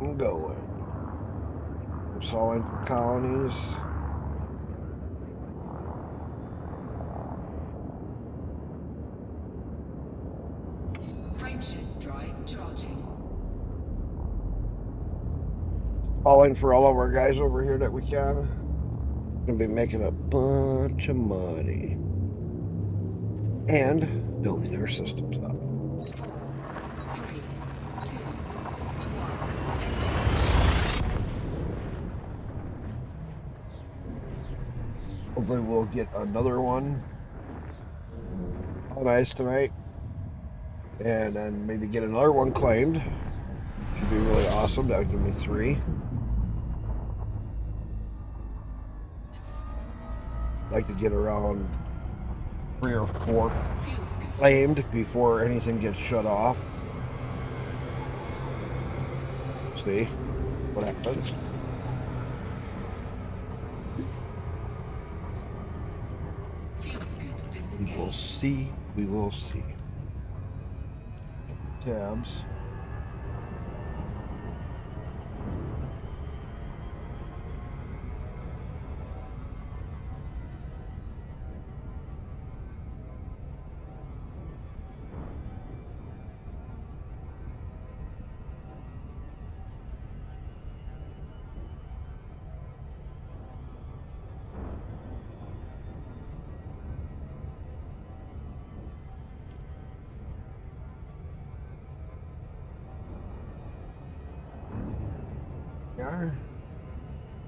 and going. We're hauling for colonies. Frameshift drive charging. Hauling for all of our guys over here that we can. Gonna be making a bunch of money. And building our systems up. 4, 3, 2, 1. Hopefully we'll get another one colonized tonight. And then maybe get another one claimed. Should be really awesome. That would give me 3. I'd like to get around 3 or 4 claimed before anything gets shut off. See what happens. We will see. We will see. Tabs.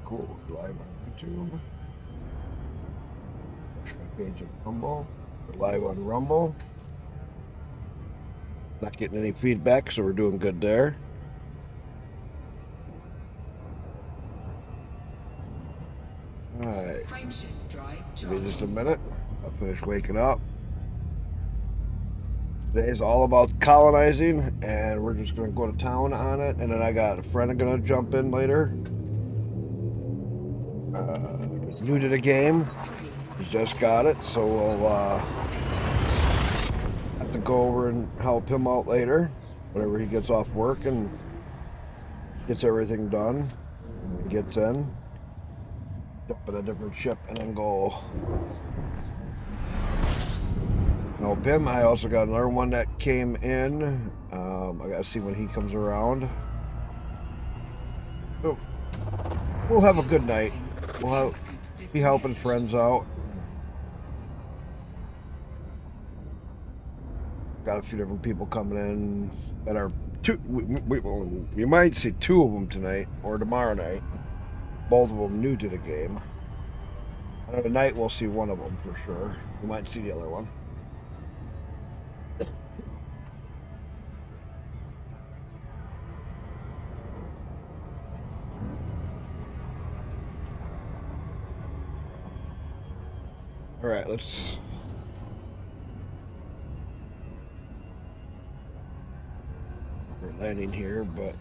Cool. Live on YouTube. Push my page of Rumble. We're live on Rumble. Not getting any feedback, so we're doing good there. All right. Give me just a minute. I'll finish waking up. Today's all about colonizing, and we're just going to go to town on it. And then I got a friend going to jump in later. New to the game. He just got it, so we'll have to go over and help him out later whenever he gets off work and gets everything done. Gets in. Jump in a different ship and then go help him. I also got another one that came in. I gotta see when he comes around. So we'll have a good night. We'll be helping friends out. Got a few different people coming in that are you might see 2 of them tonight or tomorrow night. Both of them new to the game. And tonight we'll see one of them for sure. We might see the other one. All right, let's. We're landing here, but.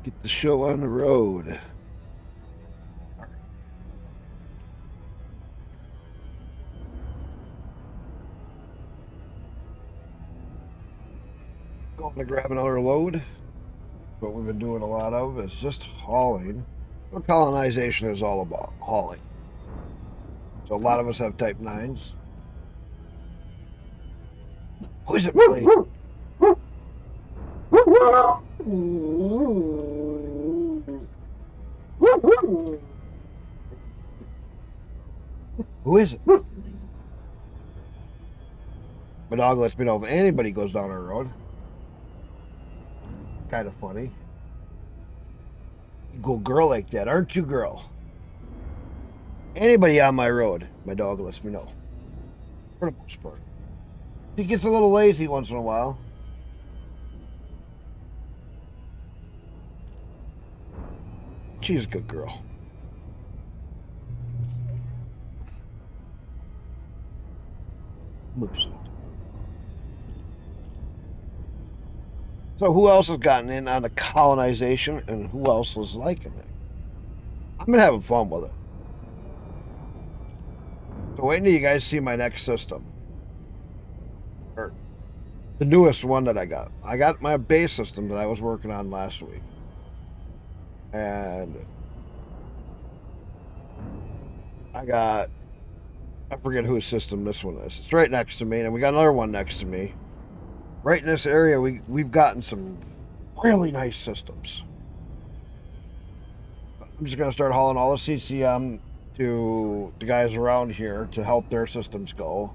Get the show on the road. Going to grab another load. What we've been doing a lot of is just hauling. What colonization is all about, hauling. So a lot of us have type 9s. Who is it really? Who is it? My dog lets me know if anybody goes down our road. Kind of funny. You go girl like that, aren't you, girl? Anybody on my road, my dog lets me know. For the most part. He gets a little lazy once in a while. She's a good girl. Moves. So who else has gotten in on the colonization and who else was liking it? I've been having fun with it. So wait till you guys see my next system. Or the newest one that I got. I got my base system that I was working on last week. And I forget whose system this one is. It's right next to me, and we got another one next to me. Right in this area, we've gotten some really nice systems. I'm just gonna start hauling all the CCM to the guys around here to help their systems go.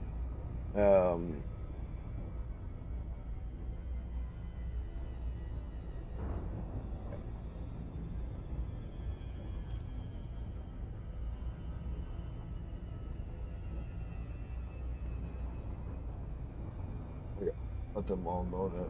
Um, yeah, let them all know that.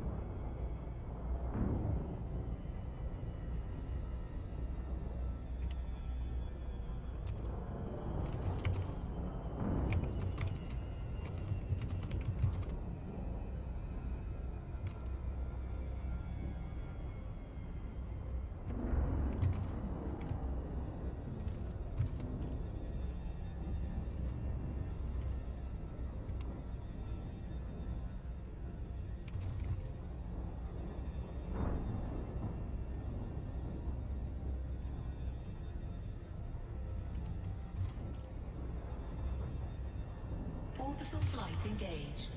Orbital flight engaged.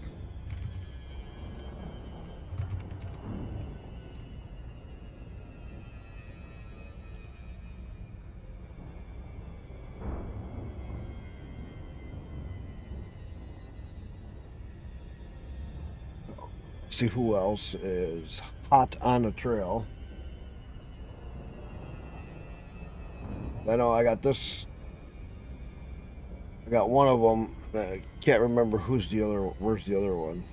See who else is hot on the trail. I know I got this. I got one of them. I can't remember who's the other. Where's the other one?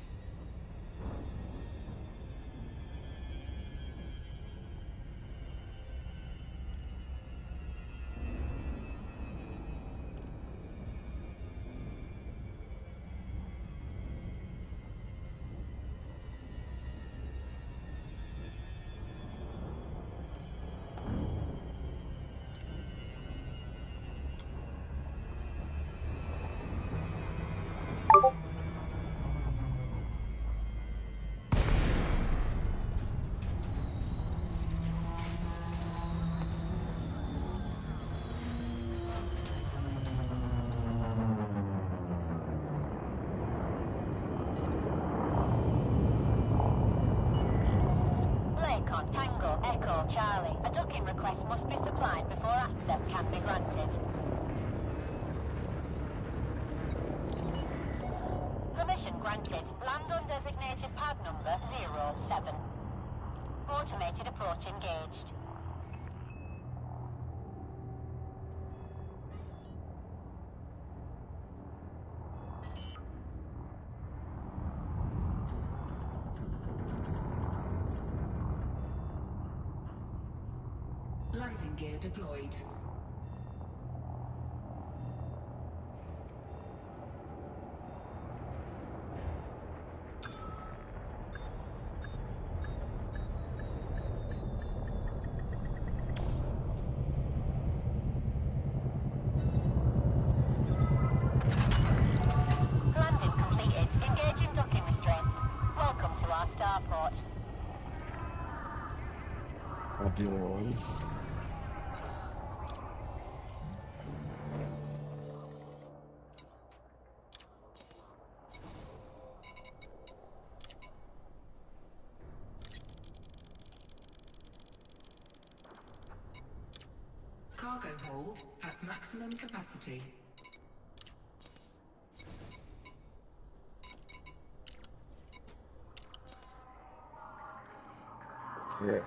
Tango, Echo, Charlie. A docking request must be supplied before access can be granted. Permission granted. Land on designated pad number 07. Automated approach engaged. Landing gear deployed. Landing completed. Engaging docking restraints. Welcome to our starport. I'll deal with one. Cargo hold at maximum capacity. Yeah.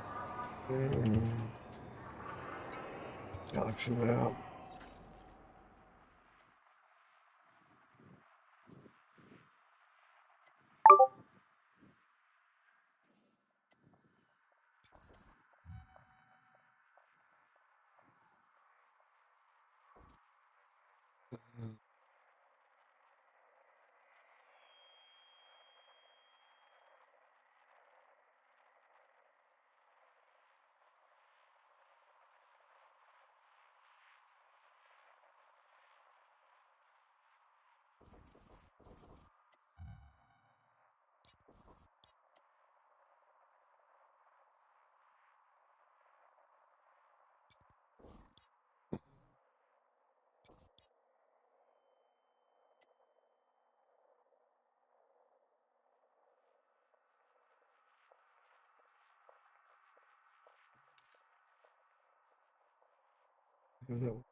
Galaxy map. You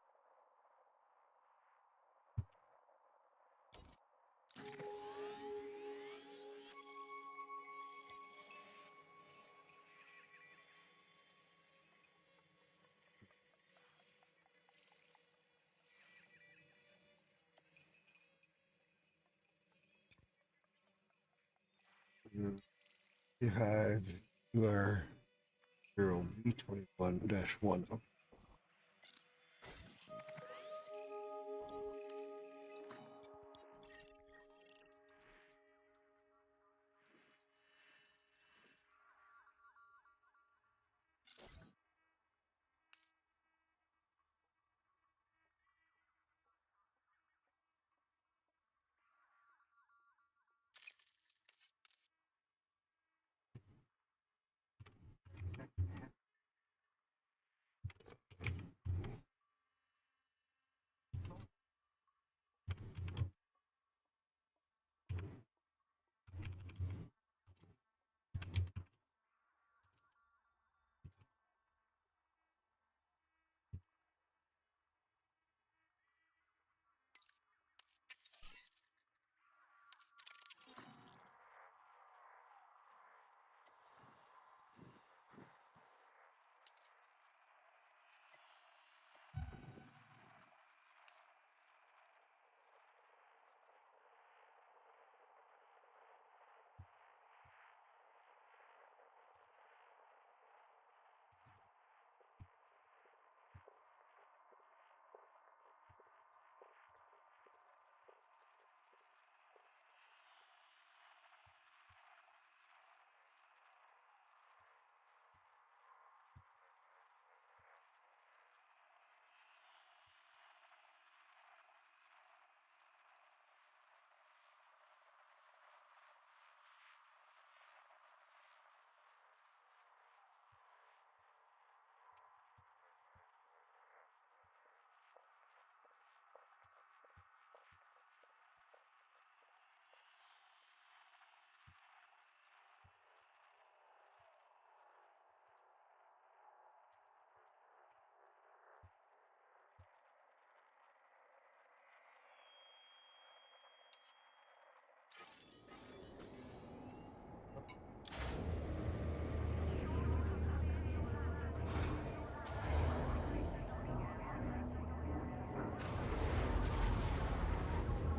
have your 0B21-1.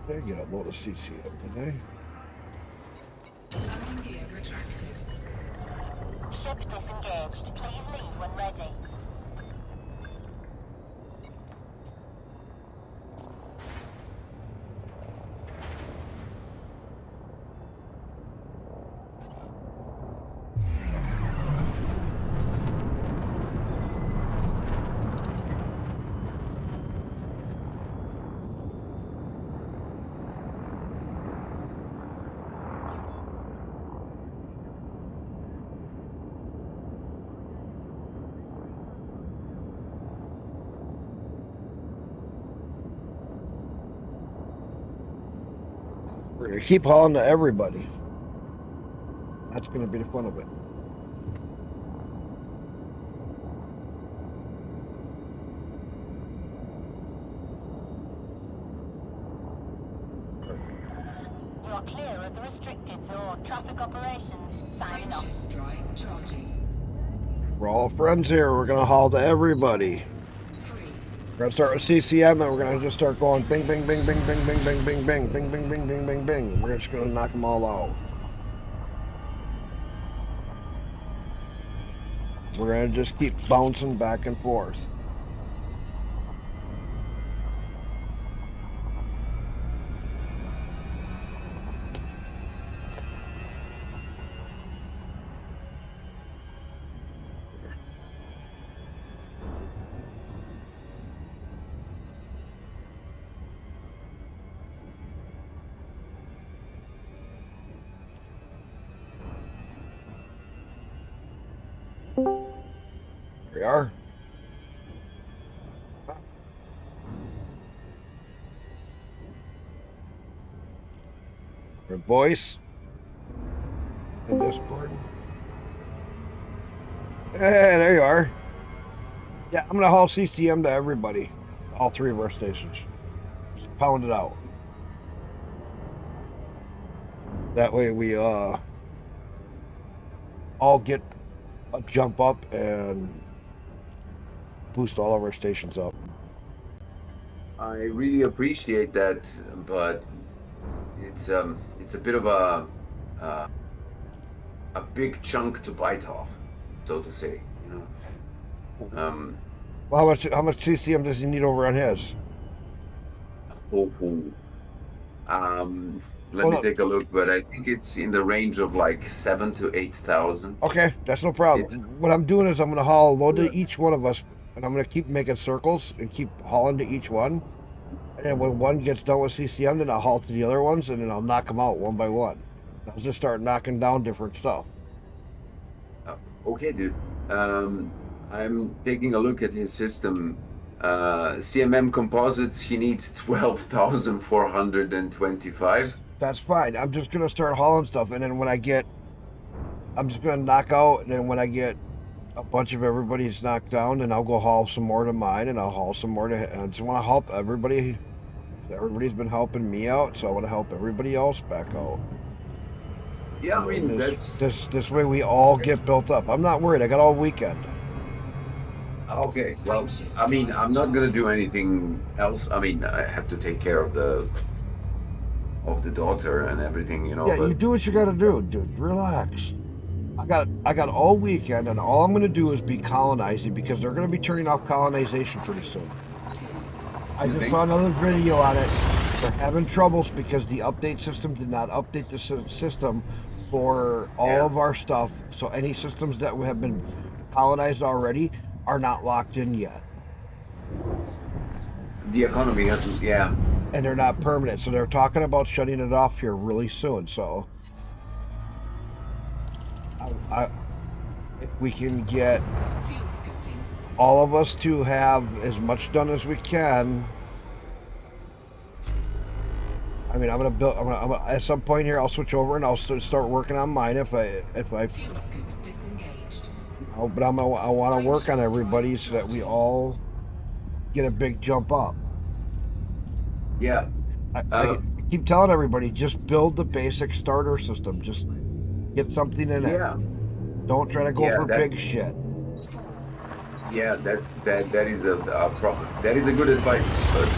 They get a load of CCM today. Landing gear retracted. Ship disengaged. Please leave when ready. We're going to keep hauling to everybody. That's going to be the fun of it. You're clear of the restricted zone. Traffic operations. Signing off. Frameshift drive charging. We're all friends here. We're going to haul to everybody. 3. We're going to start with CCM, and we're going to just start going bing, bing, bing, bing, bing, bing, bing, bing, bing, bing, bing, bing, bing, bing, bing. We're just going to knock them all out. We're going to just keep bouncing back and forth. Here we are. Good voice. And Discord. Hey, there you are. Yeah, I'm gonna haul CCM to everybody, all 3 of our stations. Just pound it out. That way we all get a jump up and boost all of our stations up. I really appreciate that, but it's a bit of a big chunk to bite off, so to say. Um, Well, how much CCM does he need over on his? oh, oh. Um, let Hold me up. take a look, but I think it's in the range of like 7 to 8,000. Okay, that's no It's problem. What I'm doing is I'm gonna haul a load to each one of us, and I'm gonna keep making circles and keep hauling to each one. And when one gets done with CCM, then I'll haul to the other ones, and then I'll knock them out one by one. I'll just start knocking down different stuff. okay, dude. I'm taking a look at his system. CMM composites, he needs 12,425. That's fine. I'm just gonna start hauling stuff, and then I'm just gonna knock out, and then when I get a bunch of everybody's knocked down, and I'll go haul some more to mine, and I'll haul some more to. I just want to help everybody. Everybody's been helping me out, so I want to help everybody else back out. Yeah, I mean, This way we all get built up. I'm not worried. I got all weekend. okay. Well, I mean, I'm not gonna do anything else. I mean, I have to take care of the daughter and everything, Yeah, but you do what you got to do, dude. Relax. I got all weekend, and all I'm gonna do is be colonizing because they're gonna be turning off colonization pretty soon. I just saw another video on it. They're having troubles because the update system did not update the system for all of our stuff. So any systems that have been colonized already are not locked in yet. the economy hasn't. Yeah, And they're not permanent. So they're talking about shutting it off here really soon. So if we can get Fuel scooping. all of us to have as much done as we can. I mean, I'm gonna at some point here, I'll switch over and I'll start working on mine if I Fuel scoop disengaged. but I want to work on everybody so that we all get a big jump up. yeah. I keep telling everybody, just build the basic starter system. Just get something in it. Don't try to go for big shit. Yeah, that is a problem. That is a good advice, but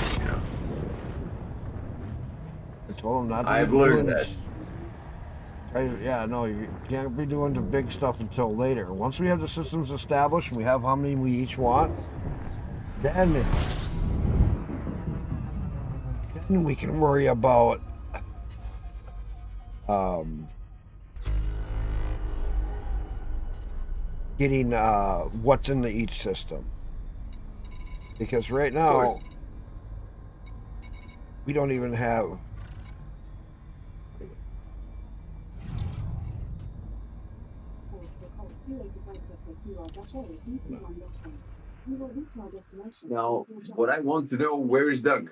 I told them not to I've be learned doing that. Yeah, no, you can't be doing the big stuff until later. Once we have the systems established and we have how many we each want, then we can worry about getting what's into each system. Because right now we don't even have. Now, what I want to know, where is Doug?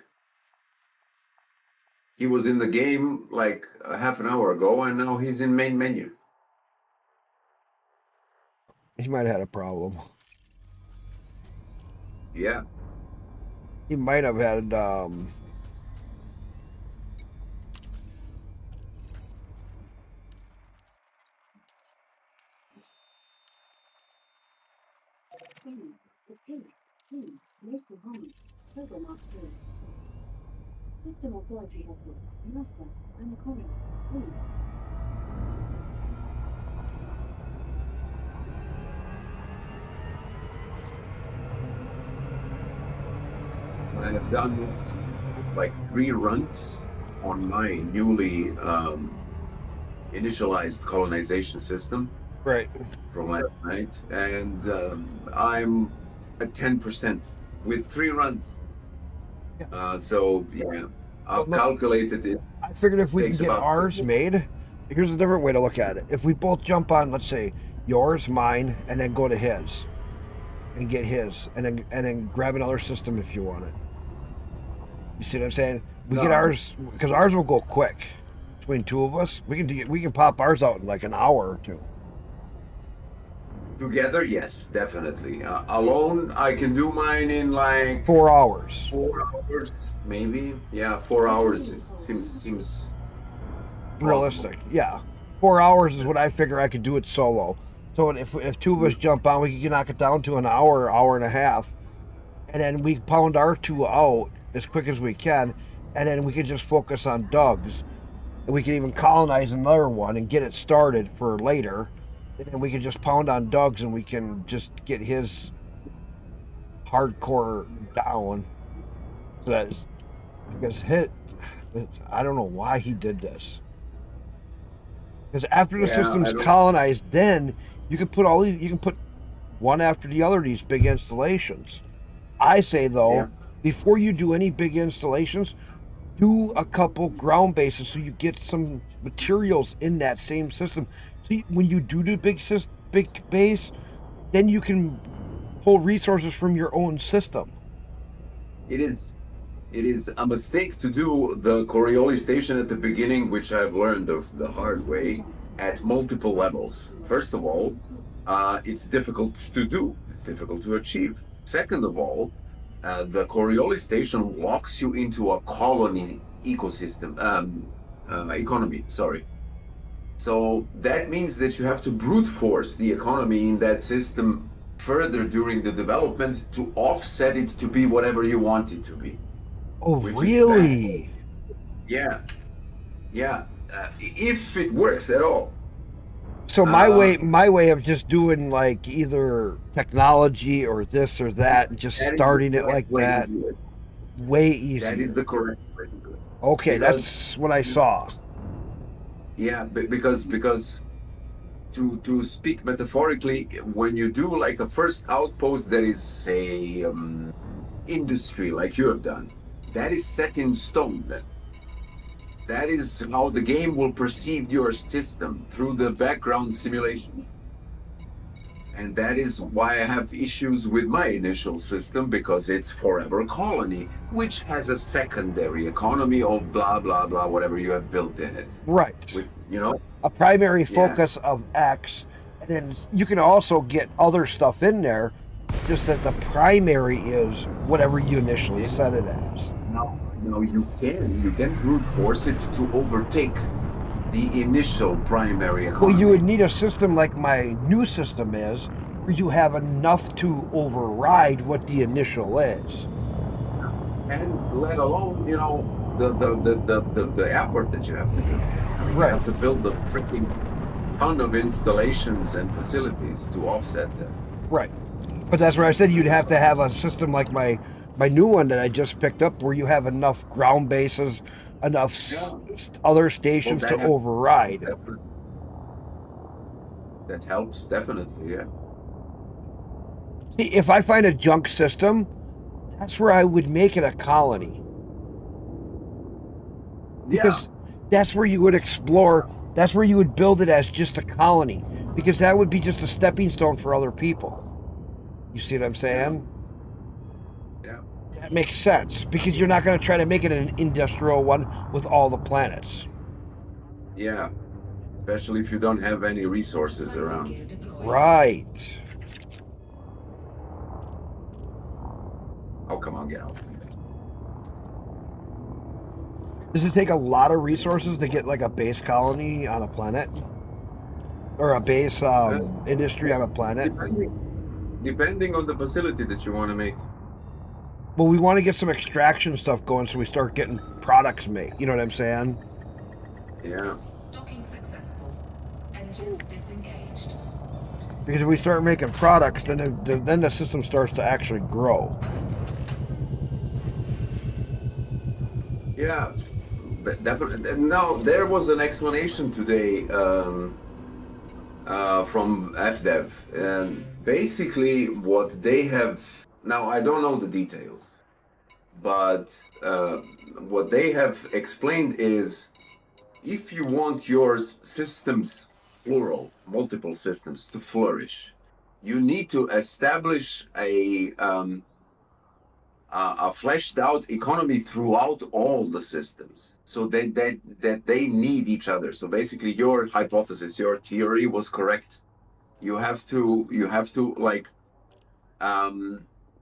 He was in the game like a half an hour ago, and now he's in main menu. He might have had a problem. Yeah. He might have had System authority vessel, master, and coroner. I have done like 3 runs on my newly initialized colonization system right. from last night, and I'm at 10% with 3 runs. So yeah, I've calculated it. I figured if we can Takes get about- ours made, here's a different way to look at it. If we both jump on, let's say, yours, mine, and then go to his, and get his, and then grab another system if you want it. You see what I'm saying? We get ours because ours will go quick. Between 2 of us, we can pop ours out in like an hour or 2. Together, yes, definitely. Alone, I can do mine in like 4 hours. 4 hours, maybe. Yeah, 4 hours seems Realistic, plausible. yeah. 4 hours is what I figure I could do it solo. So if two of us jump on, we can knock it down to an hour, hour and a half, and then we pound our two out as quick as we can, and then we can just focus on Doug's. And we can even colonize another one and get it started for later. And then we can just pound on Doug's and we can just get his hardcore down. So that's because I don't know why he did this. Because after the Yeah, I system's don't. colonized, then you can put you can put one after the other of these big installations. I say though, Yeah, before you do any big installations, do a couple ground bases so you get some materials in that same system. So when you do the big base, then you can pull resources from your own system. it is. It is a mistake to do the Coriolis station at the beginning, which I've learned the hard way at multiple levels. First of all, it's difficult to do. It's difficult to achieve. Second of all, the Coriolis station locks you into a colony ecosystem economy. Sorry. So that means that you have to brute force the economy in that system further during the development to offset it to be whatever you want it to be, Oh, which is bad. really? Yeah, yeah. If it works at all. So Uh, my way of just doing like either technology or this or that and just that is the starting it correct like way to that, do it. way That is easier. the correct way to do it. Okay, Because that's what I saw. yeah, because to speak metaphorically, when you do like a first outpost that is say industry like you have done, that is set in stone then. That is how the game will perceive your system through the background simulation. And that is why I have issues with my initial system, because it's Forever Colony, which has a secondary economy of blah, blah, blah, whatever you have built in it. Right. With, you know? A primary Yeah. focus of X, and then you can also get other stuff in there, just that the primary is whatever you initially set it as. Now you can brute force it to overtake the initial primary Well, economy. you would need a system like my new system is, where you have enough to override what the initial is. And let alone, the effort that you have to do. I mean, you Right. have to build a freaking ton of installations and facilities to offset that. Right. But that's where I said you'd have to have a system like my new one that I just picked up, where you have enough ground bases, enough other stations Well, to override. That helps definitely, yeah. See, if I find a junk system, that's where I would make it a colony. Because that's where you would explore, that's where you would build it as just a colony. Because that would be just a stepping stone for other people. You see what I'm saying? Yeah. That makes sense. Because you're not going to try to make it an industrial one with all the planets. Yeah. Especially if you don't have any resources around. Gear deployed. Right. Oh, come on, get out. Does it take a lot of resources to get like a base colony on a planet? Or a base industry on a planet? Depending on the facility that you want to make. Well, we want to get some extraction stuff going so we start getting products made. You know what I'm saying? Yeah. Docking successful. Engines disengaged. Because if we start making products, then the system starts to actually grow. Yeah. But definitely. Now, there was an explanation today from FDev. And basically, what they have. Now, I don't know the details. But what they have explained is, if you want your systems, plural, multiple systems, to flourish, you need to establish a fleshed out economy throughout all the systems, so that they need each other. So basically, your hypothesis, your theory was correct. you have to like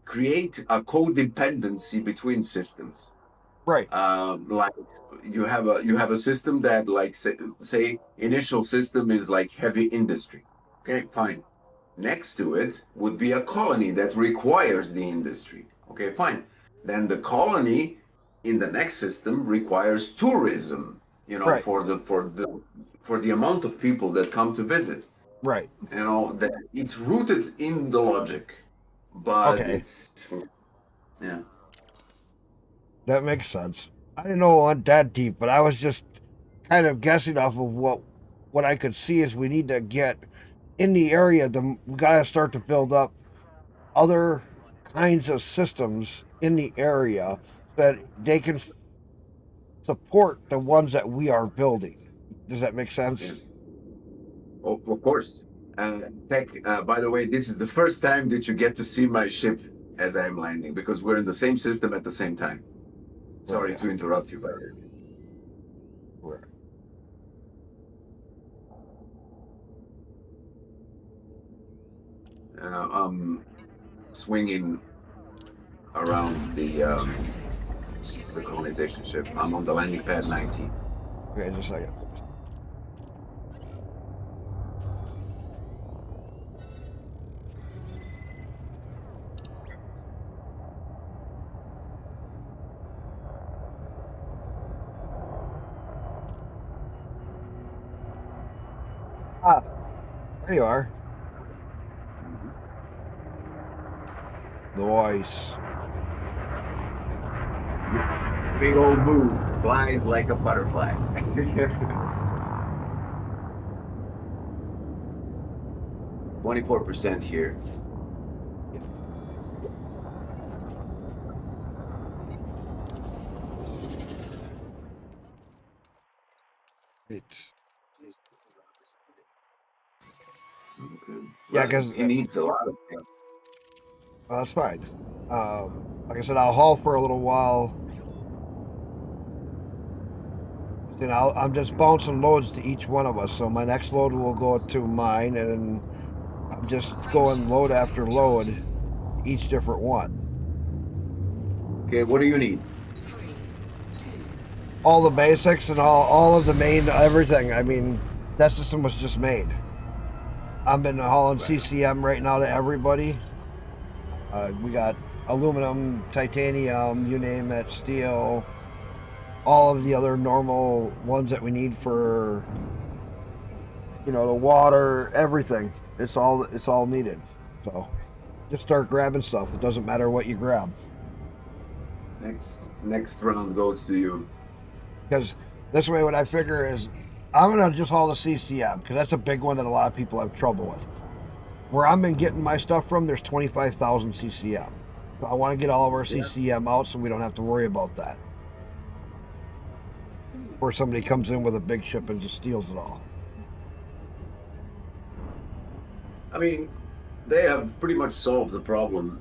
create a codependency between systems. Right. Like you have a system that like say initial system is like heavy industry. Okay, fine. Next to it would be a colony that requires the industry. Okay, fine. Then the colony in the next system requires tourism, Right. for the amount of people that come to visit. Right. That it's rooted in the logic, but Okay. it's yeah. That makes sense. I didn't know it went that deep, but I was just kind of guessing off of what I could see is we need to get in the area. We gotta start to build up other kinds of systems in the area that they can support the ones that we are building. Does that make sense? Yeah. Oh, of course. Tech, by the way, this is the first time that you get to see my ship as I'm landing because we're in the same system at the same time. Sorry to interrupt you, but Right. I'm swinging around the colonization ship. I'm on the landing pad 19. Okay, just a second. Ah, there you are. Nice. Big old boo flies like a butterfly. 24% here. It's Okay. Yeah, Well, because he needs a lot of things. that's fine. Like I said, I'll haul for a little while. Then I'm just bouncing loads to each one of us. So my next load will go to mine, and I'm just going load after load, each different one. Okay, what do you need? All the basics and all of the main everything. I mean, that system was just made. I've been hauling CCM right now to everybody. We got aluminum, titanium, you name it, steel, all of the other normal ones that we need for, the water, everything. It's all needed. So just start grabbing stuff. It doesn't matter what you grab. Next round goes to you. Because this way, what I figure is I'm gonna just haul the CCM because that's a big one that a lot of people have trouble with. Where I've been getting my stuff from, there's 25,000 CCM. So I want to get all of our CCM out so we don't have to worry about that. Or somebody comes in with a big ship and just steals it all. I mean, they have pretty much solved the problem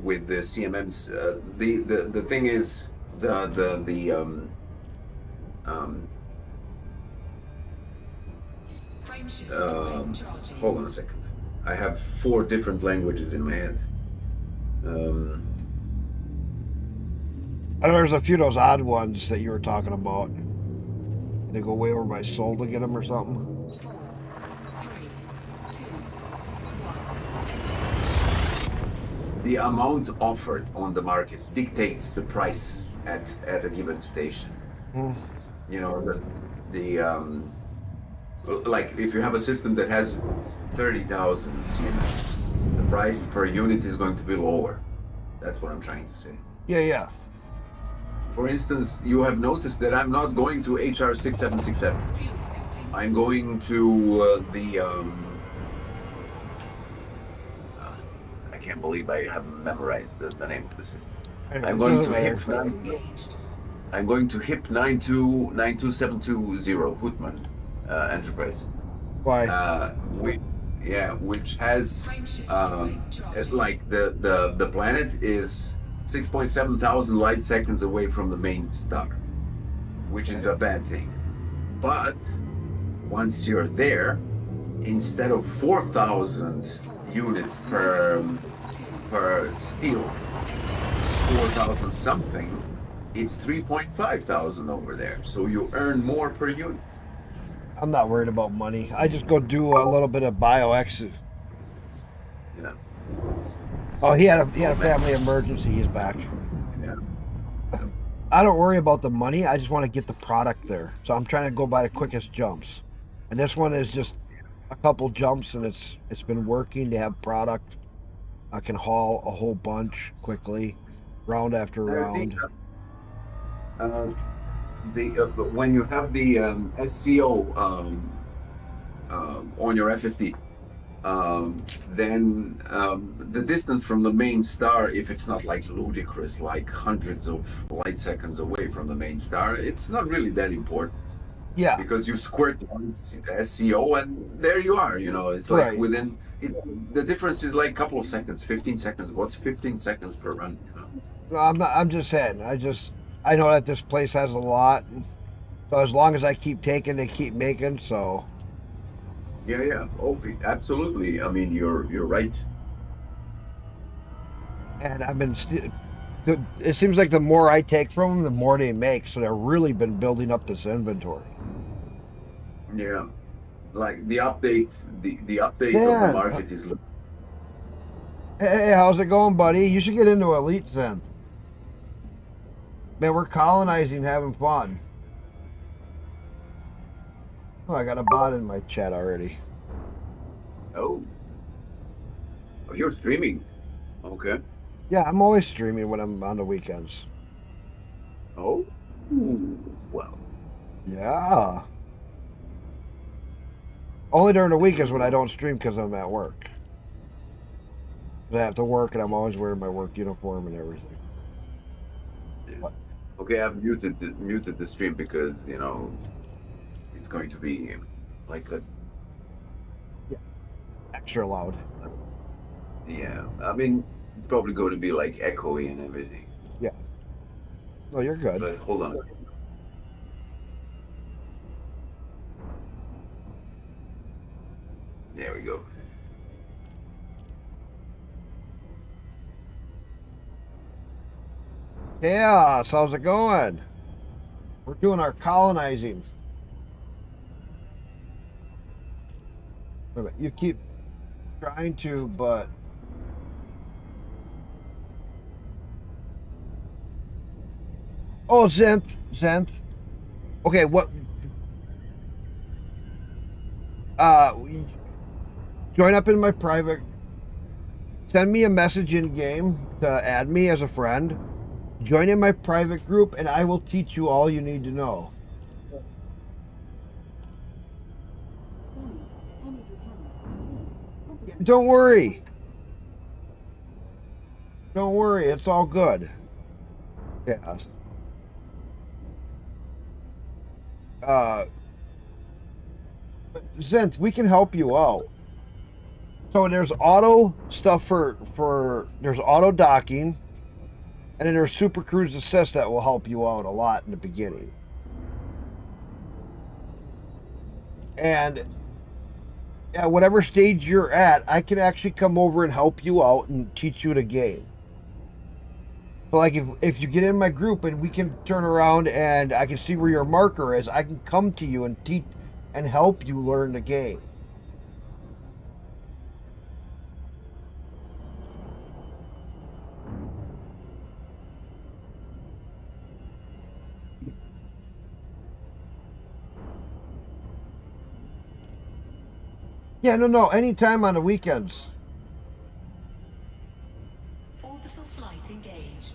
with the CMMs. The thing is hold on a second. I have 4 different languages in my head. I know there's a few of those odd ones that you were talking about. They go way over my soul to get them or something. 4, 3, 2, 1. The amount offered on the market dictates the price at a given station. You know, like if you have a system that has 30,000 CMS, the price per unit is going to be lower. That's what I'm trying to say. Yeah. For instance, you have noticed that I'm not going to HR 6767. Fuel scoping. I'm going to I can't believe I haven't memorized the name of the system. I'm going to HIP. Disengaged. I'm going to HIP 92720 Hootman Enterprise. Why? Which has like the planet is 6.7 thousand light seconds away from the main star, which is a bad thing. But once you're there, instead of 4,000 units per steel, 4,000 something, it's 3.5 thousand over there. So you earn more per unit. I'm not worried about money. I just go do a little bit of bioex. Yeah. Oh, he had a man. family emergency. He's back. Yeah. I don't worry about the money. I just want to get the product there. So I'm trying to go by the quickest jumps. And this one is just a couple jumps, and it's been working to have product. I can haul a whole bunch quickly, round after round. When you have the SCO on your FSD, then the distance from the main star, if it's not like ludicrous, like hundreds of light seconds away from the main star, it's not really that important. Yeah. Because you squirt once SCO and there you are. You know, it's like Right. within the difference is like a couple of seconds, 15 seconds. What's 15 seconds per run? You know? No, I'm just saying. I know that this place has a lot. So as long as I keep taking, they keep making. So Yeah. Oh, absolutely. I mean, you're right. and I've been it seems like the more I take from them, the more they make. So they've really been building up this inventory. Yeah, like the update, the update of Yeah. the market is. Hey, how's it going, buddy? You should get into Elite Zen. Man, we're colonizing, having fun. Oh, I got a bot in my chat already. Oh, you're streaming. Okay. Yeah, I'm always streaming when I'm on the weekends. Oh, ooh, well. Yeah. Only during the week is when I don't stream because I'm at work. I have to work, and I'm always wearing my work uniform and everything. Yeah. What? Okay, I've muted the stream because it's going to be like a. Extra loud. Yeah, I mean, it's probably going to be like echoey and everything. Yeah. No, you're good. But hold on. There we go. Yeah, so how's it going? We're doing our colonizing. Wait a minute, you keep trying to, but oh, Zenth. Okay, what? Join up in my private. Send me a message in game to add me as a friend. Join in my private group, and I will teach you all you need to know. Don't worry. Don't worry. It's all good. Yeah. Zenth, we can help you out. So there's auto stuff for there's auto docking, and then there's Super Cruise Assist that will help you out a lot in the beginning. And at whatever stage you're at, I can actually come over and help you out and teach you the game. So like if you get in my group and we can turn around and I can see where your marker is, I can come to you and teach and help you learn the game. Yeah, no, anytime on the weekends. Orbital flight engaged.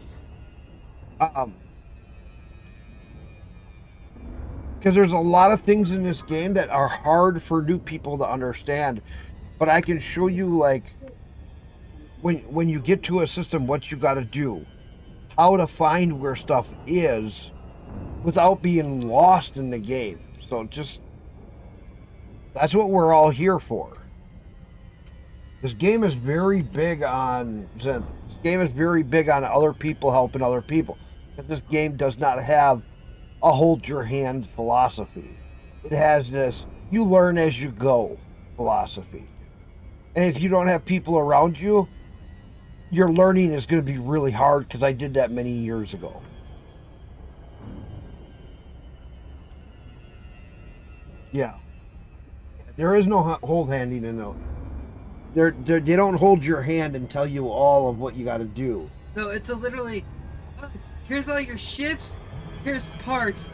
Because there's a lot of things in this game that are hard for new people to understand, but I can show you like when you get to a system what you got to do, how to find where stuff is without being lost in the game. So just that's what we're all here for. This game is very big on Zen. This game is very big on other people helping other people. This game does not have a hold your hand philosophy. It has this you learn as you go philosophy. And if you don't have people around you, your learning is going to be really hard, because I did that many years ago. Yeah. There is no hold handing in no. They don't hold your hand and tell you all of what you got to do. No, it's a literally, oh, here's all your ships, here's parts,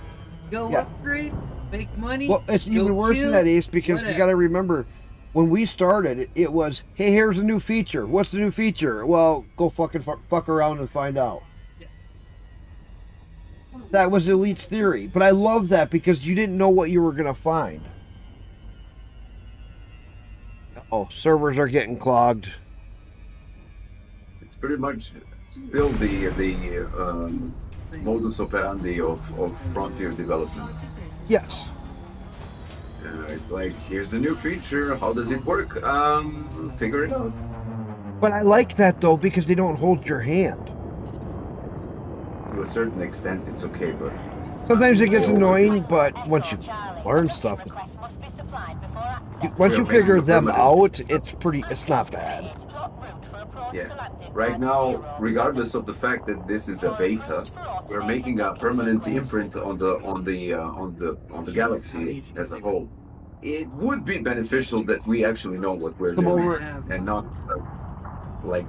go Yeah. upgrade, make money. Well, it's go even worse kill, than that, Ace, because you whatever. got to remember, when we started, it was, hey, here's a new feature. What's the new feature? Well, go fucking fuck around and find out. Yeah. That was Elite's theory, but I love that because you didn't know what you were gonna find. Oh, servers are getting clogged. It's pretty much still the modus operandi of frontier development. Yes. It's like, here's a new feature. How does it work? Figure it out. But I like that though, because they don't hold your hand. To a certain extent, it's okay, but Sometimes it gets Yeah. annoying, but Echo once you Charlie, learn a stuff, token request must be supplied before access. once We you are making figure a them permanent- out, it's not bad. yeah. Right now, regardless of the fact that this is a beta, we're making a permanent imprint on the galaxy as a whole. It would be beneficial that we actually know what we're Come doing over. and not like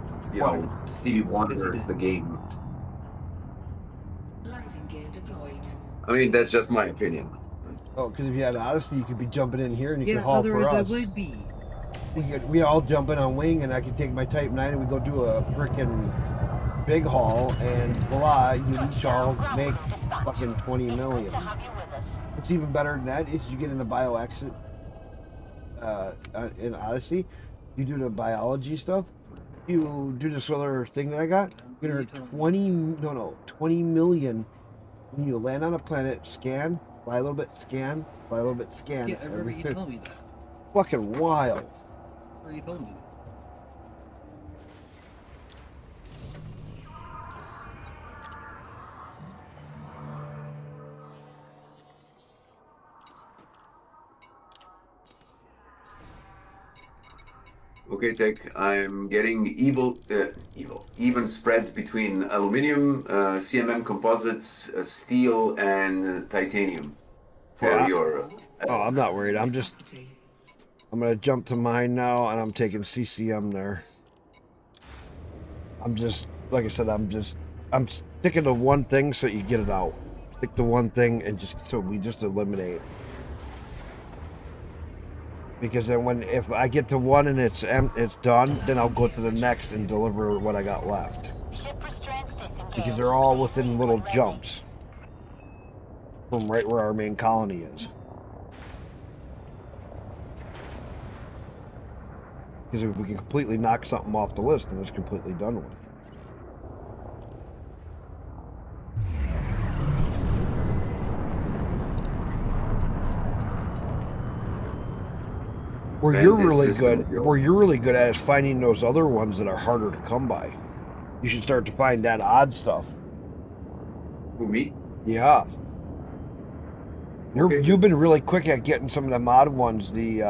Stevie Wonder the game. Landing gear deployed. I mean, that's just my opinion. Oh, because if you had Odyssey, you could be jumping in here and you Yeah, could haul for otherwise I us. would be. We all jump in on wing, and I could take my Type 9 and we go do a freaking big haul, and voila, you each all make fucking 20 million. What's even better than that is you get in the bio exit in Odyssey, you do the biology stuff, you do this other thing that I got, you're gonna earn 20 million when you land on a planet, scan, fly a little bit, scan, fly a little bit, scan. Yeah, I remember you told me that. Fucking wild. Or you told me that. Okay, Tech, I'm getting even spread between aluminum, CMM composites, steel, and titanium for Yeah. your. Oh, I'm not worried. I'm gonna jump to mine now, and I'm taking CCM there. I'm just, like I said, I'm sticking to one thing so you get it out. Stick to one thing and so we just eliminate. Because then if I get to one and it's done, then I'll go to the next and deliver what I got left. Because they're all within little jumps from right where our main colony is. Because if we can completely knock something off the list, then it's completely done with. Where Man, you're this really system good, will- where you're really good at is finding those other ones that are harder to come by. You should start to find that odd stuff. Who, me? Yeah. Okay. You've been really quick at getting some of the mod ones, the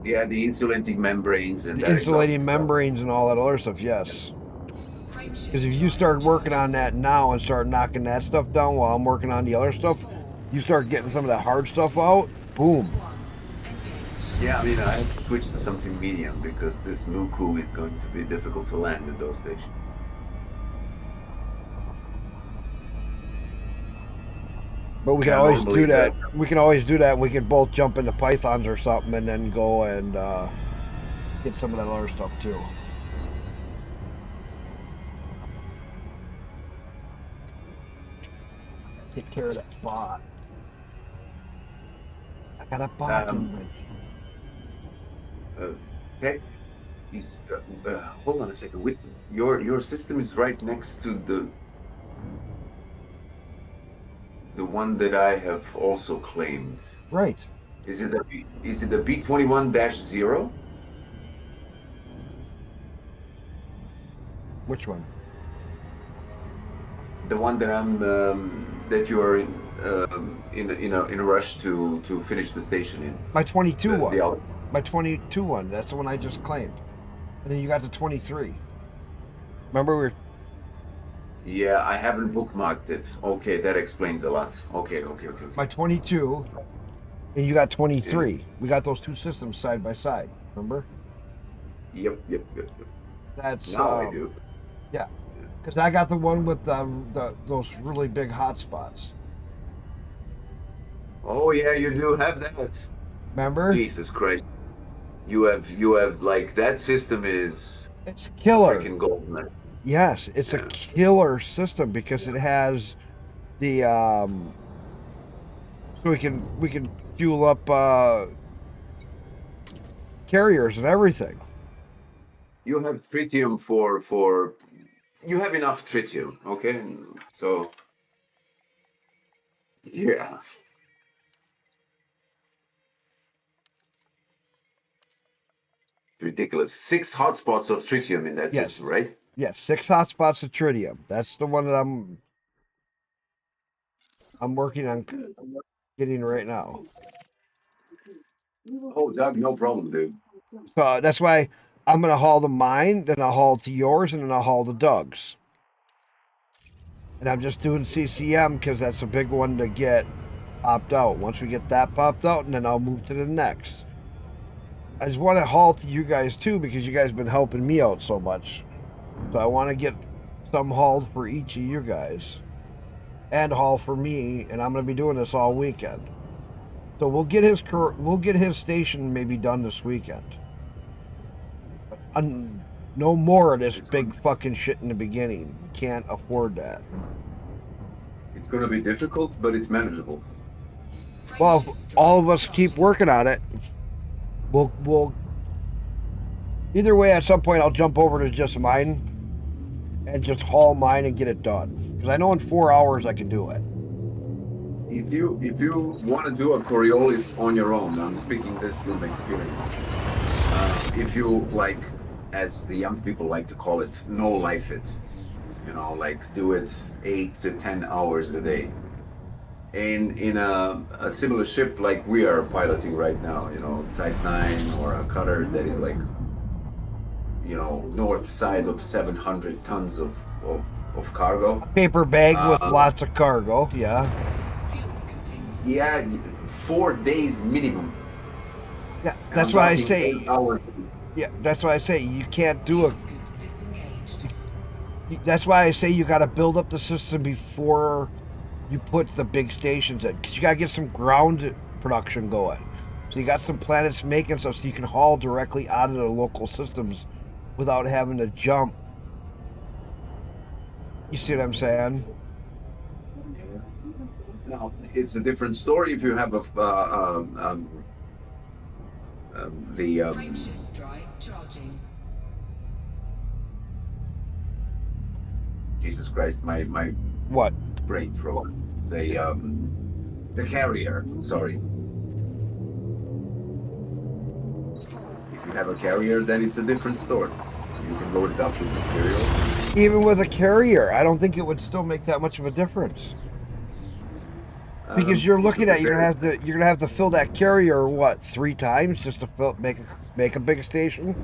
Yeah, the insulating membranes and that insulating exotic stuff. membranes and all that other stuff, yes. Because if you start working on that now and start knocking that stuff down while I'm working on the other stuff, you start getting some of that hard stuff out, boom. Yeah, I mean, I have to switch to something medium because this Muku is going to be difficult to land at those stations. But we can Yeah, always normally do that. We can always do that. We could both jump into Pythons or something and then go and get some of that other stuff too. Take care of that bot. I got a bot in my... Okay. Hold on a second. Your system is right next to the one that I have also claimed. Right. Is it the B21-0? Which one? The one that I'm that you are in a rush to finish the station in My 22 one. the My 22 one. That's the one I just claimed. And then you got the 23. Remember we were. Yeah, I haven't bookmarked it. Okay, that explains a lot. Okay. My 22, and you got 23. We got those two systems side by side. Remember? Yep. That's Now I do. yeah. Because I got the one with those really big hot spots. Oh yeah, you do have that. Remember? Jesus Christ. You have like that system is It's killer. freaking golden. Yes, it's a killer system because it has the so we can fuel up carriers and everything. You have tritium for you have enough tritium, okay? So yeah. It's ridiculous. 6 hotspots of tritium in that Yes. system, right? Yes, 6 hotspots of tritium. That's the one that I'm working on getting right now. Oh, Doug, no problem, dude. So that's why I'm gonna haul to mine, then I'll haul to yours, and then I'll haul to Doug's. And I'm just doing CCM because that's a big one to get popped out. Once we get that popped out, and then I'll move to the next. I just want to haul to you guys too because you guys have been helping me out so much. So I want to get some hauled for each of you guys, and haul for me. And I'm gonna be doing this all weekend. So we'll get his station maybe done this weekend. No more of this big fucking shit in the beginning. Can't afford that. It's gonna be difficult, but it's manageable. Well, if all of us keep working on it, we'll either way at some point I'll jump over to just mine and just haul mine and get it done. Because I know in 4 hours I can do it. If you want to do a Coriolis on your own, I'm speaking this from experience. If you like, as the young people like to call it, no life it, like do it 8 to 10 hours a day. In a similar ship like we are piloting right now, Type 9 or a cutter that is like, north side of 700 tons of cargo. Paper bag with lots of cargo, yeah. Fuel scooping. Yeah, 4 days minimum. Yeah, And that's I'm why I talking say 8 hours. yeah, that's why I say you can't do Fuel it. scoop disengaged. That's why I say you got to build up the system before you put the big stations in, because you got to get some ground production going. So you got some planets making stuff so you can haul directly out of the local systems without having to jump. You see what I'm saying? Now, it's a different story if you have the Frameshift drive charging. Jesus Christ, my What? brain froze. The carrier. Sorry. If you have a carrier, then it's a different story. You can load it up with material. Even with a carrier, I don't think it would still make that much of a difference. Because you're looking at you're gonna have to fill that carrier what 3 times just to make a big station.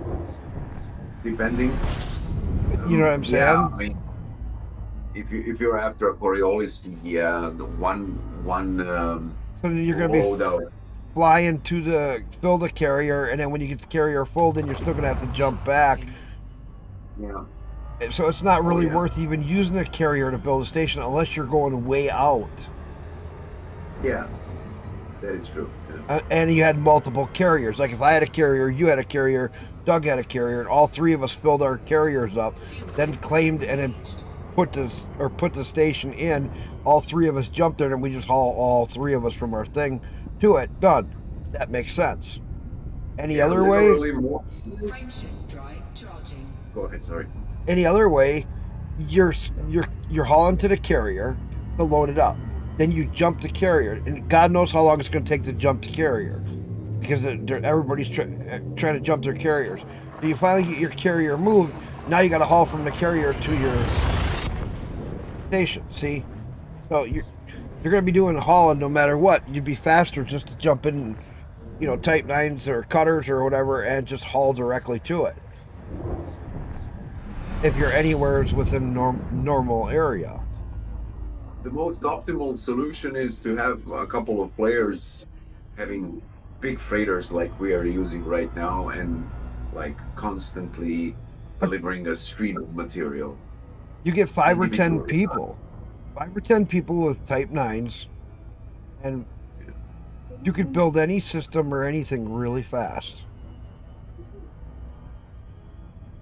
Depending. You know what I'm saying? Yeah, I mean, if you're after a Coriolis, yeah, the one So then you're gonna be load out. flying to fill the carrier, and then when you get the carrier full, then you're still gonna have to jump back. Yeah. So it's not really yeah. worth even using a carrier to build a station unless you're going way out. Yeah, that is true. Yeah. And you had multiple carriers. Like if I had a carrier, you had a carrier, Doug had a carrier, and all 3 of us filled our carriers up, then claimed and then put the station in. All 3 of us jumped there, and we just haul all 3 of us from our thing to it. Done. That makes sense. Any other way? Frameshift drive charging. Go ahead. Sorry. Any other way, you're hauling to the carrier to load it up. Then you jump the carrier, and God knows how long it's going to take to jump the carrier, because everybody's trying to jump their carriers. So you finally get your carrier moved. Now you got to haul from the carrier to your station. See, so You're going to be doing hauling no matter what. You'd be faster just to jump in, Type 9s or cutters or whatever and just haul directly to it. If you're anywhere within normal area. The most optimal solution is to have a couple of players having big freighters like we are using right now and like constantly delivering a stream of material. You get 5 or 10 Individually. people. 5 or 10 people with Type 9s, and you could build any system or anything really fast.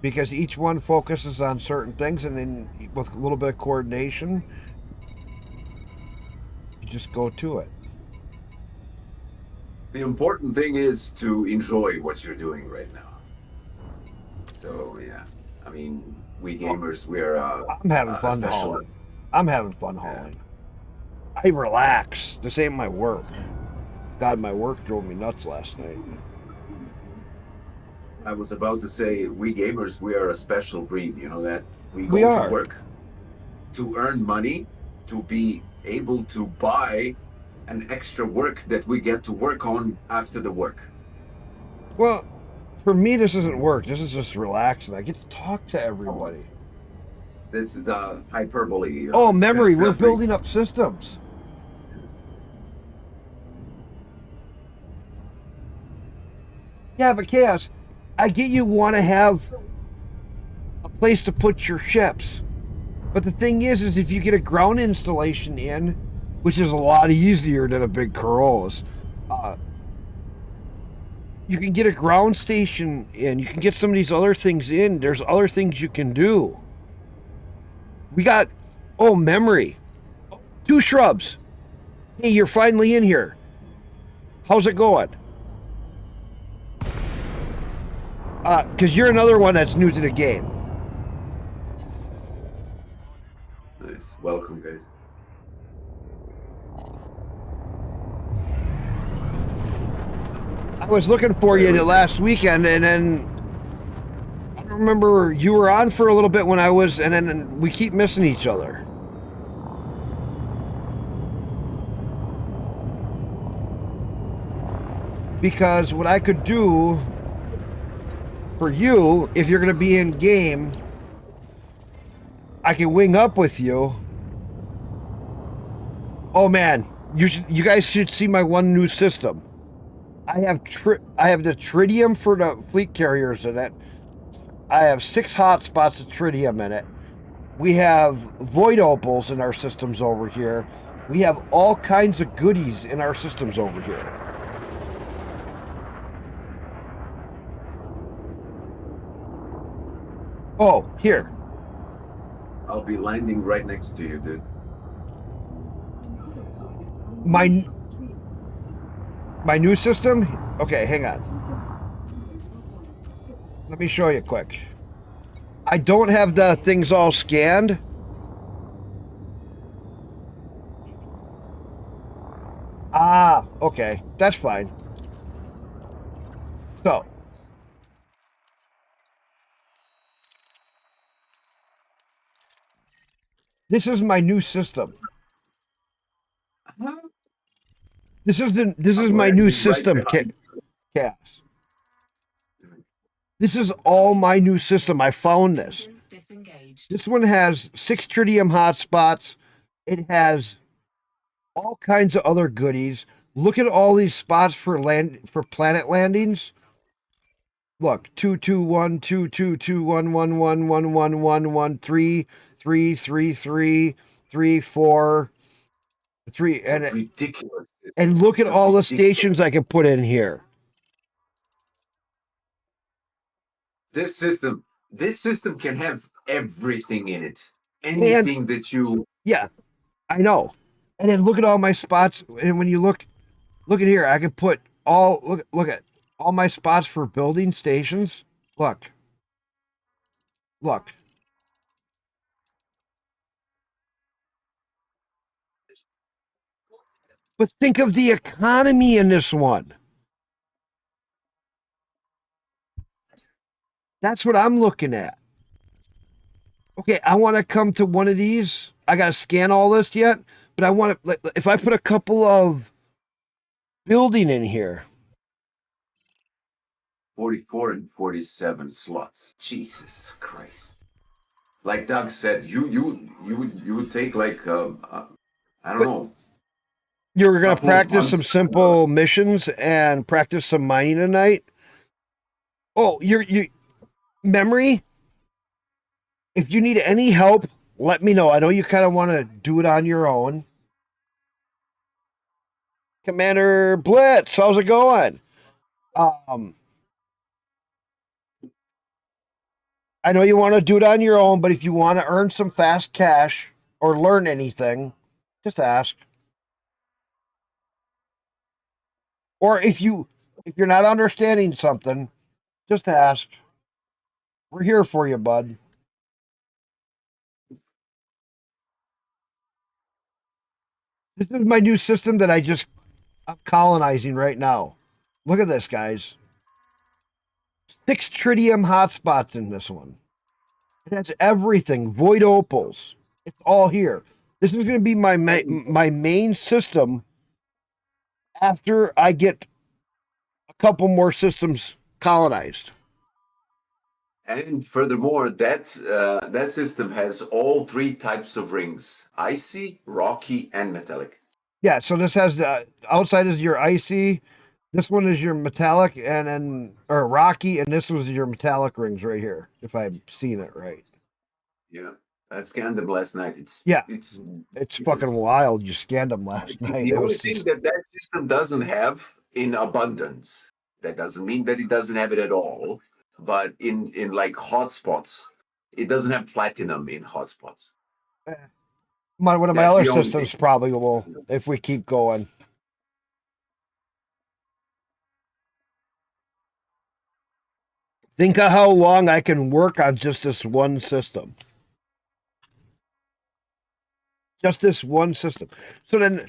Because each one focuses on certain things, and then with a little bit of coordination, you just go to it. The important thing is to enjoy what you're doing right now. So yeah, I mean, we gamers, we're I'm having fun hauling. I'm having fun hauling. I relax. This ain't my work. God, my work drove me nuts last night. I was about to say, we gamers, we are a special breed. You know that we go We are. to work to earn money, to be able to buy an extra work that we get to work on after the work. Well, for me, this isn't work. This is just relaxing. I get to talk to everybody. This is hyperbole. Oh, It's memory. We're simply- building up systems. Yeah, but Chaos, I get you want to have a place to put your ships. But the thing is if you get a ground installation in, which is a lot easier than a big Corollas, you can get a ground station in. You can get some of these other things in. There's other things you can do. We got, memory. 2 shrubs. Hey, you're finally in here. How's it going? Because you're another one that's new to the game. Nice. Welcome, guys. I was looking for you the last weekend, and then I don't remember, you were on for a little bit when I was, and then we keep missing each other. Because what I could do for you, if you're going to be in game, I can wing up with you. Oh man, you guys should see my one new system. I have the tritium for the fleet carriers in it. I have 6 hotspots of tritium in it. We have void opals in our systems over here. We have all kinds of goodies in our systems over here. Oh, here. I'll be landing right next to you, dude. My new system? Okay, hang on. Let me show you quick. I don't have the things all scanned. Ah, okay. That's fine. So. This is my new system. This is my new system, Cass. This is all my new system. I found this. Disengaged. This one has 6 tritium hotspots. It has all kinds of other goodies. Look at all these spots for planet landings. Look, 221, 222, 111, 111, 3, 3, 3, 3, 3, 4, 3, It's ridiculous. and look at It's all the ridiculous. stations I can put in here. This system can have everything in it. Anything that you. Yeah, I know. And then look at all my spots. And when you look at here, I can put look at all my spots for building stations. Look. But think of the economy in this one. That's what I'm looking at. Okay, I want to come to one of these. I got to scan all this yet, but I want to. If I put a couple of building in here, 44 and 47 slots. Jesus Christ! Like Doug said, you would take like I don't but know. you're gonna Couple of practice some months. simple missions and practice some mining tonight. Oh, you memory. If you need any help, let me know. I know you kind of want to do it on your own. Commander Blitz, how's it going? Um, I know you want to do it on your own, but if you want to earn some fast cash or learn anything, just ask. Or if you're not understanding something, just ask. We're here for you, bud. This is my new system that I'm colonizing right now. Look at this, guys. 6 tritium hotspots in this one. It has everything. Void opals. It's all here. This is going to be my main system after I get a couple more systems colonized. And furthermore, that system has all 3 types of rings: icy, rocky, and metallic. Yeah, so this has the outside is your icy, this one is your metallic, and then or rocky, and this was your metallic rings right here, if I've seen it right. Yeah, I scanned them last night. Yeah, It's it's fucking wild. You scanned them last night. the It only was thing just, that system doesn't have in abundance. That doesn't mean that it doesn't have it at all, but in like hotspots, it doesn't have platinum in hotspots. one of my That's other the only thing. systems probably will if we keep going. Think of how long I can work on just this one system. Just this one system. So then,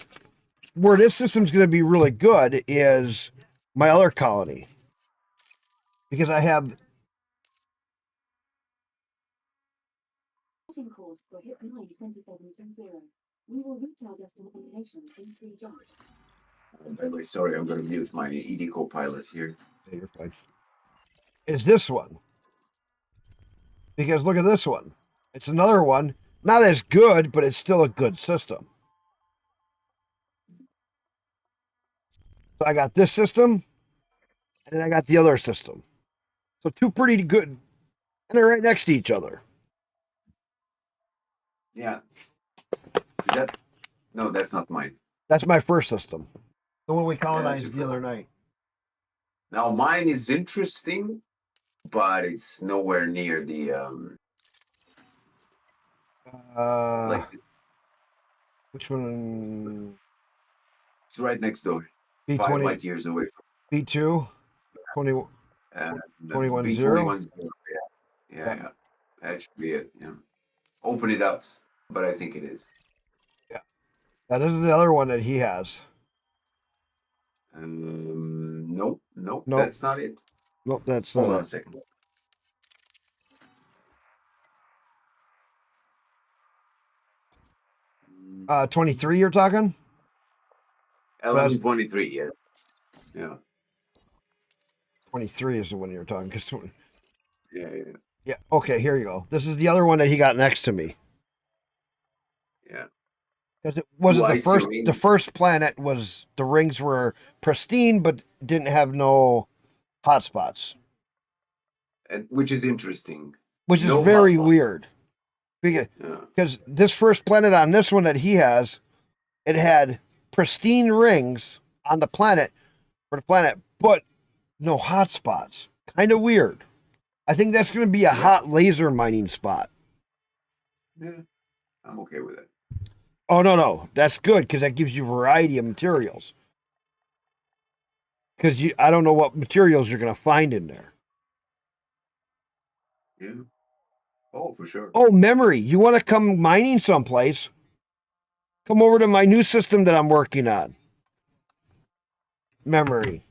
where this system's going to be really good is my other colony. Because I have Heading course for hit line 2720. We will reach our destination in 3 jumps. By the way, sorry, I'm going to mute my ED Copilot here. your place. Is this one. Because look at this one. It's another one. Not as good, but it's still a good system. So I got this system, and then I got the other system. So 2 pretty good, and they're right next to each other. Yeah. No, that's not mine. That's my first system. The one we that's colonized your the other night. Now mine is interesting, but it's nowhere near the like Which one? it's right next door. 5 B20, light years away B2, 20, from B21 B21. zero. Yeah. That should be it. Yeah. Open it up, but I think it is. Yeah. That is the other one that he has. Nope, Nope. that's not it. Nope, that's Hold not on it. a second. 23 you're talking? 1123, yeah. 23 is the one you're talking. Yeah. Yeah, okay, here you go. This is the other one that he got next to me. Yeah. Because it wasn't Do the I see first. rings? The first planet was the rings were pristine, but didn't have no hotspots, Which is interesting. which is No very hotspots. weird. Yeah. Because this first planet on this one that he has, it had pristine rings on the planet for the planet, but no hotspots. Kind of weird. I think that's going to be a hot laser mining spot. Yeah. I'm okay with it. Oh no, that's good because that gives you variety of materials. Because I don't know what materials you're going to find in there. Yeah. Oh, for sure. Oh, memory. You want to come mining someplace? Come over to my new system that I'm working on. Memory.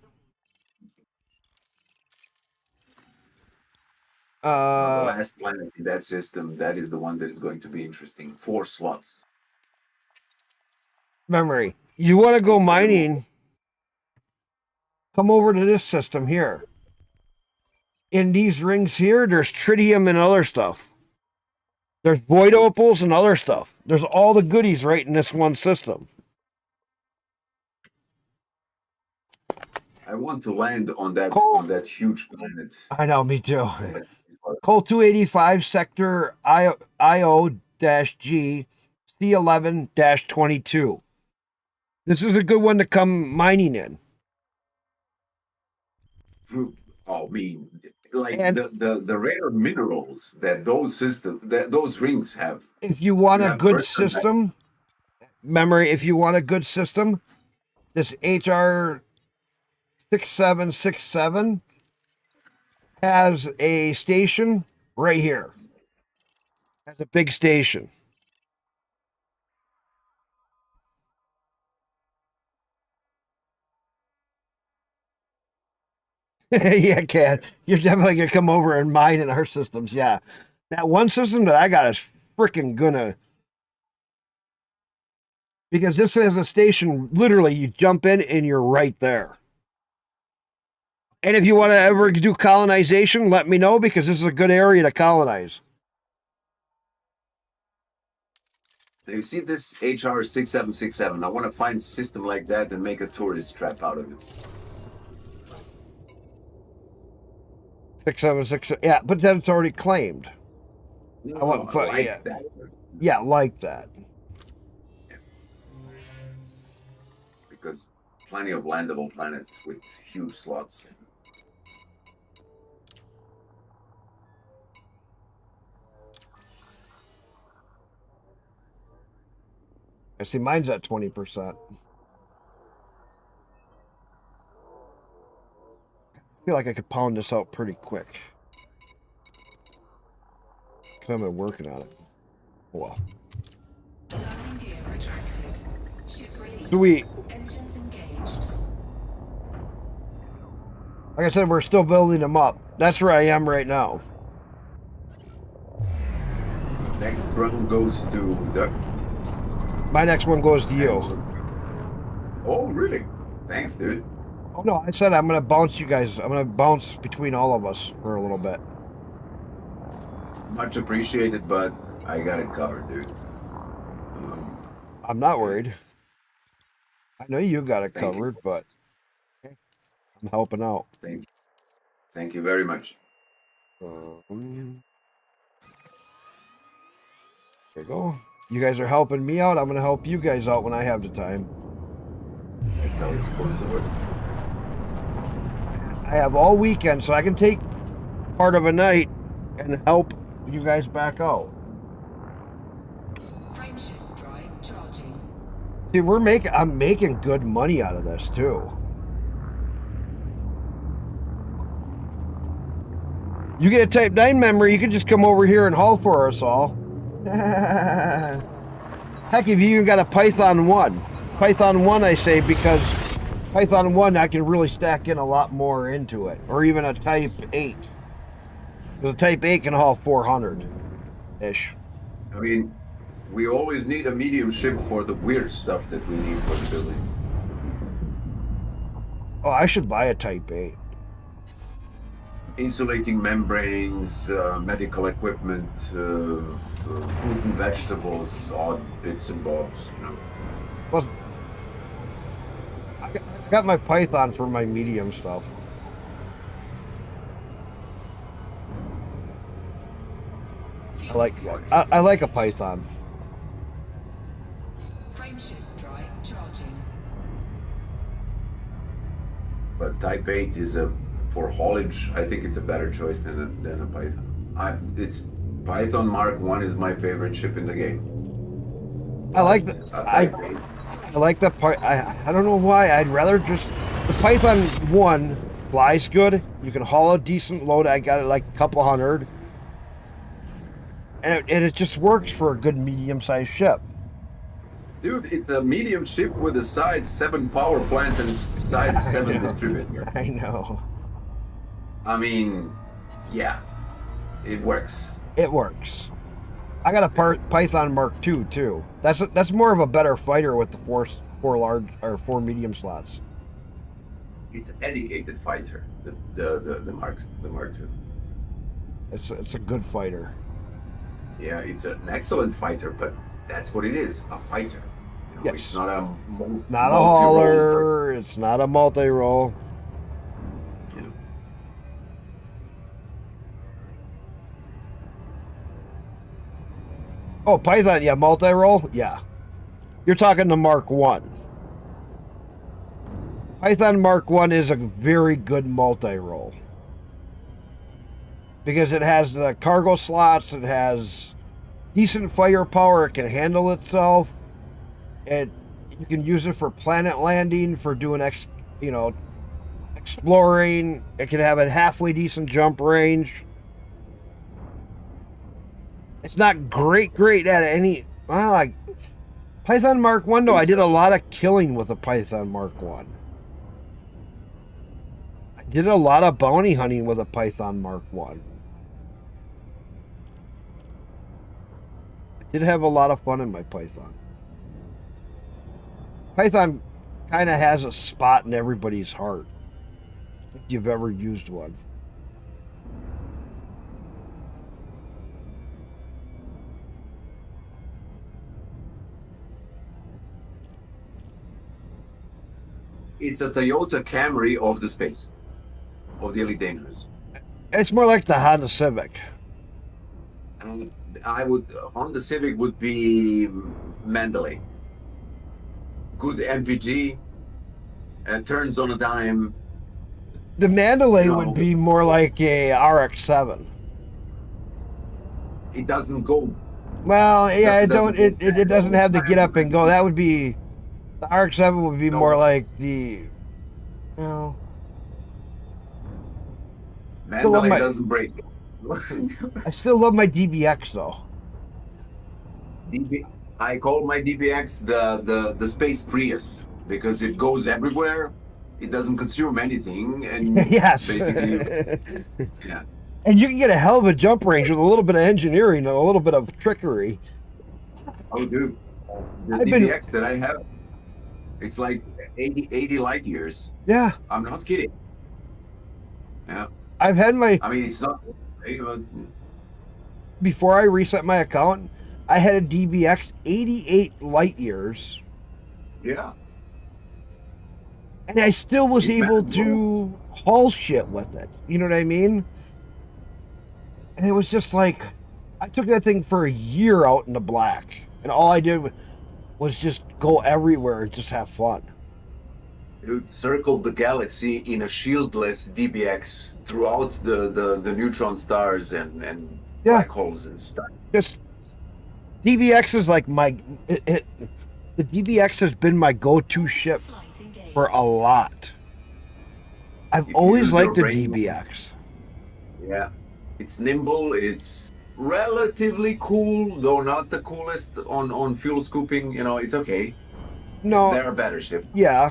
The last planet in that system, that is the one that is going to be interesting. 4 slots. Memory. You want to go mining? Come over to this system here. In these rings here, there's tritium and other stuff. There's void opals and other stuff. There's all the goodies right in this one system. I want to land on that Cool. huge planet. I know, me too. Col 285 sector IO-G C11-22. This is a good one to come mining in. Oh, I mean, like And the rare minerals that those rings have. if you want You a have good first contact. system, memory, if you want a good system, this HR 6767 has a station right here. Has a big station. Yeah, Cat. You're definitely gonna come over and mine in our systems. Yeah. That one system that I got is freaking gonna, because this has a station, literally you jump in and you're right there. And if you want to ever do colonization, let me know, because this is a good area to colonize. So you see this HR 6767. I want to find a system like that and make a tourist trap out of it. 676, yeah, but then it's already claimed. No, I want, I like yeah, that. yeah, like that. Because plenty of landable planets with huge slots. I see mine's at 20%. I feel like I could pound this out pretty quick. Because I've been working on it. Well, Landing gear retracted. Ship released. sweet. Engines engaged. Like I said, we're still building them up. That's where I am right now. Next round goes to Duck. My next one goes to you. Oh, really? Thanks, dude. Oh no, I said I'm gonna bounce you guys. I'm gonna bounce between all of us for a little bit. Much appreciated, but I got it covered, dude. I'm not worried. I know you got it Thank you. covered, but I'm helping out. Thank you very much. There you go. You guys are helping me out. I'm gonna help you guys out when I have the time. That's how it's supposed to work. I have all weekend, so I can take part of a night and help you guys back out. Frameshift drive charging. See, I'm making good money out of this too. You get a Type 9 memory, you can just come over here and haul for us all. Heck, if you even got a Python 1. Python 1, I say, because Python 1, I can really stack in a lot more into it. Or even a Type 8. The Type 8 can haul 400-ish. I mean, we always need a medium ship for the weird stuff that we need for the building. Oh, I should buy a Type 8. Insulating membranes, medical equipment, fruit and vegetables, odd bits and bobs, you know. Plus, I got my Python for my medium stuff. I like a Python. Frameshift drive charging. But Type 8 is for haulage. I think it's a better choice than a Python. Python Mark 1 is my favorite ship in the game. I like the Type 8. I like the I don't know why. I'd rather just the Python 1 flies good. You can haul a decent load. I got it like a couple hundred, and it just works for a good medium-sized ship. Dude, it's a medium ship with a size 7 power plant and size 7 distributor. I know. I mean, yeah, it works. It works. I got a Python Mark II too. That's more of a better fighter with the four large or 4 medium slots. It's a dedicated fighter. The Mark II. It's a good fighter. Yeah, it's an excellent fighter, but that's what it is, a fighter. You know, Yes. It's not a Not a multi-role hauler. It's not a multi-role. Yeah. Oh, Python, yeah, multi-role, yeah. You're talking the Mark One. Python Mark One is a very good multi-role because it has the cargo slots. It has decent firepower. It can handle itself. You can use it for planet landing, for doing exploring. It can have a halfway decent jump range. It's not great at any. Well, like Python Mark One, though, I did a lot of killing with a Python Mark One. I did a lot of bounty hunting with a Python Mark One. I did have a lot of fun in my Python. Python kind of has a spot in everybody's heart if you've ever used one. It's a Toyota Camry of the space, of the Elite Dangerous. It's more like the Honda Civic. And Honda Civic would be Mandalay. Good MPG, turns on a dime. The Mandalay would be more like a RX-7. It doesn't go. Well, yeah, It doesn't it doesn't have the get up and go. That would be the RX-7 would be more like the. Well, Mandalay doesn't break. I still love my DBX though. I call my DBX the space Prius because it goes everywhere. It doesn't consume anything, and Yes. basically, yeah. And you can get a hell of a jump range with a little bit of engineering and a little bit of trickery. Oh, dude, the I've been- DBX that I have, it's like 80 light years. Yeah, I'm not kidding. Yeah, I've had my I mean it's not. But before I reset my account, I had a DBX 88 light years, yeah, and I still was It's able manageable. to haul shit with it. You know what I mean? And it was just like, I took that thing for a year out in the black, and all I did was just go everywhere and just have fun. dude, circled the galaxy in a shieldless DBX throughout the neutron stars and Yeah. black holes and stuff. Just DBX is like the DBX has been my go-to ship Flight engaged. for a lot. I've If you always use your liked the brain- DBX. Yeah, it's nimble. It's relatively cool, though not the coolest on fuel scooping. You know, it's okay. No, There are better ships. yeah.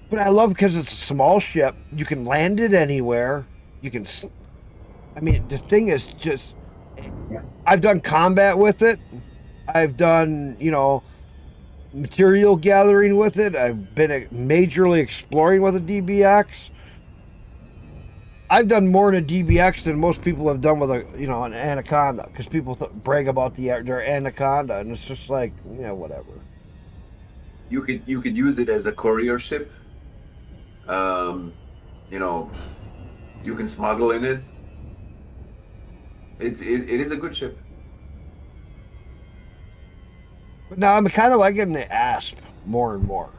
But I love because it's a small ship. You can land it anywhere. You can. I mean, the thing is just. Yeah. I've done combat with it. I've done, material gathering with it. I've been majorly exploring with a DBX. I've done more in a DBX than most people have done with an Anaconda, because people brag about their Anaconda, and it's just like, yeah, whatever. You could use it as a courier ship. You can smuggle in it. It is a good ship. But now I'm kind of liking the Asp more and more.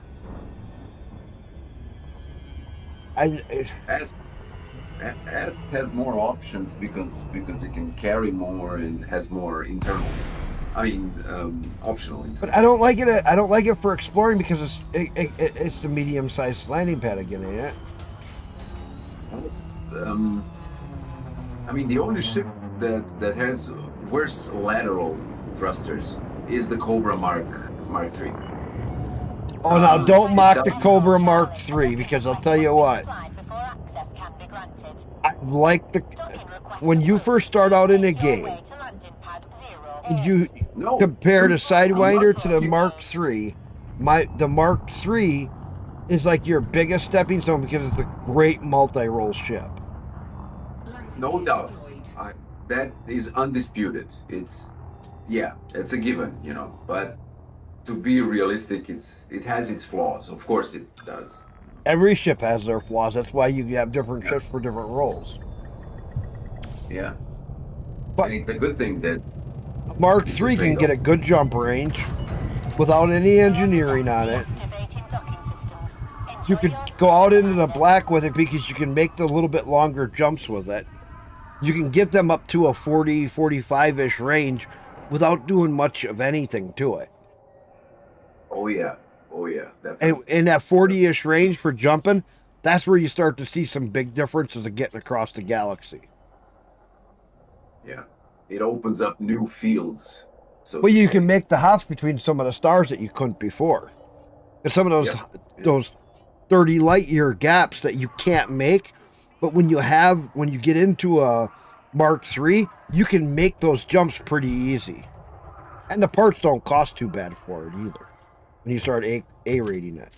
Asp has more options because it can carry more and has more internals. I mean, optional internals. But I don't like it. I don't like it for exploring because it's a medium-sized landing pad again, ain't it? I mean, the only ship that has worse lateral thrusters is the Cobra Mark III. Oh, now don't it mock the does- Cobra Mark III, because I'll tell you what. Supplied before access can be granted. I like Docking request when you first start out in a Make your game. way to landing pad And you No. compare the I'm not Sidewinder to the talking- Mark III. The Mark III is like your biggest stepping stone because it's a great multi-role ship. Landing No gear doubt. deployed. That is undisputed. It's a given, you know. But to be realistic, it has its flaws. Of course, it does. Every ship has their flaws. That's why you have different Yeah. ships for different roles. Yeah, But and it's a good thing that Mark it's a III can get a trade-off. good jump range without any engineering on it. Deactivating docking systems. You Enjoy could your go out stay, into the Commander. black with it because you can make the little bit longer jumps with it. You can get them up to a 40, 45-ish range without doing much of anything to it. Oh yeah, And definitely. in that 40-ish range for jumping, that's where you start to see some big differences of getting across the galaxy. Yeah, it opens up new fields. So Well, to you say. can make the hops between some of the stars that you couldn't before. And some of those 30 light year gaps that you can't make, but when you get into a Mark III, you can make those jumps pretty easy. And the parts don't cost too bad for it either. When you start A rating it.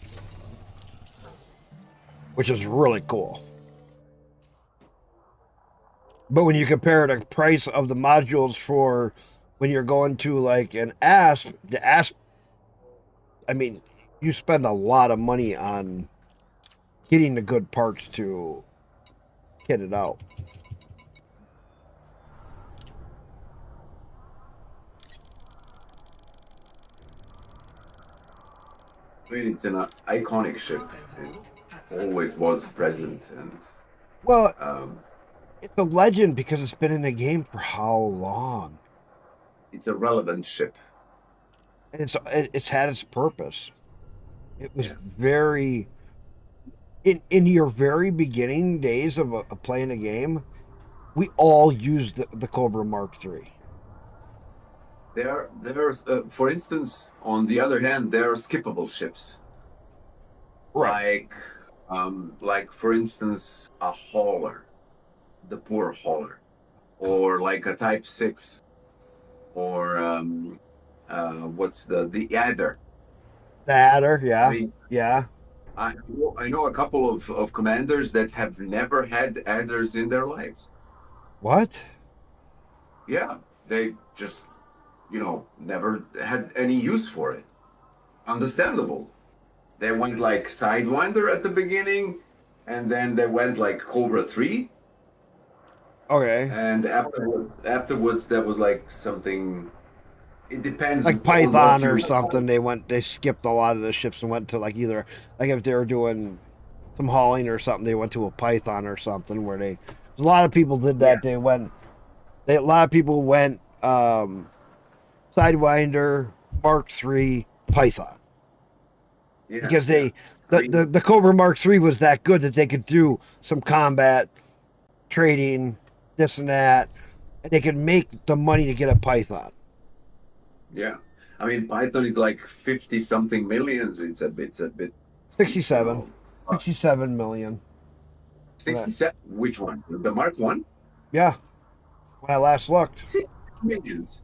Which is really cool. But when you compare the price of the modules for when you're going to like an ASP, the ASP, I mean, you spend a lot of money on getting the good parts to kit it out. I mean, it's an iconic ship. Cargo It hold at always maximum was capacity. present, and Well, um, it's a legend because it's been in the game for how long? it's a relevant ship. And it's had its purpose. It was Yeah. very in your very beginning days of playing a game, we all used the Cobra Mark III. There's, for instance, on the other hand, there are skippable ships, Right. like for instance, a hauler, the poor hauler, or like a Type 6, or what's the adder. The Adder, I yeah. mean, Yeah. I know a couple of commanders that have never had adders in their lives. What? Yeah, they just, never had any use for it. Understandable. They went like Sidewinder at the beginning, and then they went like Cobra 3, Okay. and afterwards there was like something. It depends Like on what Python or you. something. They skipped a lot of the ships and went to like either like if they were doing some hauling or something, they went to a Python or something where a lot of people did that. Yeah. A lot of people went Sidewinder, Mark III, Python. Yeah, Because yeah. the Cobra Mark III was that good that they could do some combat trading, this and that, and they could make the money to get a Python. Yeah, I mean Python is like 50 something millions. It's a bit, you 67. know, 67 million. 67. Which one? The Mark One? Yeah, when I last looked, 60 millions.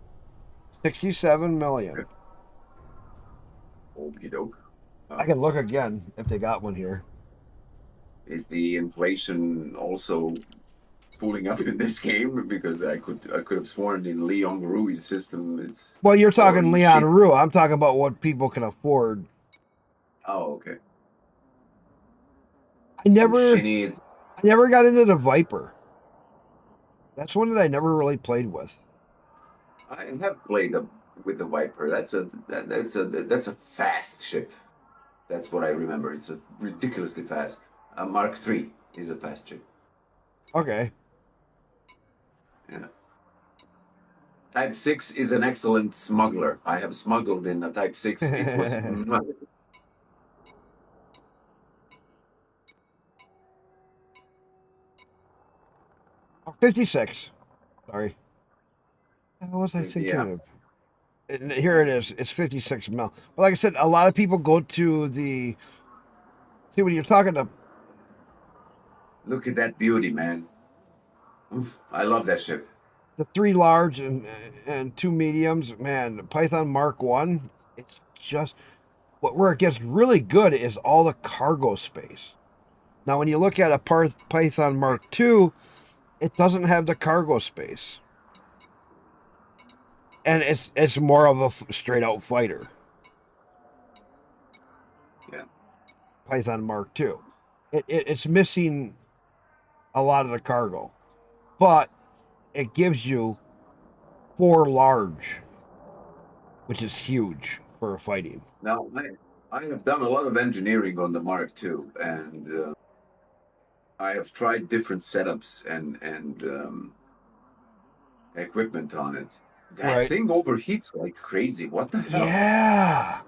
67 million. Okie doke. I can look again if they got one here. Is the inflation also pulling up in this game? Because I could have sworn in Leon Rui's system it's Well, you're talking already Leon shit. Rue. I'm talking about what people can afford. Oh, okay. I never, Shinny, I never got into the Viper. That's one that I never really played with. I have played with the Viper. That's a fast ship. That's what I remember. It's a ridiculously fast. Mark III is a fast ship. Okay. Yeah. Type 6 is an excellent smuggler. I have smuggled in a Type 6. It was 56. Sorry. What was I thinking yeah. of? Here it is. It's 56 mil. But like I said, a lot of people go to the. See, when you're talking to. Look at that beauty, man. Oof, I love that ship. the 3 large and 2 mediums, man, the Python Mark 1, it's just where it gets really good is all the cargo space. Now, when you look at a Python Mark II, it doesn't have the cargo space. And it's more of a straight out fighter. Yeah. Python Mark II. It's missing a lot of the cargo, but it gives you 4 large, which is huge for fighting. Now, I have done a lot of engineering on the Mark II, and I have tried different setups and equipment on it. That Right. thing overheats like crazy. What the hell? Yeah.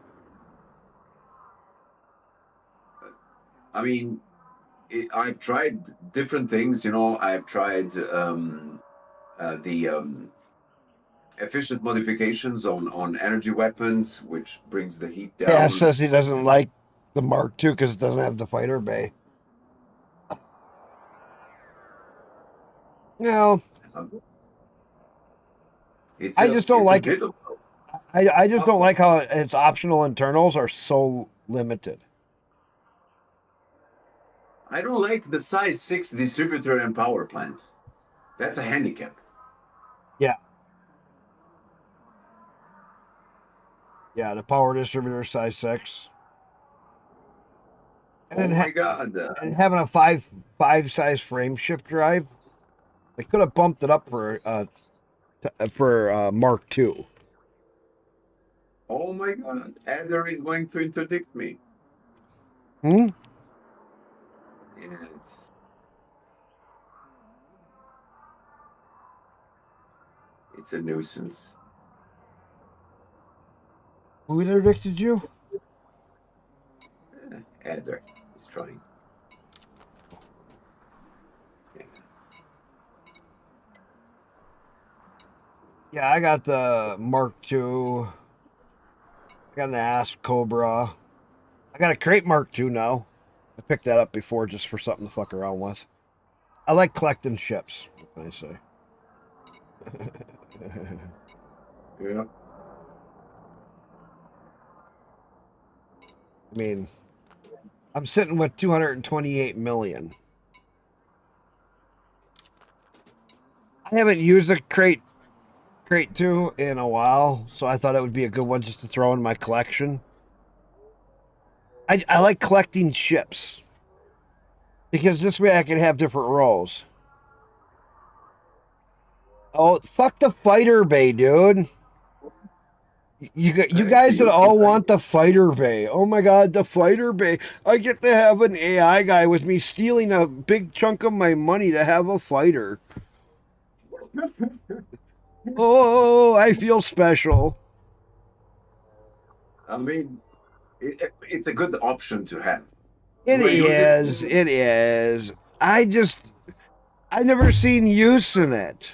I mean, I've tried different things. You know, I've tried the efficient modifications on energy weapons, which brings the heat down. Yeah, says he doesn't like the Mark II because it doesn't have the fighter bay. No, I just don't like it. I just don't like how its optional internals are so limited. I don't like the size 6 distributor and power plant. That's a handicap. Yeah. Yeah, the power distributor size 6. And Oh then my god. and having a 5 size frame shift drive, they could have bumped it up for Mark II. Oh my god. Adder is going to interdict me. Hmm? Yeah, it's a nuisance. Who interdicted you? Adder is trying. Yeah. Yeah, I got the Mark II. I got an Asp Cobra. I got a Crate Mark II now. I picked that up before just for something to fuck around with. I like collecting ships, what can I say? Yeah. I mean, I'm sitting with 228 million. I haven't used a Crate 2 in a while, so I thought it would be a good one just to throw in my collection. I like collecting ships because this way I can have different roles. Oh, fuck the fighter bay, dude. You guys that all want the fighter bay. Oh my god, the fighter bay. I get to have an AI guy with me stealing a big chunk of my money to have a fighter. Oh, I feel special. I mean, it's a good option to have. It Do I use is. It is. I never seen use in it.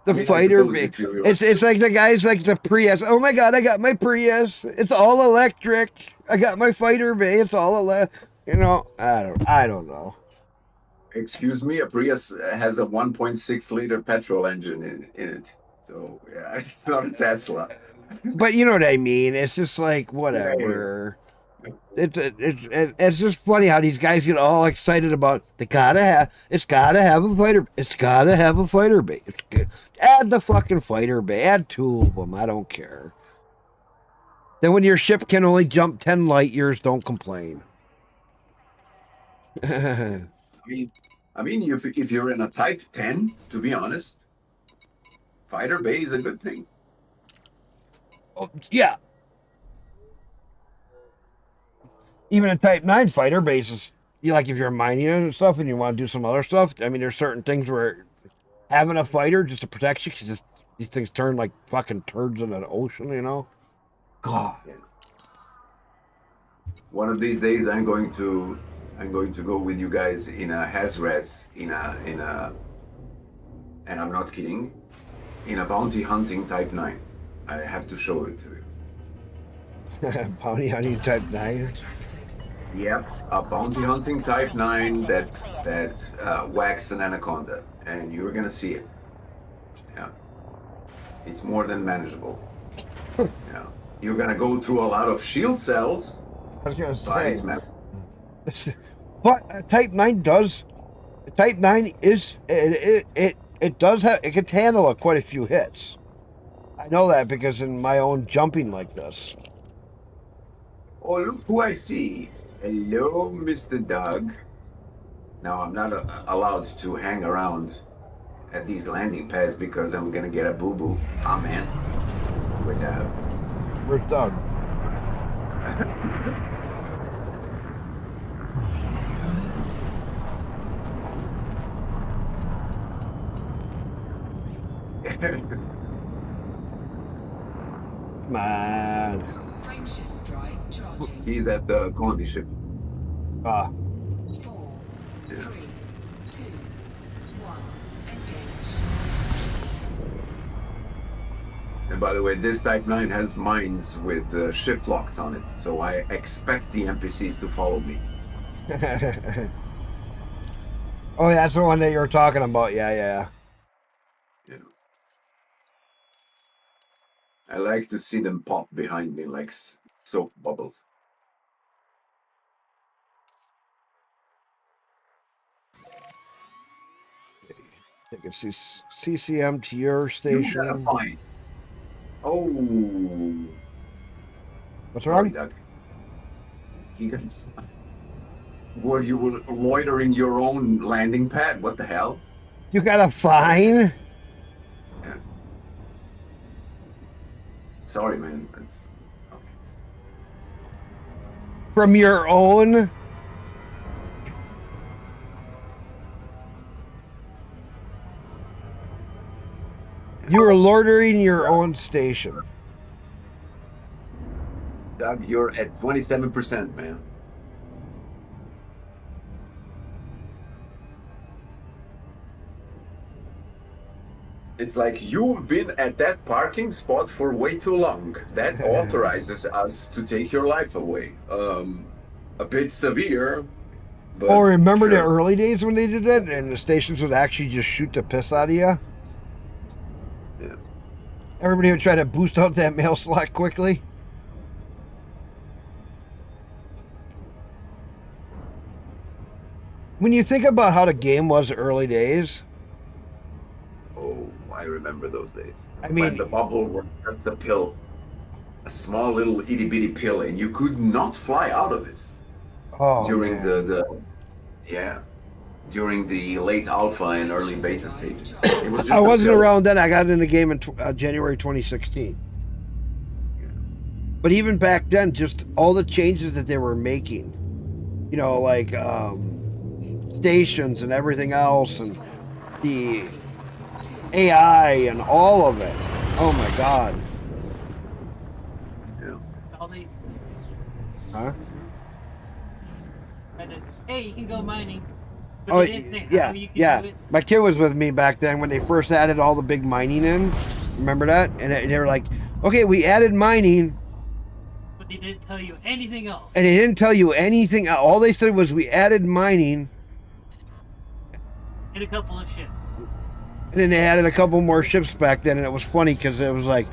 The I mean, I fighter suppose bay. if you- It's like the guys like the Prius. Oh my god, I got my Prius. It's all electric. I got my fighter bay. It's all you know, I don't know. Excuse me, a Prius has a 1.6 liter petrol engine in it. So, yeah, it's not a Tesla. But you know what I mean. It's just like whatever. It's just funny how these guys get all excited about it's gotta have a fighter. It's gotta have a fighter bay. It's good. Add the fucking fighter bay. Add 2 of them. I don't care. Then when your ship can only jump 10 light years, don't complain. I mean, if you're in a Type 10, to be honest, fighter bay is a good thing. Oh, yeah. Even a Type 9 fighter bases, if you're mining and stuff and you want to do some other stuff, I mean, there's certain things where having a fighter just to protect you because these things turn like fucking turds in an ocean, you know? God. Yeah. One of these days, I'm going to go with you guys in a Hazres, and I'm not kidding, in a bounty hunting Type 9. I have to show it to you. Bounty hunting Type 9. Retracted. Yep, a bounty hunting Type 9 that whacks an anaconda, and you're gonna see it. Yeah, it's more than manageable. Yeah, you're gonna go through a lot of shield cells, I was gonna but it's say, manageable. but Type 9 does. Type 9 is it does have it can handle quite a few hits. I know that because in my own jumping like this. Oh, look who I see! Hello, Mr. Doug. Now I'm not allowed to hang around at these landing pads because I'm gonna get a boo boo. Ah, man. What's that? Where's Doug? Come on. Frameshift drive charging. He's at the colony ship. 4, 3, 2, 1. Engage. And by the way, this Type 9 has mines with shift locks on it, so I expect the NPCs to follow me. Oh, that's the one that you were talking about. Yeah. You know. I like to see them pop behind me like soap bubbles. Take a CCM to your You gotta station. find. Oh. What's Sorry, wrong? Doug. Were you loitering your own landing pad? What the hell? You got a fine? Yeah. Sorry, man. That's... Okay. From your own? You were loitering your own station. Doug, you're at 27%, man. It's like you've been at that parking spot for way too long. That authorizes us to take your life away. A bit severe. But Oh, remember the sure. early days when they did that? And the stations would actually just shoot the piss out of you? Yeah. Everybody would try to boost out that mail slot quickly. When you think about how the game was early days, Oh, I remember those days. I When mean, the bubble was just a pill, a small little itty bitty pill, and you could not fly out of it oh during man. during the late alpha and early beta stages. It was just I a wasn't pill. around then. I got in the game in January 2016. But even back then, just all the changes that they were making, you know, like stations and everything else, and the AI and all of it. Oh my God. Yeah. All they Huh? said is, hey, you can go mining. But Oh, they didn't say how you can yeah. do it. My kid was with me back then when they first added all the big mining in. Remember that? And they were like, okay, we added mining. But they didn't tell you anything else. And they didn't tell you anything. All they said was we added mining. And a couple of ships. And then they added a couple more ships back then. And it was funny because it was like,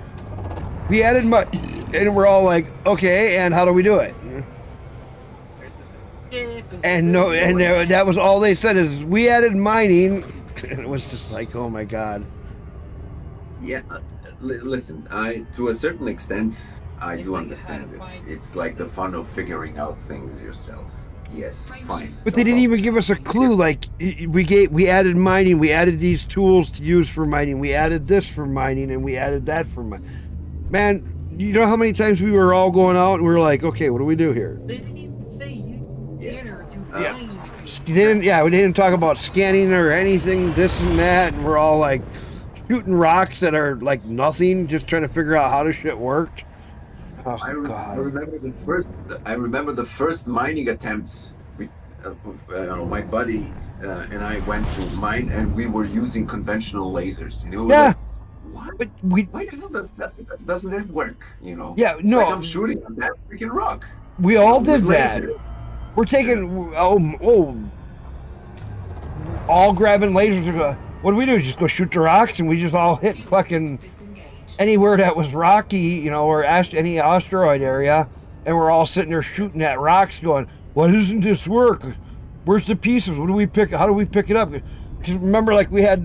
we added and we're all like, okay, and how do we do it? And no, and that was all they said is we added mining. And it was just like, oh my God. Yeah, listen, to a certain extent, I They do think understand it's it. how to find It's like the fun of figuring out things yourself. Yes, fine. But no they didn't problem. even give us a clue. Like we added mining, we added these tools to use for mining, we added this for mining, and we added that for mining. Man, you know how many times we were all going out and we were like, okay, what do we do here? They didn't even say you enter to Yeah. find. We didn't talk about scanning or anything, this and that, and we're all like shooting rocks that are like nothing, just trying to figure out how the shit worked. Oh I God. remember the first mining attempts. My buddy and I went to mine, and we were using conventional lasers. And it was Yeah. like, what? But Why the hell doesn't that work? You know? Yeah, It's no. like I'm shooting at that freaking rock. we all with did that. laser. We're taking all grabbing lasers. what do we do? Just go shoot the rocks, and we just all hit fucking Disengage. anywhere that was rocky, you know, or any asteroid area, and we're all sitting there shooting at rocks, going, "Why doesn't this work? Where's the pieces? What do we pick? How do we pick it up?" Because remember, like we had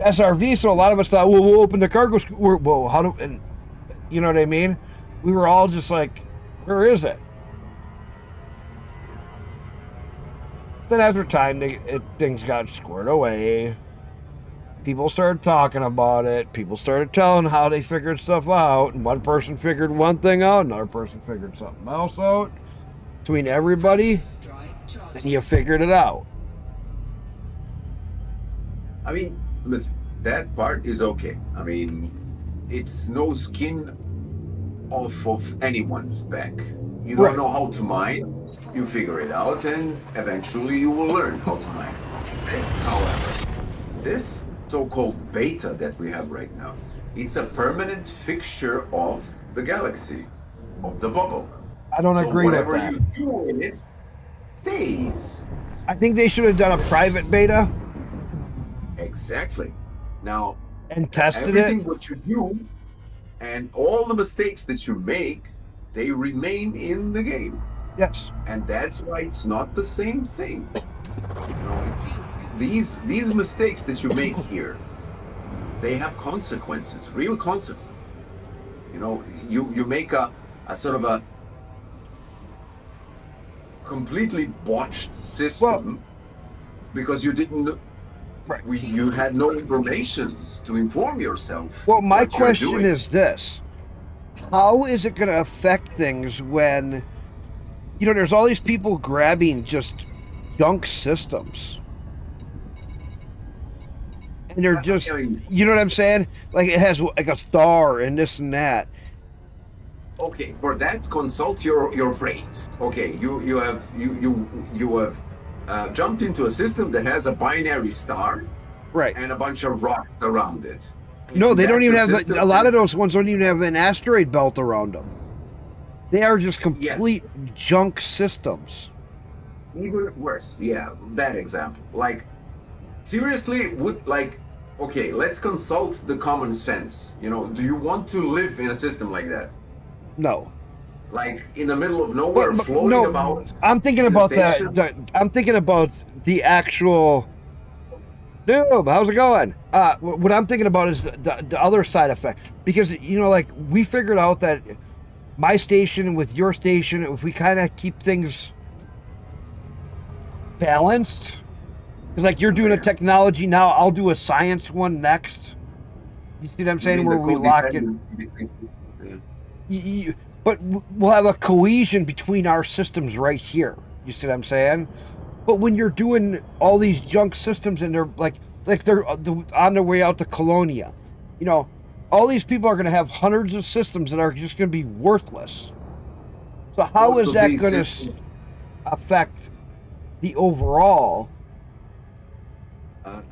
SRV, so a lot of us thought, "Well, we'll open the cargo. Whoa, how do?" And you know what I mean? We were all just like, "Where is it?" Then after time, things got squared away. People started talking about it. People started telling how they figured stuff out. And one person figured one thing out, another person figured something else out. Between everybody, Drive charge. and you figured it out. I mean, listen, that part is okay. I mean, it's no skin off of anyone's back. You don't Right. know how to mine, you figure it out, and eventually you will learn how to mine. This, however, this so-called beta that we have right now, it's a permanent fixture of the galaxy, of the bubble. I don't So agree with whatever that. you do in it stays. I think they should have done a private beta Exactly. Now, and tested everything it. what you do and all the mistakes that you make, they remain in the game. Yes. And that's why it's not the same thing. You know, Fuse these mistakes that you make here, they have consequences, real consequences. You know, you make a sort of a completely botched system because you didn't. Right. You had no informations to inform yourself. Well, my what you're question doing. is this: how is it going to affect things when, you know, there's all these people grabbing just junk systems, and they're just, I mean, you know what I'm saying? Like it has like a star and this and that. okay, for that, consult your brains. Okay, you have jumped into a system that has a binary star Right. and a bunch of rocks around it. No, they don't That's even a have. system A lot that- of those ones don't even have an asteroid belt around them. They are just complete junk systems. Even worse. Yeah, bad example. Like, seriously, okay, let's consult the common sense. You know, do you want to live in a system like that? No. Like in the middle of nowhere, But floating no, about. I'm thinking in the about that. station? I'm thinking about the actual. No, how's it going? What I'm thinking about is the other side effect, because you know, like we figured out that my station with your station, if we kind of keep things balanced, because like you're doing a technology now, I'll do a science one next. You see what I'm saying? Where we lock it. But we'll have a cohesion between our systems right here. You see what I'm saying? But when you're doing all these junk systems and they're like they're on their way out to Colonia, you know, all these people are going to have hundreds of systems that are just going to be worthless. So how Most is of that these going to systems- affect the overall?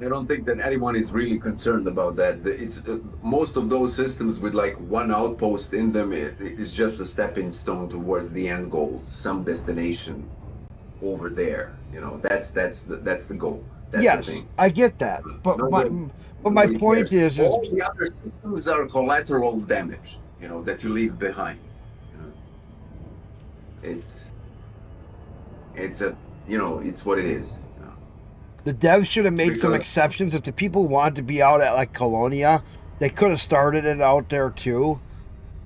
I don't think that anyone is really concerned about that. It's most of those systems with like one outpost in them is just a stepping stone towards the end goal, some destination over there. You know, that's the goal. That's Yes, the thing. I get that, but Nobody- my Nobody point cares. is all the other systems are collateral damage. You know, that you leave behind. You know? It's a it's what it is. You know? the devs should have made some Because- exceptions. If the people wanted to be out at like Colonia, they could have started it out there too.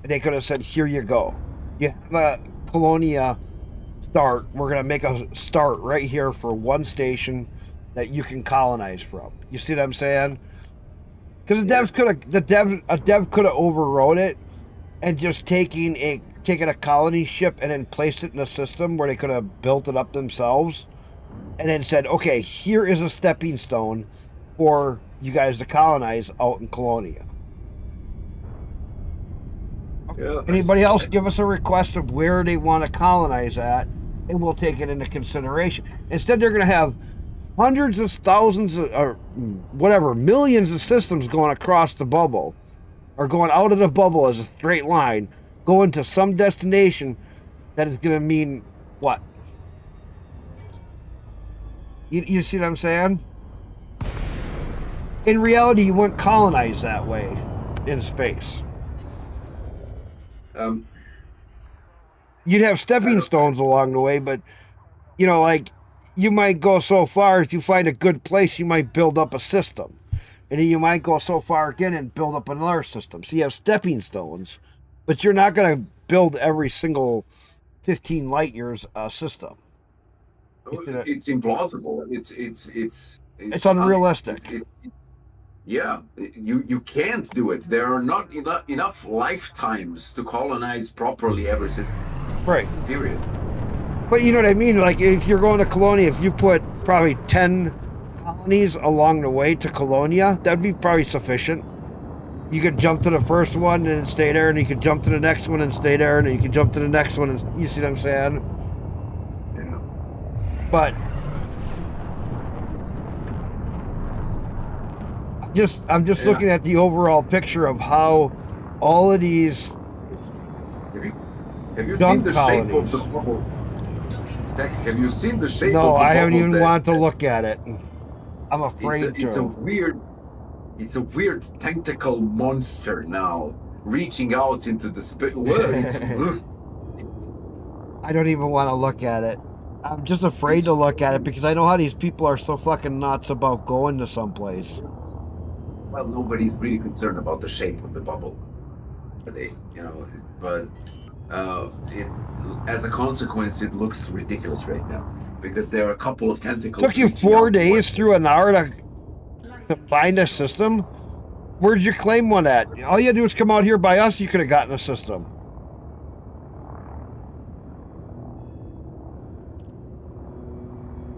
And they could have said, here you go. You have a Colonia start. We're going to make a start right here for one station that you can colonize from. You see what I'm saying? Because the devs could have, a dev could have overrode it and just taken a colony ship and then placed it in a system where they could have built it up themselves and then said, okay, here is a stepping stone for you guys to colonize out in Colonia. Yeah. Anybody else give us a request of where they want to colonize at, and we'll take it into consideration. Instead, they're going to have hundreds of thousands of, or whatever, millions of systems going across the bubble, or going out of the bubble as a straight line, going to some destination that is going to mean what? You see what I'm saying? in reality, you wouldn't colonize that way in space. Um, You'd have stepping stones along the way, but you know, like you might go so far if you find a good place, you might build up a system, and then you might go so far again and build up another system. So you have stepping stones, but you're not going to build every single 15 light years system. it's implausible. It's unrealistic. Yeah, you can't do it. There are not enough lifetimes to colonize properly every system. Right. Period. But you know what I mean? Like if you're going to Colonia, if you put probably 10 colonies along the way to Colonia, that'd be probably sufficient. You could jump to the first one and stay there, and you could jump to the next one and stay there, and you could jump to the next one, and you see what I'm saying? Yeah. But I'm just looking at the overall picture of how all of these Have you seen dunk the shape of colonies. the bubble? Tech, have you seen the shape of No, the I haven't bubble even that- wanted to look at it. I'm afraid it's a to. it's a weird tentacle monster now reaching out into the space. I don't even want to look at it. I'm just afraid to look at it because I know how these people are so fucking nuts about going to someplace. Well, nobody's really concerned about the shape of the bubble. But as a consequence, it looks ridiculous right now because there are a couple of tentacles. Took you reaching 4 out days towards- through an hour to find a system? Where'd you claim one at? All you had to do was come out here by us, you could have gotten a system.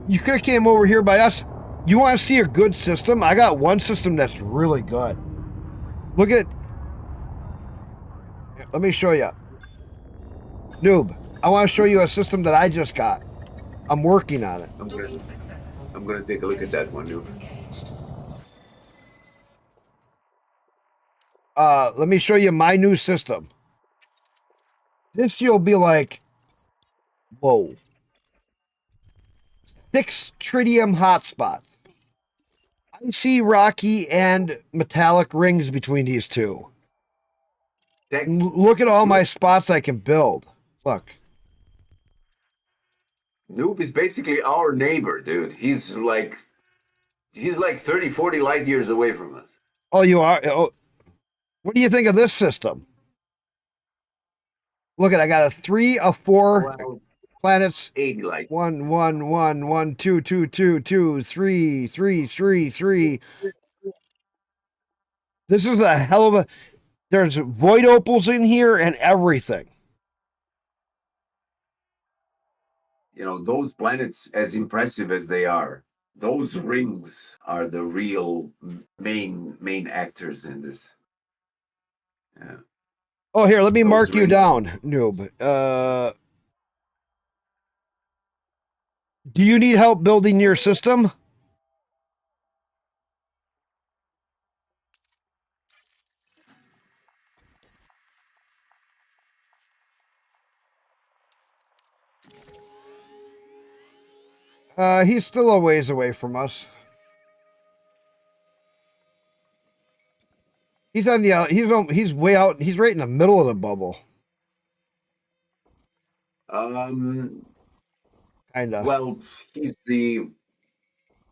You could have came over here by us. You want to see a good system? I got one system that's really good. Look at... Let me show you. Noob, I want to show you a system that I just got. I'm working on it. Docking successful. I'm gonna take a look at that one, dude. Disengaged. Let me show you my new system. This you'll be like, whoa. 6 tritium hotspots. I see rocky and metallic rings between these two. Look at all my spots I can build. Look. Noob is basically our neighbor, dude. He's like 30, 40 light years away from us. Oh, you are? Oh, what do you think of this system? Look at, I got a 3 of 4 Well, planets. 80 light. 1, 1, 1, 1, 2, 2, 2, 2, 3, 3, 3, 3. This is a hell of a... There's void opals in here and everything. You know, those planets, as impressive as they are, those rings are the real main actors in this. Yeah. Oh, here, let me Those mark you rings. down, noob. Do you need help building your system? He's still a ways away from us. He's on the he's way out. He's right in the middle of the bubble. Kinda. Well, he's the,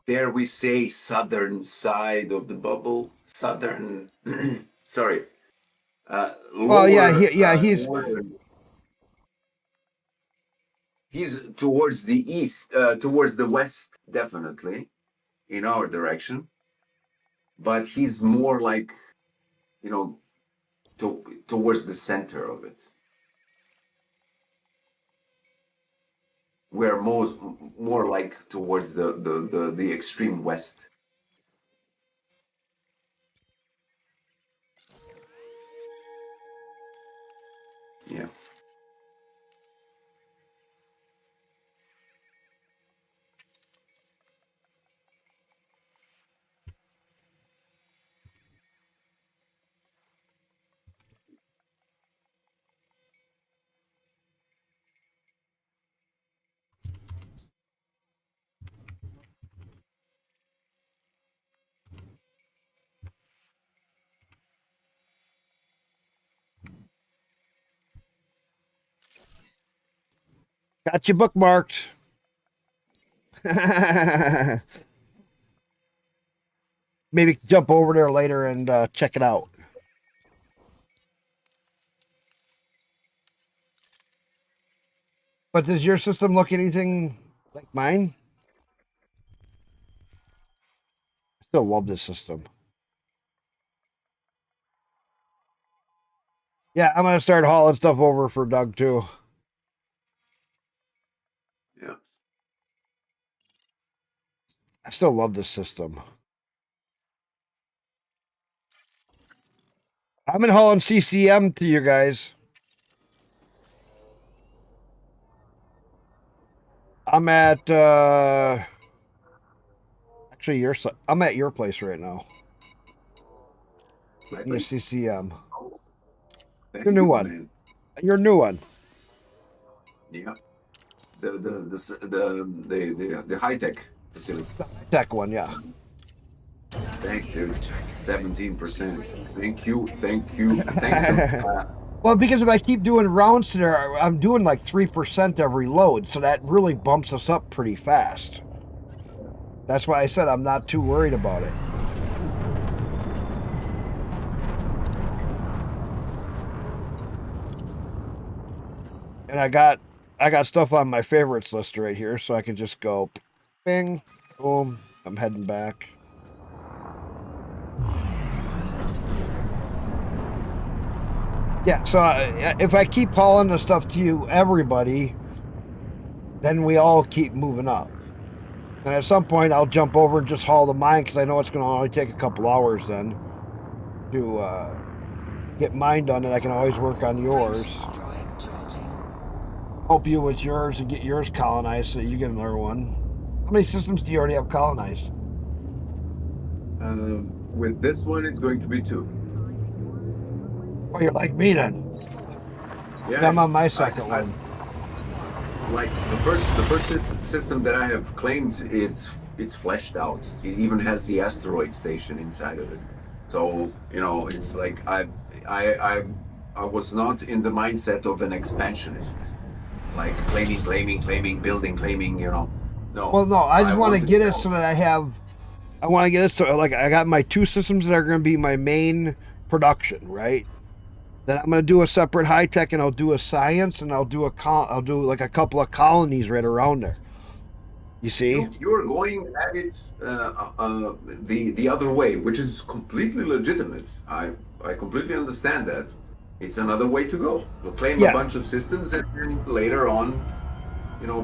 dare we say, southern side of the bubble. Southern, sorry. Well, yeah, Lower, he's northern. He's towards the east, towards the west, definitely, in our direction. But he's more like, you know, towards the center of it. We're more like towards the extreme west. Yeah. Got you bookmarked. Maybe jump over there later and check it out. But does your system look anything like mine? I still love this system. Yeah, I'm gonna start hauling stuff over for Doug too. Yeah. I still love this system. I've been hauling CCM to you guys. I'm at actually I'm at your place right now. Your CCM. Oh, thank Your new you, one. man. Your new one. Yeah. The high tech facility. The tech one, yeah. Thanks, dude. 17%. Thank you. Thanks. Well, because if I keep doing rounds there, I'm doing like 3% every load, so that really bumps us up pretty fast. That's why I said I'm not too worried about it. And I got stuff on my favorites list right here, so I can just go bing, boom, I'm heading back. Yeah, so if I keep hauling the stuff to you, everybody, then we all keep moving up. And at some point, I'll jump over and just haul the mine because I know it's going to only take a couple hours then to get mine done, and I can always work on yours. Drive charging. Help you with yours and get yours colonized so you get another one. How many systems do you already have colonized? With this one, it's going to be 2. Oh, you're like me then. Yeah, I'm on my second one. Like the first system that I have claimed, it's fleshed out. It even has the asteroid station inside of it. So it's like I was not in the mindset of an expansionist, like claiming, building, claiming. No. Well, no, I just want to wanted get it so that I want to get it so like I got my 2 systems that are going to be my main production, right? Then I'm going to do a separate high tech, and I'll do a science, and I'll do like a couple of colonies right around there. You see? You're going at it the other way, which is completely legitimate. I completely understand that. It's another way to go. We'll claim a bunch of systems, and then later on,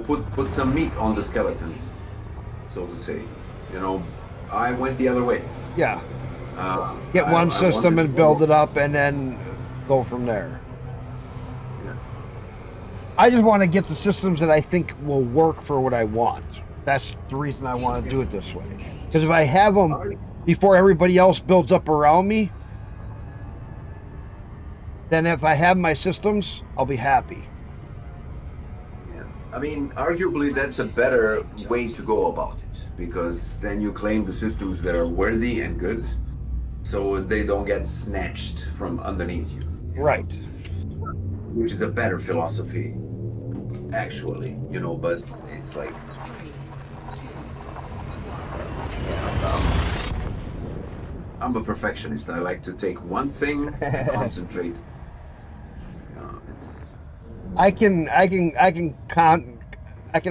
put some meat on the skeletons, so to say. I went the other way. Yeah. Get one system and build it up, and then go from there. Yeah. I just want to get the systems that I think will work for what I want. That's the reason I want to do it this way. Because if I have them before everybody else builds up around me, then if I have my systems, I'll be happy. Yeah. I mean, arguably that's a better way to go about it, because then you claim the systems that are worthy and good, so they don't get snatched from underneath you. Right. Which is a better philosophy, actually, but it's like... 3, 2, I'm a perfectionist. I like to take one thing and concentrate. I can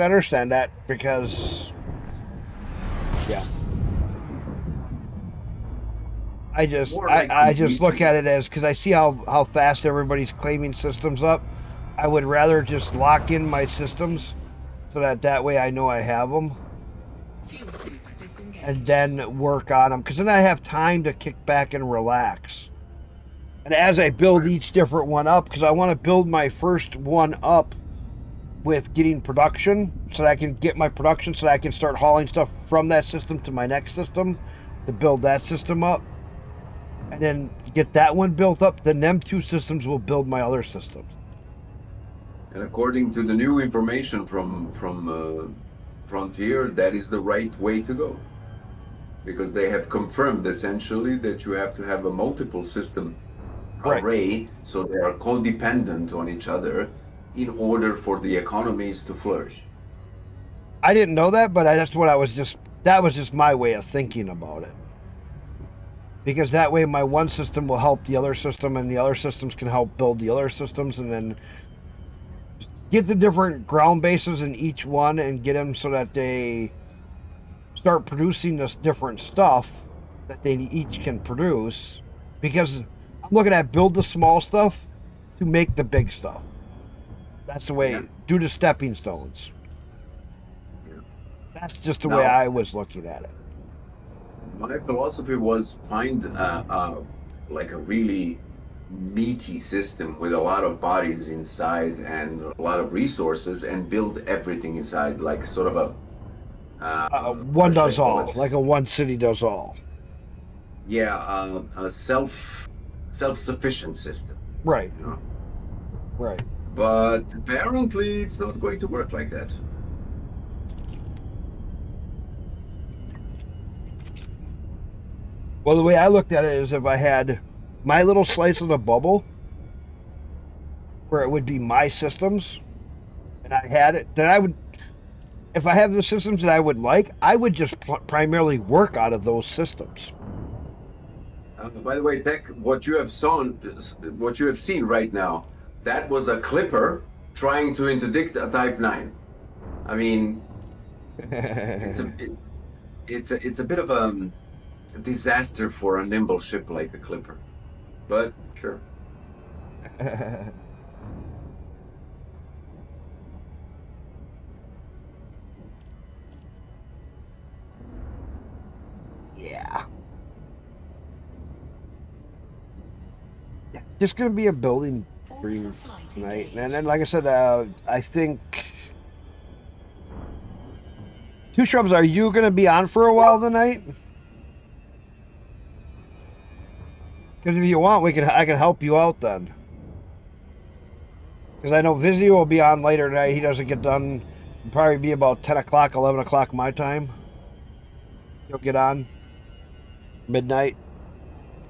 understand that because, yeah. I just look at it as, because I see how fast everybody's claiming systems up. I would rather just lock in my systems so that way I know I have them, fuel soup disengaged. and then work on them, because then I have time to kick back and relax. And as I build each different one up, because I want to build my first one up with getting production, so that I can get my production, so that I can start hauling stuff from that system to my next system to build that system up. And then get that one built up, then them 2 systems will build my other systems. And according to the new information from Frontier, that is the right way to go. Because they have confirmed essentially that you have to have a multiple system array, so they are codependent on each other in order for the economies to flourish. I didn't know that, but that was just my way of thinking about it. Because that way my one system will help the other system, and the other systems can help build the other systems, and then get the different ground bases in each one and get them so that they start producing this different stuff that they each can produce. Because I'm looking at build the small stuff to make the big stuff. That's the way, do the stepping stones. That's just the way I was looking at it. My philosophy was find like a really meaty system with a lot of bodies inside and a lot of resources, and build everything inside, like sort of a one does all, like a one city does all. Yeah, a self-sufficient system. Right. You know? Right. But apparently it's not going to work like that. Well, the way I looked at it is if I had my little slice of the bubble where it would be my systems and I had it, then I would, if I have the systems that I would like, I would just primarily work out of those systems. By the way, Tech, what you have seen right now, that was a clipper trying to interdict a Type 9. I mean, it's a bit of a disaster for a nimble ship like a clipper, but sure. Yeah. Just gonna be a building dream tonight, and then like I said, I think Two Shrubs, are you gonna be on for a while tonight? Because if you want, I can help you out then. Because I know Vizzy will be on later tonight. He doesn't get done. It'll probably be about 10 o'clock, 11 o'clock my time. He'll get on midnight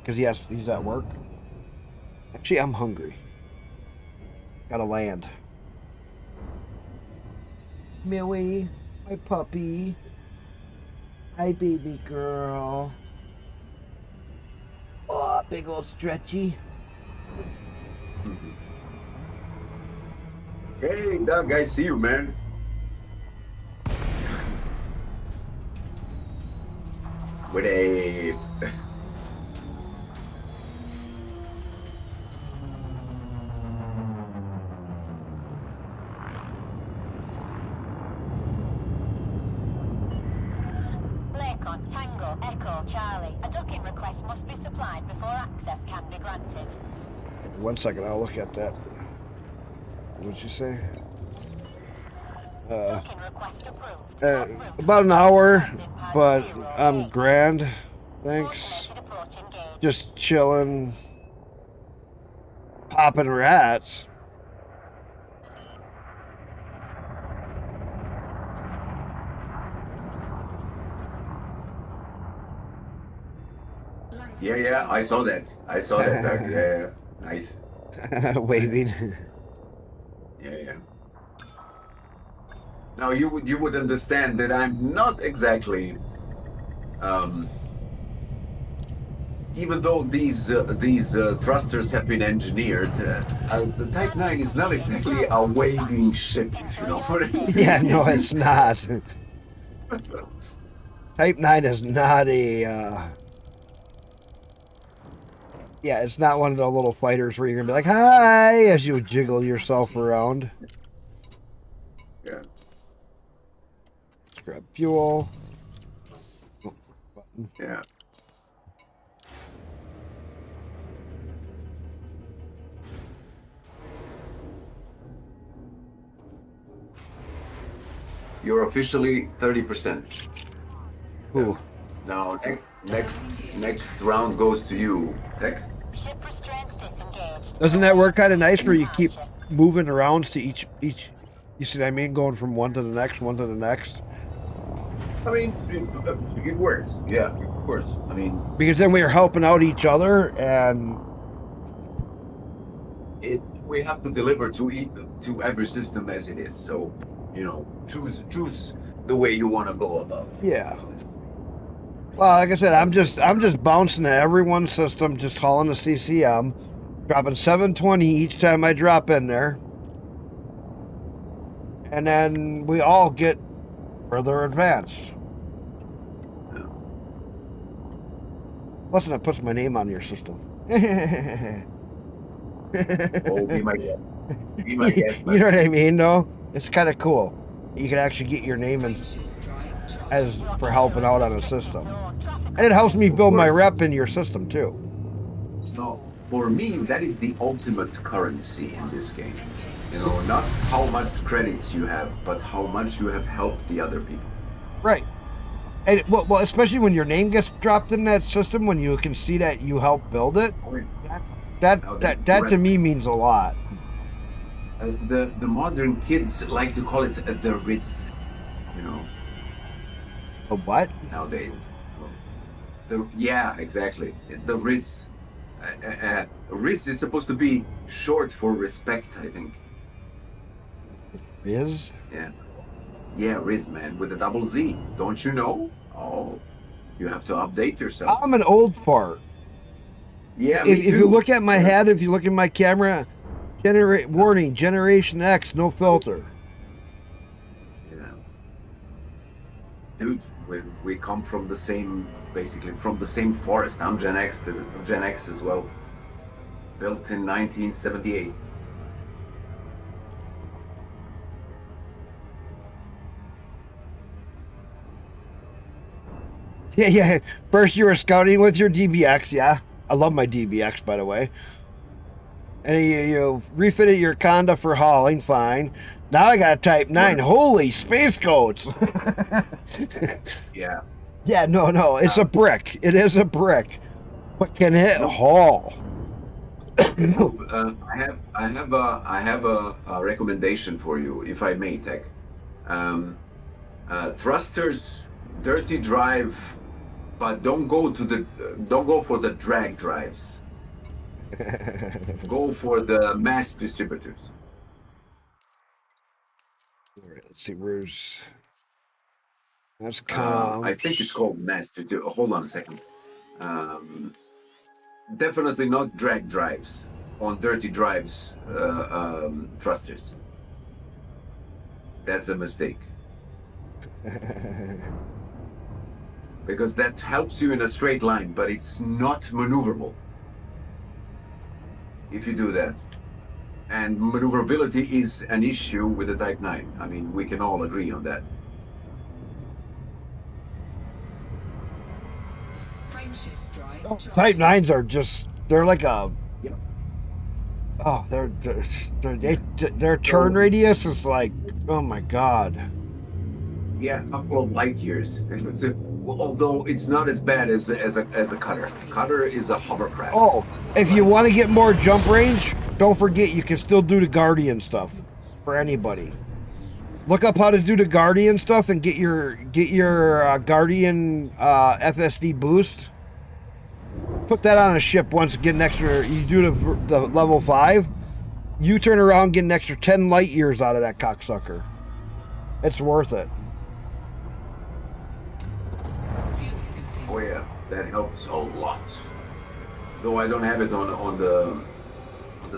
because he's at work. Actually, I'm hungry. Gotta land. Millie, my puppy. Hi, baby girl. Oh, big old stretchy. Hey, Doug, I see you, man. With a... Lakon, Tango, Echo, Charlie. A docking request must be supplied before access can be granted. 1 second, I'll look at that. What'd you say? Docking request approved. About an hour, but I'm grand. Thanks. Just chilling, popping rats. Yeah, I saw that. Doug. Yeah, nice. Waving. Yeah. Now you would understand that I'm not exactly, even though these thrusters have been engineered, the Type 9 is not exactly a waving ship, if you know what I mean. Yeah, no, it's not. Type 9 is not a. Yeah, it's not one of the little fighters where you're gonna be like, "Hi," as you jiggle yourself around. Yeah. Let's grab fuel. Yeah. You're officially 30%. Ooh. Now next round goes to you, Tech. Ship restraints disengaged. Doesn't that work kind of nice where you keep moving around to each? You see what I mean? Going from one to the next, one to the next. I mean, it works. Yeah, of course. I mean, Because then we are helping out each other, and we have to deliver to every system as it is. So, choose the way you want to go about it. Yeah. Well, like I said, I'm just bouncing to everyone's system, just hauling the CCM, dropping 720 each time I drop in there, and then we all get further advanced. Listen, it puts my name on your system. Oh, be my guest. Be my guest. You know what I mean, though? It's kind of cool. You can actually get your name in Frameshift drive charged. as for helping out on a system. And it helps me build my rep in your system, too. So, for me, that is the ultimate currency in this game. Not how much credits you have, but how much you have helped the other people. Right. And well, especially when your name gets dropped in that system, when you can see that you helped build it, that to me means a lot. The modern kids like to call it the risk, The what? nowadays. Yeah, exactly. The risk. Risk is supposed to be short for respect, I think. Is? Yeah, Riz, man, with a double Z. Don't you know? Oh, you have to update yourself. I'm an old fart. Yeah, me If you too. look at my head, if you look at my camera, warning, Generation X, no filter. Yeah. Dude, we come from basically from the same forest. I'm Gen X as well. Built in 1978. Yeah. First you were scouting with your DBX, yeah. I love my DBX, by the way. And you refitted your Conda for hauling, fine. Now I got a Type 9. Holy space goats! Yeah. Yeah, no, it's a brick. It is a brick. But can it haul? I have a recommendation for you, if I may, Tech. Thrusters, dirty drive, but don't go for the drag drives. Go for the mass distributors. All right, let's see, where's... That's I think it's called mass distributor. Hold on a second. Definitely not drag drives on dirty drives, thrusters. That's a mistake. Because that helps you in a straight line, but it's not maneuverable if you do that. And maneuverability is an issue with the Type 9. I mean, we can all agree on that. Frameshift drive charged. Type 9s are just, they're like a... Yeah. Oh, their turn radius is like, oh my god. Yeah, a couple of light years. Although it's not as bad as a cutter. Cutter is a hovercraft. Oh, if you want to get more jump range, don't forget you can still do the Guardian stuff for anybody. Look up how to do the Guardian stuff and get your Guardian FSD boost. Put that on a ship once, get an extra. You do the level 5. You turn around, get an extra 10 light years out of that cocksucker. It's worth it. Fuel scooping. Oh yeah, that helps a lot. Though I don't have it on the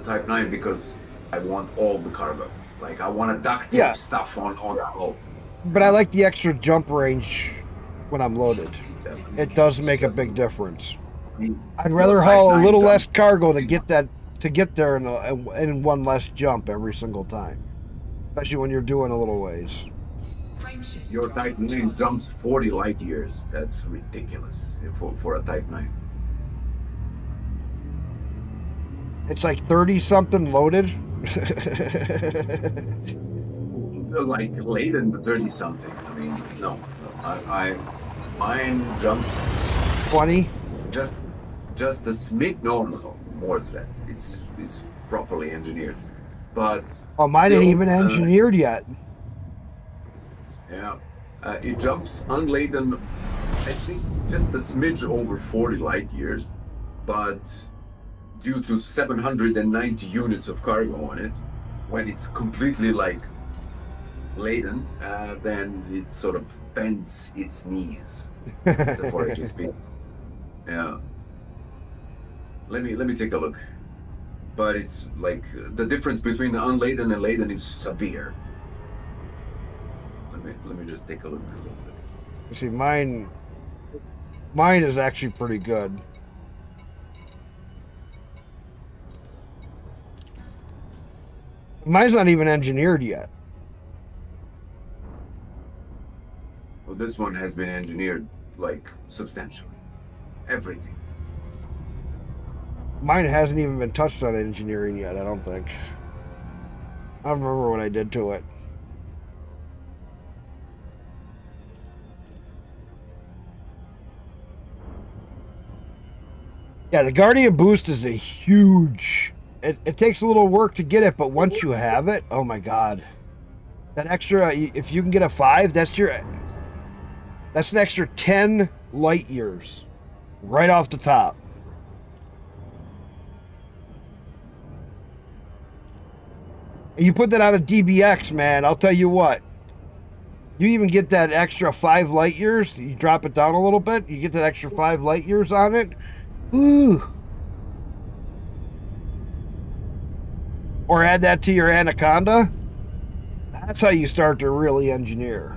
Type 9 because I want all the cargo. Like I want to duct tape Yeah. stuff on the hull. But I like the extra jump range when I'm loaded. It does make a big difference. I'd rather haul a little less cargo to get there in one less jump every single time, especially when you're doing a little ways. Frameshift Your drive Type 9 charged. jumps 40 light years. That's ridiculous for a Type 9. It's like 30 something loaded. Like late in the 30 something. I mean, no. Mine jumps 20. just a smidge. No, more than that. It's properly engineered. But Oh, mine ain't still, even engineered yet. yeah, it jumps unladen. I think just a smidge over 40 light years, but due to 790 units of cargo on it. When it's completely like laden, then it sort of bends its knees, metaphorically speaking. Yeah. Let me take a look. But it's like the difference between the unladen and laden is severe. Let me just take a look real quick. You see, mine is actually pretty good. Mine's not even engineered yet. Well, this one has been engineered like substantially. Everything. Mine hasn't even been touched on engineering yet, I don't think. I don't remember what I did to it. Yeah, the Guardian boost is a huge... It takes a little work to get it, but once you have it, oh my god. That extra, if you can get a 5, that's an extra 10 light years. Right off the top. And you put that on a DBX, man, I'll tell you what. You even get that extra 5 light years, you drop it down a little bit, you get that extra 5 light years on it. Ooh. Or add that to your Anaconda. That's how you start to really engineer.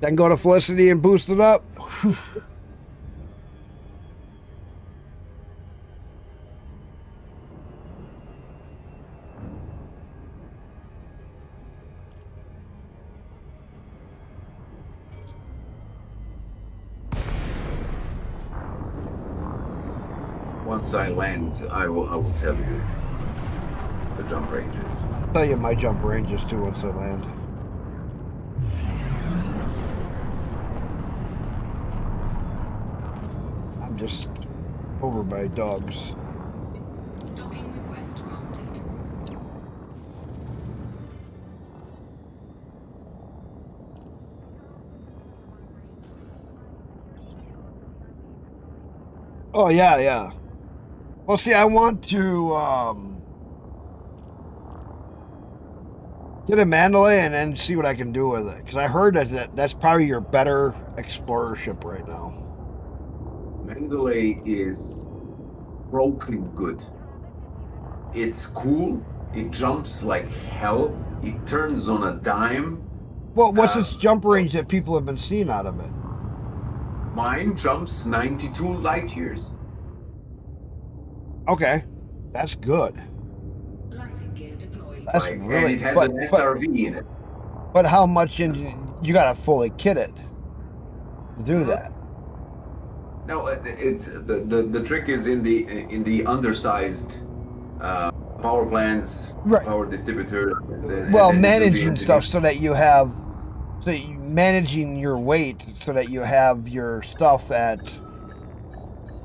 Then go to Felicity and boost it up. Once I land, I will tell you the jump ranges. I'll tell you my jump ranges too once I land. I'm just over by dogs. Docking request granted. Oh yeah, yeah. Well, see, I want to get a Mandalay and then see what I can do with it. Because I heard that's probably your better explorer ship right now. Mandalay is broken good. It's cool. It jumps like hell. It turns on a dime. Well, what's this jump range that people have been seeing out of it? Mine jumps 92 light years. Okay, that's good. Landing gear deployed. That's And really. it has an SRV in it. But how much engine? You gotta fully kit it to do that. No, it's the trick is in the undersized power plants, Right. power distributor. Well, managing stuff so that you have, managing your weight so that you have your stuff at,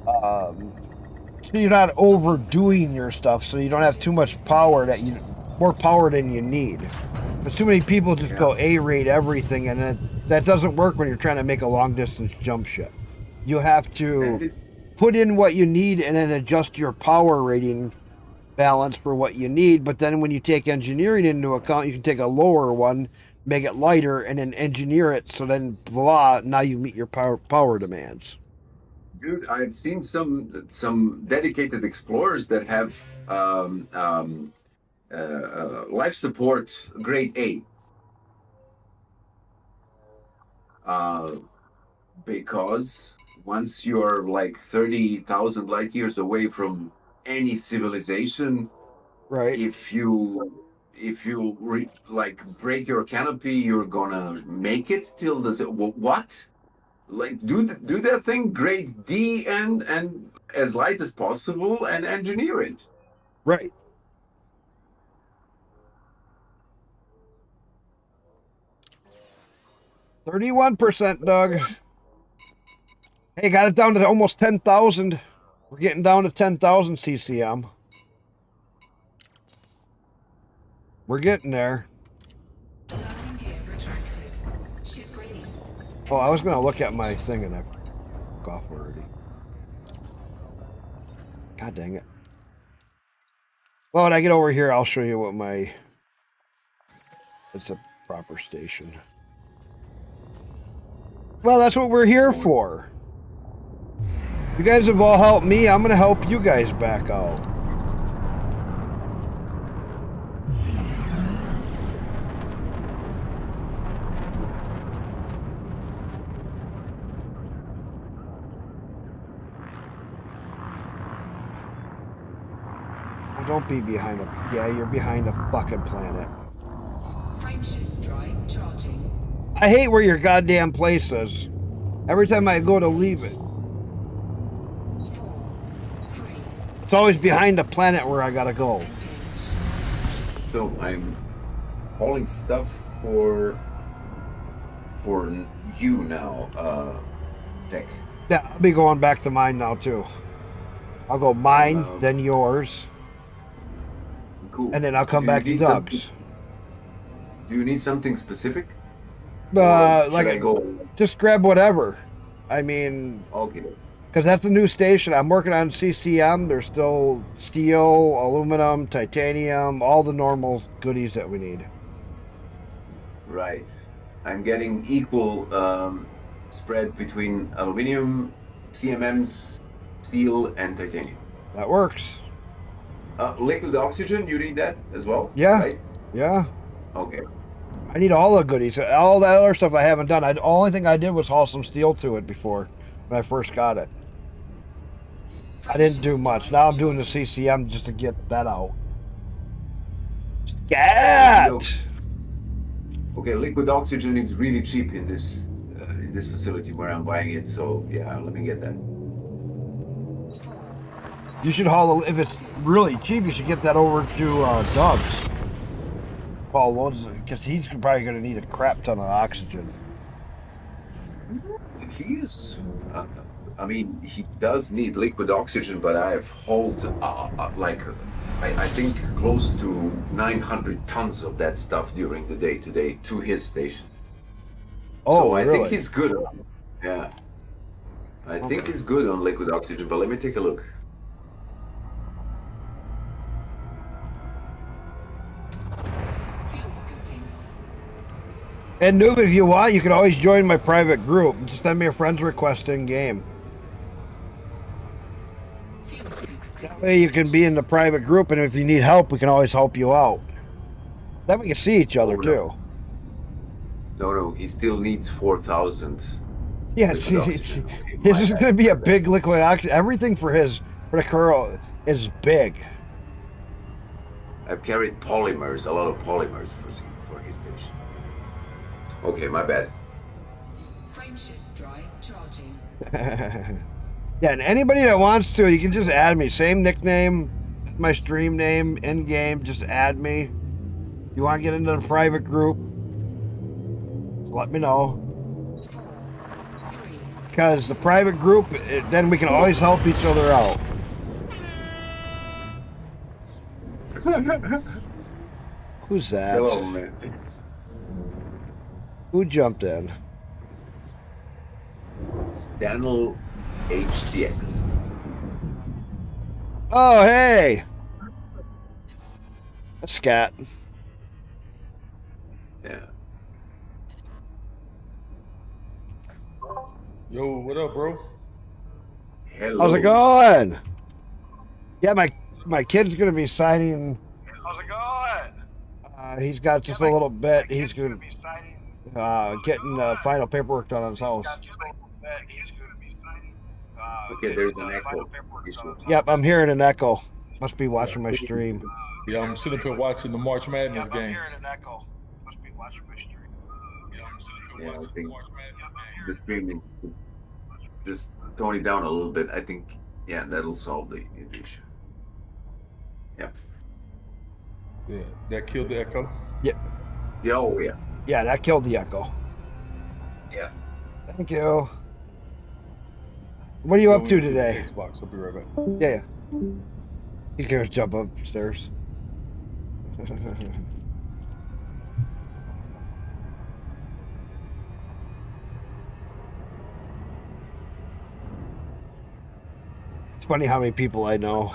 so you're not overdoing your stuff, so you don't have too much power more power than you need. Because too many people just go A-rate everything, and that doesn't work when you're trying to make a long distance jump ship. You have to put in what you need and then adjust your power rating balance for what you need. But then when you take engineering into account, you can take a lower one, make it lighter, and then engineer it. So then, voila, now you meet your power demands. Dude, I've seen some dedicated explorers that have life support grade A. Because once you're like 30,000 light years away from any civilization, Right. if you like break your canopy, you're gonna make it till the what? Like do that thing grade D and as light as possible and engineer it. Right. %, Doug. Hey, got it down to almost 10,000. We're getting down to 10,000 CCM. We're getting there. Landing gear retracted. Ship released. Oh, I was gonna look at my thing and I took off already. God dang it. Well, when I get over here, I'll show you what my... It's a proper station. Well, that's what we're here for. You guys have all helped me. I'm gonna help you guys back out. Don't be behind a... Yeah, you're behind a fucking planet. Frameshift drive charging. I hate where your goddamn place is. Every time I go to leave it. 4, 3, It's always behind a planet where I gotta go. engage. So I'm hauling stuff for you now, Tech. Yeah, I'll be going back to mine now too. I'll go mine, then yours, Cool. and then I'll come Do you back to need Doug's. Do you need something specific? Or should Like, I go? just grab whatever. I mean, Okay. because that's the new station. I'm working on CCM. There's still steel, aluminum, titanium, all the normal goodies that we need. Right. I'm getting equal spread between aluminum, CMMs, steel, and titanium. That works. Liquid oxygen, you need that as well? Yeah. Right? Yeah. Okay. I need all the goodies. All that other stuff I haven't done. The only thing I did was haul some steel to it before when I first got it. I didn't do much. Now I'm doing the CCM just to get that out. Scat! Okay, liquid oxygen is really cheap in this facility where I'm buying it. So yeah, let me get that. 4, You should haul, if it's really cheap, you should get that over to Doug's. Paul loads, because he's probably going to need a crap ton of oxygen. He's, I mean, he does need liquid oxygen, but I've hauled I think close to 900 tons of that stuff during the day today to his station. Oh, so I really? think he's good. Yeah. I think he's good on liquid oxygen, but let me take a look. fuel scooping. And Noob, if you want, you can always join my private group. Just send me a friend's request in game. Fuel scoop. That way you can be in the private group, and if you need help, we can always help you out. Then we can see each other, Oh, too. No, he still needs 4,000. Yeah, liquid see, oxygen. his is going to be a big liquid oxygen. Everything for the curl is big. I've carried polymers, a lot of polymers for his station. Okay, my bad. Frameshift drive charging. Yeah, and anybody that wants to, you can just add me. Same nickname, my stream name, in game. Just add me. You want to get into the private group? Just let me know. 4, 3, Because the private group, then we can always help each other out. Who's that? Hello, man. Who jumped in? Daniel HTX. Oh, hey! A scat. Yeah. Yo, what up, bro? Hello. How's it going? Yeah, my kid's gonna be signing. How's it going? He's got just a little bit. He's gonna be getting the final paperwork done on his house. Okay, there's an echo issue. Yep, I'm hearing an echo. Must be watching my stream. Yeah, I'm sitting up here watching the March Madness game. Yeah, I think the streaming just tone it down a little bit. I think, yeah, that'll solve the issue. Yeah. Yeah, that killed the echo. Yeah, oh yeah. Yeah, that killed the echo. Yeah. Thank you. What are you up to today? Xbox. I'll be right back. Yeah. You can just jump upstairs. It's funny how many people I know.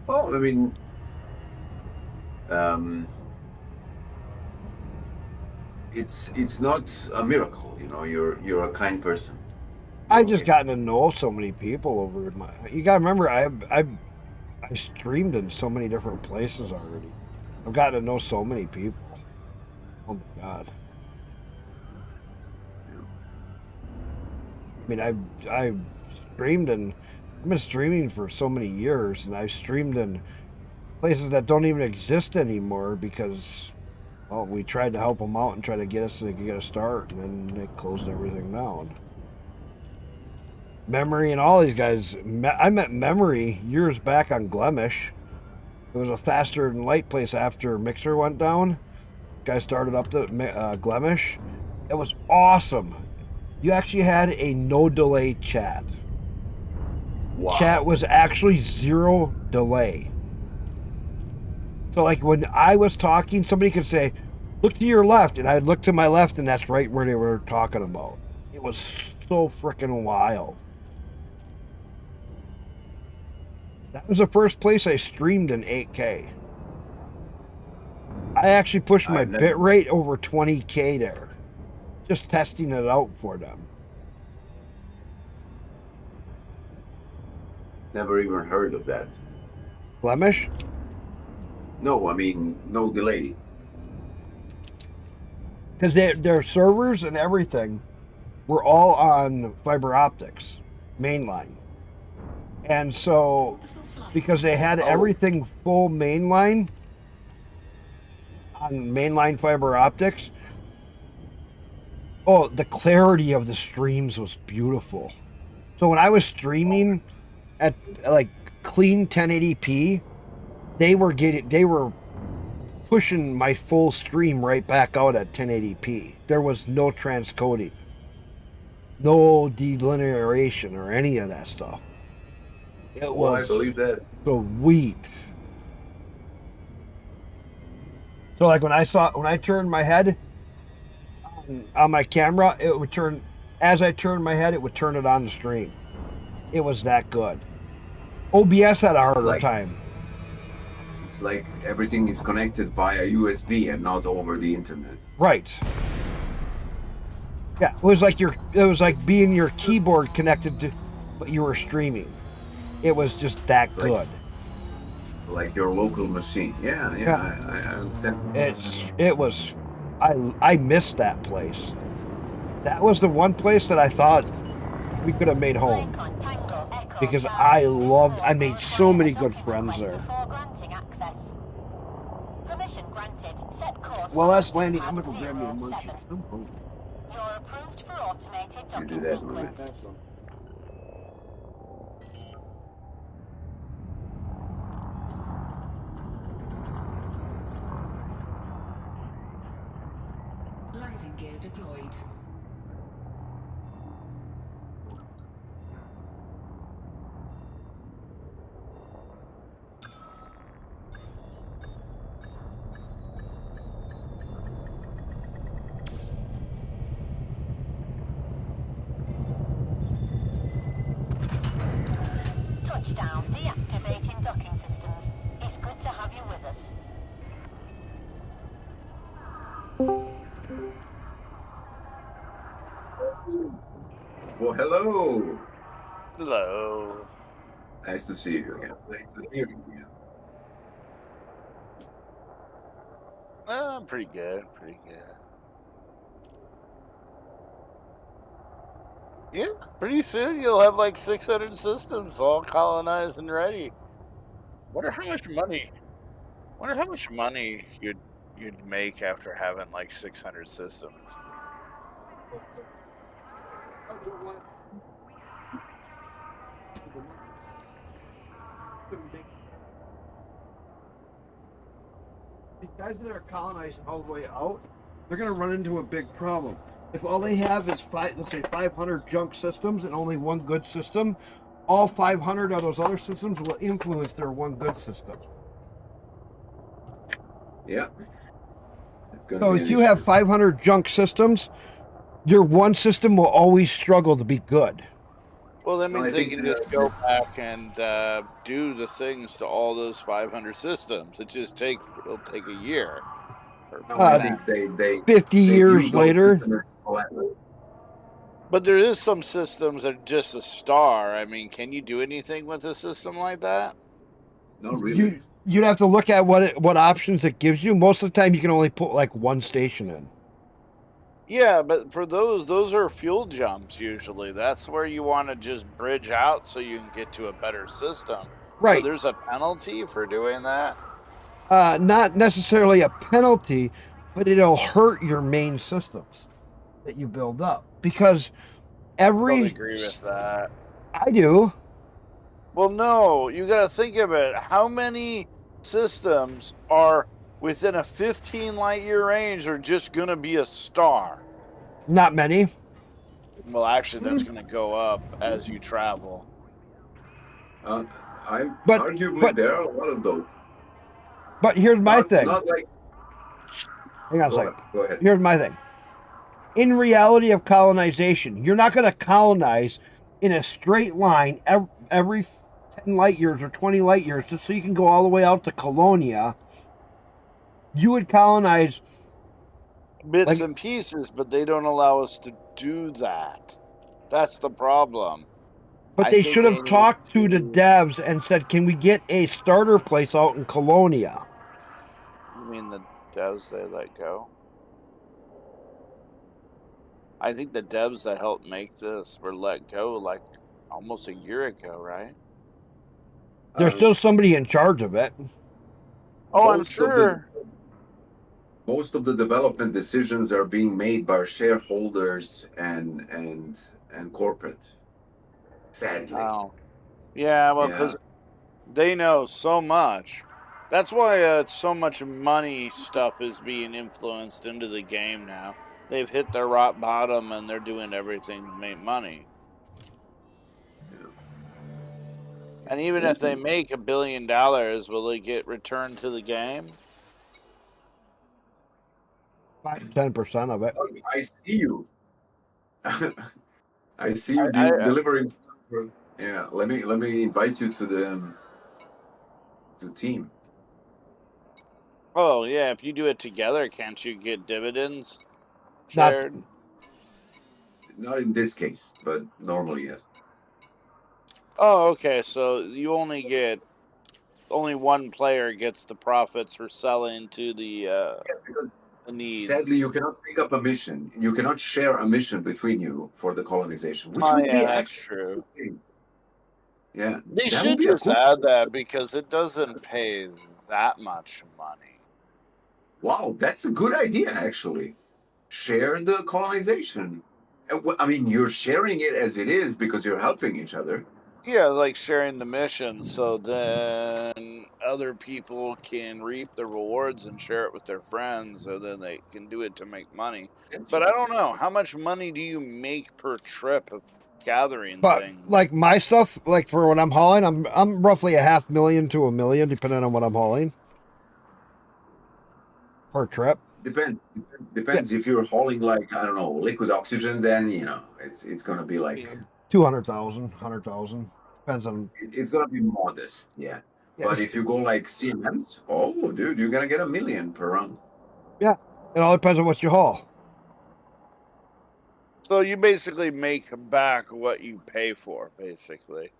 Well, I mean, it's not a miracle, you know. You're a kind person. I've just gotten to know so many people over my. You gotta remember, I streamed in so many different places already. I've gotten to know so many people. Oh my god. I mean, I've streamed and I've been streaming for so many years, and I've streamed in places that don't even exist anymore because, well, we tried to help them out and try to get us so they could get a start, and then they closed everything down. Memory and all these guys. I met Memory years back on Glemish. It was a faster than light place after Mixer went down. Guy started up the Glemish. It was awesome. You actually had a no delay chat. Wow. Chat was actually 0 delay. So like when I was talking, somebody could say, look to your left, and I'd look to my left, and that's right where they were talking about. It was so freaking wild. That was the first place I streamed in 8K. I actually pushed my bit rate over 20K there. Just testing it out for them. Never even heard of that. Flemish? No, I mean, no delay. Because their servers and everything were all on fiber optics, mainline. And so, because they had everything full mainline, on mainline fiber optics, oh, the clarity of the streams was beautiful. So when I was streaming at like clean 1080p, they were pushing my full stream right back out at 1080p. There was no transcoding, no delineation or any of that stuff. It was, I believe that. Sweet. So like when I turned my head on my camera, it would turn, as I turned my head, it would turn it on the stream. It was that good. OBS had a harder time. It's like everything is connected via USB and not over the internet. Right. Yeah, it was like being your keyboard connected to what you were streaming. It was just that good. Like your local machine. Yeah, I understand. I missed that place. That was the one place that I thought we could have made home. Because I made so many good friends there. Well, that's landing. I'm gonna go grab me a munchie. You're approved for automated You do docking that, sequence. right? Landing gear deployed. Touchdown, deactivating docking systems. It's good to have you with us. Well, hello. Hello. Nice to see you again. Nice to hear you again. Pretty good. Pretty good. Yeah, pretty soon you'll have like 600 systems all colonized and ready. Wonder how much money you'd make after having like 600 systems. These guys that are colonizing all the way out, they're going to run into a big problem. If all they have is let's say 500 junk systems and only one good system, all 500 of those other systems will influence their one good system. Yeah. So if you have 500 junk systems, your one system will always struggle to be good. Well, that No, I means they think can just go back and do the things to all those 500 systems. It'll take a year. Or no, I Uh, think they 50 they view years those later. systems as collateral. But there is some systems that are just a star. I mean, can you do anything with a system like that? Not really. You'd have to look at what options it gives you. Most of the time, you can only put like one station in. Yeah, but for those are fuel jumps usually. That's where you want to just bridge out so you can get to a better system. So Right. there's a penalty for doing that. Not necessarily a penalty, but it'll hurt your main systems that you build up because Don't every agree with that. I do. Well, no, you got to think of it. How many systems are within a 15 light year range are just going to be a star? Not many. Well, actually, that's going to go up as you travel. I But arguably but there are a lot of those. but here's my thing. Not like. Hang on a Go second. ahead. Go ahead. Here's my thing. In reality of colonization, you're not going to colonize in a straight line every 10 light years or 20 light years just so you can go all the way out to Colonia. You would colonize Bits like, and pieces, but they don't allow us to do that. That's the problem. but I they think should they have need talked to the devs and said, "Can we get a starter place out in Colonia?" You mean the devs they let go? I think the devs that helped make this were let go like almost a year ago, right? There's still somebody in charge of it. Oh, I'm Most of the sure. most of the development decisions are being made by shareholders and corporate. Sadly, Oh, yeah. Well, yeah. because they know so much. That's why so much money stuff is being influenced into the game now. They've hit their rock bottom and they're doing everything to make money. And even if they make $1 billion, will they get returned to the game? 10% of it. I see you. I see you I delivering. Yeah, let me invite you to the team. Oh, yeah. If you do it together, can't you get dividends Not shared? Not in this case, but normally yes. Oh, okay. So you only one player gets the profits for selling to Yeah, because the needs. sadly, you cannot pick up a mission. You cannot share a mission between you for the colonization, which Oh, would yeah, be that's actually true. a good thing. Yeah, They that would should be a just cool. add that because it doesn't pay that much money. Wow, that's a good idea, actually. Share the colonization. I mean, you're sharing it as it is because you're helping each other. Yeah, like sharing the mission so then other people can reap the rewards and share it with their friends so then they can do it to make money. But I don't know. How much money do you make per trip of gathering but things? like my stuff, like for what I'm hauling, I'm roughly $500,000 to $1 million, depending on what I'm hauling per trip. Depends. Yeah, Depends if you're hauling like I don't know liquid oxygen, then it's gonna be like 200,000, 100,000 depends on. it's gonna be modest, yeah. But Yes, if you go like CMMs, oh dude, you're gonna get $1 million per run. yeah, it all depends on what you haul. So you basically make back what you pay for, basically.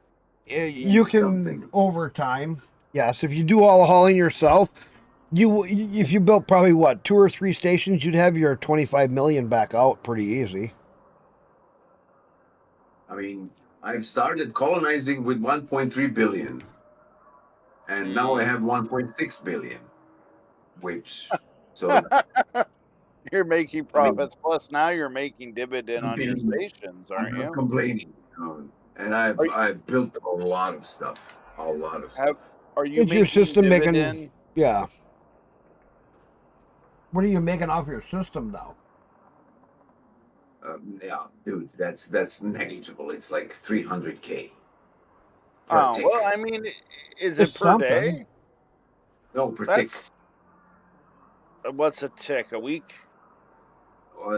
You can Something. over time. Yes, if you do all the hauling yourself, if you built probably what 2 or 3 stations, you'd have your 25 million back out pretty easy. I mean, I've started colonizing with 1.3 billion, and now I have 1.6 billion, which so You're making I mean, profits. Plus, now you're making dividend on your stations, I'm aren't not you? complaining. And Are you I've built a lot of stuff, a lot of stuff. are you Is your making system making? dividend? Yeah. What are you making off your system now? Yeah, dude, that's negligible. It's like 300K per Oh tick. well, I mean, is It's it per something. day? No, per tick. That's what's a tick? A week?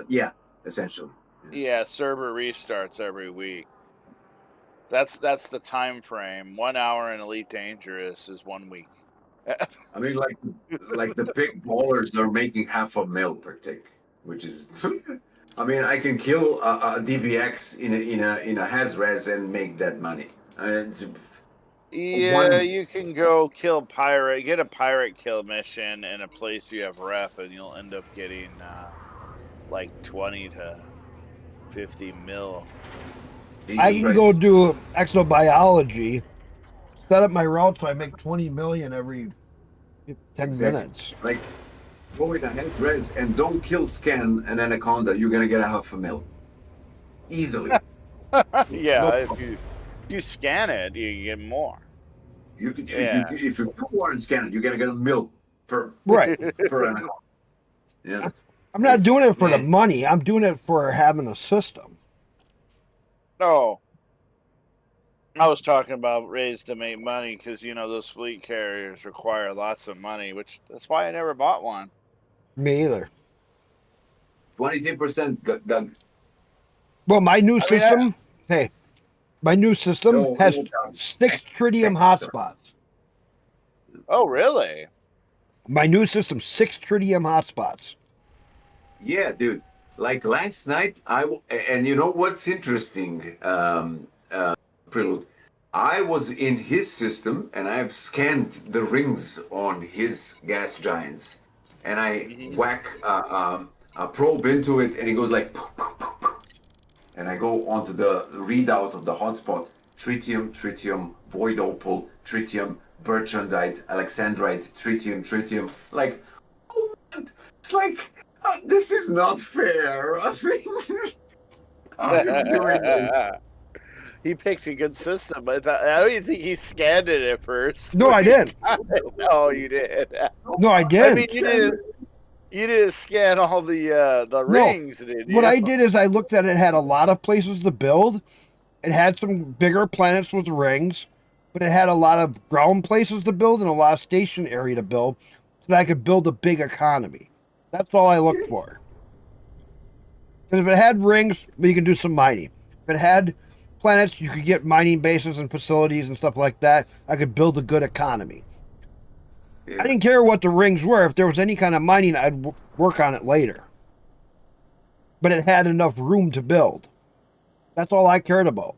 Yeah, essentially. Yeah, server restarts every week. That's the time frame. 1 hour in Elite Dangerous is 1 week. I mean, like the big ballers are making $500,000 per tick, which is. I mean, I can kill a DBX in a Haz-Res and make that money. Yeah, you can go kill pirate, get a pirate kill mission in a place you have rep, and you'll end up getting like 20 to 50 mil. I can go do exobiology, set up my route so I make 20 million every 10 minutes. Like, go with a Haz-Res and don't kill Scan and Anaconda, you're gonna get a $500,000 easily. Yeah, No if you scan it, you get more. You could, if you put more and scan it, you're gonna get $1 million per Anaconda. Yeah. I'm not doing it for the money. I'm doing it for having a system. No. I was talking about ways to make money because, those fleet carriers require lots of money, that's why I never bought one. Me either. 23%, Doug. Well, my new system, my new system has 6 tritium hotspots. Oh, really? My new system, 6 tritium hotspots. Yeah, dude. Like last night, and you know what's interesting, Prelude? I was in his system, and I've scanned the rings on his gas giants, and I whack a probe into it, and it goes like, poof, poof, poof, poof. And I go onto the readout of the hotspot: tritium, void opal, tritium, bertrandite, alexandrite, tritium. Like, oh, it's like, this is not fair. I mean, I'm doing it. He picked a good system. I don't even think he scanned it at first. No, I did. No, you did. No, I did. I mean, you didn't scan all the rings, did you? What I did is I looked at it had a lot of places to build. It had some bigger planets with rings, but it had a lot of ground places to build and a lot of station area to build so that I could build a big economy. That's all I looked for. Because if it had rings, you can do some mining. If it had planets, you could get mining bases and facilities and stuff like that. I could build a good economy. Yeah. I didn't care what the rings were. If there was any kind of mining, I'd work on it later. But it had enough room to build. That's all I cared about.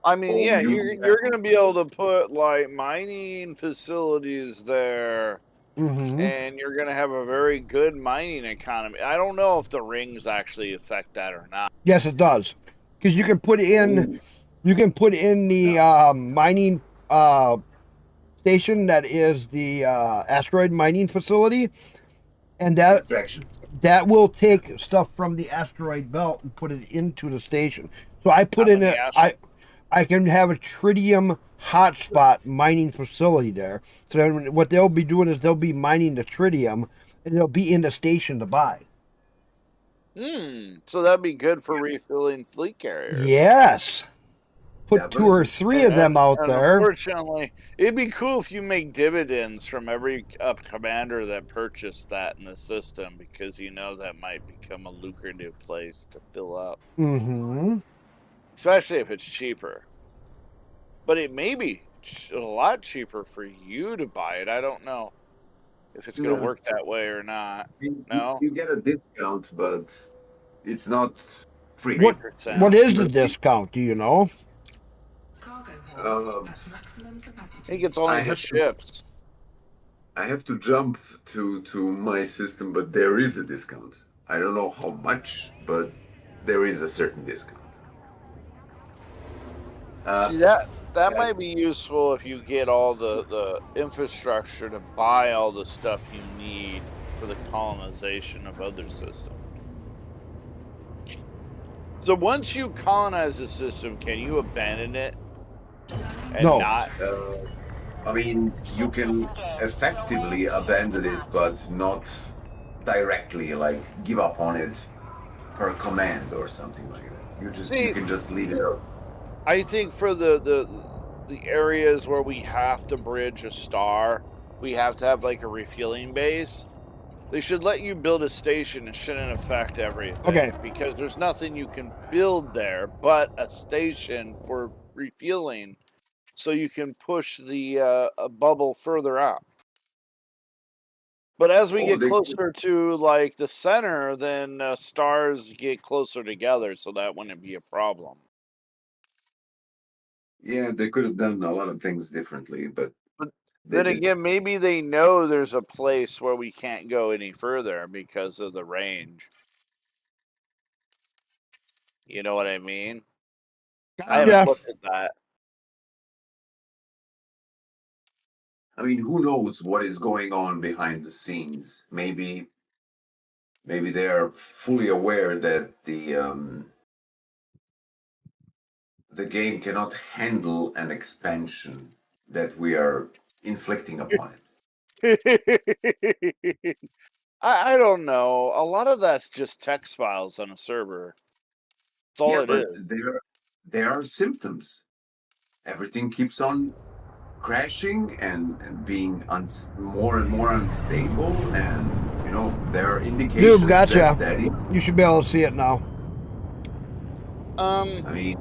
I mean, yeah, you're going to be able to put like mining facilities there, and you're going to have a very good mining economy. I don't know if the rings actually affect that or not. Yes, it does. Because you can put in the mining station that is the asteroid mining facility, and that will take stuff from the asteroid belt and put it into the station. So I put in I can have a tritium hotspot mining facility there. So then what they'll be doing is they'll be mining the tritium, and they'll be in the station to buy. So that'd be good for refilling fleet carriers. Yes. Put 2 or 3 of them out there. Unfortunately, it'd be cool if you make dividends from every commander that purchased that in the system, because that might become a lucrative place to fill up. Especially if it's cheaper. But it may be a lot cheaper for you to buy it. I don't know if it's going to work that way or not. You get a discount, but it's not free. What is the discount? Do you know? Cargo hold at maximum capacity. I think it's only the ships. I have to jump to my system, but there is a discount. I don't know how much, but there is a certain discount. See, that might be useful if you get all the infrastructure to buy all the stuff you need for the colonization of other systems. So once you colonize a system, can you abandon it? And no. Not? I mean, you can effectively abandon it, but not directly, like give up on it per command or something like that. You can just leave it out. I think for the areas where we have to bridge a star, we have to have like a refueling base. They should let you build a station. It shouldn't affect everything. Okay. Because there's nothing you can build there but a station for refueling, so you can push the bubble further out. But as we get closer to like the center, then stars get closer together, so that wouldn't be a problem. Yeah, they could have done a lot of things differently, but Then again, maybe they know there's a place where we can't go any further because of the range. You know what I mean? I haven't looked at that. I mean, who knows what is going on behind the scenes? Maybe they are fully aware that the game cannot handle an expansion that we are inflicting upon it. I don't know. A lot of that's just text files on a server. That's all it is. There are symptoms. Everything keeps on crashing and being more and more unstable, and you know there are indications. Dude, gotcha. That you should be able to see it now. I mean,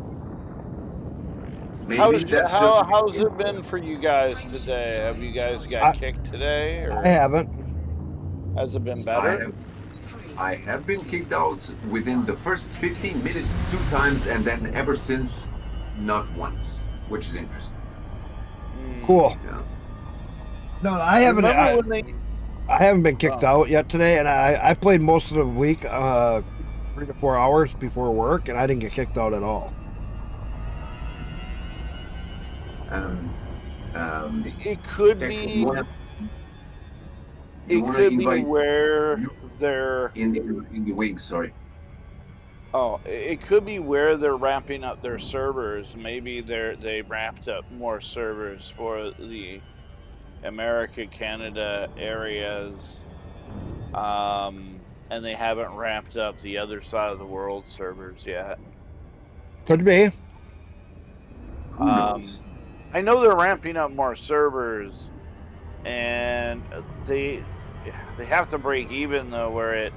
how's it been for you guys today? Have you guys got kicked today? Or I haven't. Has it been better? I have been kicked out within the first 15 minutes 2 times, and then ever since, not once, which is interesting. Cool. Yeah. No, I haven't. I haven't been kicked out yet today, and I played most of the week, 3 to 4 hours before work, and I didn't get kicked out at all. It could be. It could be where they're in the wing. Sorry. Oh, it could be where they're ramping up their servers. Maybe they ramped up more servers for the America, Canada areas, and they haven't ramped up the other side of the world servers yet. Could be. I know they're ramping up more servers, and they have to break even though, where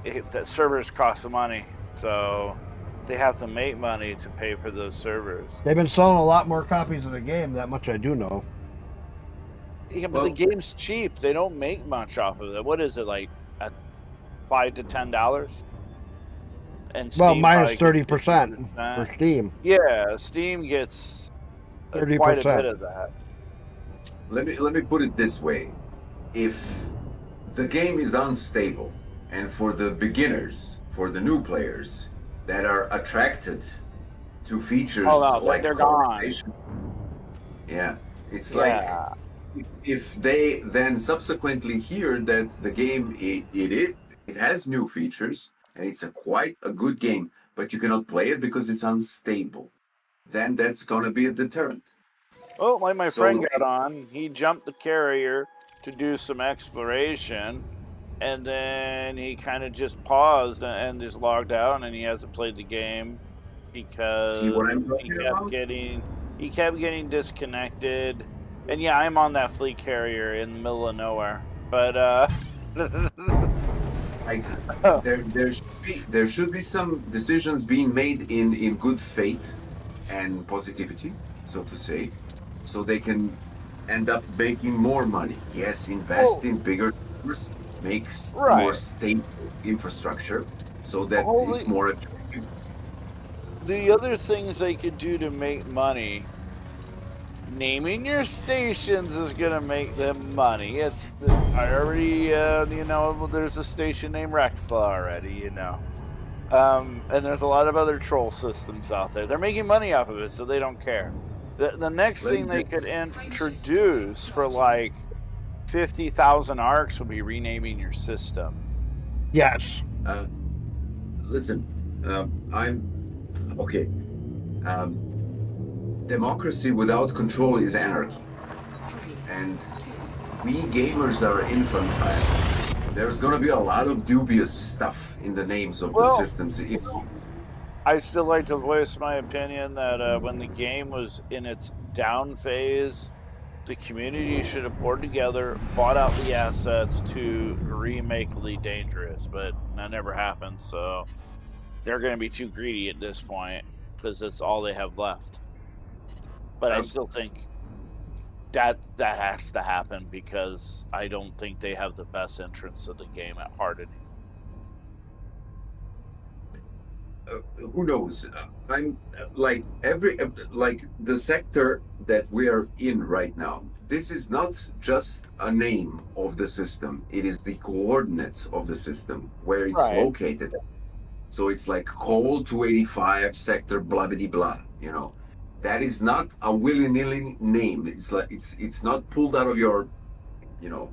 that servers cost money, so they have to make money to pay for those servers. They've been selling a lot more copies of the game. That much I do know. Yeah, but the game's cheap. They don't make much off of it. What is it, like at $5 to $10? And Steam minus 30% for Steam. Yeah, Steam gets 30%. Quite a bit of that. Let me put it this way: if the game is unstable, and for the beginners, for the new players that are attracted to features like they're gone. Yeah, it's like if they then subsequently hear that the game it has new features and it's quite a good game, but you cannot play it because it's unstable, then that's gonna be a deterrent. Oh, like my friend got on. He jumped the carrier to do some exploration, and then he kind of just paused and just logged out, and he hasn't played the game because he kept getting disconnected. And yeah, I'm on that fleet carrier in the middle of nowhere, but there should be some decisions being made in good faith and positivity, so to say, so they can end up making more money. Yes, invest in bigger numbers, make more stable infrastructure, so that it's more attractive. The other things they could do to make money, naming your stations is gonna make them money. I already, there's a station named Rexla already, and there's a lot of other troll systems out there. They're making money off of it, so they don't care. The next thing they could introduce for like 50,000 arcs would be renaming your system. Yes. Listen, I'm okay. Democracy without control is anarchy, and we gamers are infantile. There's gonna be a lot of dubious stuff in the names of the systems. I still like to voice my opinion that when the game was in its down phase, the community should have poured together, bought out the assets to remake Elite Dangerous, but that never happened. So they're going to be too greedy at this point because that's all they have left. But I still think that has to happen because I don't think they have the best interests of the game at heart anymore. Who knows? I'm like like the sector that we are in right now. This is not just a name of the system. It is the coordinates of the system where it's Right. located. So it's like Cole 285 sector blah blah blah. You know, that is not a willy-nilly name. It's like it's not pulled out of your, you know.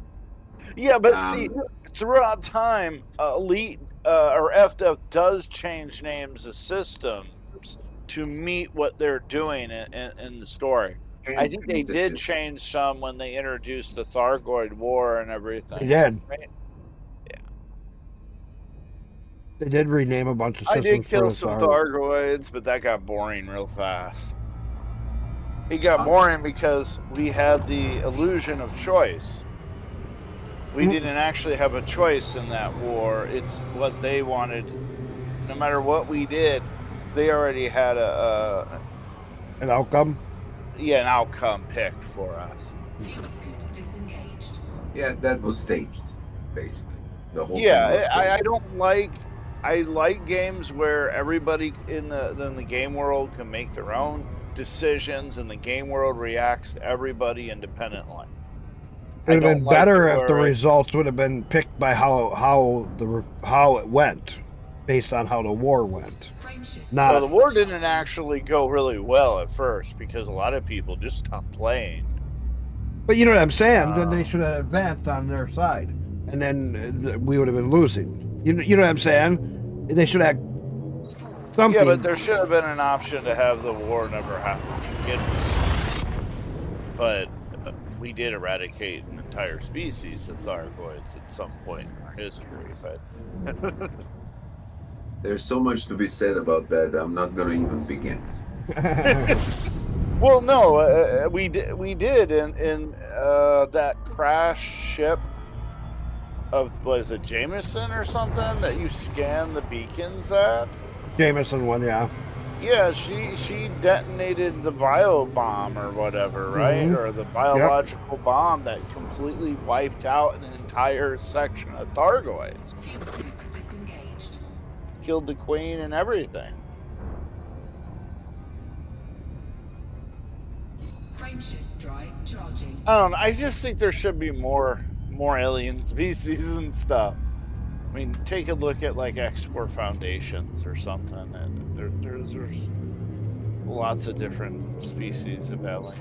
Yeah, but see, throughout time, Elite or FDev does change names of systems to meet what they're doing in the story. I think they did change some when they introduced the Thargoid War and everything. They did. Right? They did rename a bunch of I systems did kill for the some Thargoids. Thargoids, but that got boring real fast. It got boring because we had the illusion of choice. We didn't actually have a choice in that war. It's what they wanted. No matter what we did, they already had an outcome. Yeah, an outcome picked for us. Fuel scoop disengaged. Yeah, that was staged, basically. The whole thing was Yeah, staged. I don't like. I like games where everybody in the game world can make their own decisions, and the game world reacts to everybody independently. It would have been better if the results would have been picked by how it went, based on how the war went. So the war didn't actually go really well at first because a lot of people just stopped playing. But you know what I'm saying? Then they should have advanced on their side, and then we would have been losing. You know what I'm saying? They should have something. Yeah, but there should have been an option to have the war never happen to begin with. But we did eradicate an entire species of Thargoids at some point in our history. But there's so much to be said about that. I'm not going to even begin. Well, no, we did in that crash ship of, was it Jameson or something that you scan the beacons at? Jameson one, yeah. Yeah, she detonated the bio bomb or whatever, right? Mm-hmm. Or the biological bomb that completely wiped out an entire section of Thargoids. Fuel scoop disengaged. Killed the queen and everything. Frameshift drive charging. I don't know. I just think there should be more alien species and stuff. I mean, take a look at like export foundations or something, and there's lots of different species of aliens.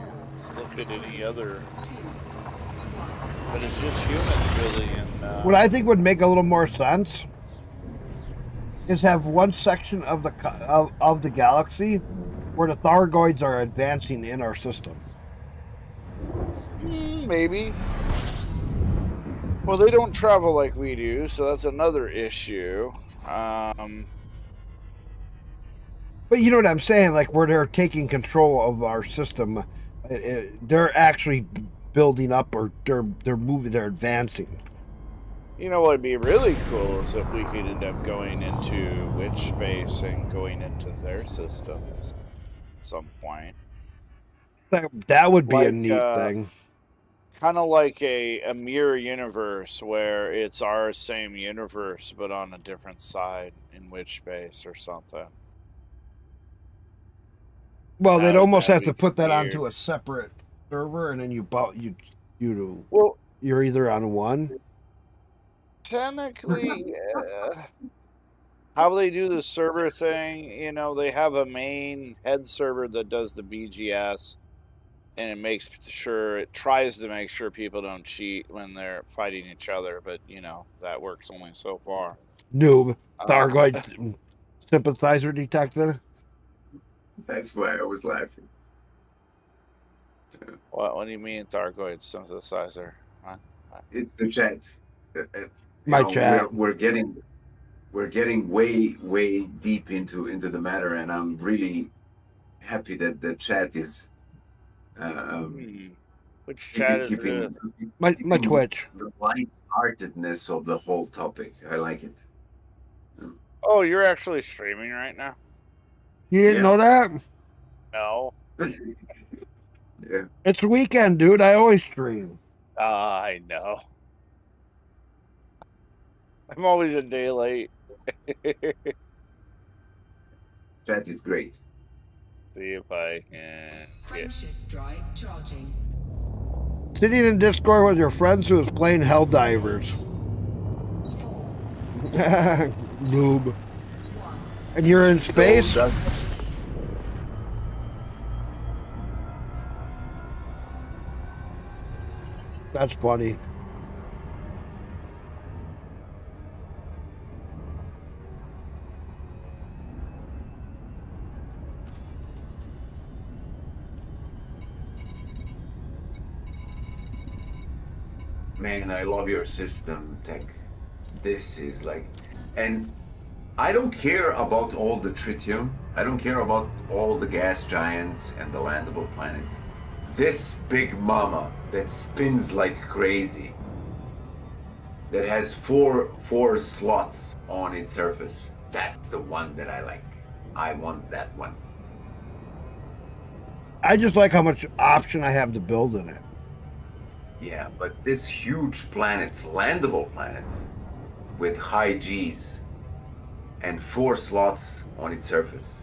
Look at any other, but it's just humans really. And what I think would make a little more sense is have one section of the galaxy where the Thargoids are advancing in our system. Maybe. Well, they don't travel like we do, so that's another issue. But you know what I'm saying? Like where they're taking control of our system, they're actually building up, or they're moving, they're advancing. You know what would be really cool is if we could end up going into witch space and going into their systems at some point. That would be a neat thing. Kind of like a mirror universe where it's our same universe but on a different side in witch space or something. Well, they'd almost have to put that onto a separate server, and then you're either on one. Technically, how they do the server thing, you know, they have a main head server that does the BGS, and it tries to make sure people don't cheat when they're fighting each other, but you know, that works only so far. Noob. Thargoid sympathizer detected. That's why I was laughing. What do you mean, Thargoid synthesizer? Huh? It's the chat. My chat. We're getting way deep into the matter, and I'm really happy that the chat is Which chat is keeping, it? My keeping Twitch. the light-heartedness of the whole topic. I like it. Oh, you're actually streaming right now? You didn't Yeah. know that? No. Yeah. It's the weekend, dude. I always stream. I know. I'm always a day late. Chat is great. See if I can get. Frameshift drive charging. Sitting in Discord with your friends who is playing Helldivers. 4, Boob. 1. And you're in space? So That's funny. man, I love your system, Tech. This is like, and I don't care about all the tritium. I don't care about all the gas giants and the landable planets. This big mama that spins like crazy, that has four slots on its surface. That's the one that I like. I want that one. I just like how much option I have to build in it. Yeah, but this huge planet, landable planet, with high Gs and 4 slots on its surface.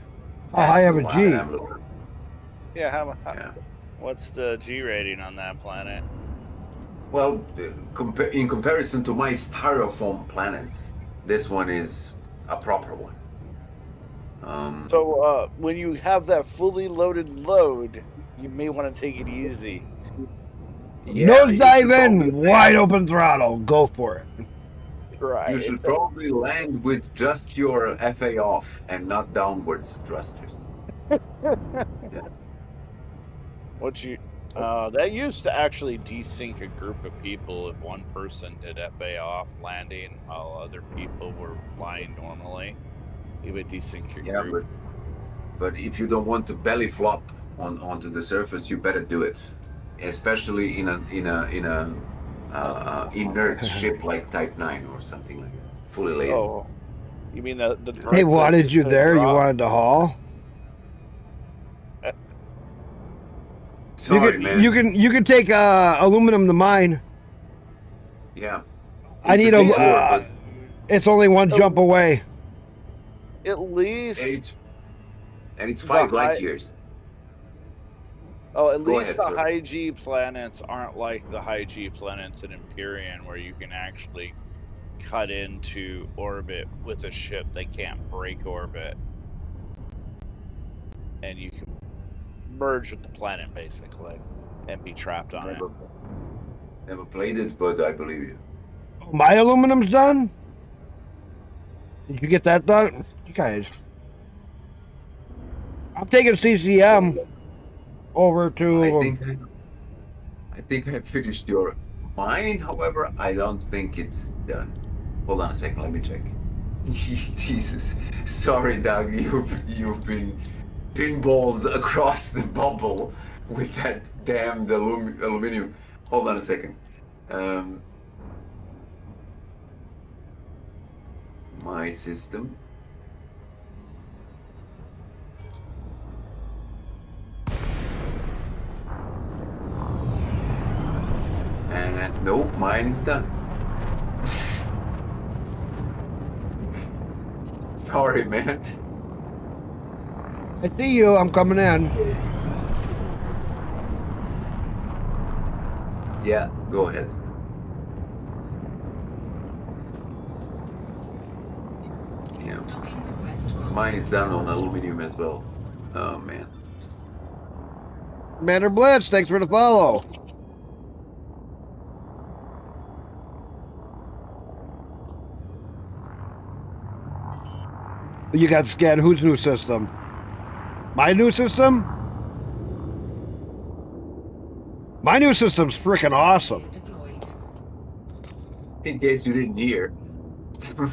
Oh, I have a the G. one I'm looking- Yeah, Yeah. what's the G rating on that planet? Well, in comparison to my styrofoam planets, this one is a proper one. So, when you have that fully loaded load, you may want to take it easy. yeah, Nose you dive should in, probably- wide open throttle. Go for it. Right. You should probably land with just your FA off and not downwards thrusters. What you that used to actually desync a group of people if one person did FA off landing while other people were flying normally. It would desync your Yeah, group. but if you don't want to belly flop onto the surface, you better do it, especially in a inert ship like Type 9 or something like that, fully laden. Oh, you mean the They wanted you the there. You drop? wanted to haul. Sorry, man. You can take aluminum to mine. Yeah. I It's need a a. detour, but It's only one jump away. At least it's The 5 high- light years. at Go least ahead, the sir. high G planets aren't like the high G planets in Empyrean where you can actually cut into orbit with a ship. They can't break orbit. And you can merge with the planet basically and be trapped on it. Never played it, but I believe you. My aluminum's done. Did you get that done? You guys. I'm taking CCM over to. I think I finished your mine. However, I don't think it's done. Hold on a second. Let me check. Jesus, sorry, Doug. You've been pinballed across the bubble with that damned aluminum. Hold on a second. My system. And nope, mine is done. Sorry, man. I see you. I'm coming in. Yeah, go ahead. Yeah, Docking request granted. mine is done on aluminum as well. Oh man. Commander Blitz, thanks for the follow. You got scanned. Whose new system? My new system? My new system's freaking awesome. Deployed. In case you didn't hear. In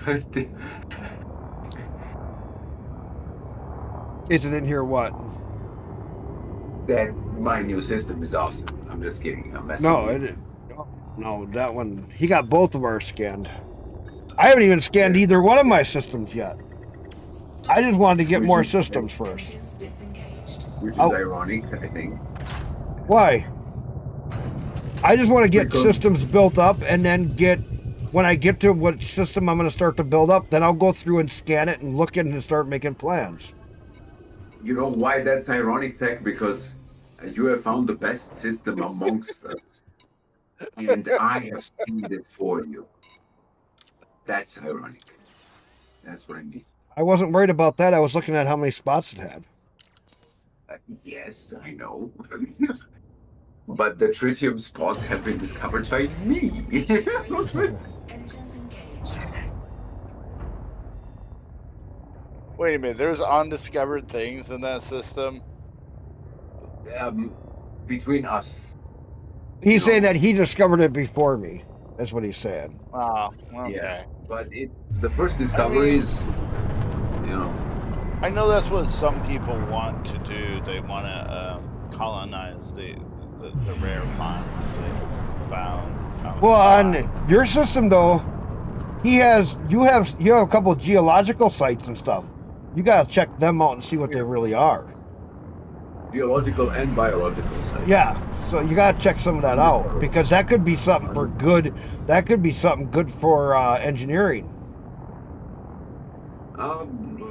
case I didn't hear what. That my new system is awesome. I'm just kidding. I'm messing No, with you. no, that one. He got both of ours scanned. I haven't even scanned either one of my systems yet. I just wanted to get Which more is- systems first. Engines disengaged. Which is Oh. ironic, I think. Why? I just want to get Because- systems built up, and then when I get to what system I'm going to start to build up, then I'll go through and scan it and look at it and start making plans. You know why that's ironic, Tech? Because you have found the best system amongst us, and I have seen it for you. That's ironic. That's what I mean. I wasn't worried about that. I was looking at how many spots it had. Yes, I know. But the tritium spots have been discovered by me. Engines engaged. Wait a minute, there's undiscovered things in that system? Between us. He's You saying know. that he discovered it before me. That's what he's saying. Oh, okay. Yeah. But the first discovery is, you know. I know that's what some people want to do. They want to colonize the rare finds they found. Well, on your system though, you have a couple of geological sites and stuff. You gotta check them out and see what they really are. Geological and biological sites. Yeah, so you gotta check some of that out because that could be something for good. That could be something good for engineering.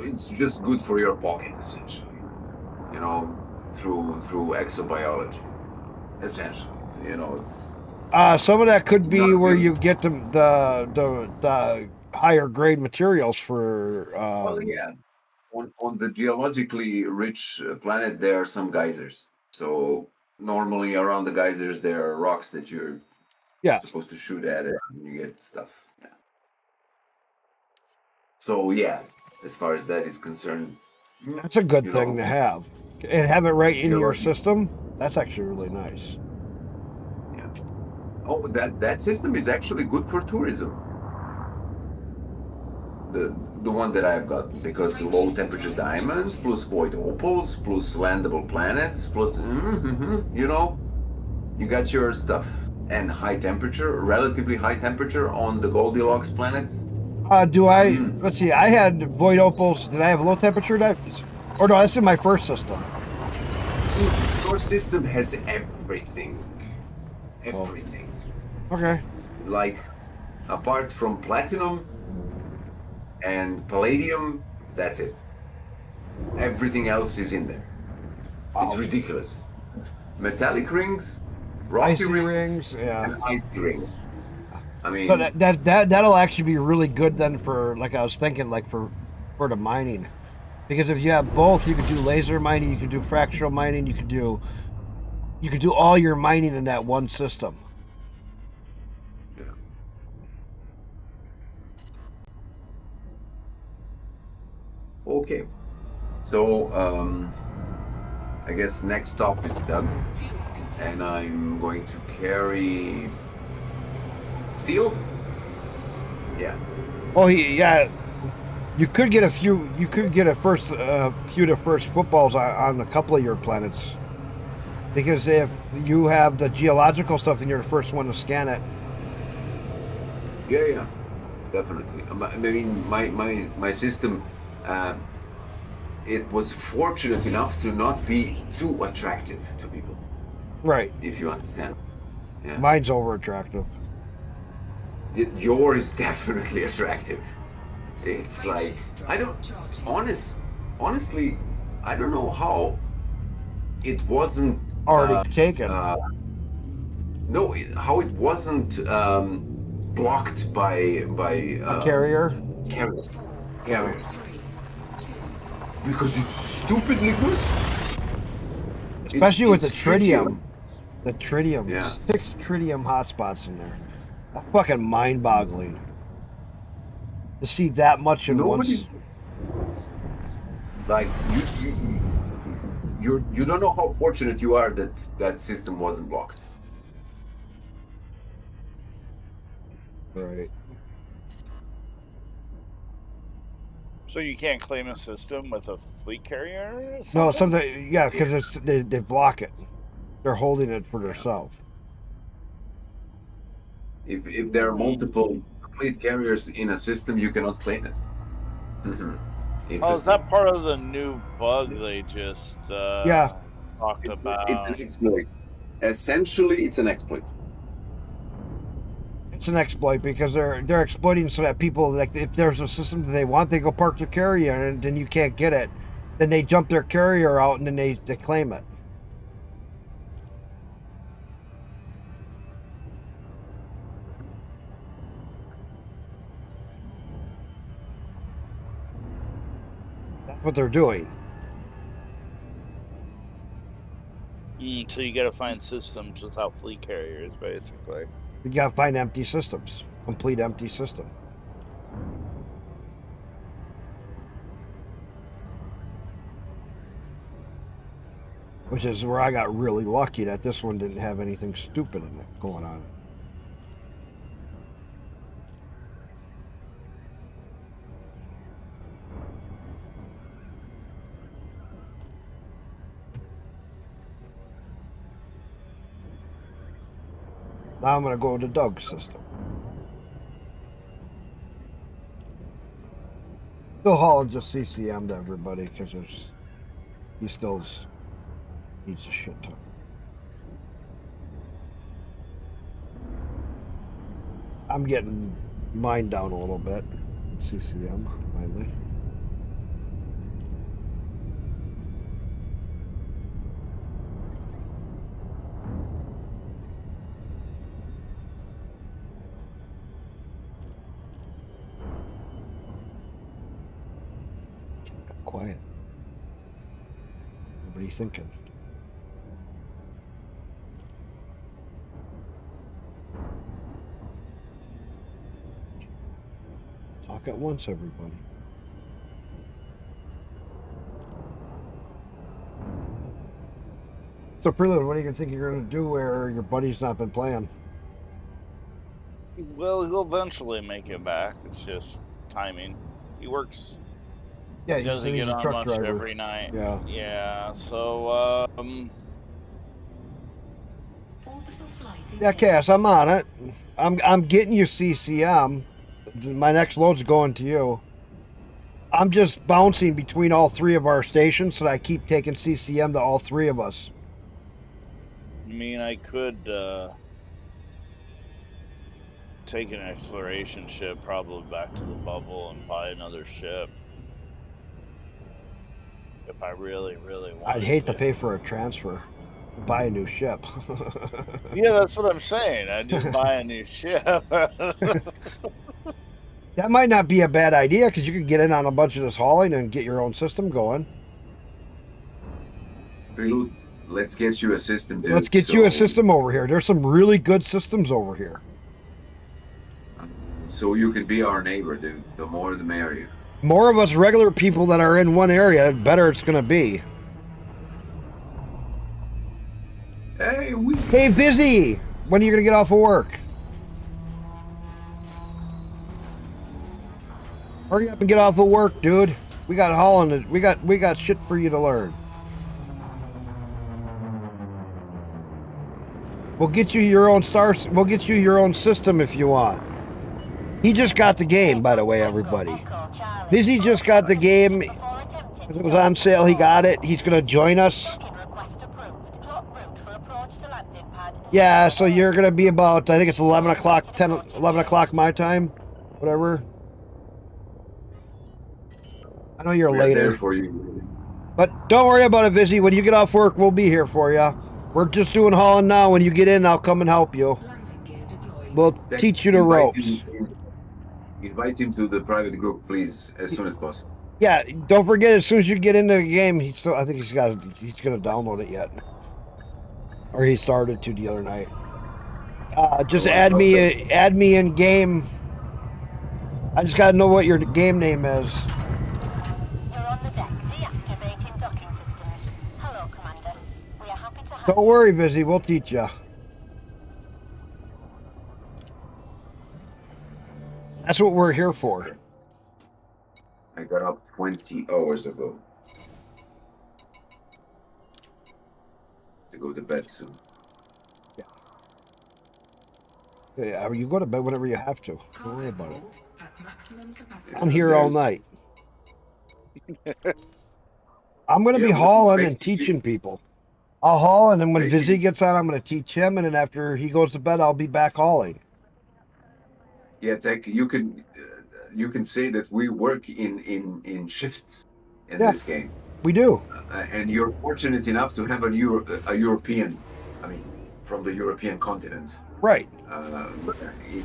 It's just good for your pocket, essentially. You know, through exobiology, essentially. You know, it's Some of that could be Not where really. you get the higher grade materials for. well, yeah. On the geologically rich planet, there are some geysers. So normally around the geysers, there are rocks that you're Yeah. supposed to shoot at it, and you get stuff. Yeah. So yeah, as far as that is concerned, That's a good you thing know, to have, and have it right in your Geology. system. That's actually really nice. Yeah. Oh, that system is actually good for tourism. The one that I've got, because low temperature diamonds plus void opals plus landable planets plus you know, you got your stuff, and high temperature, relatively high temperature on the Goldilocks planets. Let's see, I had void opals. Did I have low temperature diamonds? Or no, that's in my first system. Your system has everything. Everything. Okay. Like, apart from platinum and palladium, that's it. Everything else is in there. It's ridiculous. Metallic rings, rocky Icy rings, rings, yeah. and icy rings. I mean, So that'll actually be really good then for, like I was thinking, like for the mining, because if you have both, you could do laser mining, you could do fractional mining, you could do all your mining in that one system. yeah. Okay. So, I guess next stop is done, Fuels complete. and I'm going to carry steel. Yeah. Oh, yeah. You could get a few. You could get a few to first footballs on a couple of your planets, because if you have the geological stuff and you're the first one to scan it. Yeah, definitely. I mean, my system, it was fortunate enough to not be too attractive to people, Right. if you understand. Yeah. Mine's over attractive. Yours is definitely attractive. It's like, I don't, honestly, I don't know how it wasn't Already taken. no, how it wasn't blocked by A carrier. carriers. Because it's stupidly good. Especially with the It's tritium. The tritium. Yeah. 6 tritium hotspots in there. That's fucking mind-boggling. To see that much in Nobody, once. like you don't know how fortunate you are that that system wasn't blocked. Right. So you can't claim a system with a fleet carrier? Or No, something? something. Yeah, because they block it. They're holding it for themselves. If there are multiple fleet carriers in a system, you cannot claim it. It's Oh, a is that part of the new bug they just Yeah. talked about? It's an exploit. Essentially, it's an exploit. It's an exploit because they're exploiting so that people, like, if there's a system that they want, they go park their carrier and then you can't get it. Then they jump their carrier out and then they claim it. That's what they're doing. So you got to find systems without fleet carriers, basically. You gotta find empty systems, complete empty system. Which is where I got really lucky that this one didn't have anything stupid in it going on. Now I'm gonna go to Doug's system. Still hauling just CCM to everybody because he still needs a shit ton. I'm getting mine down a little bit. CCM finally. Got quiet. Nobody thinking. Talk at once, everybody. So, Prelude, what do you think you're going to do where your buddy's not been playing? Well, he'll eventually make it back. It's just timing. He works. Yeah, He doesn't he's get a on truck much driver. every night. Yeah. Yeah. So, Orbital flight Yeah, engaged. Cass, I'm on it. I'm getting you CCM. My next load's going to you. I'm just bouncing between all three of our stations so that I keep taking CCM to all three of us. I mean, I could take an exploration ship probably back to the bubble and buy another ship. If I really, really wanted I'd hate to pay for a transfer. Buy a new ship. Yeah, that's what I'm saying. I just buy a new ship. That might not be a bad idea because you could get in on a bunch of this hauling and get your own system going. Prelude, let's get you a system, dude. Let's get you a system over here. There's some really good systems over here. So you can be our neighbor, dude. The more, the merrier. More of us regular people that are in one area, the better it's going to be. Hey, Hey, Vizzy! When are you going to get off of work? Hurry up and get off of work, dude. We got hauling. We got shit for you to learn. We'll get you your own stars. We'll get you your own system if you want. He just got the game, by the way, everybody. Vizzy just got the game. It was on sale. He got it. He's going to join us. Yeah, so you're going to be about, I think it's 11 o'clock, 11 o'clock my time, whatever. I know you're We're later. there for you. But don't worry about it, Vizzy. When you get off work, we'll be here for you. We're just doing hauling now. When you get in, I'll come and help you. Landing gear deployed. We'll teach you the ropes. Invite him to the private group, please, as soon as possible. Yeah, don't forget, as soon as you get into the game, I think he's going to download it yet. Or he started to the other night. Just add me in game. I just got to know what your game name is. You're on the deck, deactivating docking systems. Hello, Commander. We are happy to have Don't worry, Vizzy, we'll teach you. That's what we're here for. I got up 20 hours ago. To go to bed soon. Yeah, you go to bed whenever you have to. Don't worry Cargo about it. hold at maximum capacity. I'm here all There's- night. I'm going to be Yeah, but hauling and basically- teaching people. I'll haul, and then when Basically- Vizzy gets on, I'm going to teach him, and then after he goes to bed, I'll be back hauling. Yeah, Tech, you can say that we work in shifts in Yeah. this game, We do. and you're fortunate enough to have a European, I mean, from the European continent, Right.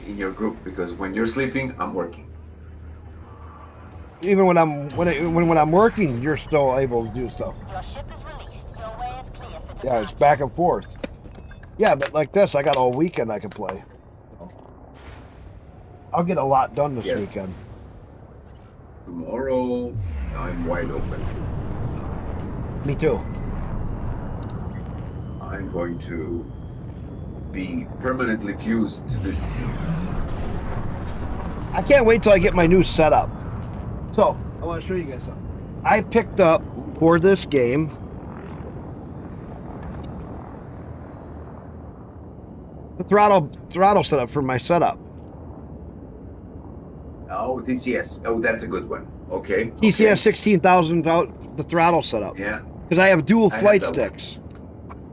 in your group. Because when you're sleeping, I'm working. Even when I'm working, you're still able to do stuff. Your ship is released. Your way is clear for Yeah, it's departure. back and forth. Yeah, but like this, I got all weekend I can play. I'll get a lot done this Yeah. weekend. Tomorrow, I'm wide open. Me too. I'm going to be permanently fused to this seat. I can't wait till I get my new setup. So, I want to show you guys something. I picked up for this game the throttle setup for my setup. Oh, TCS. Oh, that's a good one. Okay. TCS 16,000 the throttle setup. Yeah. Because I have dual I have flight that one. sticks.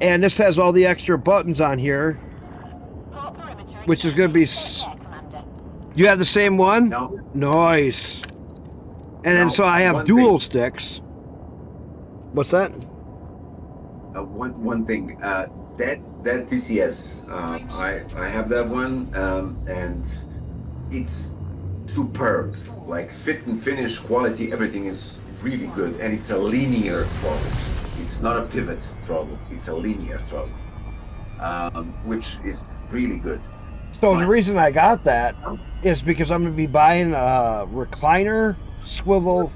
And this has all the extra buttons on here. Port perimeter Which is gonna be Take care, Commander. You have the same one? Now, Nice. And then Now, so I have one dual thing. sticks. What's that? one thing. That TCS. I have that one, and it's superb. Like fit and finish, quality, everything is really good, and it's a linear throttle. It's not a pivot throttle. It's a linear throttle, which is really good. So the reason I got that is because I'm going to be buying a recliner, swivel,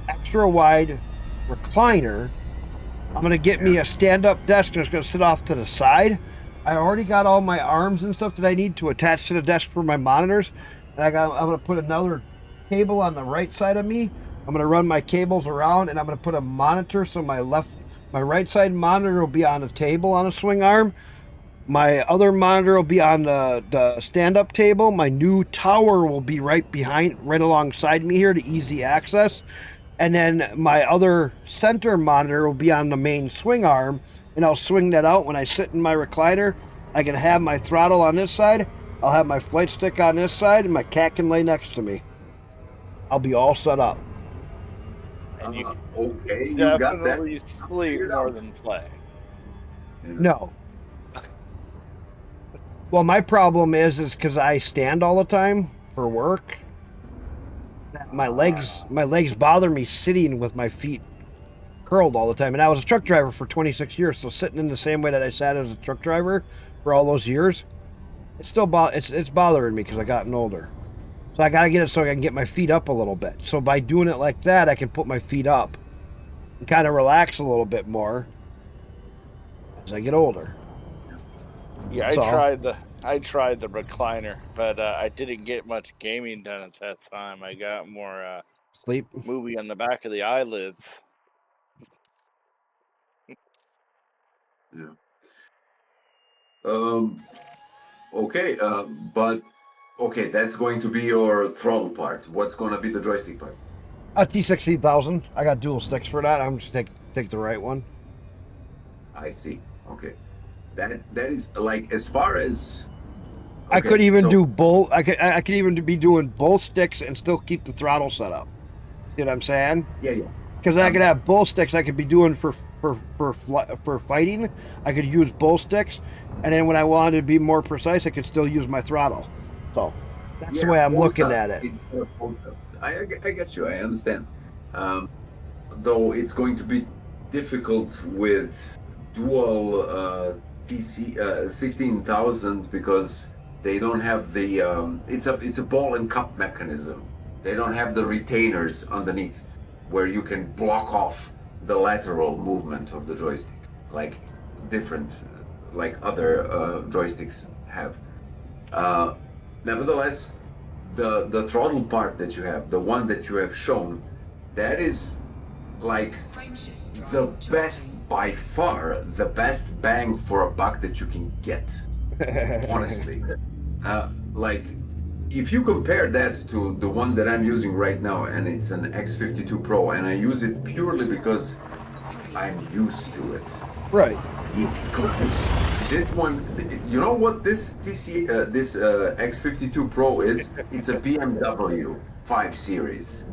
extra wide recliner. I'm going to get me a stand-up desk and it's going to sit off to the side. I already got all my arms and stuff that I need to attach to the desk for my monitors. And I'm going to put another cable on the right side of me. I'm going to run my cables around and I'm going to put a monitor so my right side monitor will be on a table on a swing arm. My other monitor will be on the stand-up table. My new tower will be right alongside me here to easy access. And then my other center monitor will be on the main swing arm. And I'll swing that out when I sit in my recliner. I can have my throttle on this side. I'll have my flight stick on this side, and my cat can lay next to me. I'll be all set up. And you Okay, you got that. definitely sleep more than play. No. Well, my problem is because I stand all the time for work. My legs bother me sitting with my feet curled all the time. And I was a truck driver for 26 years, so sitting in the same way that I sat as a truck driver for all those years, it's still it's bothering me because I gotten older. So I got to get it so I can get my feet up a little bit. So by doing it like that, I can put my feet up and kind of relax a little bit more as I get older. Yeah, So- I tried the recliner, but I didn't get much gaming done at that time. I got more Sleep. movie on the back of the eyelids. Yeah. Okay, but okay, that's going to be your throttle part. What's going to be the joystick part? A T16,000. I got dual sticks for that. I'm just take the right one. I see. Okay, that is like as far as I okay, could even so- do both. I could even be doing both sticks and still keep the throttle set up. See what I'm saying? Yeah. Because I could have both sticks. I could be doing for fighting. I could use both sticks, and then when I wanted to be more precise, I could still use my throttle. So that's the way I'm looking at it. I get you. I understand. Though it's going to be difficult with dual TC 16,000 because they don't have the it's a ball and cup mechanism. They don't have the retainers underneath where you can block off the lateral movement of the joystick like other joysticks have. Nevertheless, the throttle part that you have, the one that you have shown, That is like Frame shift the drive best, charging. by far, the best bang for a buck that you can get. Honestly, like if you compare that to the one that I'm using right now, and it's an X52 Pro, and I use it purely because I'm used to it. Right. It's complete. This one, you know what this X52 Pro is? It's a BMW 5 Series.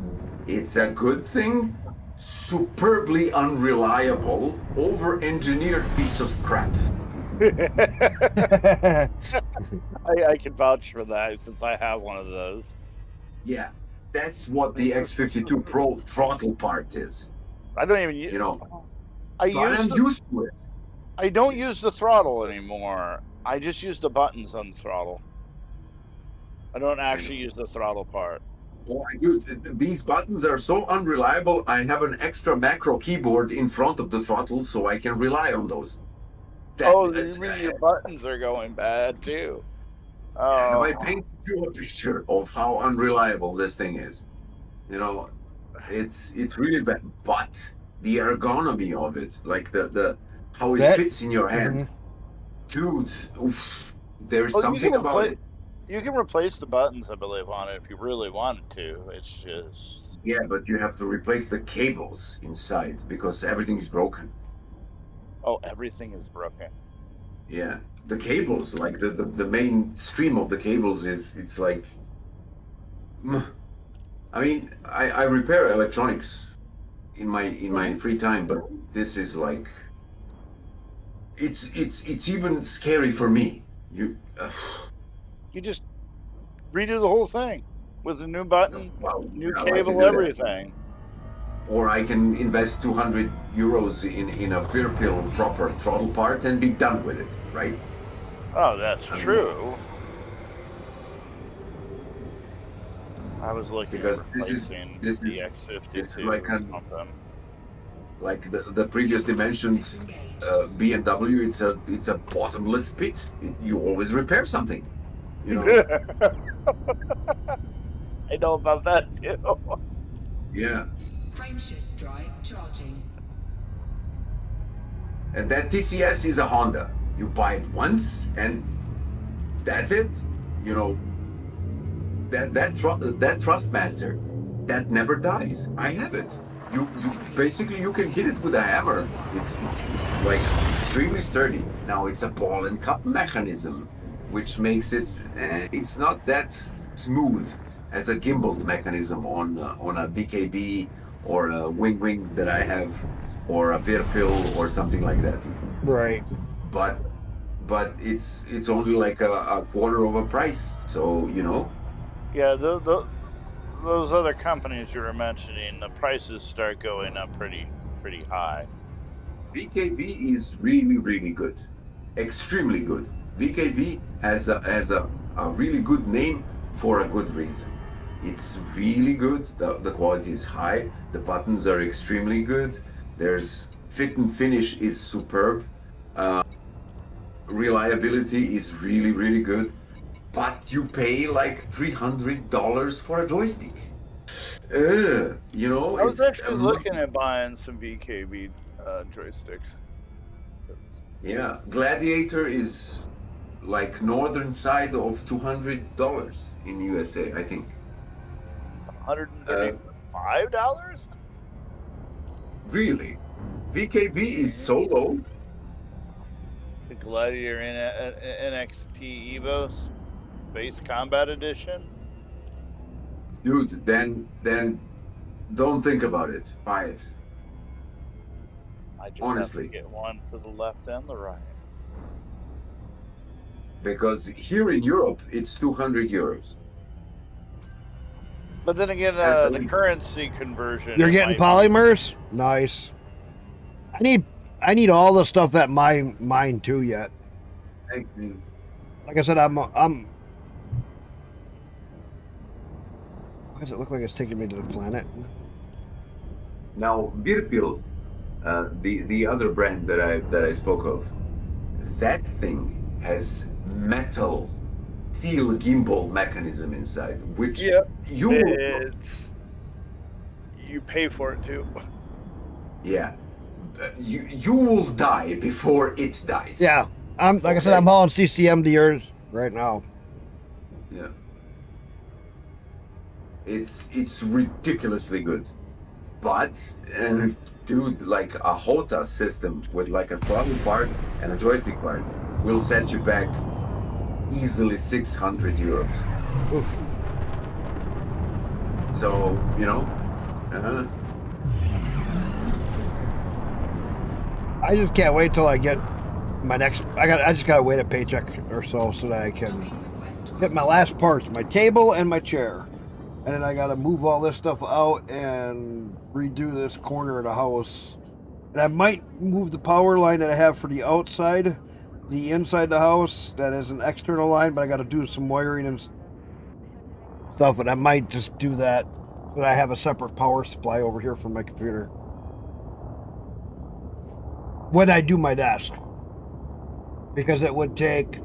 It's a good thing, superbly unreliable, over-engineered piece of crap. I can vouch for that since I have one of those. Yeah, that's what the X52 Pro throttle part is. I don't even use. You know, I but use I'm the, used to it. I don't use the throttle anymore. I just use the buttons on the throttle. I don't actually use the throttle part. Well, these buttons are so unreliable. I have an extra macro keyboard in front of the throttle, so I can rely on those. Oh, you mean your buttons are going bad too? Have I Oh, painted you a picture of how unreliable this thing is? You know, it's really bad. But the ergonomy of it, like the how it That- fits in your hand, dude. Oof, there's oh, something about it. You can replace the buttons, I believe, on it if you really wanted to. It's just Yeah, but you have to replace the cables inside because everything is broken. everything is broken. Yeah, the cables, like the main stream of the cables it's like. I mean, I repair electronics in my free time, but this is like. It's even scary for me. You just redo the whole thing with a new button, well, new yeah, I can cable, do that. everything. Or I can invest 200 euros in a Virpil proper throttle part and be done with it, right? Oh, that's true. I was looking Because at this is replacing the X52 like or something. like the previously mentioned BMW. It's a bottomless pit. You always repair something, you know. I know about that too. Yeah. Frame shift drive charging. And that TCS is a Honda. You buy it once and that's it. You know, that Trustmaster, that never dies. I have it. You basically you can hit it with a hammer. It's like extremely sturdy. Now it's a ball and cup mechanism, which makes it it's not that smooth as a gimbal mechanism on a VKB or a wing that I have, or a Virpil or something like that. Right. But it's only like a quarter of a price. So you know. Yeah, those other companies you were mentioning, the prices start going up pretty high. VKB is really good, extremely good. VKB has a really good name for a good reason. It's really good. The quality is high. The buttons are extremely good. There's fit and finish is superb. Reliability is really good. But you pay like $300 for a joystick. You know, I was it's actually looking at buying some VKB joysticks. yeah. Gladiator is like northern side of $200 in USA, I think. $135? Really, VKB is so low. The Gladiator NXT Evo Space Combat Edition. Dude, then don't think about it. Buy it. I just Honestly, have to get one for the left and the right. because here in Europe it's 200 euros. But then again, the currency conversion. You're getting polymers? Nice. I need all the stuff that mine too yet. Like I said, I'm why does it look like it's taking me to the planet? Now, Virpil, the other brand that I spoke of, that thing has metal steel gimbal mechanism inside, which you pay for it too. Yeah. You will die before it dies. Yeah, I'm like I said, Okay. I'm hauling CCM to yours right now. Yeah. It's ridiculously good. But dude, like a HOTA system with like a throttle part and a joystick part will set you back easily 600 euros. Oof. So, you know, I just can't wait till I get my next. I just gotta wait a paycheck or so that I can get my last parts, my table and my chair, and then I gotta move all this stuff out and redo this corner of the house. And I might move the power line that I have for the outside, the inside the house that is an external line, but I gotta do some wiring and stuff. And I might just do that so that I have a separate power supply over here for my computer when I do my desk, because it would take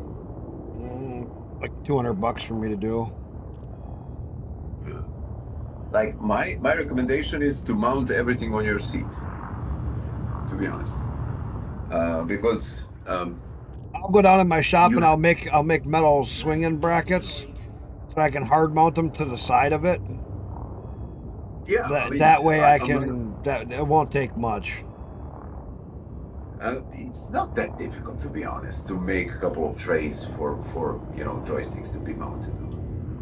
like $200 for me to do. like my recommendation is to mount everything on your seat. To be honest, because I'll go down in my shop and I'll make metal swinging brackets so I can hard mount them to the side of it. yeah, That way I can. That it won't take much. It's not that difficult, to be honest, to make a couple of trays for joysticks to be mounted.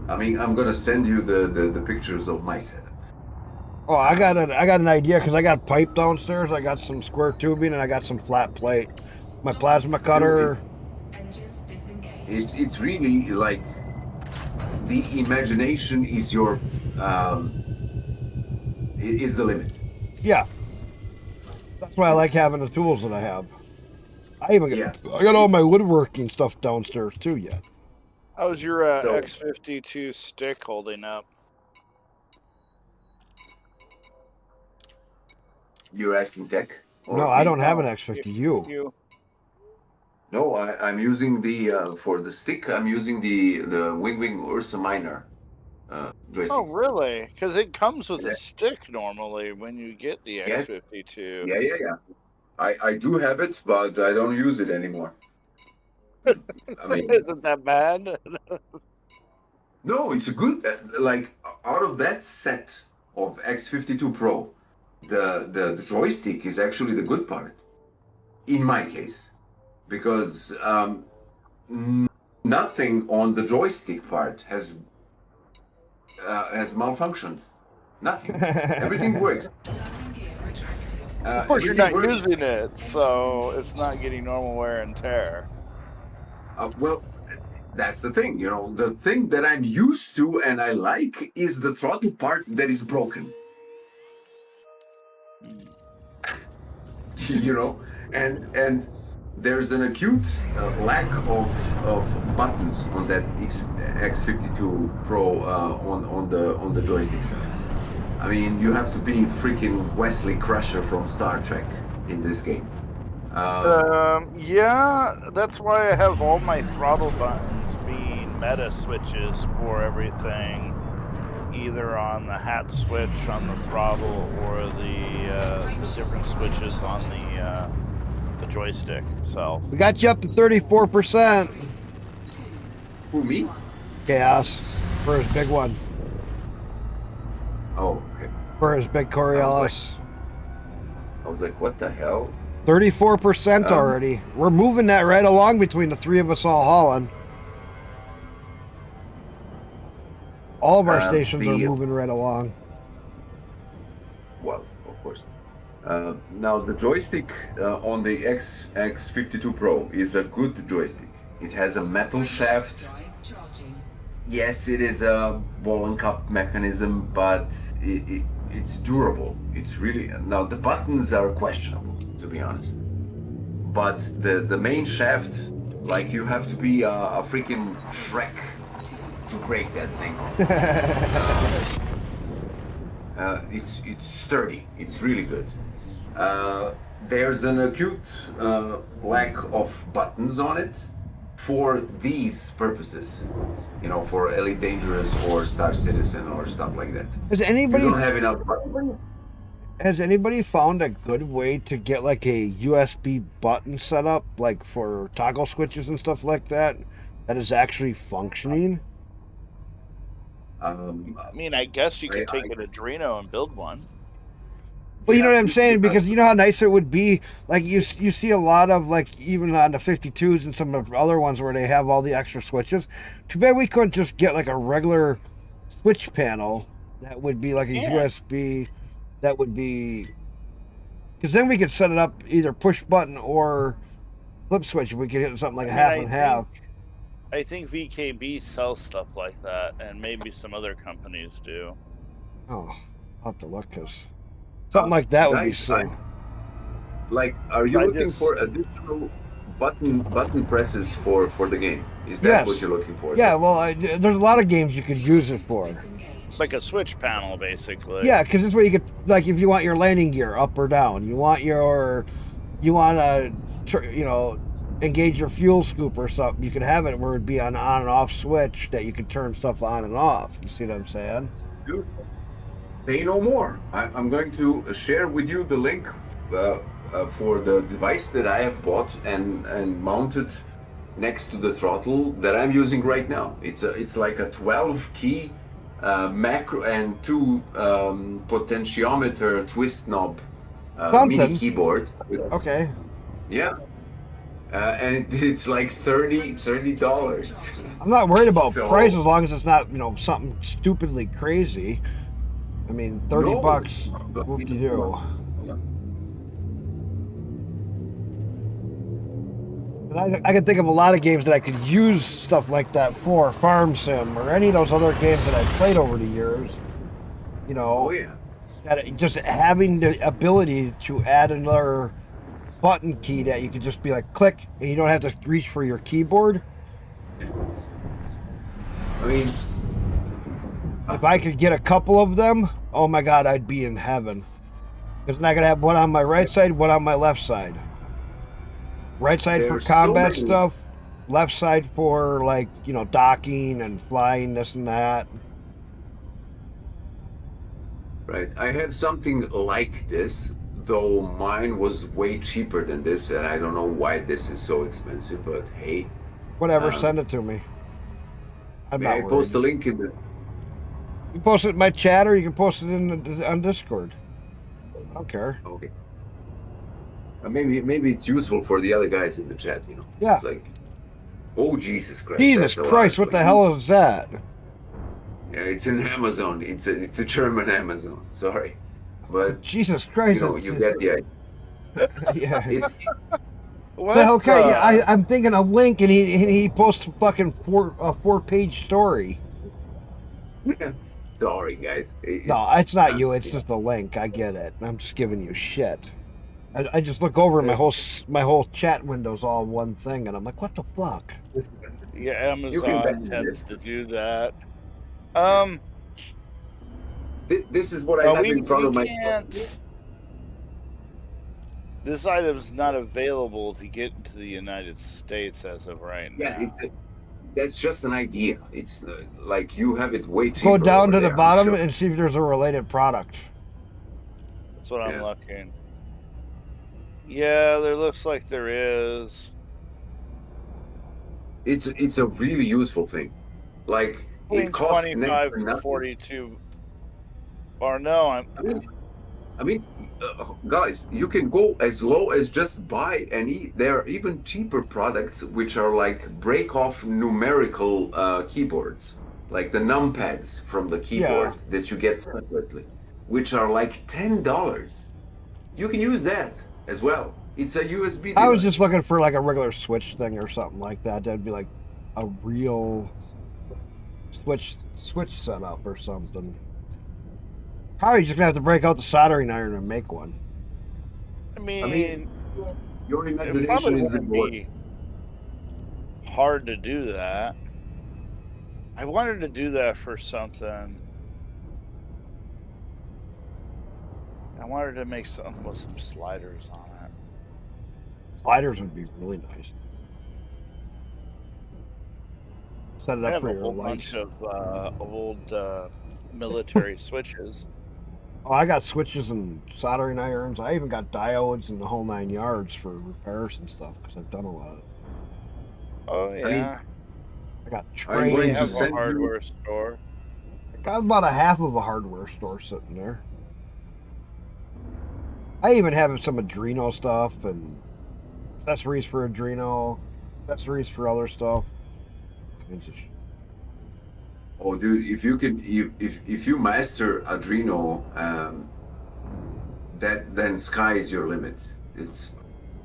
I mean, I'm gonna send you the pictures of my setup. Oh, I got an idea because I got pipe downstairs. I got some square tubing and I got some flat plate. My plasma cutter. Engines disengaged. It's really like the imagination is your is the limit. Yeah, that's why I like having the tools that I have. I Yeah. got all my woodworking stuff downstairs too yet. How's your So- X52 stick holding up? You're asking tech? Or No, I me? don't have an X50U. You. No, I'm using the for the stick. I'm using the Wing Ursa Minor joystick. Oh, really? Because it comes with Yeah. a stick normally when you get the Yes. X52. Yeah. I do have it, but I don't use it anymore. I mean, Isn't that bad? no, it's a good. Like out of that set of X52 Pro, the joystick is actually the good part, in my case, because nothing on the joystick part has malfunctioned. Nothing. Everything works. Landing gear retracted. Of course, you're not Everything works. using it, so it's not getting normal wear and tear. Well, that's the thing. The thing that I'm used to and I like is the throttle part that is broken. And there's an acute lack of buttons on that X52 Pro on the joystick side. I mean, you have to be freaking Wesley Crusher from Star Trek in this game. Yeah, that's why I have all my throttle buttons being meta switches for everything, either on the hat switch on the throttle or the different switches on the joystick itself. We got you up to 34%. Who, me? Chaos for his big one. Oh, okay. For his big Coriolis. I was like, what the hell? 34% already. We're moving that right along between the three of us all hauling. All of our stations are moving right along. Well, of course. Now the joystick on the X52 Pro is a good joystick. It has a metal shaft. Drive charging. Yes, it is a ball and cup mechanism, but it's durable. It's really now the buttons are questionable, to be honest. But the main shaft, like you have to be a freaking Shrek to break that thing. It's sturdy. It's really good. There's an acute lack of buttons on it for these purposes, for Elite Dangerous or Star Citizen or stuff like that. Does You anybody don't have enough buttons. Has anybody found a good way to get like a USB button set up, like for toggle switches and stuff like that, that is actually functioning? I mean, I guess you could I- take an Adreno and build one. Well, you know Yeah, what I'm saying? Because you know how nice it would be. Like you see a lot of like even on the 52s and some of the other ones where they have all the extra switches. Too bad we couldn't just get like a regular switch panel that would be like a Yeah. USB. That would be because then we could set it up either push button or flip switch. If we could hit something like a half and half. I think VKB sells stuff like that, and maybe some other companies do. Oh, I'll have to look because something like that would be guys, so. Like, are you I looking just- for additional button presses for the game? Is that what Yes. you're looking for? Yeah, well, there's a lot of games you could use it for. Disengage. Like a switch panel, basically. Yeah, because this way you could, like, if you want your landing gear up or down, you want to, engage your fuel scoop or something, you could have it where it'd be an on and off switch that you could turn stuff on and off. You see what I'm saying? Dude, say no more. I'm going to share with you the link for the device that I have bought and mounted next to the throttle that I'm using right now. It's like a 12 key macro and 2 potentiometer twist knob mini Something. keyboard. Okay. Yeah. And it's like $30. I'm not worried about So- price as long as it's not, something stupidly crazy. I mean, 30 No. bucks, whoop-de-doo. And I can think of a lot of games that I could use stuff like that for, Farm Sim or any of those other games that I've played over the years. Oh yeah. That just having the ability to add another button key that you could just be like click and you don't have to reach for your keyboard. I mean, If I could get a couple of them, oh my god, I'd be in heaven. Because then I could have one on my right side, one on my left side. Right side for There's so combat many. stuff, left side for like, docking and flying, this and that. right. I have something like this, though mine was way cheaper than this, and I don't know why this is so expensive, but hey. Whatever, Um, send it to me. I'm May not I worried. post a link in the... You can post it in my chat or you can post it on Discord. I don't care. Okay. Maybe it's useful for the other guys in the chat, Yeah. It's like, oh, Jesus Christ. Jesus that's a lot Christ, of what the money. hell is that? Yeah, it's in Amazon. It's a German Amazon. Sorry. But, Jesus Christ. you get the idea. yeah. It's, What Well, okay, the- yeah, I'm thinking a link, and he posts a fucking 4-page story. sorry, guys. No, it's not you. It's just a link. I get it. I'm just giving you shit. I just look over and my whole chat window's all one thing, and I'm like, what the fuck? Yeah, Amazon ban tends to do that. This is what I Well, have we in front of my... can't. This item's not available to get into the United States as of right Yeah, now. that's just an idea. It's like you have it way cheaper. Go down over to the there, I'm bottom sure. and see if there's a related product. That's what I'm Yeah. looking. Yeah, there looks like there is. It's a really useful thing. Like Between it costs 25 next to and nothing. 42. Or no, I mean, guys, you can go as low as just buy any. There are even cheaper products which are like break-off numerical keyboards, like the numpads from the keyboard that you get separately, which are like $10. You can use that as well. It's a USB. I was device. just looking for like a regular Switch thing or something like that. That'd be like a real Switch setup or something. Probably just gonna have to break out the soldering iron and make one. I mean, Your it imagination probably is the wouldn't board. be hard to do that. I wanted to do that for something. I wanted to make something with some sliders on it. Sliders would be really nice. Set it I up have for a your whole lights. bunch of old military switches. Oh, I got switches and soldering irons. I even got diodes and the whole 9 yards for repairs and stuff because I've done a lot of it. Oh yeah. I got I'm We going trays. to have a send you. hardware store. I got about a half of a hardware store sitting there. I even have some Adreno stuff and accessories for Adreno, accessories for other stuff. Kinds of shit. Oh, dude, if you can, if you master Adreno, then sky is your limit. It's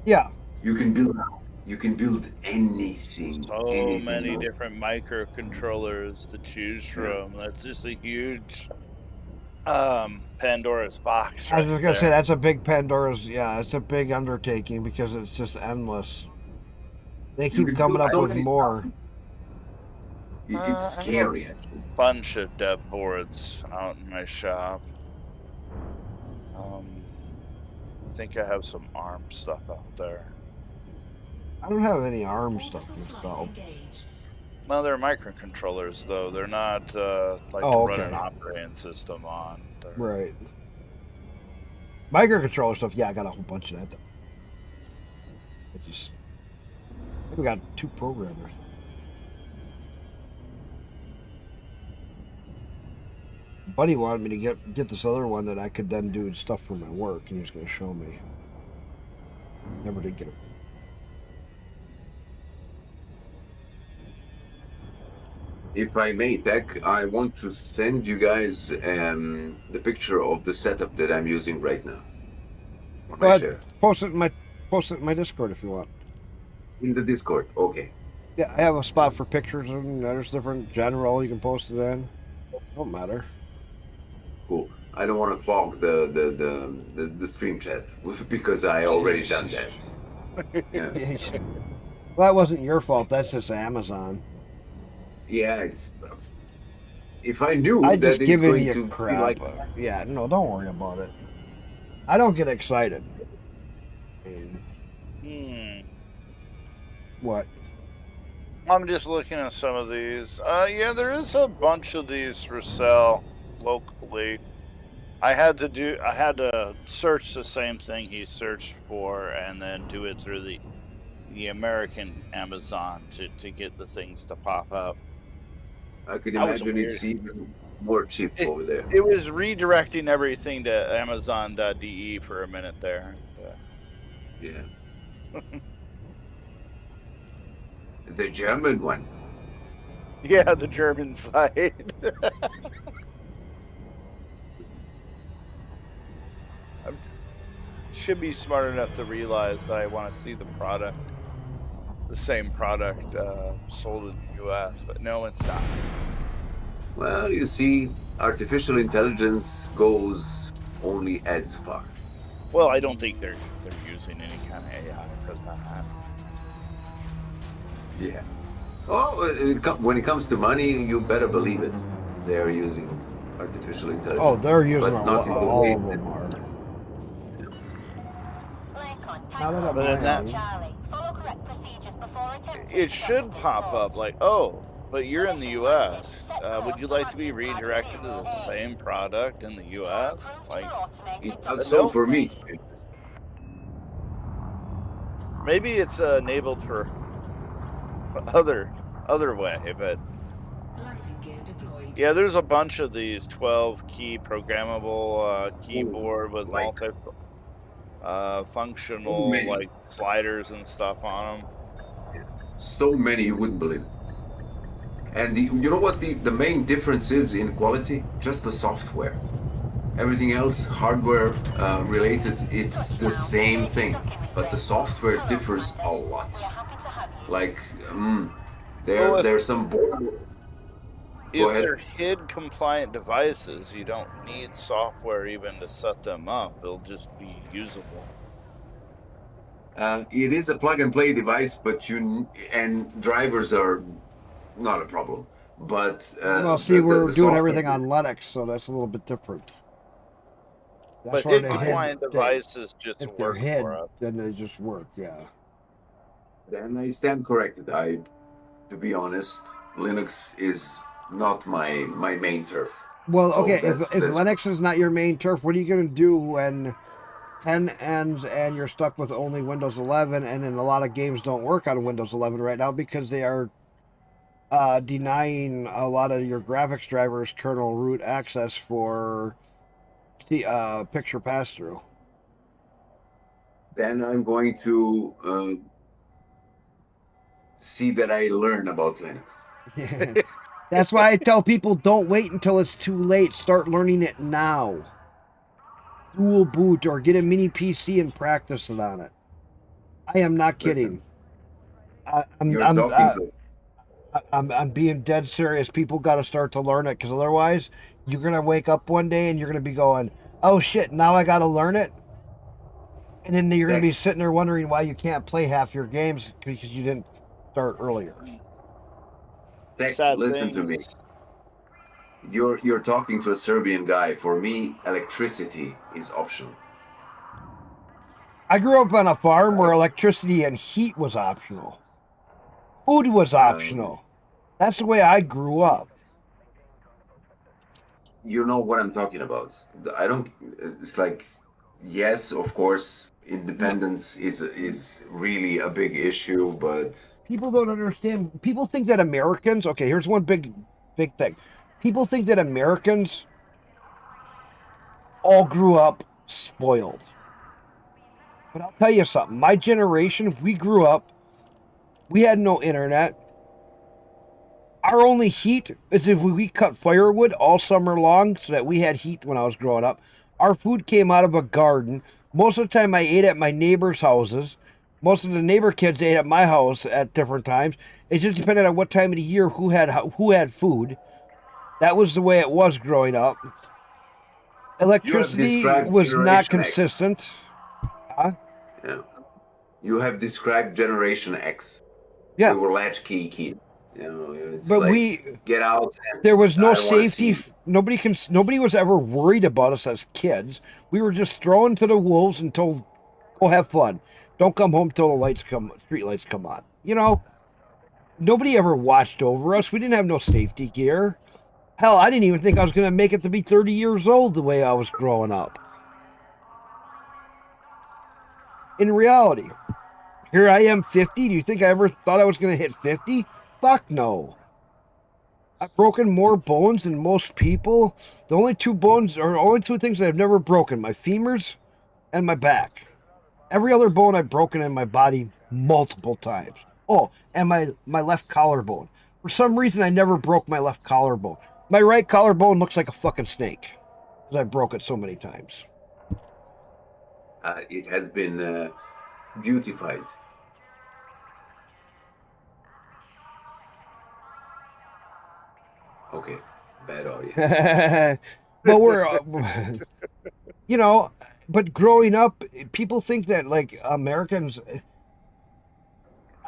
Yeah, you can build anything. So many bro. different microcontrollers to choose from. That's just a huge Pandora's box I was right just gonna say there. that's a big Pandora's. Yeah, it's a big undertaking because it's just endless. They You keep can coming build up so with many more. stuff. It's I have a scary, actually. bunch of dev boards out in my shop. I think I have some ARM stuff out there. I don't have any ARM Orbital stuff flight installed. engaged. Well, they're microcontrollers, though. They're not like Oh, to run an okay. operating system on. They're- Right. Microcontroller stuff. Yeah, I got a whole bunch of that. I just we got 2 programmers. Buddy wanted me to get this other one that I could then do stuff for my work, and he was going to show me. Never did get it. If I may, Tech, I want to send you guys the picture of the setup that I'm using right now on Go my ahead, chair post it in my Discord if you want. in the Discord. Okay, Yeah, I have a spot for pictures and there's different general you can post it in. Don't matter. cool. I don't want to clog the stream chat because I already done that. Yeah, Well, that wasn't your fault. That's just Amazon. yeah. It's if I knew I that just it's giving going you to be crap. like Yeah, no, don't worry about it. I don't get excited. I mean, what? I'm just looking at some of these. Yeah, there is a bunch of these for sale locally. I had to search the same thing he searched for and then do it through the American Amazon to get the things to pop up. I could That was imagine weird. it's even more cheap over there. It was redirecting everything to Amazon.de for a minute there. Yeah. The German one. Yeah, the German side. I should be smart enough to realize that I want to see the same product sold in the U.S., but no, it's not. Well, you see, artificial intelligence goes only as far. Well, I don't think they're using any kind of AI for that. Yeah. Oh, when it comes to money, you better believe it. They're using artificial intelligence. Oh, they're using but not in the all way of that- them are. Click on Now that Tango I'm But in that- on, Charlie. Follow correct procedures before attempting It to should dock pop control. up like, oh, but you're in the U.S. Would you like to be redirected to the same product in the U.S.? Like, it does so for me. maybe it's enabled for other way, but Landing gear deployed. yeah, there's a bunch of these 12-key programmable keyboard with Like- functional many. like sliders and stuff on them. So many you wouldn't believe it. And you know what the main difference is in quality? Just the software. Everything else, hardware related, it's the same thing. But the software differs a lot. Like, there's some board. If ahead. they're HID compliant devices, you don't need software even to set them up. They'll just be usable. It is a plug and play device, but and drivers are not a problem. But well, see, we're doing software- everything on Linux, so that's a little bit different. That's But where HID they compliant devices just if they're work hid, for us. then they just work. Yeah. Then I stand corrected. To be honest, Linux is not my main turf. Well, So okay, if that's Linux is not your main turf, what are you going to do when 10 ends and you're stuck with only Windows 11? And then a lot of games don't work on Windows 11 right now because they are denying a lot of your graphics drivers kernel root access for picture pass through. then I'm going to see that I learn about Linux. Yeah. That's why I tell people don't wait until it's too late. Start learning it now. Dual boot or get a mini PC and practice it on it. I am not kidding. You're talking to I'm being dead serious. People got to start to learn it because otherwise, you're gonna wake up one day and you're gonna be going, "Oh shit! Now I got to learn it," and then you're gonna be sitting there wondering why you can't play half your games because you didn't start earlier. Sad listen to me. things. You're talking to a Serbian guy. For me, electricity is optional. I grew up on a farm where electricity and heat was optional. Food was optional. That's the way I grew up. You know what I'm talking about. I don't. It's like, yes, of course, independence is really a big issue, but People don't understand. People think that Americans. Okay, here's one big thing. People think that Americans all grew up spoiled. But I'll tell you something. My generation, we grew up. We had no internet. Our only heat is if we cut firewood all summer long so that we had heat when I was growing up. Our food came out of a garden. Most of the time I ate at my neighbors' houses. Most of the neighbor kids ate at my house at different times. It just depended on what time of the year who had food. That was the way it was growing up. Electricity was not Generation X. consistent. Huh? Yeah. You have described Generation X. Yeah. We were latchkey kids. You know, it's But like get out. There was no I don't wanna safety. see- Nobody was ever worried about us as kids. We were just thrown to the wolves and told, "Go have fun. Don't come home till the street lights come on." You know, nobody ever watched over us. We didn't have no safety gear. Hell, I didn't even think I was going to make it to be 30 years old the way I was growing up. In reality, here I am 50. Do you think I ever thought I was going to hit 50? Fuck no. I've broken more bones than most people. The only two things I've never broken: my femurs and my back. Every other bone I've broken in my body multiple times. Oh, and my left collarbone. For some reason, I never broke my left collarbone. My right collarbone looks like a fucking snake because I broke it so many times. It has been beautified. Okay, bad audio. But we're, you know, but growing up, people think that like Americans,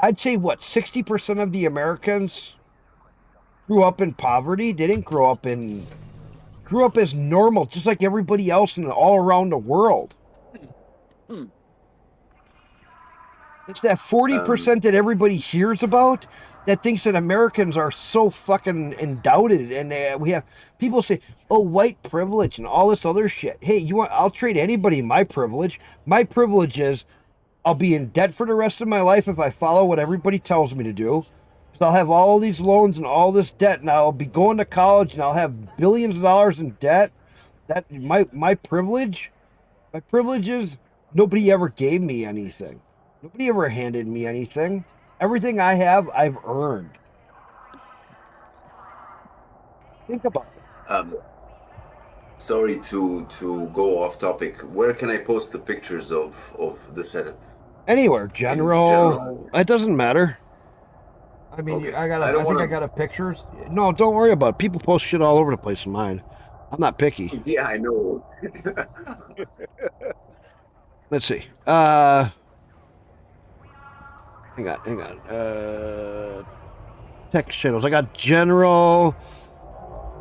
I'd say what, 60% of the Americans grew up in poverty. They didn't grew up as normal, just like everybody else in all around the world. It's that 40% that everybody hears about that thinks that Americans are so fucking endowed, and we have people say, "Oh, white privilege and all this other shit." Hey, I'll trade anybody my privilege. My privilege is I'll be in debt for the rest of my life if I follow what everybody tells me to do. So I'll have all these loans and all this debt, and I'll be going to college, and I'll have billions of dollars in debt. That my privilege. My privilege is nobody ever gave me anything. Nobody ever handed me anything. Everything I have, I've earned. Think about it. Sorry to go off topic. Where can I post the pictures of the setup? Anywhere, general. It doesn't matter. I mean, Okay. I don't think wanna- I got a pictures. No, don't worry about it. People post shit all over the place in mine. I'm not picky. Yeah, I know. Let's see. Hang on. Text channels. I got general.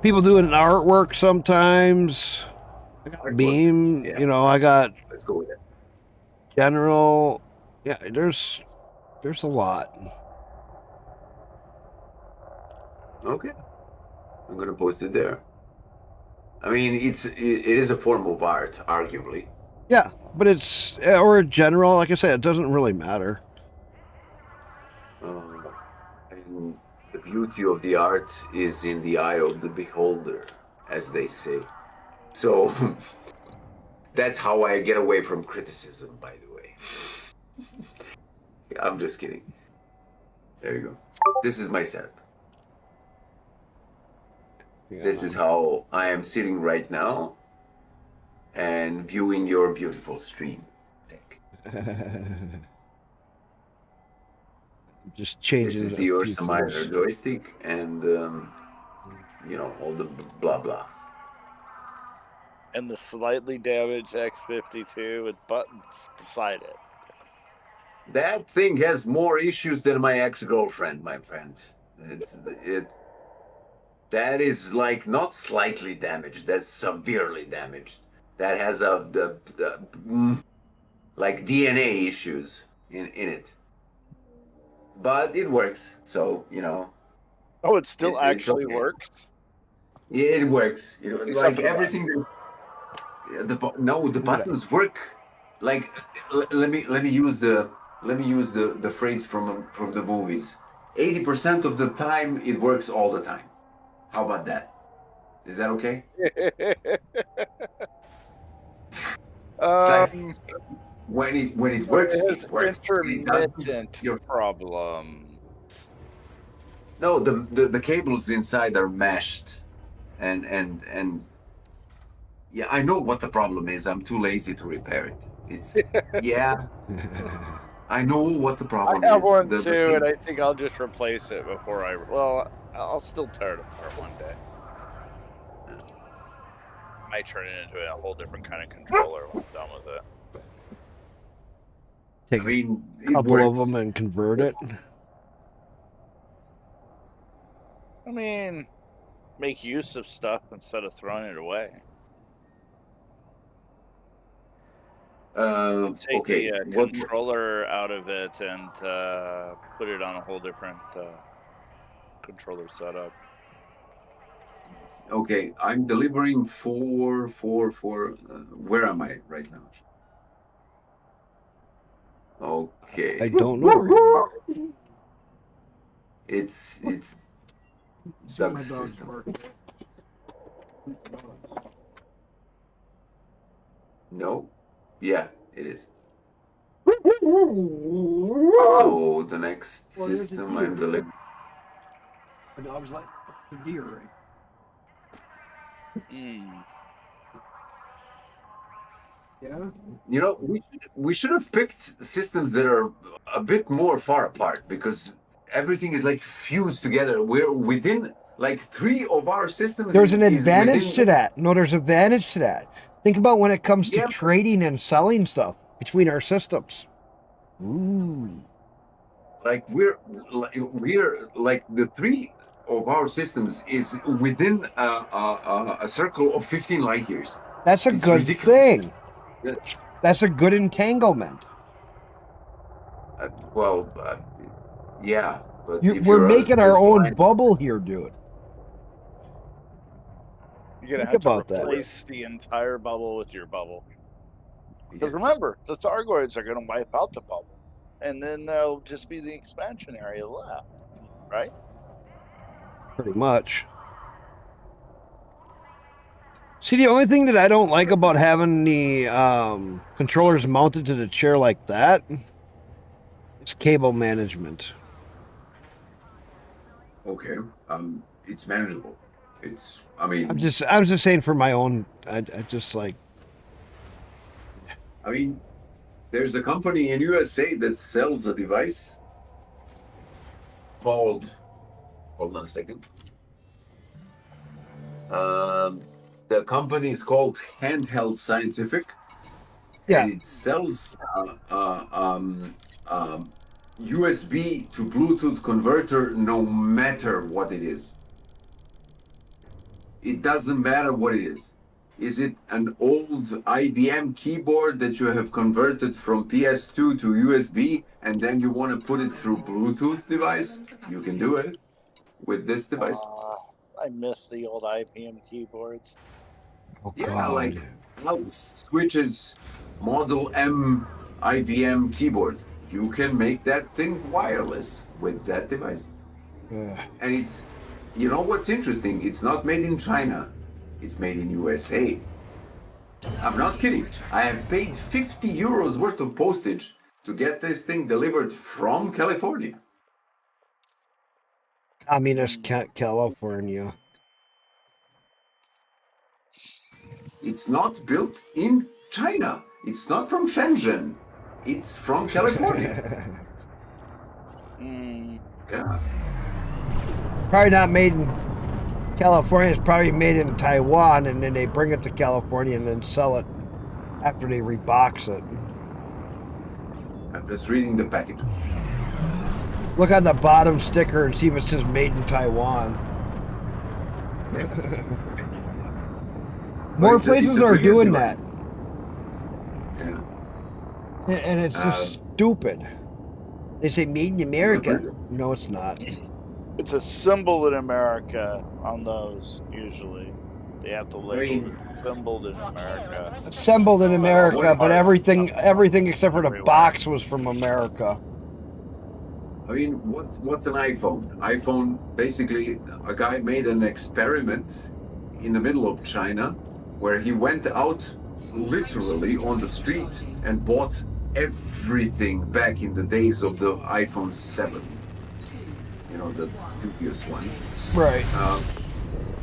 People doing artwork sometimes. I got Beam. Yeah. You know, I got Let's go with it. general. Yeah, there's a lot. Okay. I'm gonna post it there. I mean, it is a form of art, arguably. Yeah, but it's or in general, like I said, it doesn't really matter. And the beauty of the art is in the eye of the beholder, as they say. So that's how I get away from criticism, by the way. I'm just kidding. There you go. This is my setup. Yeah. This is how I am sitting right now and viewing your beautiful stream. Just This changing is a the few Ursa Minor things. joystick and, all the blah blah. And the slightly damaged X52 with buttons beside it. That thing has more issues than my ex-girlfriend, my friend. That is like not slightly damaged. That's severely damaged. That has like DNA issues in it. But it works. So Oh, it still it's actually okay. works? Yeah, it works. Except Like for the everything. The buttons work. Like let me use the phrase from the movies. 80% of the time it works all the time. How about that? Is that okay? It's like when it works, it it has works. When it doesn't, intermittent problem. no, the cables inside are meshed, and yeah, I know what the problem is. I'm too lazy to repair it. It's yeah, I know what the problem I have is. one The too, and I think I'll just replace it before I'll still tear it apart one day. Might turn it into a whole different kind of controller when I'm done with it. Take I mean, a couple of them and convert it. I mean, make use of stuff instead of throwing it away. Take Okay. the controller out of it and put it on a whole different controller setup. Okay, I'm delivering for. Where am I right now? Okay. I don't know where you are. It's Doug's system. No. Yeah, it is. So the next system I'm delivering. The dog's like a deer, right? Yeah. We should have picked systems that are a bit more far apart because everything is like fused together. We're within like 3 of our systems. There's an is advantage within- to that. No, there's advantage to that. Think about when it comes to Yeah. trading and selling stuff between our systems. Ooh. Like we're like the 3 of our systems is within a circle of 15 light years. That's a It's good ridiculous. thing. Yeah. That's a good entanglement. Yeah, but if We're you're making our as own blind- bubble here, dude. You're gonna Think have about to that. replace the entire bubble with your bubble. Because remember, the Thargoids are gonna wipe out the bubble, and then there'll just be the expansion area left, right? Pretty much. See, the only thing that I don't like about having the controllers mounted to the chair like that is cable management. Okay, it's manageable. I I'm just saying for my own. I just like. I mean, there's a company in USA that sells a device called. Hold on a second. The company is called Handheld Scientific. Yeah. And it sells USB to Bluetooth converter no matter what it is. It doesn't matter what it is. Is it an old IBM keyboard that you have converted from PS2 to USB and then you want to put it through Bluetooth device? You can do it with this device. I miss the old IBM keyboards. Oh, Yeah, God. like switches, Model M IBM keyboard. You can make that thing wireless with that device. Ugh. And it's, you know what's interesting? It's not made in China. It's made in USA. I'm not kidding. I have paid 50 euros worth of postage to get this thing delivered from California. Communist California. It's not built in China. It's not from Shenzhen. It's from California. Yeah. Probably not made in California. It's probably made in Taiwan, and then they bring it to California and then sell it after they rebox it. I'm just reading the package. Look on the bottom sticker and see if it says made in Taiwan. More It's places a are brilliant doing device. that, Yeah. and it's just stupid. They say made in America. brilliant- No, it's not. It's assembled in America on those, usually. They have to label mean- it assembled in America. Assembled in America, but part- everything except for the everywhere. box was from America. I mean, what's an iPhone? iPhone, basically, a guy made an experiment in the middle of China where he went out literally on the street and bought everything back in the days of the iPhone 7. You know, the previous one. Right.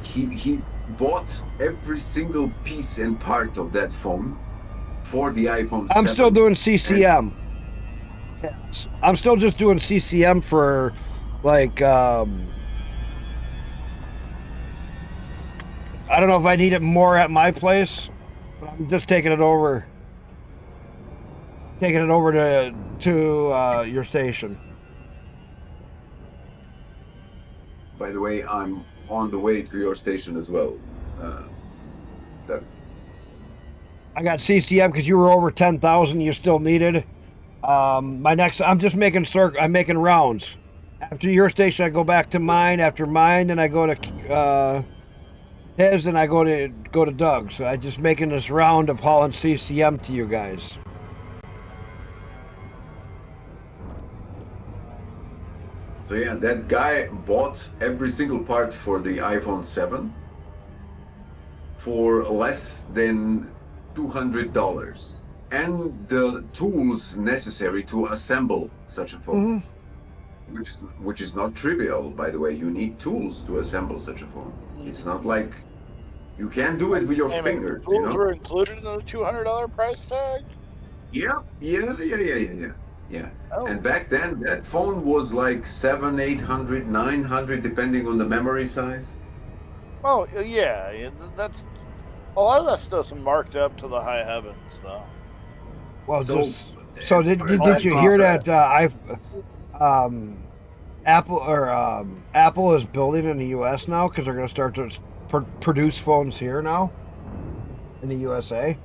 He bought every single piece and part of that phone for the iPhone 7. I'm still doing CCM. I'm still just doing CCM for, like, I don't know if I need it more at my place, but I'm just taking it over to your station. By the way, I'm on the way to your station as well. I got CCM because you were over 10,000. You still needed. I'm making rounds. After your station, I go back to mine. After mine, then I go to his, and I go to Doug's. So I just making this round of hauling CCM to you guys. So yeah, that guy bought every single part for the iPhone 7 for less than $200, and the tools necessary to assemble such a phone, which is not trivial, by the way. You need tools to assemble such a phone. It's not like you can do it with your fingers. You Tools know? were included in the $200 price tag? Yeah. Oh. And back then, that phone was like $700, $800, $900, depending on the memory size. Oh, yeah, that's... A lot of that stuff's marked up to the high heavens, though. Well, So- so did you hear that Apple is building in the U.S. now because they're going to start to produce phones here now in the USA?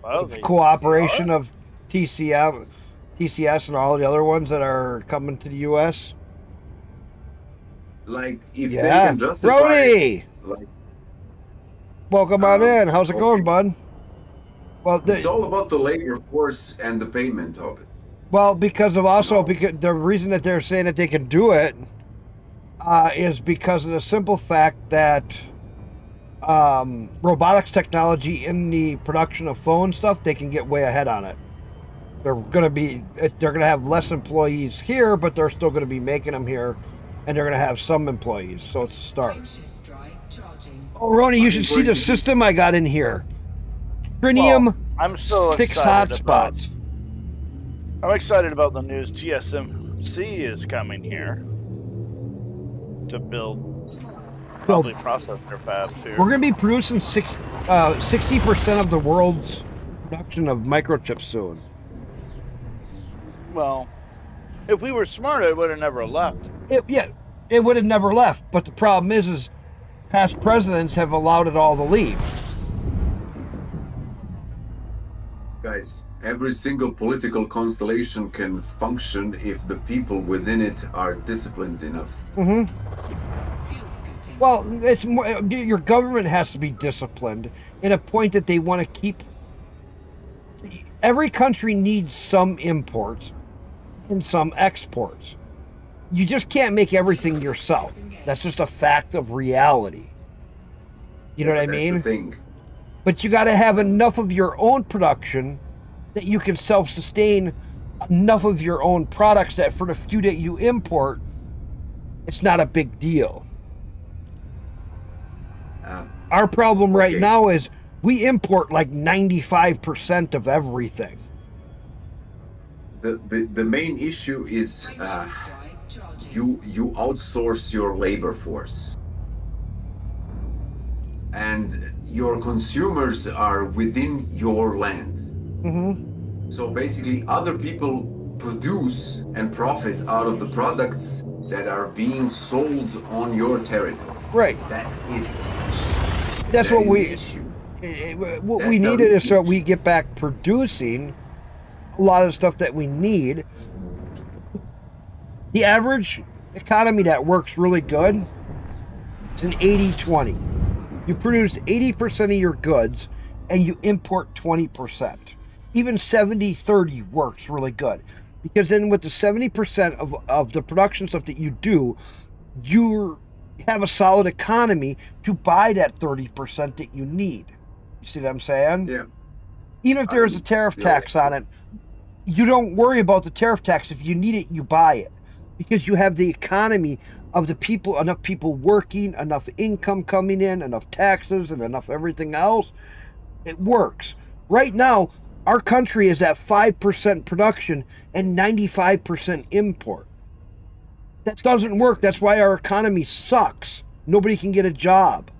Well, With cooperation of TCS and all the other ones that are coming to the U.S. Like, if they Yeah, can justify... Brody, Like, welcome on in. How's it going, bud? Well, it's all about the labor force and the payment of it. because the reason that they're saying that they can do it is because of the simple fact that robotics technology in the production of phone stuff, they can get way ahead on it. They're gonna have less employees here, but they're still gonna be making them here, and they're gonna have some employees. So it's a start. Frameshift drive charging. Oh, Roni, you should see the system I got in here. Trinium, I'm so 6 excited about- hotspots. I'm excited about the news. TSMC is coming here to build probably processor fabs here. We're gonna be producing 60% of the world's production of microchips soon. Well, if we were smart, it would have never left. It would have never left. But the problem is past presidents have allowed it all to leave. Guys, every single political constellation can function if the people within it are disciplined enough. Fuel scooping Well, it's more, your government has to be disciplined in a point that they want to keep. Every country needs some imports and some exports. You just can't make everything yourself. That's just a fact of reality. You know what I That's the mean? thing. But you got to have enough of your own production that you can self-sustain enough of your own products that for the few that you import, it's not a big deal. Our problem right Okay. now is we import like 95% of everything. The main issue is Drive charging. you outsource your labor force, and your consumers are within your land. Mm-hmm. So basically, other people produce and profit out of the products that are being sold on your territory. Right. That is That's that what is we. the issue. What That's we the needed is so issue. we get back producing a lot of the stuff that we need. The average economy that works really good, it's an 80-20. You produce 80% of your goods and you import 20%. Even 70-30 works really good. Because then with the 70% of the production stuff that you do, you have a solid economy to buy that 30% that you need. You see what I'm saying? Yeah. Even if there's a tariff tax on it, you don't worry about the tariff tax. If you need it, you buy it. Because you have the economy of the people, enough people working, enough income coming in, enough taxes, and enough everything else. It works. Right now, our country is at 5% production and 95% import. That doesn't work. That's why our economy sucks. Nobody can get a job.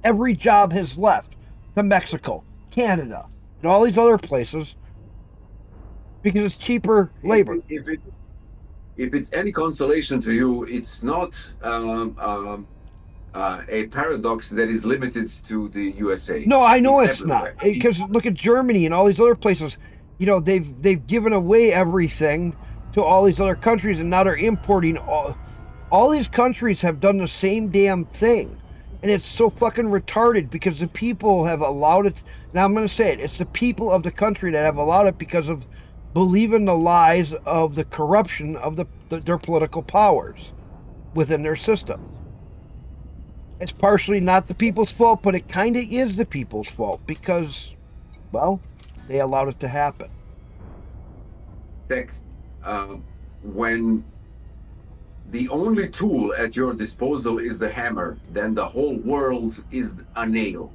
Every job has left to Mexico, Canada, and all these other places because it's cheaper labor. If it's any consolation to you, it's not a paradox that is limited to the USA. No, I know it's everywhere. not. Because look at Germany and all these other places. You know, they've given away everything to all these other countries, and now they're importing. All these countries have done the same damn thing, and it's so fucking retarded because the people have allowed it. Now I'm going to say it. It's the people of the country that have allowed it because of believing the lies of the corruption of their political powers within their system. It's partially not the people's fault, but it kind of is the people's fault because, well, they allowed it to happen. Tech, when the only tool at your disposal is the hammer, then the whole world is a nail.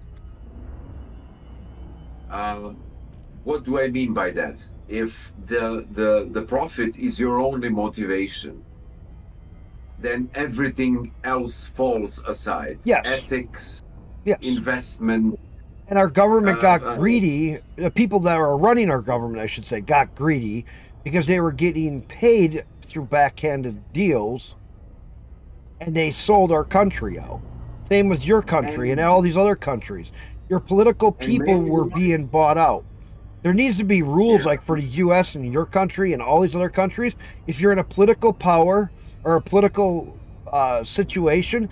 What do I mean by that? If the profit is your only motivation, then everything else falls aside. Yes. Ethics, Yes. investment. And our government got greedy. The people that are running our government, I should say, got greedy because they were getting paid through backhanded deals, and they sold our country out. Same as your country and all these other countries. Your political people were being bought out. There needs to be rules like for the U.S. and your country and all these other countries. If you're in a political power or a political situation,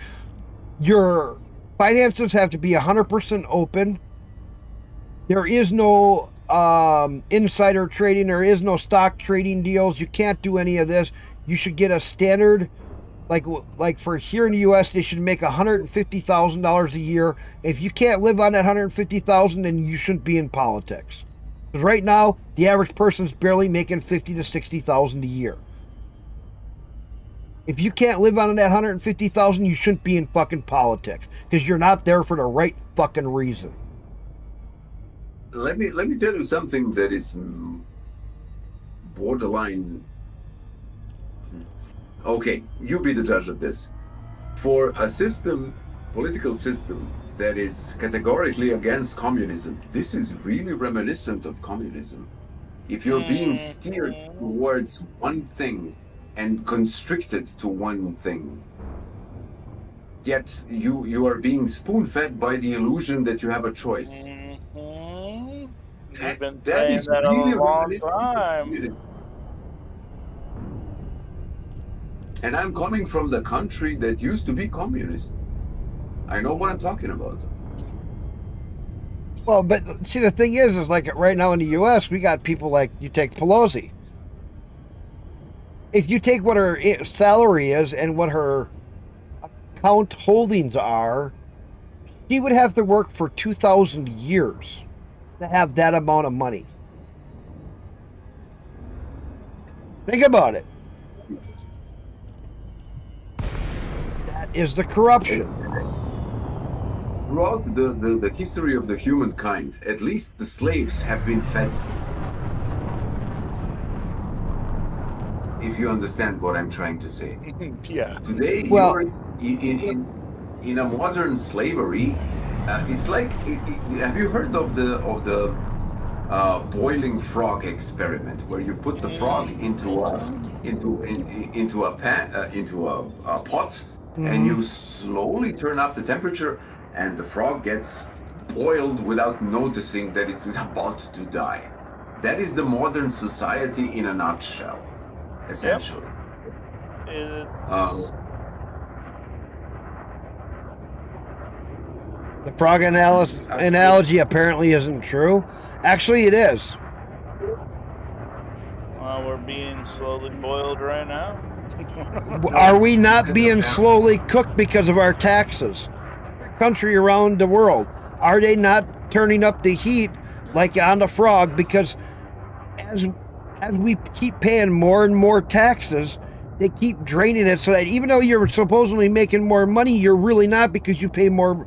your finances have to be 100% open. There is no insider trading. There is no stock trading deals. You can't do any of this. You should get a standard, like for here in the U.S., they should make $150,000 a year. If you can't live on that $150,000, then you shouldn't be in politics. Because right now, the average person's barely making $50,000 to $60,000 a year. If you can't live on that $150,000, you shouldn't be in fucking politics because you're not there for the right fucking reason. Let me tell you something that is borderline. Okay, you be the judge of this. For a political system that is categorically against communism, this is really reminiscent of communism. If you're being steered towards one thing and constricted to one thing, yet you are being spoon-fed by the illusion that you have a choice. You've been That saying is that really a long reminiscent of time. communism. And I'm coming from the country that used to be communist. I know what I'm talking about. Well, but see, the thing is like right now in the U.S., we got people like you take Pelosi. If you take what her salary is and what her account holdings are, she would have to work for 2,000 years to have that amount of money. Think about it. That is the corruption. Throughout the history of the humankind, at least the slaves have been fed. If you understand what I'm trying to say. Yeah. Today, Well- you're in a modern slavery. It's like, have you heard of the boiling frog experiment, where you put the frog into a pot, and you slowly turn up the temperature, and the frog gets boiled without noticing that it's about to die. That is the modern society in a nutshell, essentially. It's, The frog analogy apparently isn't true. Actually, it is. well, we're being slowly boiled right now. Are we not being slowly cooked because of our taxes? Country around the world, are they not turning up the heat like on the frog? Because as we keep paying more and more taxes, they keep draining it, so that even though you're supposedly making more money, you're really not, because you pay more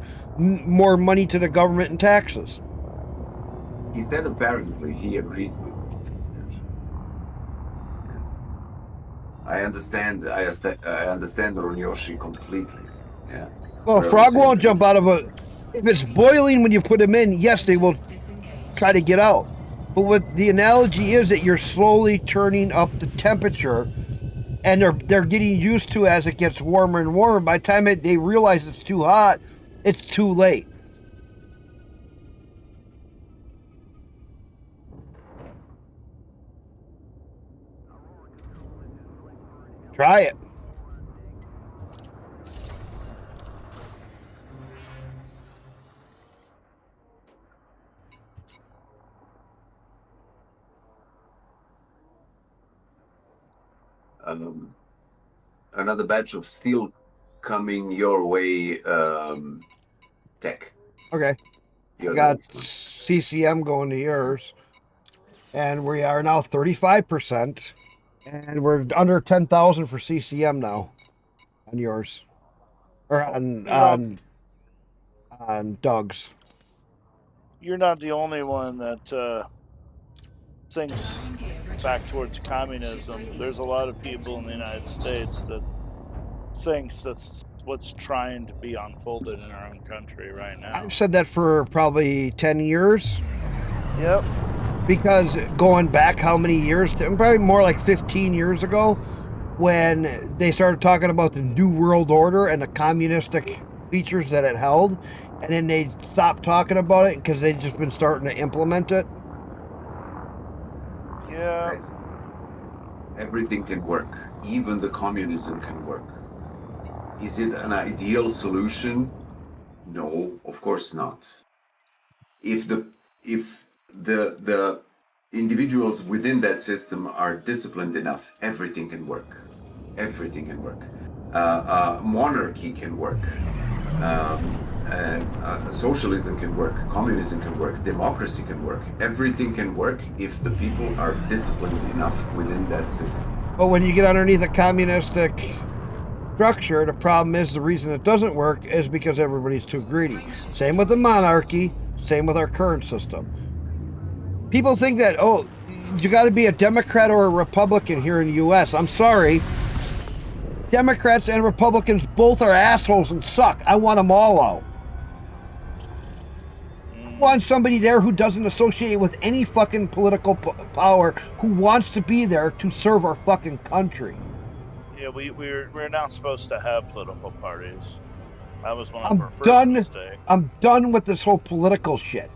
money to the government in taxes. He said apparently he agrees with this. I understand Ronyoshi completely. Yeah. Well, a frog won't jump out of a... If it's boiling when you put them in, yes, they will try to get out. But what the analogy is that you're slowly turning up the temperature, and they're getting used to as it gets warmer and warmer. By the time they realize it's too hot, it's too late. Try it. Another batch of steel coming your way, Tech. Okay. You're I got the next one. CCM going to yours. And we are now 35%. And we're under 10,000 for CCM now on yours. Or on Doug's. You're not the only one that thinks back towards communism. There's a lot of people in the United States that thinks that's what's trying to be unfolded in our own country right now. I've said that for probably 10 years. Yep. Because going back how many years? Probably more like 15 years ago, when they started talking about the New World Order and the communistic features that it held, and then they stopped talking about it because they've just been starting to implement it. Yeah. Everything can work. Even the communism can work. Is it an ideal solution? No, of course not. If the individuals within that system are disciplined enough, everything can work. Everything can work. Monarchy can work. Socialism can work. Communism can work. Democracy can work. Everything can work if the people are disciplined enough within that system. But when you get underneath a communistic structure, the problem is the reason it doesn't work is because everybody's too greedy. Same with the monarchy, same with our current system. People think that, oh, you got to be a Democrat or a Republican here in the U.S. I'm sorry. Democrats and Republicans both are assholes and suck. I want them all out. I want somebody there who doesn't associate with any fucking political power, who wants to be there to serve our fucking country. Yeah, we're not supposed to have political parties. That was one of our first mistakes. I'm done with this whole political shit.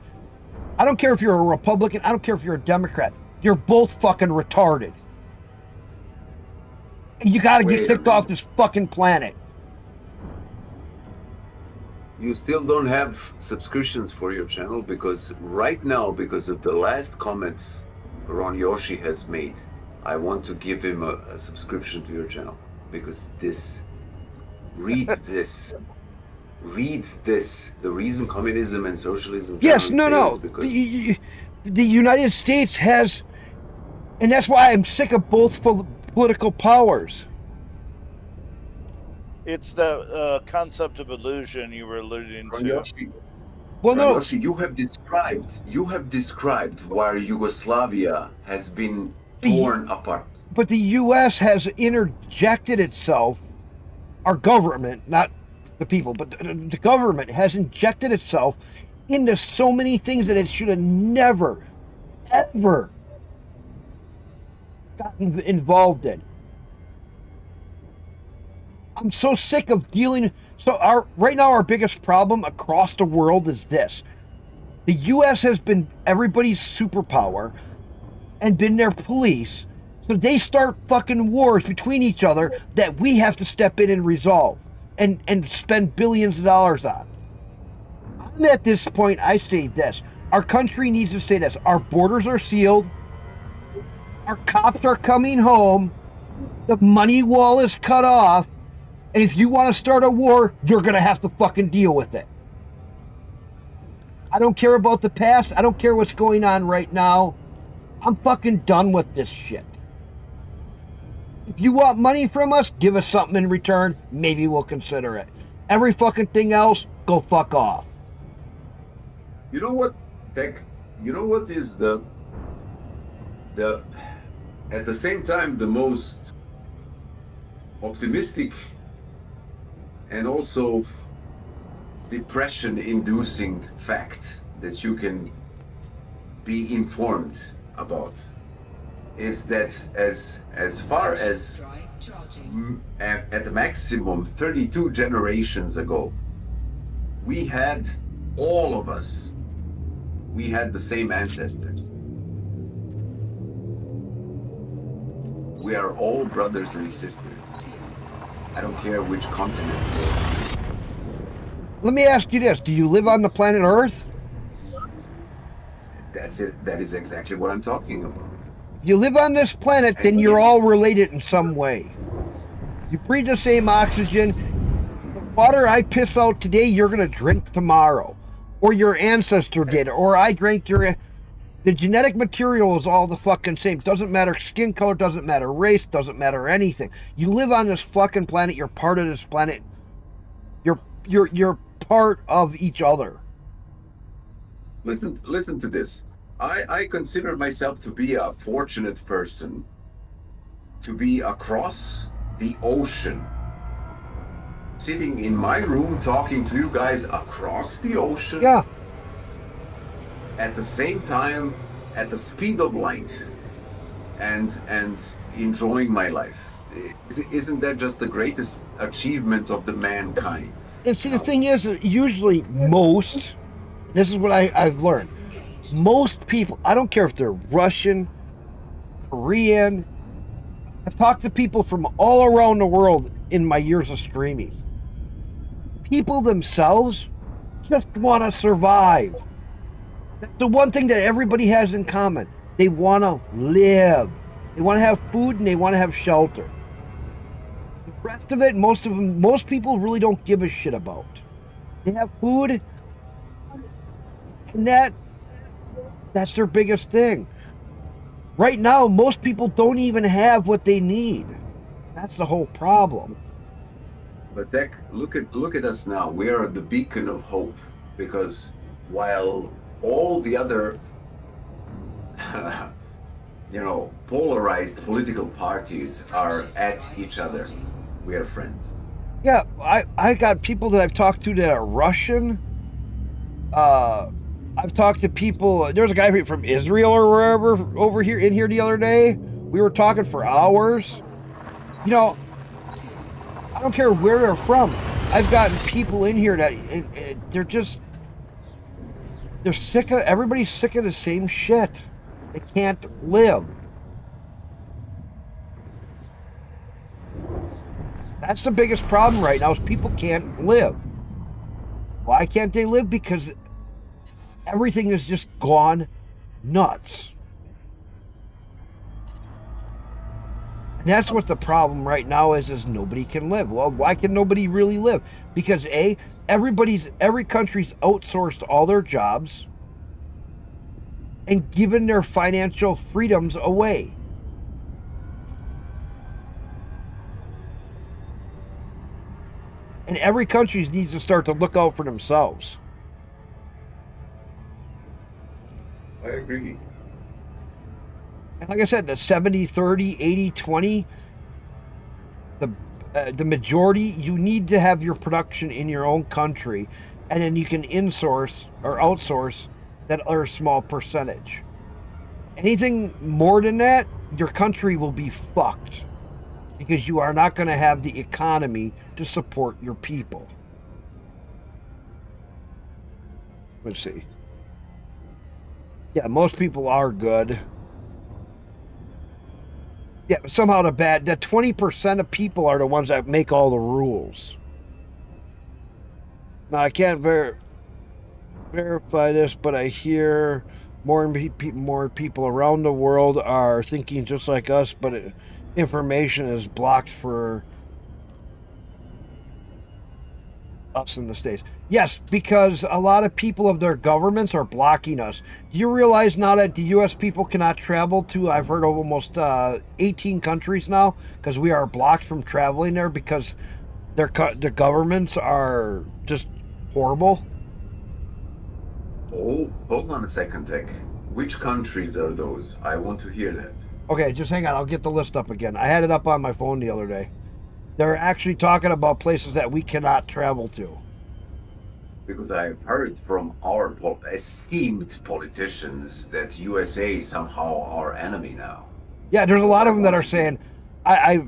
I don't care if you're a Republican. I don't care if you're a Democrat. You're both fucking retarded. And you gotta get kicked off this fucking planet. You still don't have subscriptions for your channel because right now, because of the last comment Ron Yoshi has made, I want to give him a subscription to your channel because read this. Read this. The reason communism and socialism Yes, generally no, fails no. because The United States has, and that's why I'm sick of both political powers. It's the concept of illusion you were alluding Ron to. Yoshi, Well, no, Yoshi, you have described where Yugoslavia has been torn apart. but the U.S. has interjected itself, our government, not the people, but the government has injected itself into so many things that it should have never, ever gotten involved in. I'm so sick of dealing. So right now our biggest problem across the world is this: the U.S. has been everybody's superpower and been their police, so they start fucking wars between each other that we have to step in and resolve and spend billions of dollars on. I'm at this point, I say this: our country needs to say this. Our borders are sealed. Our cops are coming home. The money wall is cut off. And if you want to start a war, you're going to have to fucking deal with it. I don't care about the past. I don't care what's going on right now. I'm fucking done with this shit. If you want money from us, give us something in return. Maybe we'll consider it. Every fucking thing else, go fuck off. You know what, Tech? You know what is the at the same time the most optimistic and also depression-inducing fact that you can be informed about is that as far as Drive charging. at the maximum 32 generations ago, we had all of us. We had the same ancestors. We are all brothers and sisters. I don't care which continent you're on. Let me ask you this. Do you live on the planet Earth? That's it. That is exactly what I'm talking about. If you live on this planet, then you're all related in some way. You breathe the same oxygen. The water I piss out today, you're going to drink tomorrow. Or your ancestor did, or I drank your... The genetic material is all the fucking same. Doesn't matter skin color, doesn't matter race, doesn't matter anything. You live on this fucking planet, you're part of this planet. You're part of each other. Listen to this. I consider myself to be a fortunate person to be across the ocean, sitting in my room talking to you guys across the ocean. Yeah. At the same time, at the speed of light, and enjoying my life. Isn't that just the greatest achievement of the mankind? And see, the thing is, usually this is what I've learned. Most people, I don't care if they're Russian, Korean, I've talked to people from all around the world in my years of streaming. People themselves just want to survive. That's the one thing that everybody has in common. They want to live. They want to have food and they want to have shelter. The rest of it, most people really don't give a shit about. They have food, and that's their biggest thing. Right now, most people don't even have what they need. That's the whole problem. But Deck, look at us now. We are the beacon of hope, because while all the other polarized political parties are at each other, we are friends. Yeah, I got people that I've talked to that are Russian. I've talked to people. There's a guy from Israel or wherever over here in here the other day. We were talking for hours. You know, I don't care where they're from. I've gotten people in here that they're sick of, everybody's sick of the same shit. They can't live. That's the biggest problem right now is people can't live. Why can't they live? Because everything has just gone nuts. And that's what the problem right now is nobody can live. Well, why can nobody really live? Because every country's outsourced all their jobs and given their financial freedoms away. And every country needs to start to look out for themselves. I agree. And like I said, the 70-30, 80-20, the majority, you need to have your production in your own country, and then you can insource or outsource that other small percentage. Anything more than that, your country will be fucked because you are not going to have the economy to support your people. Let's see. Yeah, most people are good. Yeah, but somehow the 20% of people are the ones that make all the rules. Now, I can't verify this, but I hear more people around the world are thinking just like us, but information is blocked for us in the States. Yes, because a lot of people of their governments are blocking us. Do you realize now that the U.S. people cannot travel to, I've heard of almost 18 countries now, because we are blocked from traveling there because their governments are just horrible? Oh, hold on a second, Tech. Which countries are those? I want to hear that. Okay, just hang on. I'll get the list up again. I had it up on my phone the other day. They're actually talking about places that we cannot travel to. Because I've heard from our esteemed politicians that USA somehow our enemy now. Yeah, there's a lot of them that are saying, I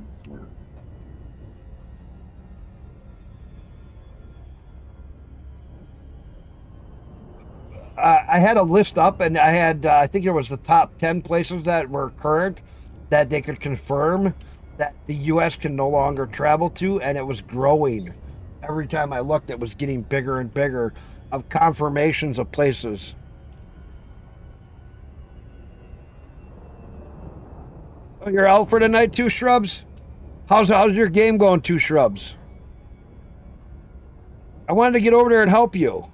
had a list up, and I had, I think it was the top 10 places that were current that they could confirm that the U.S. can no longer travel to, and it was growing. Every time I looked, it was getting bigger and bigger of confirmations of places. Oh, you're out for tonight, Two Shrubs? How's your game going, Two Shrubs? I wanted to get over there and help you.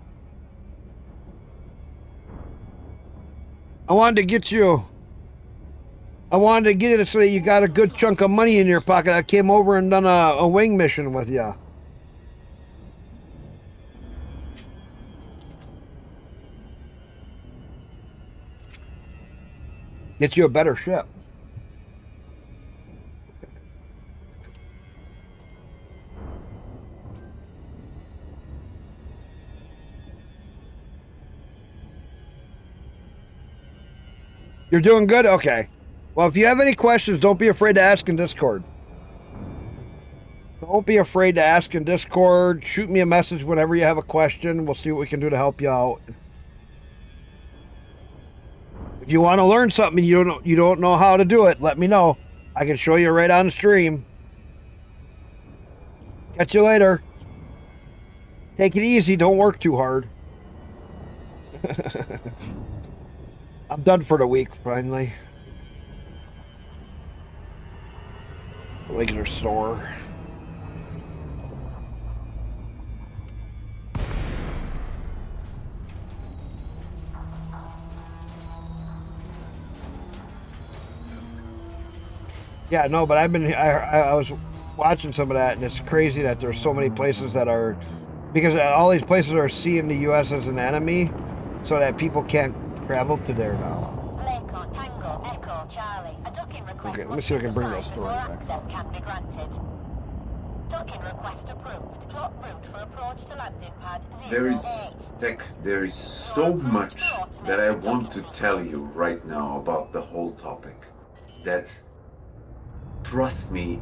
I wanted to get it so that you got a good chunk of money in your pocket. I came over and done a wing mission with you. Get you a better ship. You're doing good? Okay. Well, if you have any questions, don't be afraid to ask in Discord. Don't be afraid to ask in Discord. Shoot me a message whenever you have a question. We'll see what we can do to help you out. If you want to learn something and you don't know how to do it, let me know. I can show you right on the stream. Catch you later. Take it easy. Don't work too hard. I'm done for the week, finally. The legs are sore. Yeah, no, but I was watching some of that, and it's crazy that there's so many places that are, because all these places are seeing the U.S. as an enemy, so that people can't travel to there now. Okay, let me see if I can bring that story back. Access can be granted. Docking request approved. Plot route for approach to landing pad 08. There is so much that I want to tell you right now about the whole topic that, trust me,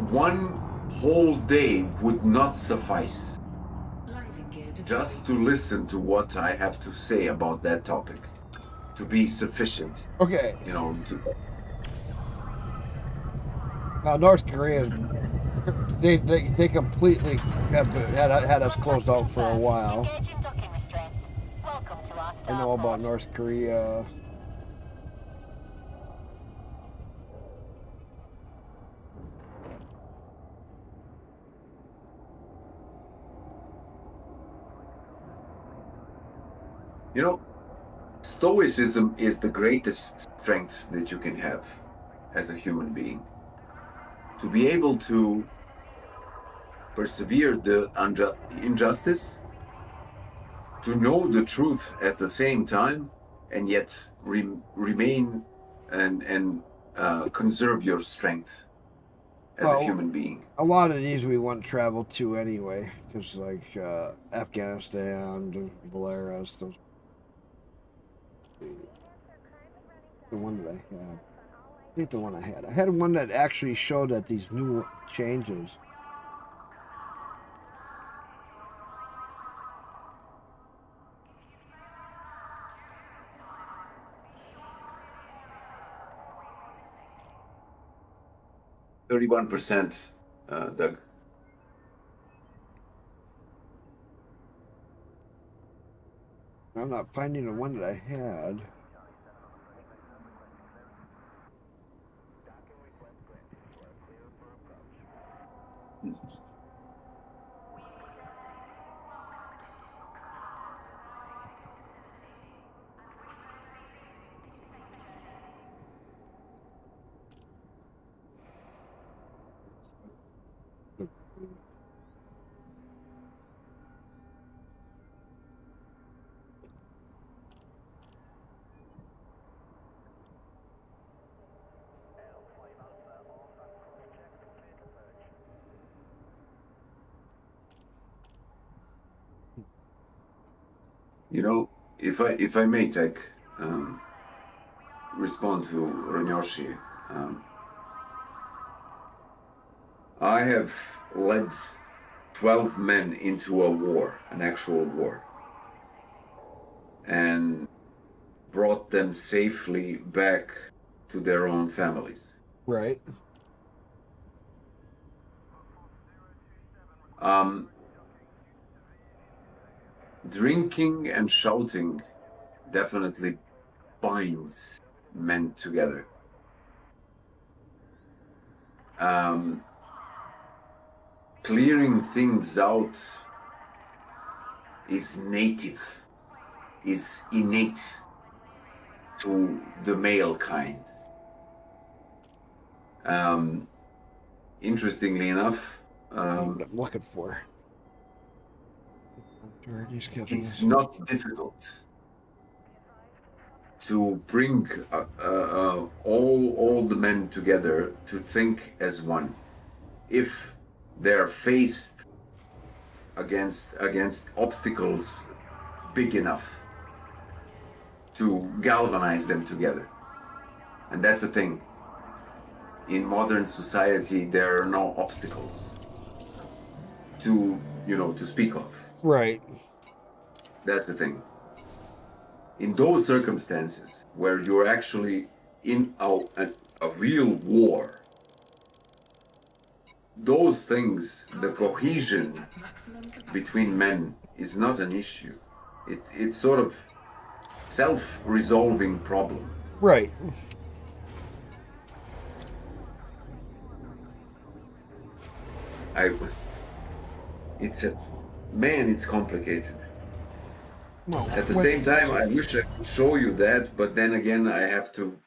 one whole day would not suffice Landing gear deployed. just to listen to what I have to say about that topic to be sufficient. Okay. You know, Now, North Korea They completely had us closed out for a while. Engaging docking restraints. Welcome to our I know about starport. North Korea. You know, stoicism is the greatest strength that you can have as a human being. To be able to persevere the injustice, to know the truth at the same time, and yet remain and conserve your strength as a Well, human being. a lot of these we wouldn't travel to anyway, because like Afghanistan, Belarus, those. The one that I had. I think the one I had. I had one that actually showed that these new changes. 31%, Doug. I'm not finding the one that I had. You know, if I may, Tech, respond to Ronyoshi. I have led 12 men into a war, an actual war, and brought them safely back to their own families. Right. Drinking and shouting definitely binds men together. Clearing things out is native, is innate to the male kind. Interestingly enough, What I'm looking for. it's not difficult to bring all the men together to think as one. If they're faced against obstacles big enough to galvanize them together. And that's the thing. In modern society, there are no obstacles to speak of. Right. That's the thing. In those circumstances where you're actually in a real war, those things, the cohesion At maximum capacity. between men is not an issue. It's sort of self-resolving problem. Right. It's complicated. Well, At the same time, I wish I could show you that, but then again, I have to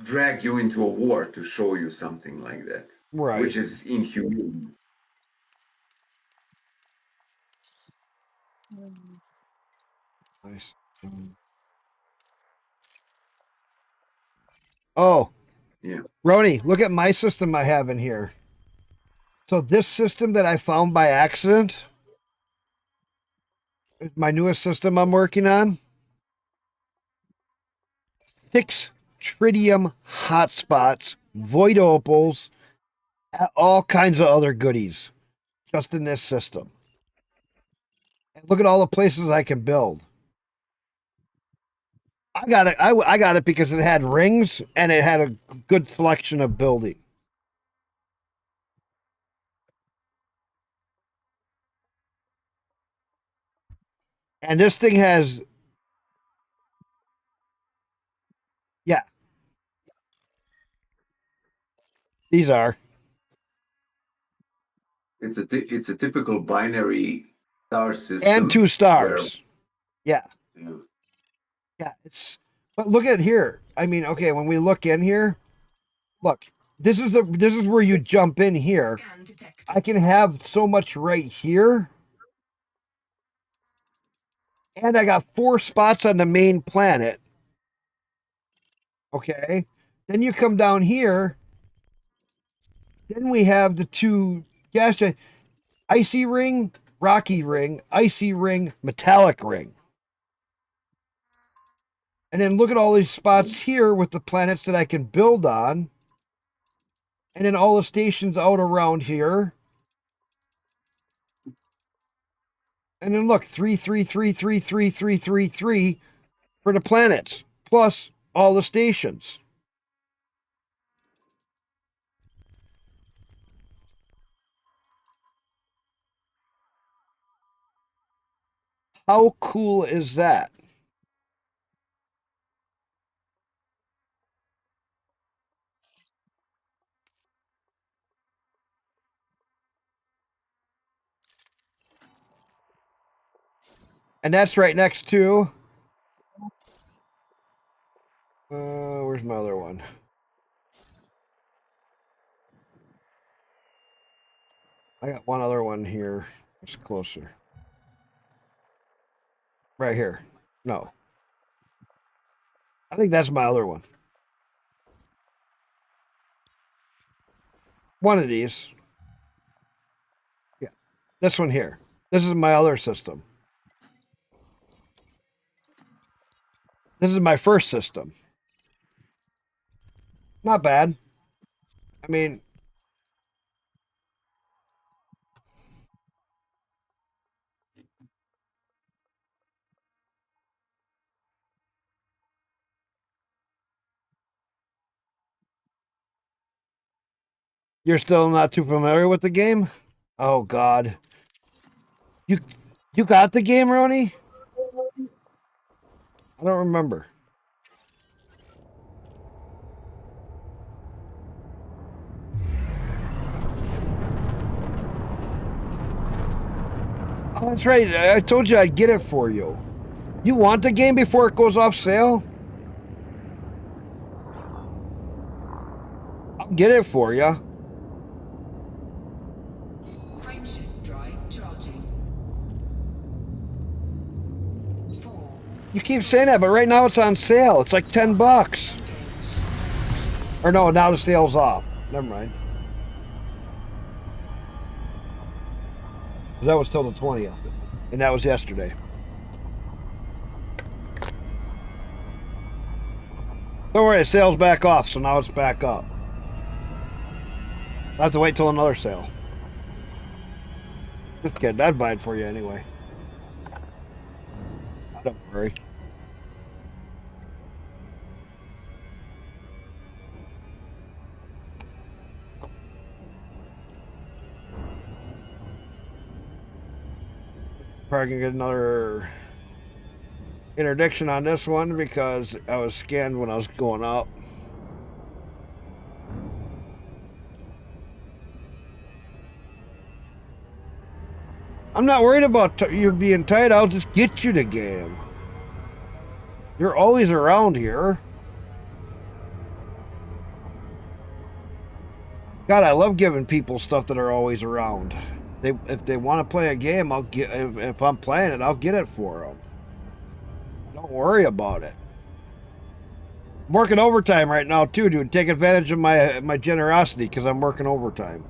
drag you into a war to show you something like that, right. which is inhumane. Nice. Oh, Yeah. Roni, look at my system I have in here. So this system that I found by accident is my newest system I'm working on. 6 tritium hotspots, void opals, all kinds of other goodies just in this system. And look at all the places I can build. I got it. I got it because it had rings and it had a good selection of building. And this thing has, yeah, these are. It's a typical binary star system. And 2 stars. Yeah. Where, Yeah. But look at here. I mean, okay, when we look in here, look, this is where you jump in here. Scan detected. I can have so much right here. And I got 4 spots on the main planet. Okay. Then you come down here. Then we have the 2 gas giants. Icy ring, rocky ring, icy ring, metallic ring. And then look at all these spots here with the planets that I can build on. And then all the stations out around here. And then look, 3, 3, 3, 3, 3, 3, 3, 3 for the planets, plus all the stations. How cool is that? And that's right next to, where's my other one? I got one other one here. It's closer. Right here. No. I think that's my other one. One of these. Yeah. This one here. This is my other system. This is my first system. Not bad. I mean, you're still not too familiar with the game? Oh God. You got the game, Roni? I don't remember. Oh, that's right. I told you I'd get it for you. You want the game before it goes off sale? I'll get it for you. Frameshift drive charging. 4. You keep saying that, but right now it's on sale. It's like $10. Engage. Or no, now the sale's off. Never mind. That was till the 20th. And that was yesterday. Don't worry, the sale's back off, so now it's back up. I'll have to wait till another sale. Just kidding, I'd buy it for you anyway. Don't worry. Probably gonna get another interdiction on this one because I was scanned when I was going up. I'm not worried about you being tight. I'll just get you the game. You're always around here. God, I love giving people stuff that are always around. If they want to play a game, I'll get. If I'm playing it, I'll get it for them. Don't worry about it. I'm working overtime right now too, dude. Take advantage of my generosity because I'm working overtime.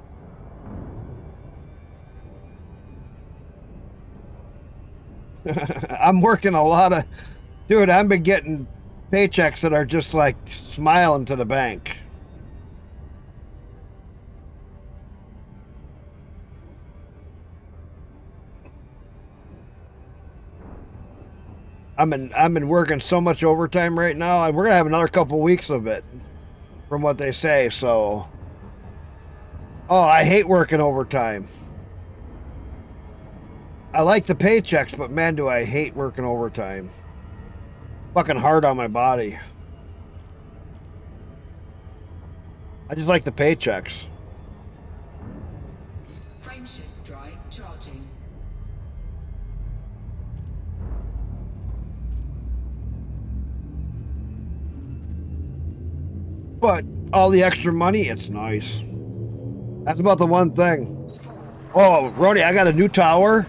I'm working a lot of, dude. I've been getting paychecks that are just like smiling to the bank. I've been working so much overtime right now, and we're gonna have another couple weeks of it, from what they say. So, oh, I hate working overtime. I like the paychecks, but man, do I hate working overtime. Fucking hard on my body. I just like the paychecks. Frameshift drive charging. But all the extra money, it's nice. That's about the one thing. Oh, Rody, I got a new tower.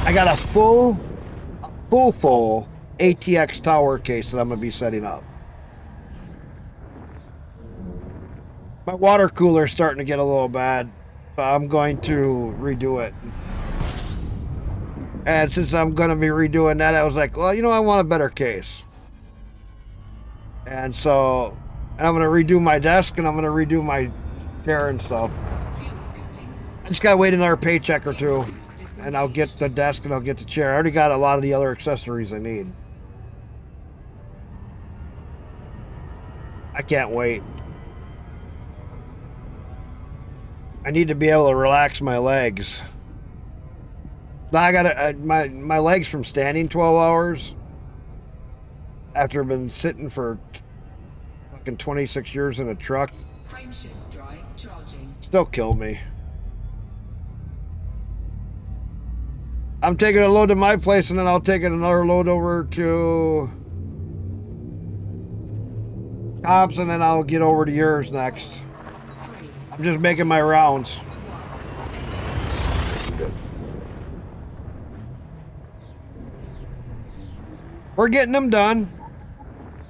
I got a full ATX tower case that I'm going to be setting up. My water cooler is starting to get a little bad, so I'm going to redo it. And since I'm going to be redoing that, I was like, well, you know, I want a better case. And so, I'm going to redo my desk, and I'm going to redo my chair and stuff. Fuel scooping. I just got to wait another paycheck or two, and I'll get the desk and I'll get the chair. I already got a lot of the other accessories I need. I can't wait. I need to be able to relax my legs. Now I got my legs from standing 12 hours after I've been sitting for fucking 26 years in a truck. Frameshift drive charging. Still kill me. I'm taking a load to my place and then I'll take another load over to Cops and then I'll get over to yours next. I'm just making my rounds. We're getting them done.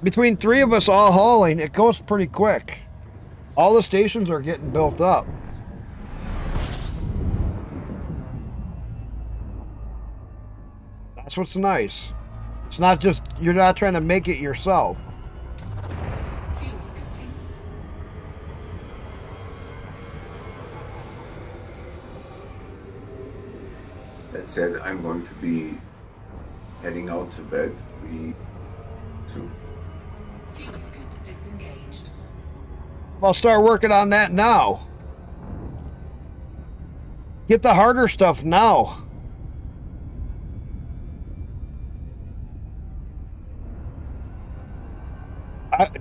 Between 3 of us all hauling, it goes pretty quick. All the stations are getting built up. That's what's nice. It's not just, you're not trying to make it yourself. Fuel scooping. That said, I'm going to be heading out to bed soon. Fuel scoop disengaged. I'll start working on that now. Get the harder stuff now.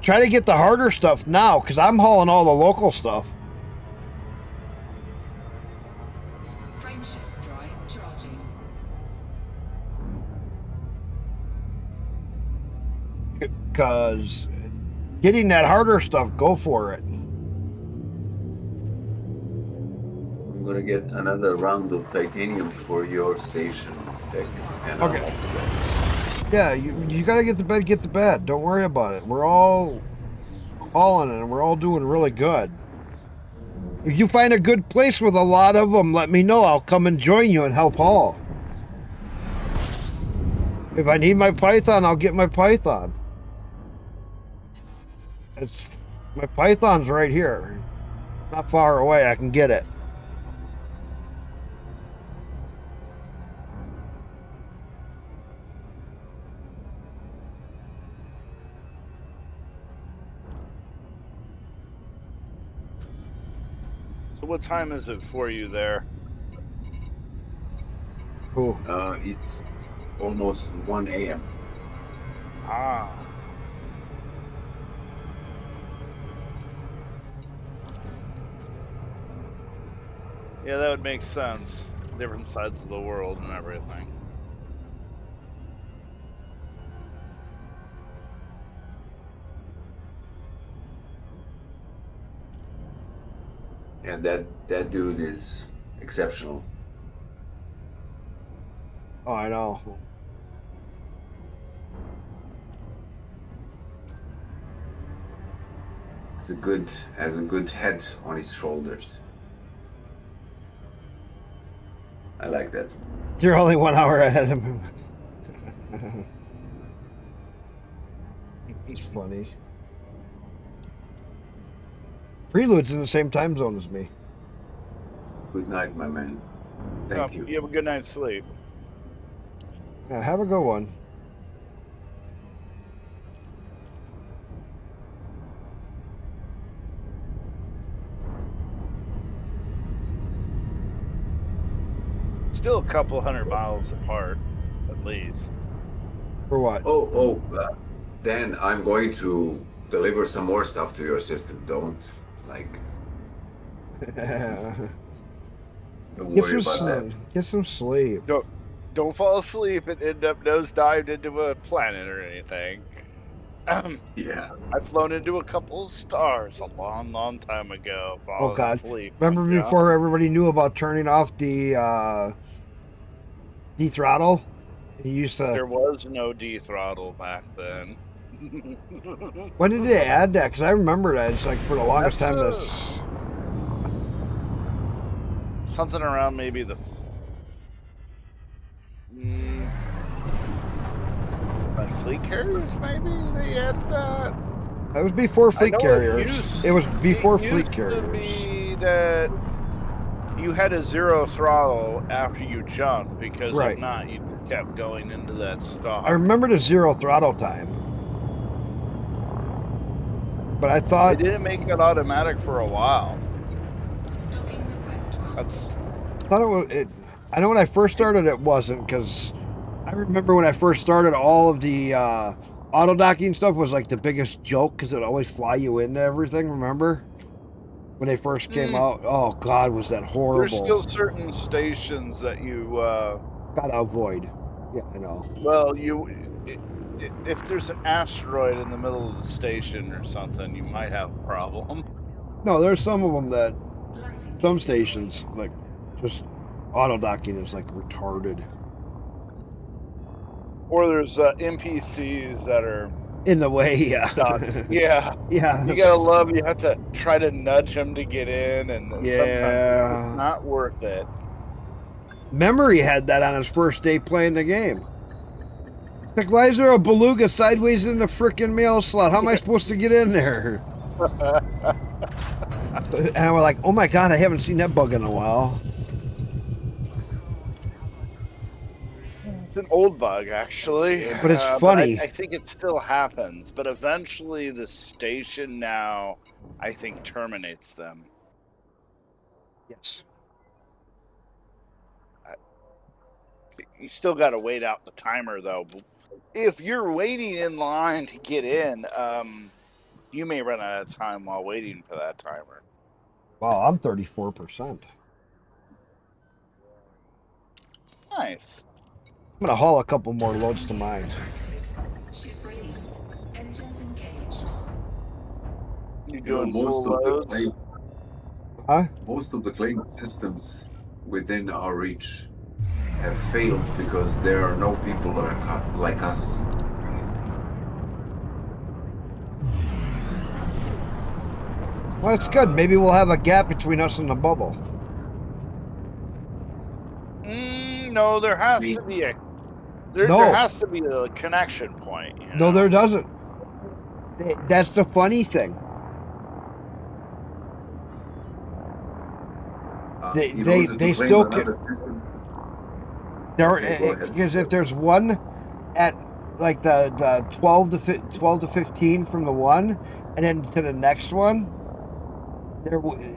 Try to get the harder stuff now, because I'm hauling all the local stuff. Frameshift drive charging. Because getting that harder stuff, go for it. I'm gonna get another round of titanium for your station, Dick. And Okay. I'm off to bed. Yeah, you gotta get the bed. Don't worry about it. We're all hauling and we're all doing really good. If you find a good place with a lot of them, let me know. I'll come and join you and help haul. If I need my Python, I'll get my Python. My Python's right here. Not far away, I can get it. So what time is it for you there? Cool. It's almost 1 a.m. Ah. Yeah, that would make sense. Different sides of the world and everything. And that dude is exceptional. Oh, I know. Has a good head on his shoulders. I like that. You're only 1 hour ahead of him. He's funny. Prelude's in the same time zone as me. Good night, my man. Thank you. You have a good night's sleep. Yeah, have a good one. Still a couple 100 miles apart, at least. For what? Dan, I'm going to deliver some more stuff to your system. Don't don't Get worry some about that. Get some sleep. Don't fall asleep and end up nosedived into a planet or anything. Yeah. I've flown into a couple of stars a long, long time ago. Oh Falling God! asleep. Remember before everybody knew about turning off the throttle? You used to. There was no dethrottle back then. When did they add that? Because I remember that. It's like for the longest time. That's something around maybe the like fleet carriers. Maybe they added that. That was before fleet carriers. It was before it fleet used carriers. To be that you had a zero throttle after you jumped, because Right. if not, you kept going into that star. I remember the zero throttle time, but I thought They didn't make it automatic for a while. Docking request granted. That's I thought it was. I know when I first started, it wasn't, because I remember when I first started, all of the auto docking stuff was like the biggest joke because it would always fly you into everything. Remember when they first came out? Oh God, was that horrible? There's still certain stations that you gotta avoid. Yeah, I know. well, if there's an asteroid in the middle of the station or something, you might have a problem. No, there's some of them that Lighting some stations like just auto docking is like retarded. Or there's NPCs that are In the way, yeah. stuck. Yeah. Yeah. You gotta love, you have to try to nudge them to get in, and sometimes Yeah. it's not worth it. Memory had that on his first day playing the game. Like, why is there a beluga sideways in the frickin' mail slot? How am I supposed to get in there? And we're like, oh my God, I haven't seen that bug in a while. It's an old bug, actually. But it's funny. I think it still happens, but eventually the station now, I think, terminates them. Yes. You still got to wait out the timer, though. If you're waiting in line to get in, you may run out of time while waiting for that timer. Wow, I'm 34%. Nice. I'm going to haul a couple more loads to mine. attracted. Ship released. Engines engaged. You're You know, doing full loads? Huh? Most of the claim systems within our reach have failed because there are no people that are like us. Well, that's good. Maybe we'll have a gap between us and the bubble. No, there has to be a there has to be a connection point. You know? No, there doesn't. That's the funny thing. They still can. Because if there's one at like the 12 to 15 from the one, and then to the next one,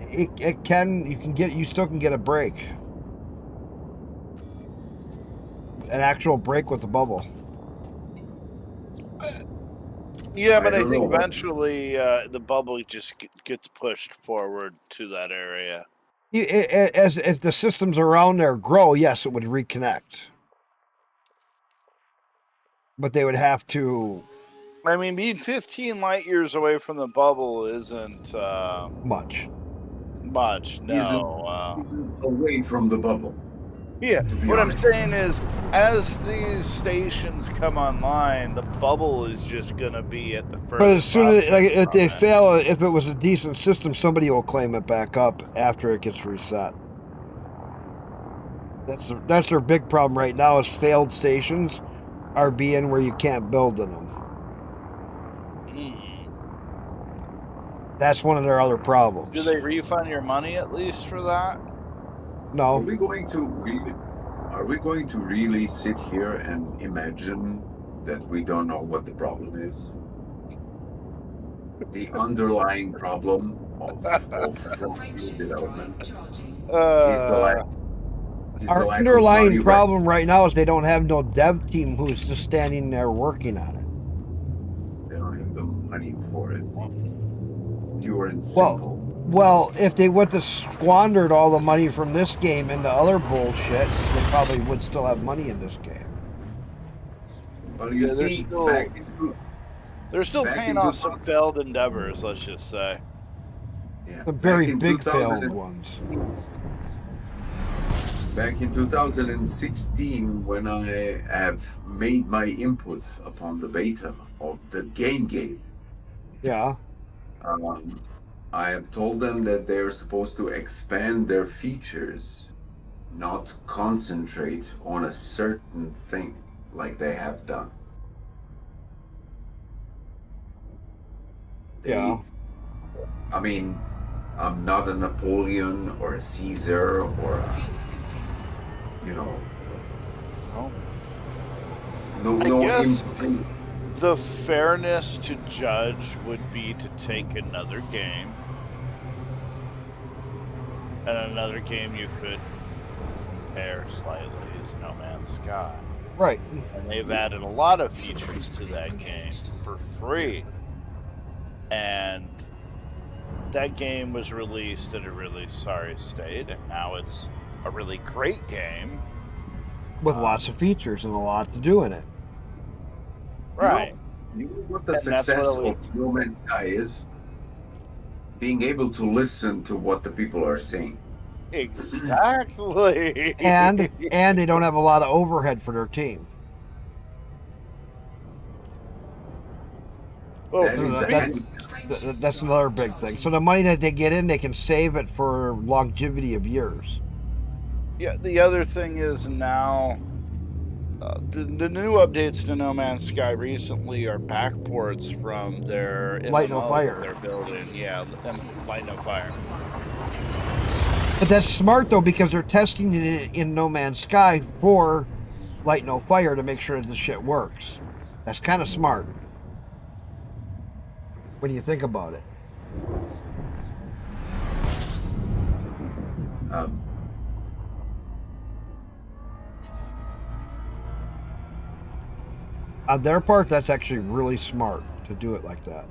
you still can get a break, an actual break with the bubble. Yeah, but I think eventually the bubble just gets pushed forward to that area. As if the systems around there grow, yes, it would reconnect. But they would have to. I mean, being 15 light years away from the bubble isn't much. No. Away from the bubble. Yeah, what I'm saying is, as these stations come online, the bubble is just going to be at the first. But as soon as if they fail, if it was a decent system, somebody will claim it back up after it gets reset. That's their big problem right now. Is failed stations are being where you can't build in them. That's one of their other problems. Do they refund your money at least for that? No. Are we going to really sit here and imagine that we don't know what the problem is? The underlying problem of development is the lack. Is the Our lack of underlying money, right? problem right now is they don't have no dev team who's just standing there working on it. They don't have the money for it. Pure and Well, simple. well, if they would have squandered all the money from this game into other bullshit, they probably would still have money in this game. Well, you Yeah, they're see, still back paying in off some failed endeavors, let's just say. yeah, The back very in big 2000 failed ones. Back in 2016, when I have made my input upon the beta of the game, Yeah. I have told them that they're supposed to expand their features, not concentrate on a certain thing like they have done. Yeah. I mean, I'm not a Napoleon or a Caesar or a, Fuel scooping. you know, Well, no, I no. guess the fairness to judge would be to take another game, and another game you could compare slightly is No Man's Sky. Right. And they've added a lot of features to that game for free. And that game was released in a really sorry state, and now it's a really great game. With lots of features and a lot to do in it. Right. You know what the And that's what success we- of No Man's Sky is? Being able to listen to what the people are saying. Exactly. And they don't have a lot of overhead for their team. Well, That is That's another big thing. So the money that they get in, they can save it for longevity of years. yeah, the other thing is now the new updates to No Man's Sky recently are backports from their Light No MMO Fire. that they're building. Yeah, Light No Fire. But that's smart though, because they're testing it in No Man's Sky for Light No Fire to make sure that the shit works. That's kind of smart when you think about it. On their part, that's actually really smart to do it like that.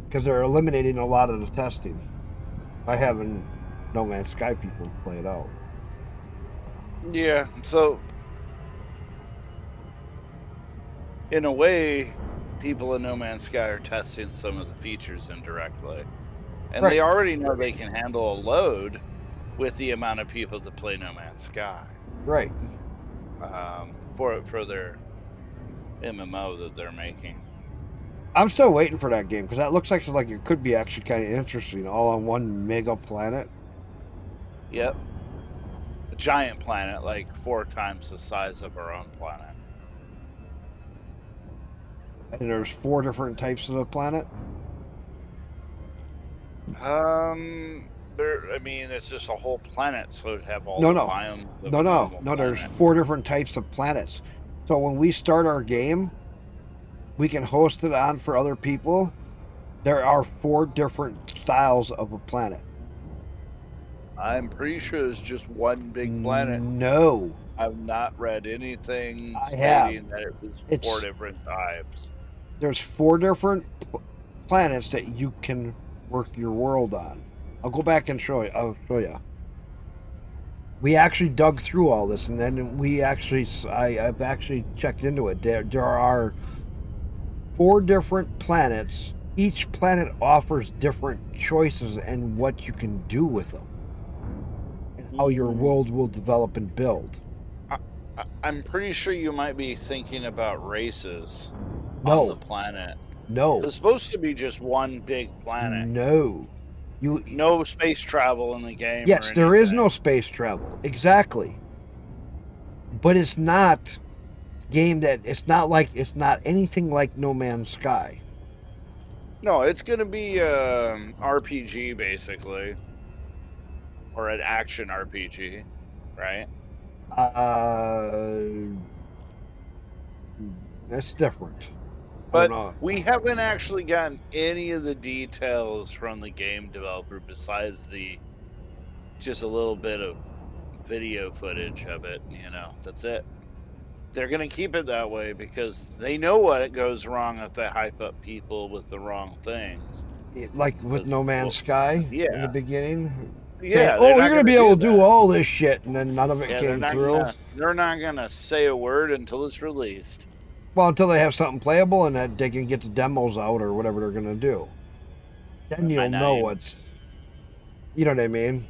Because they're eliminating a lot of the testing by having No Man's Sky people play it out. Yeah, so in a way, people in No Man's Sky are testing some of the features indirectly. And Right. they already know they can handle a load with the amount of people that play No Man's Sky. Right. For their MMO that they're making. I'm still waiting for that game because that looks like it could be actually kind of interesting, all on one mega planet. Yep. A giant planet, like 4 times the size of our own planet. And there's 4 different types of the planet. It's just a whole planet, so it'd have all No, the no. biomes of No, a no, normal no. There's planet. 4 different types of planets. So when we start our game, we can host it on for other people. There are 4 different styles of a planet. I'm pretty sure it's just one big planet. No. I've not read anything I stating have. that it was It's- 4 different types. There's 4 different planets that you can work your world on. I'll go back and show you. I'll show you. We actually dug through all this, and then I've actually checked into it. There are 4 different planets. Each planet offers different choices and what you can do with them, and how your world will develop and build. I'm pretty sure you might be thinking about races No. on the planet. No. It's supposed to be just one big planet. No. No space travel in the game. Yes, or there is anything. no space travel. Exactly. But it's not it's not anything like No Man's Sky. No, it's going to be RPG basically, or an action RPG, right? That's different. But know. we haven't actually gotten any of the details from the game developer besides just a little bit of video footage of it. That's it. They're going to keep it that way because they know what goes wrong if they hype up people with the wrong things. Like with That's No Man's Sky in yeah. the beginning. Yeah, Saying, they're oh, not you're gonna be do able to do that. all this shit, and then none of it Yeah, they're came not through. gonna say a word until it's released. Well, until they have something playable and that they can get the demos out or whatever they're gonna do. Then Might you'll not know even- what's. You know what I mean?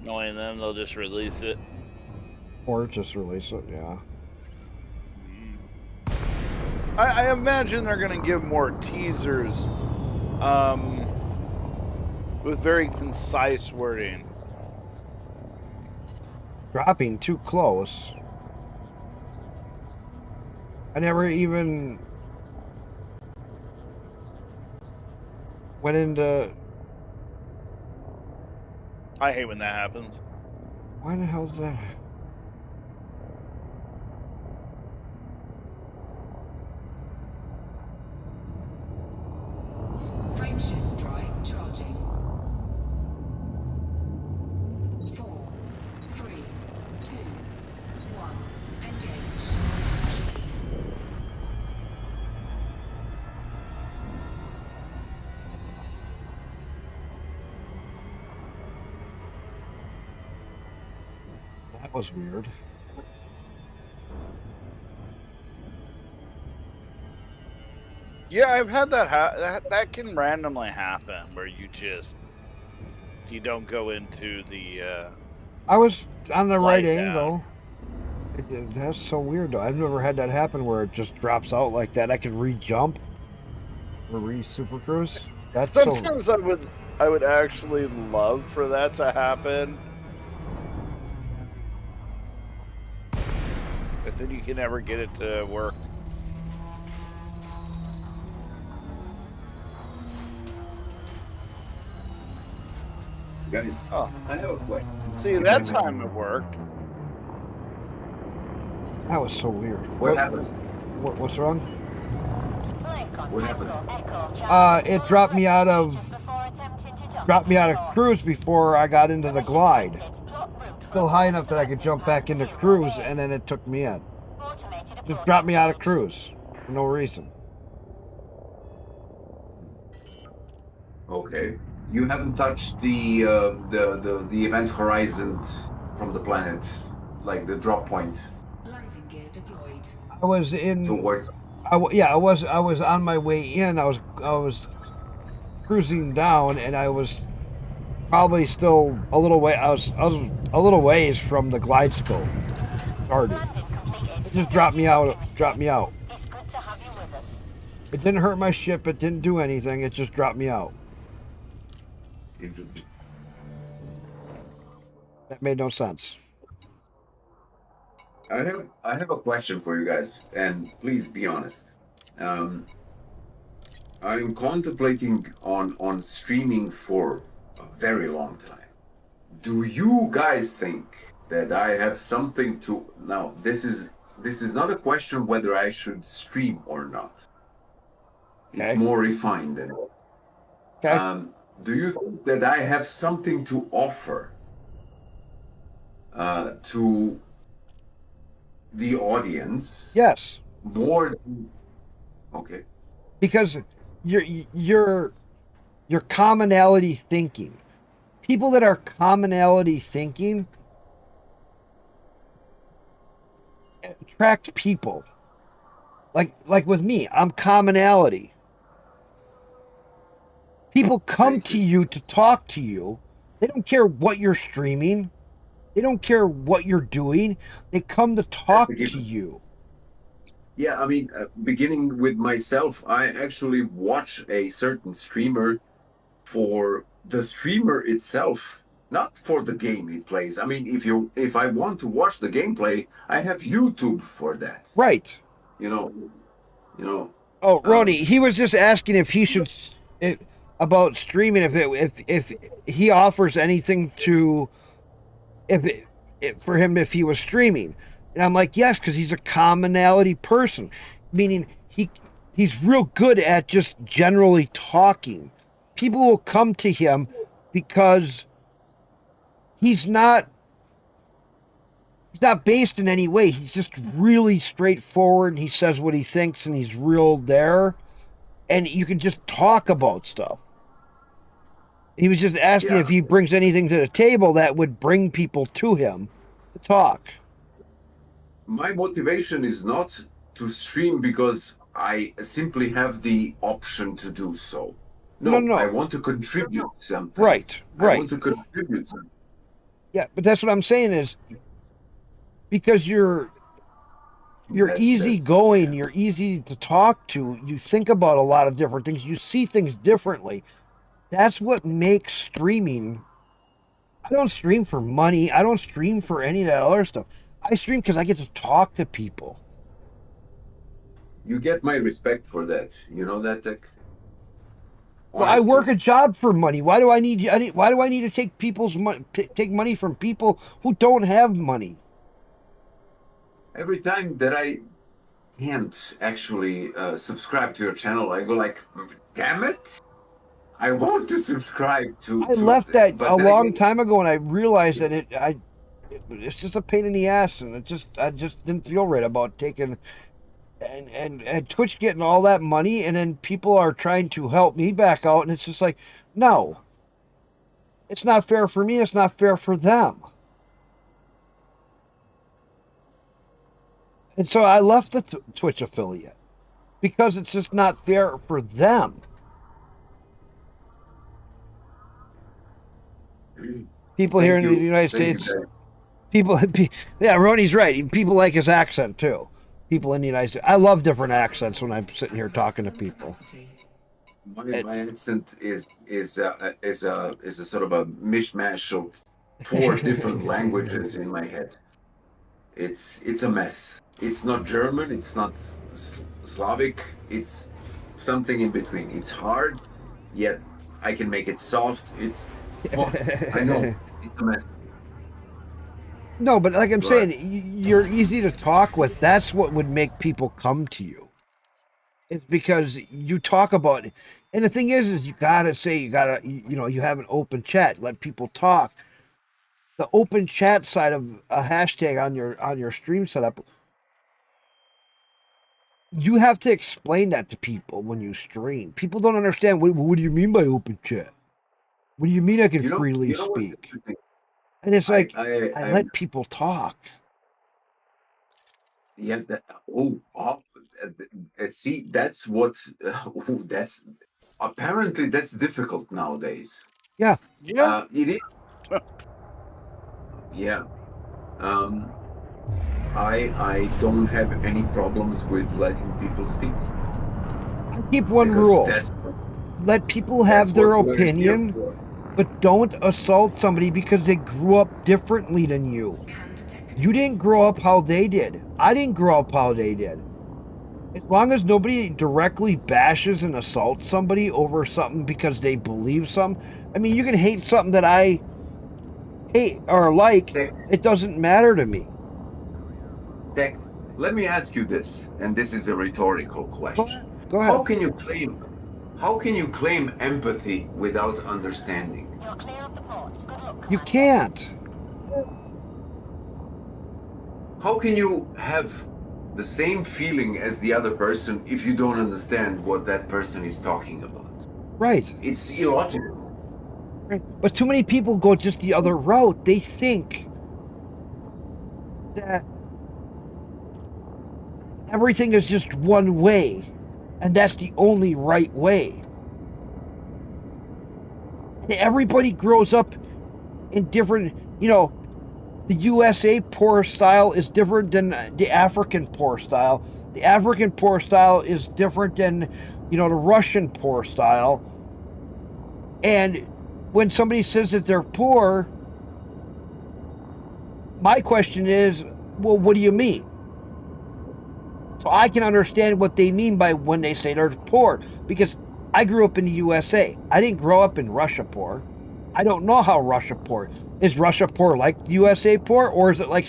Knowing them, they'll just release it. Or just release it, yeah. I imagine they're gonna give more teasers, with very concise wording. Dropping too close. I never even went into. I hate when that happens. Why the hell is that? Frameshift drive charging. 4, 3, 2, 1. Engage. That was weird. Yeah, I've had that can randomly happen where you don't go into the. I was on the right Slide down. angle. That's so weird though. I've never had that happen where it just drops out like that. I can re-jump or re-super cruise. That's so. Sometimes I would actually love for that to happen, but then you can never get it to work. Guys, Oh, I have a question. see, that time it worked. That was so weird. What happened? What's wrong? What happened? It dropped me out of cruise before I got into the glide. Still high enough that I could jump back into cruise, and then it took me in. Just dropped me out of cruise for no reason. Okay. You haven't touched the event horizon from the planet, like the drop point Landing gear deployed. I was in. towards. I was on my way in. I was cruising down, and I was probably still a little way. I was a little ways from the glide scope. Started. It just dropped me out. Dropped me out. It's good to have you with us. It didn't hurt my ship. It didn't do anything. It just dropped me out. That made no sense. I have a question for you guys, and please be honest. I'm contemplating on streaming for a very long time. Do you guys think that I have something to now? This is not a question whether I should stream or not. It's Okay. more refined than that. Okay. Do you think that I have something to offer to the audience? Yes. More. Okay. Because you're commonality thinking. People that are commonality thinking attract people. Like with me, I'm commonality. People come to you to talk to you. They don't care what you're streaming. They don't care what you're doing. They come to talk to you. Yeah, I mean, beginning with myself, I actually watch a certain streamer for the streamer itself, not for the game he plays. I mean, if I want to watch the gameplay, I have YouTube for that. Right. You know. Oh, Roni, he was just asking if he should about streaming if he offers anything to for him if he was streaming. And I'm like, yes, because he's a commonality person, meaning he's real good at just generally talking. People will come to him because he's not based in any way. He's just really straightforward, and he says what he thinks, and he's real there, and you can just talk about stuff. He was just asking if he brings anything to the table that would bring people to him to talk. My motivation is not to stream because I simply have the option to do so. No, I want to contribute something. Right. I want to contribute something. Yeah, but that's what I'm saying is because you're easygoing, you're easy to talk to, you think about a lot of different things, you see things differently. That's what makes streaming. I don't stream for money. I don't stream for any of that other stuff. I stream because I get to talk to people. You get my respect for that. You know that, Tech? Well, I work a job for money. Why do I need? Why do I need to take people's money? Take money from people who don't have money? Every time that I can't actually subscribe to your channel, I go like, "Damn it! I want to subscribe to." I left that a long time ago, and I realized that it's just a pain in the ass, and I just didn't feel right about taking. And Twitch getting all that money, and then people are trying to help me back out, and it's just like, no. It's not fair for me, it's not fair for them. And so I left the Twitch affiliate because it's just not fair for them. People here in the United States, Ronnie's right. People like his accent too. People in the United States. I love different accents when I'm sitting here talking to people. My accent is a sort of a mishmash of 4 different languages in my head. It's a mess. It's not German. It's not Slavic. It's something in between. It's hard, yet I can make it soft. I know it's a mess. No, but like I'm saying, you're easy to talk with. That's what would make people come to you. It's because you talk about it. And the thing is you you have an open chat, let people talk. The open chat side of a hashtag on your stream setup, you have to explain that to people when you stream. People don't understand. What do you mean by open chat? What do you mean I can freely speak? And it's like, I let people talk. Yeah. See, that's what. Apparently that's difficult nowadays. Yeah. It is. Yeah. I don't have any problems with letting people speak. I keep one rule. Let people have their opinion, but don't assault somebody because they grew up differently than you. You didn't grow up how they did. I didn't grow up how they did. As long as nobody directly bashes and assaults somebody over something because they believe something. I mean, you can hate something that I hate or like. It doesn't matter to me. Tech, let me ask you this, and this is a rhetorical question. Go ahead. How can you claim empathy without understanding? You're clear of the port. Good luck. You can't. How can you have the same feeling as the other person if you don't understand what that person is talking about? Right. It's illogical. Right. But too many people go just the other route. They think that everything is just one way, and that's the only right way. And everybody grows up in different, the USA poor style is different than the African poor style. The African poor style is different than, the Russian poor style. And when somebody says that they're poor, my question is, well, what do you mean? So I can understand what they mean by when they say they're poor, because I grew up in the USA. I didn't grow up in Russia poor. I don't know how Russia poor. Is Russia poor like USA poor, or is it like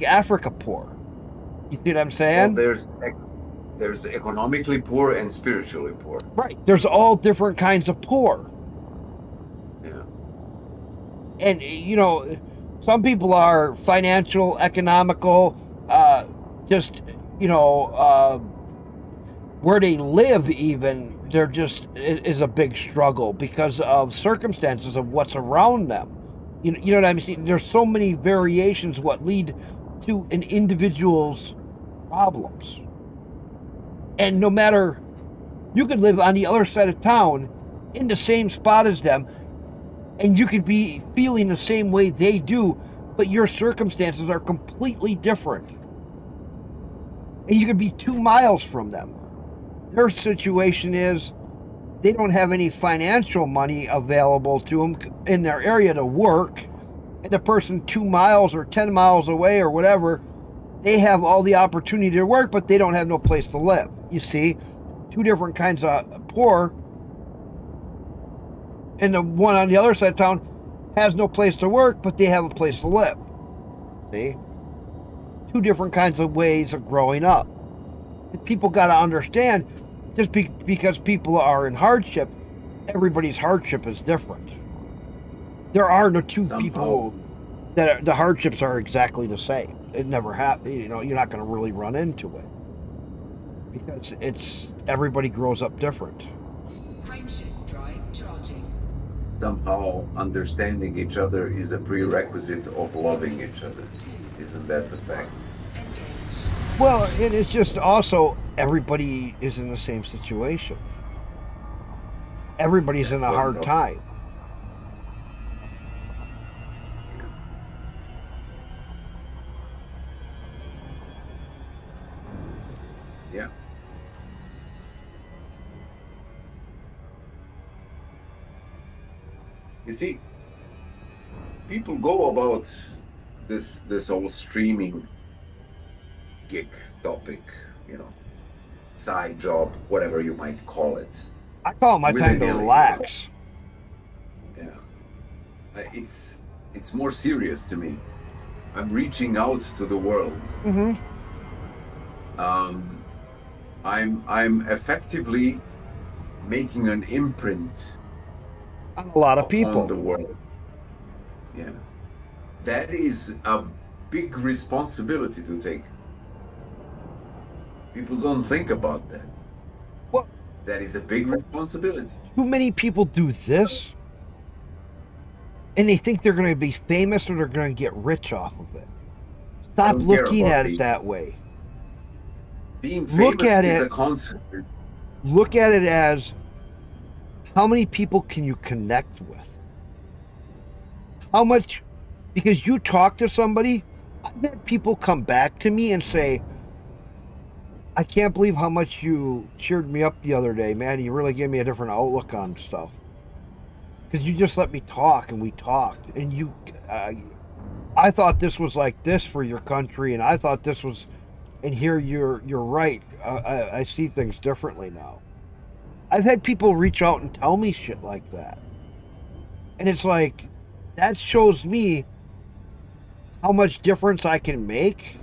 Africa poor? You see what I'm saying? Well, There's economically poor and spiritually poor. Right. There's all different kinds of poor. Yeah. And, you know, some people are financial, economical, just, you know, where they live even, they're just, is a big struggle because of circumstances of what's around them. You know what I mean? There's so many variations what lead to an individual's problems. And no matter, you could live on the other side of town in the same spot as them, and you could be feeling the same way they do, but your circumstances are completely different. And you could be 2 miles from them. Their situation is they don't have any financial money available to them in their area to work. And the person 2 miles or 10 miles away or whatever, they have all the opportunity to work, but they don't have no place to live. You see, 2 different kinds of poor. And the one on the other side of town has no place to work, but they have a place to live. See? 2 different kinds of ways of growing up. And people got to understand, just because people are in hardship, everybody's hardship is different. There are no 2 people that the hardships are exactly the same. It never happened. You know, you're not going to really run into it because it's everybody grows up different. Frameshift drive charging. Somehow understanding each other is a prerequisite of loving each other. Isn't that the fact? Well, and it's just also everybody is in the same situation. Everybody's in a hard time. Yeah. You see, people go about this whole streaming gig topic, you know, side job, whatever you might call it. I call it my time to relax. Yeah. It's more serious to me. I'm reaching out to the world. Mm-hmm. I'm effectively making an imprint on a lot of people on the world. Yeah. That is a big responsibility to take. People don't think about that. Well, that is a big responsibility. Too many people do this, and they think they're going to be famous or they're going to get rich off of it. Stop looking at it that way. Being famous is a concept. Look at it as, how many people can you connect with? How much, because you talk to somebody, I've had people come back to me and say, I can't believe how much you cheered me up the other day, man. You really gave me a different outlook on stuff. Because you just let me talk, and we talked. And you, I thought this was like this for your country, and I thought this was, and here you're right. I see things differently now. I've had people reach out and tell me shit like that. And it's like, that shows me how much difference I can make.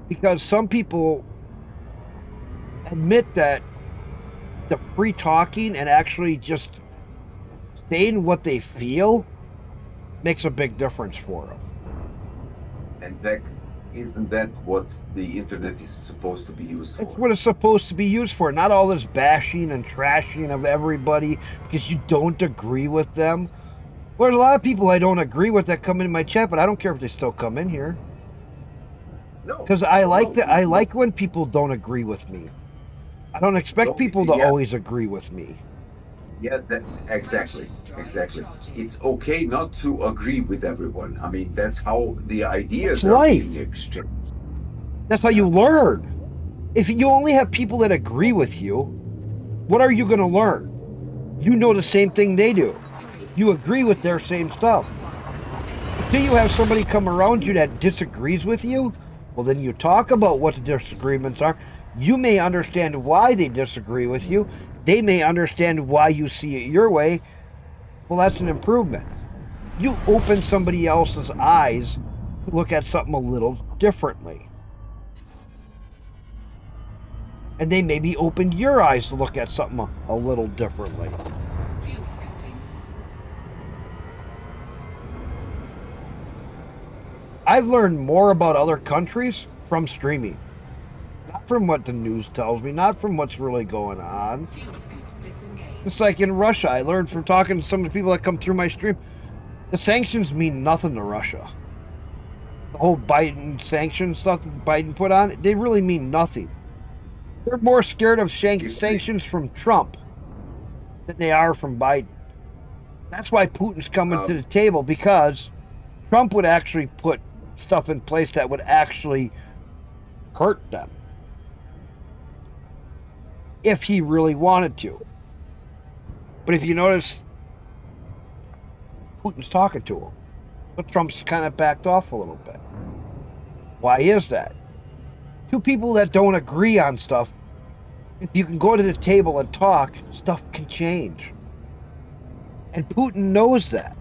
Because some people admit that the free talking and actually just saying what they feel makes a big difference for them. And Beck, isn't that what the internet is supposed to be used for? It's what it's supposed to be used for. Not all this bashing and trashing of everybody because you don't agree with them. There's a lot of people I don't agree with that come in my chat, but I don't care if they still come in here. No. Because I like when people don't agree with me. I don't expect people to always agree with me. Yeah, exactly. It's okay not to agree with everyone. I mean, that's how the ideas are being exchanged. That's how you learn. If you only have people that agree with you, what are you going to learn? You know the same thing they do. You agree with their same stuff. Until you have somebody come around you that disagrees with you, well, then you talk about what the disagreements are. You may understand why they disagree with you. They may understand why you see it your way. Well, that's an improvement. You open somebody else's eyes to look at something a little differently. And they maybe opened your eyes to look at something a little differently. Fuel scooping. I've learned more about other countries from streaming. Not from what the news tells me, not from what's really going on. Fuel scoop disengaged. Just like in Russia, I learned from talking to some of the people that come through my stream. The sanctions mean nothing to Russia. The whole Biden sanction stuff that Biden put on, they really mean nothing. They're more scared of sanctions from Trump than they are from Biden. That's why Putin's coming to the table, because Trump would actually put stuff in place that would actually hurt them if he really wanted to. But if you notice, Putin's talking to him, but Trump's kind of backed off a little bit. Why is that? Two people that don't agree on stuff, if you can go to the table and talk, stuff can change. And Putin knows that.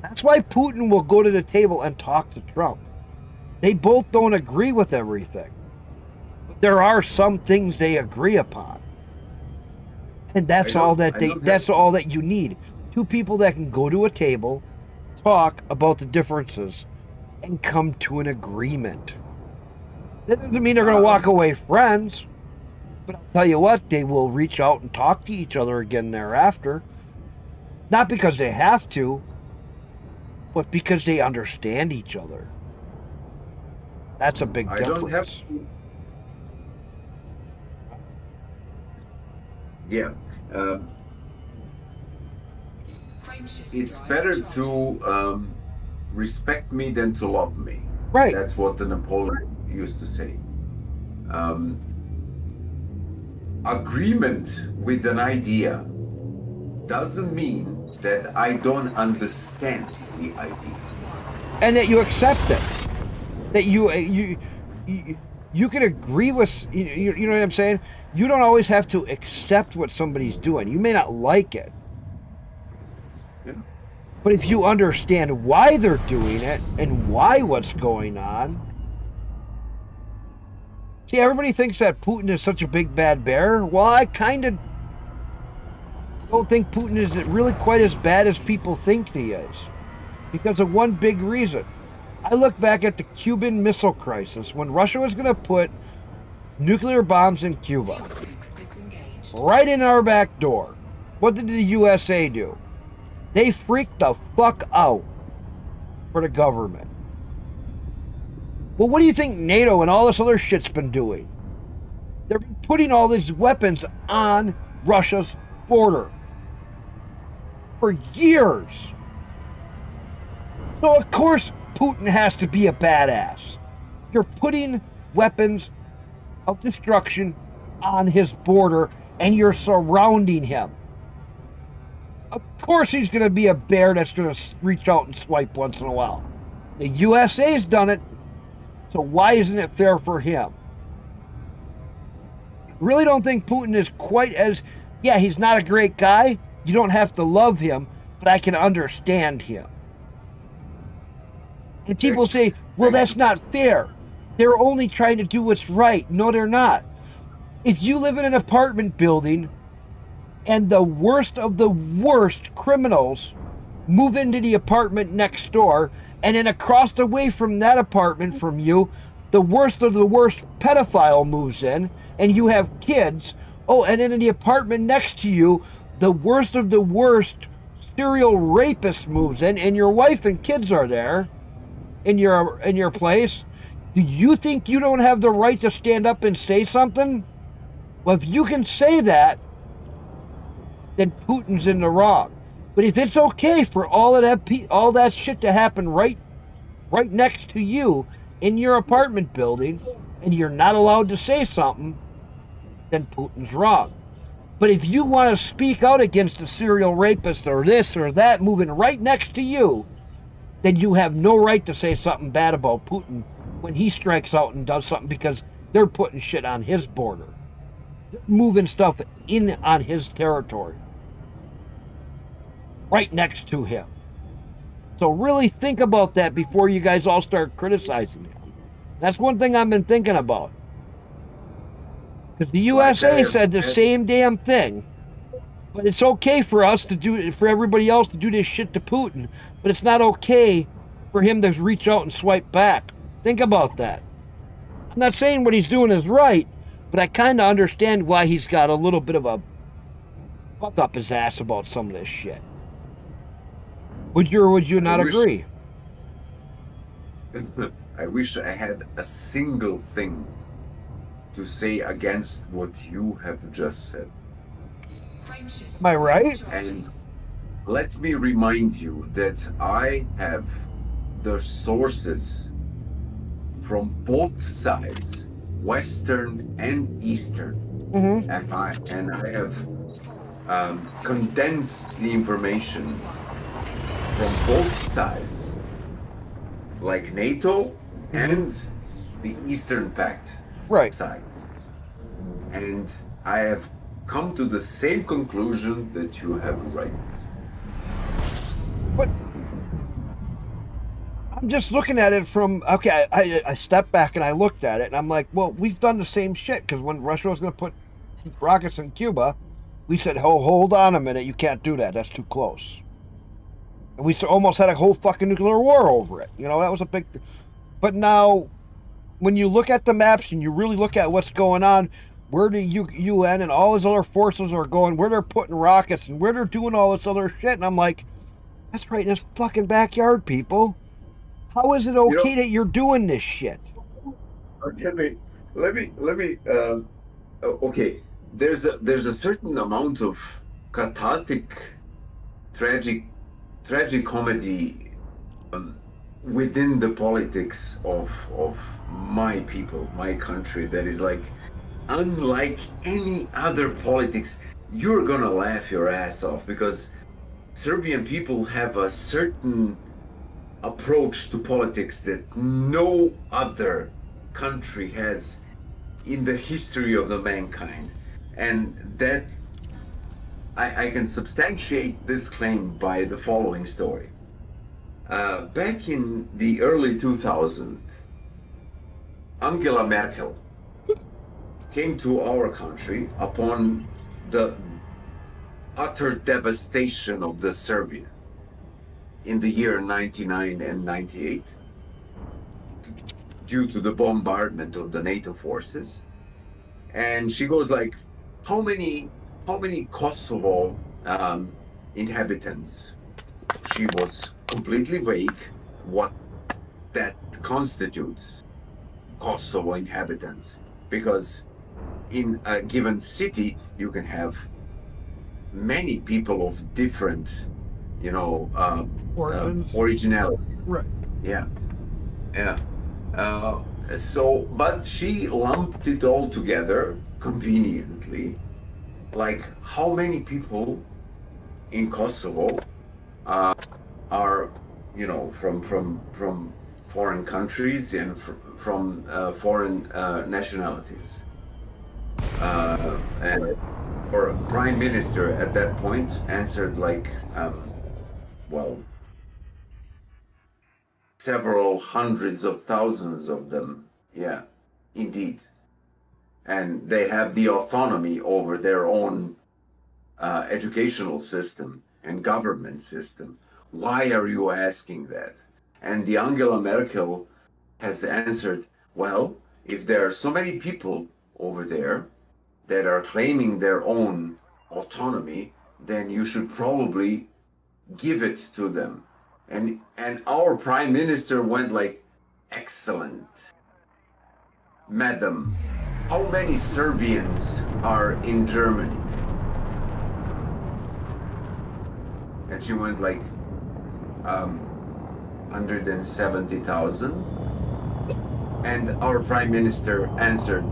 That's why Putin will go to the table and talk to Trump. They both don't agree with everything. But there are some things they agree upon. And that's all that all that you need. Two people that can go to a table, talk about the differences, and come to an agreement. That doesn't mean they're going to walk away friends. But I'll tell you what, they will reach out and talk to each other again thereafter. Not because they have to, but because they understand each other. That's a big difference. I don't have to. Yeah. It's better to respect me than to love me. Right. That's what the Napoleon used to say. Agreement with an idea doesn't mean that I don't understand the idea. And that you accept it. That you can agree with, you know what I'm saying? You don't always have to accept what somebody's doing. You may not like it. Yeah. But if you understand why they're doing it and why what's going on. See, everybody thinks that Putin is such a big bad bear. Well, I kind of don't think Putin is really quite as bad as people think he is. Because of one big reason. I look back at the Cuban Missile Crisis when Russia was going to put nuclear bombs in Cuba. Fuel scoop disengaged. Right in our back door. What did the USA do? They freaked the fuck out for the government. Well, what do you think NATO and all this other shit's been doing? They're putting all these weapons on Russia's border for years. So of course Putin has to be a badass. You're putting weapons of destruction on his border and you're surrounding him. Of course he's going to be a bear that's going to reach out and swipe once in a while. The USA's done it, so why isn't it fair for him? Really don't think Putin is quite as, yeah, he's not a great guy. You don't have to love him, but I can understand him. And people say, well, that's not fair. They're only trying to do what's right. No, they're not. If you live in an apartment building and the worst of the worst criminals move into the apartment next door, and then across the way from that apartment from you, the worst of the worst pedophile moves in, and you have kids, oh, and then in the apartment next to you, the worst of the worst serial rapist moves in, and your wife and kids are there in your place. Do you think you don't have the right to stand up and say something? Well, if you can say that, then Putin's in the wrong. But if it's okay for all that shit to happen right next to you in your apartment building, and you're not allowed to say something, then Putin's wrong. But if you want to speak out against a serial rapist or this or that moving right next to you, then you have no right to say something bad about Putin when he strikes out and does something, because they're putting shit on his border. They're moving stuff in on his territory. Right next to him. So really think about that before you guys all start criticizing him. That's one thing I've been thinking about. Because the Like I USA have said the said- same damn thing. But it's okay for us to do it, for everybody else to do this shit to Putin. But it's not okay for him to reach out and swipe back. Think about that. I'm not saying what he's doing is right, but I kind of understand why he's got a little bit of a fuck up his ass about some of this shit. Would you or would you not agree? I wish I had a single thing to say against what you have just said. Am I right? And let me remind you that I have the sources from both sides, Western and Eastern, Mm-hmm. and I have condensed the information from both sides, like NATO and the Eastern Pact Right. sides. And I have come to the same conclusion that you have right. But I'm just looking at it from, okay, I stepped back and I looked at it and I'm like, well, we've done the same shit because when Russia was going to put rockets in Cuba, we said, oh, hold on a minute, you can't do that, that's too close. And we almost had a whole fucking nuclear war over it. You know, that was a big thing. But now, when you look at the maps and you really look at what's going on, where the UN and all these other forces are going, where they're putting rockets and where they're doing all this other shit, and I'm like, that's right in this fucking backyard, people. How is it okay that you're doing this shit? Let me. Okay, there's a certain amount of cathartic, tragic comedy within the politics of my people, my country, that is like unlike any other politics. You're gonna laugh your ass off because Serbian people have a certain approach to politics that no other country has in the history of the mankind. And that I can substantiate this claim by the following story. Back in the early 2000s, Angela Merkel came to our country upon the utter devastation of the Serbia in the year 99 and 98 due to the bombardment of the NATO forces. And she goes like, how many Kosovo inhabitants? She was completely vague what that constitutes, Kosovo inhabitants, because in a given city you can have many people of different, originality. Right. Yeah. But she lumped it all together conveniently. Like, how many people in Kosovo are, from foreign countries and from foreign nationalities? And our prime minister at that point answered like, several hundreds of thousands of them. Yeah, indeed. And they have the autonomy over their own educational system and government system. Why are you asking that? And the Angela Merkel has answered, well, if there are so many people over there that are claiming their own autonomy, then you should probably give it to them. And our prime minister went like, excellent. Madam, how many Serbians are in Germany? And she went like, 170,000. And our prime minister answered,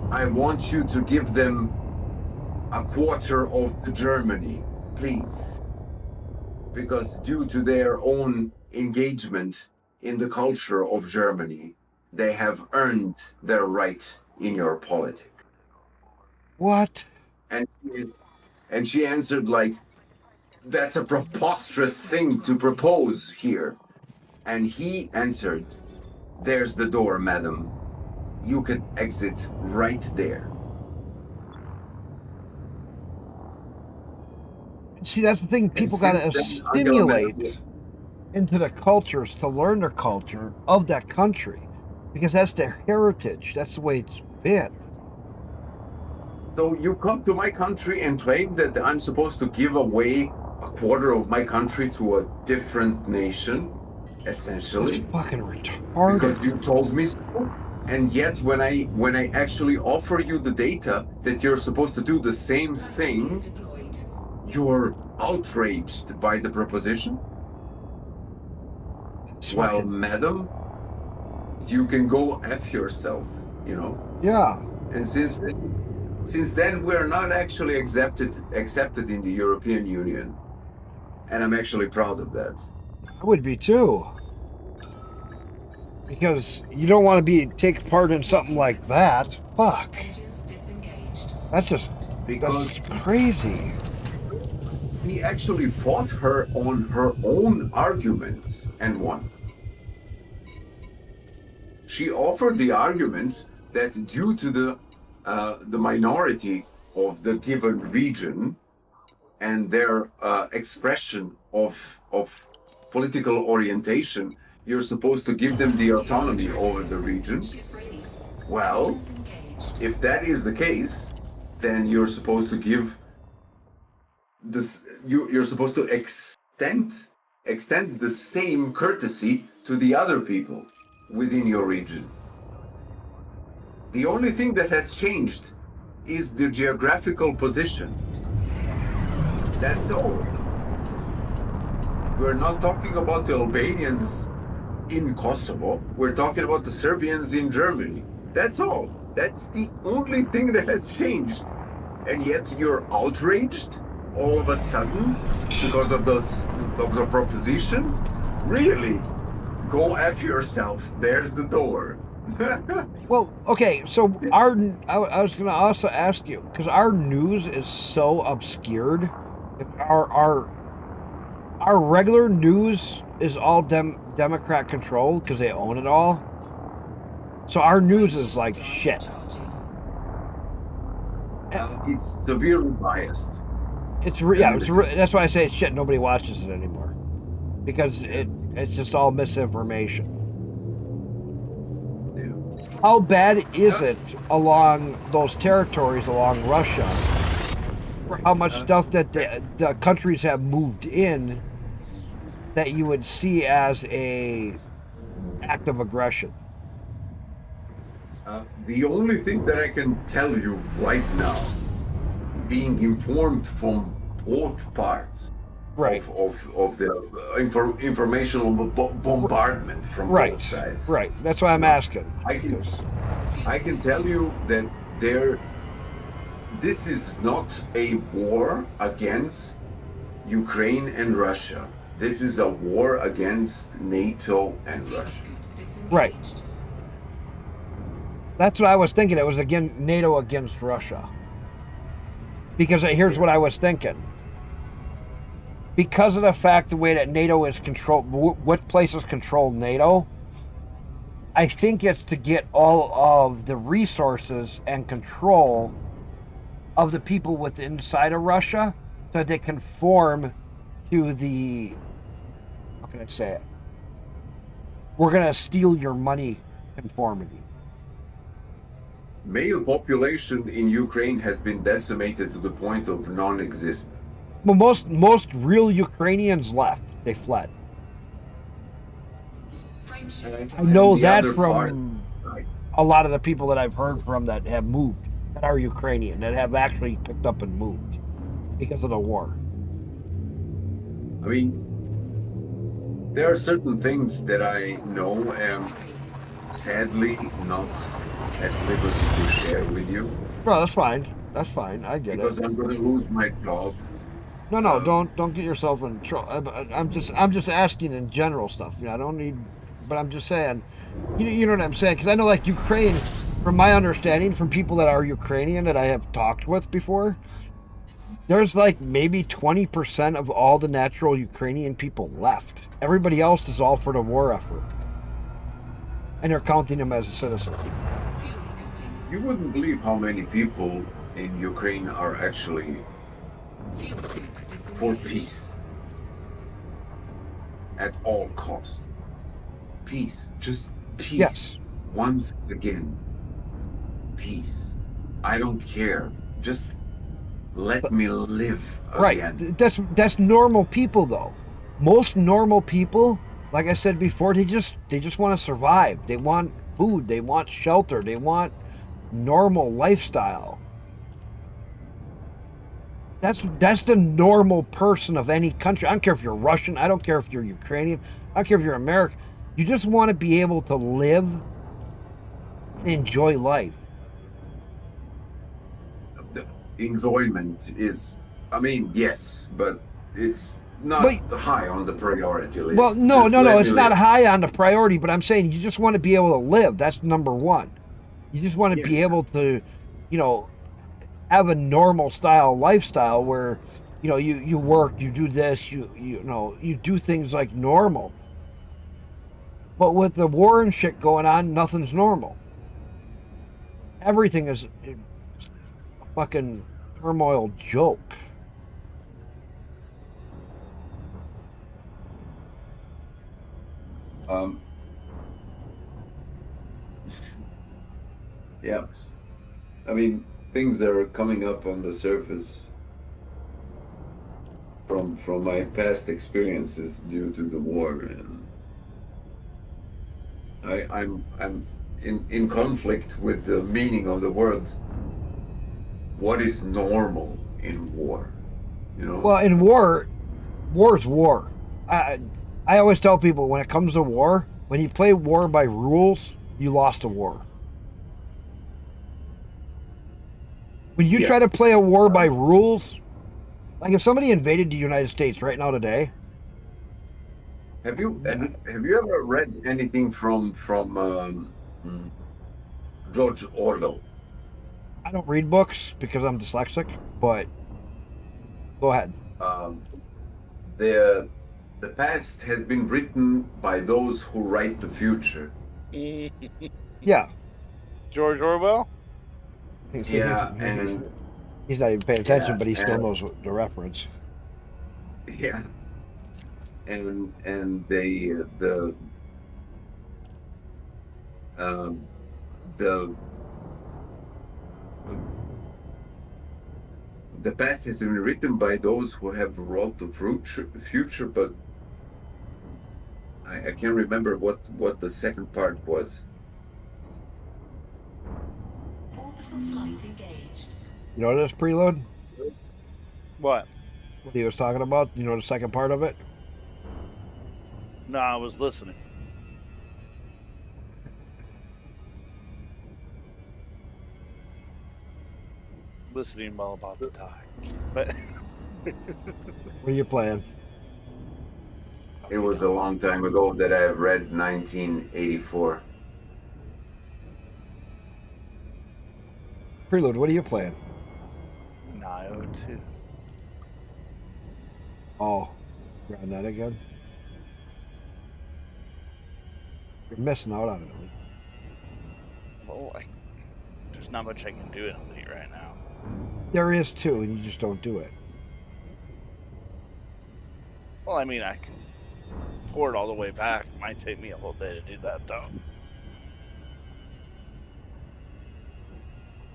I want you to give them a quarter of Germany, please. Because due to their own engagement in the culture of Germany, they have earned their right in your politics. What? And she answered like, that's a preposterous thing to propose here. And he answered, there's the door, madam. you can exit right there. See, that's the thing. People got to since then, Angela assimilate Merkel- into the cultures to learn their culture of that country, because that's their heritage. That's the way it's been. So you come to my country and claim that I'm supposed to give away a quarter of my country to a different nation, essentially. It's fucking retarded. Because you told me so. And yet when I actually offer you the data that you're supposed to do the same thing, Deployed. you're outraged by the proposition. It's Well, fucking- madam, you can go F yourself, you know. yeah. And since then we're not actually accepted in the European Union. And I'm actually proud of that. I would be too. Because you don't want to take part in something like that. Fuck. Engines disengaged. That's Because crazy. he actually fought her on her own arguments and won. She offered the arguments that due to the minority of the given region and their expression of political orientation, you're supposed to give them the autonomy over the region. Ship released. Well, Engines engaged. if that is the case, then you're supposed to give this. You're supposed to extend the same courtesy to the other people within your region. The only thing that has changed is the geographical position. That's all. We're not talking about the Albanians in Kosovo. We're talking about the Serbians in Germany. That's all. That's the only thing that has changed. And yet you're outraged all of a sudden because of the proposition? Really? Go F yourself. There's the door. Well, okay, so I was gonna also ask you, because our news is so obscured. Our regular news is all Democrat controlled because they own it all. So our news is like shit. It's severely biased. That's why I say it's shit. Nobody watches it anymore because it's just all misinformation. How bad is it along those territories along Russia? For how much stuff that the countries have moved in that you would see as a act of aggression? The only thing that I can tell you right now, being informed from both parts Right. of the informational bombardment from both sides. Right. That's why I'm asking. I can tell you that this is not a war against Ukraine and Russia. This is a war against NATO and Russia. Right. That's what I was thinking. It was again NATO against Russia. Because here's what I was thinking. Because of the fact the way that NATO is controlled, what places control NATO, I think it's to get all of the resources and control of the people within inside of Russia so that they conform to the, how can I say it? We're going to steal your money conformity. Male population in Ukraine has been decimated to the point of non-existent. Well, most real Ukrainians left. They fled. I know that from a lot of the people that I've heard from that have moved, that are Ukrainian, that have actually picked up and moved because of the war. I mean, there are certain things that I know am sadly not at liberty to share with you. No, that's fine. That's fine. I get because it. I'm going to lose my job. No, don't get yourself in trouble. I'm just asking in general stuff. I don't need, but I'm just saying. You know what I'm saying? Because I know, like, Ukraine, from my understanding, from people that are Ukrainian that I have talked with before, there's like maybe 20% of all the natural Ukrainian people left. Everybody else is all for the war effort, and they're counting them as a citizen. Fuel You wouldn't believe how many people in Ukraine are actually Fuel sync for disengaged. peace at all costs. Peace, just peace. Yes. Once again, peace. I don't care. Just let me live Right. again. That's normal people though. Most normal people, like I said before, they just want to survive. They want food, they want shelter, they want normal lifestyle. That's the normal person of any country. I don't care if you're Russian, I don't care if you're Ukrainian, I don't care if you're American. You just want to be able to live and enjoy life. The enjoyment is, I mean, yes, but it's not But- high on the priority list. Well, no, Just no, let no. me It's not live. high on the priority, but I'm saying you just want to be able to live. That's number one. You just want to be Yeah. able to, have a normal style lifestyle where, you work, you do this, you do things like normal. But with the war and shit going on, nothing's normal. Everything is a fucking turmoil joke. Yeah. I mean, things that are coming up on the surface from my past experiences due to the war, and I'm in conflict with the meaning of the word. What is normal in war? Well, in war's war. I always tell people when it comes to war, when you play war by rules, you lost a war. When you Yeah. try to play a war by rules, like if somebody invaded the United States right now today, Have you ever read anything from George Orwell? I don't read books because I'm dyslexic, but go ahead. The past has been written by those who write the future. Yeah. George Orwell? Yeah, and He's not even paying attention, Yeah, but he still and- knows the reference. yeah, and they um, the past has been written by those who have wrote the future, but I can't remember what the second part was. Orbital flight engaged. You know this preload? What? What he was talking about? You know the second part of it? No, I was listening. Listening while about to die. But What are you playing? It was a long time ago that I read 1984. Preload, what are you playing? Nio 2. Oh, you're on that again? You're missing out on it. Well, there's not much I can do in Elite right now. There is too, and you just don't do it. Well, I mean, I can pour it all the way back. It might take me a whole day to do that, though.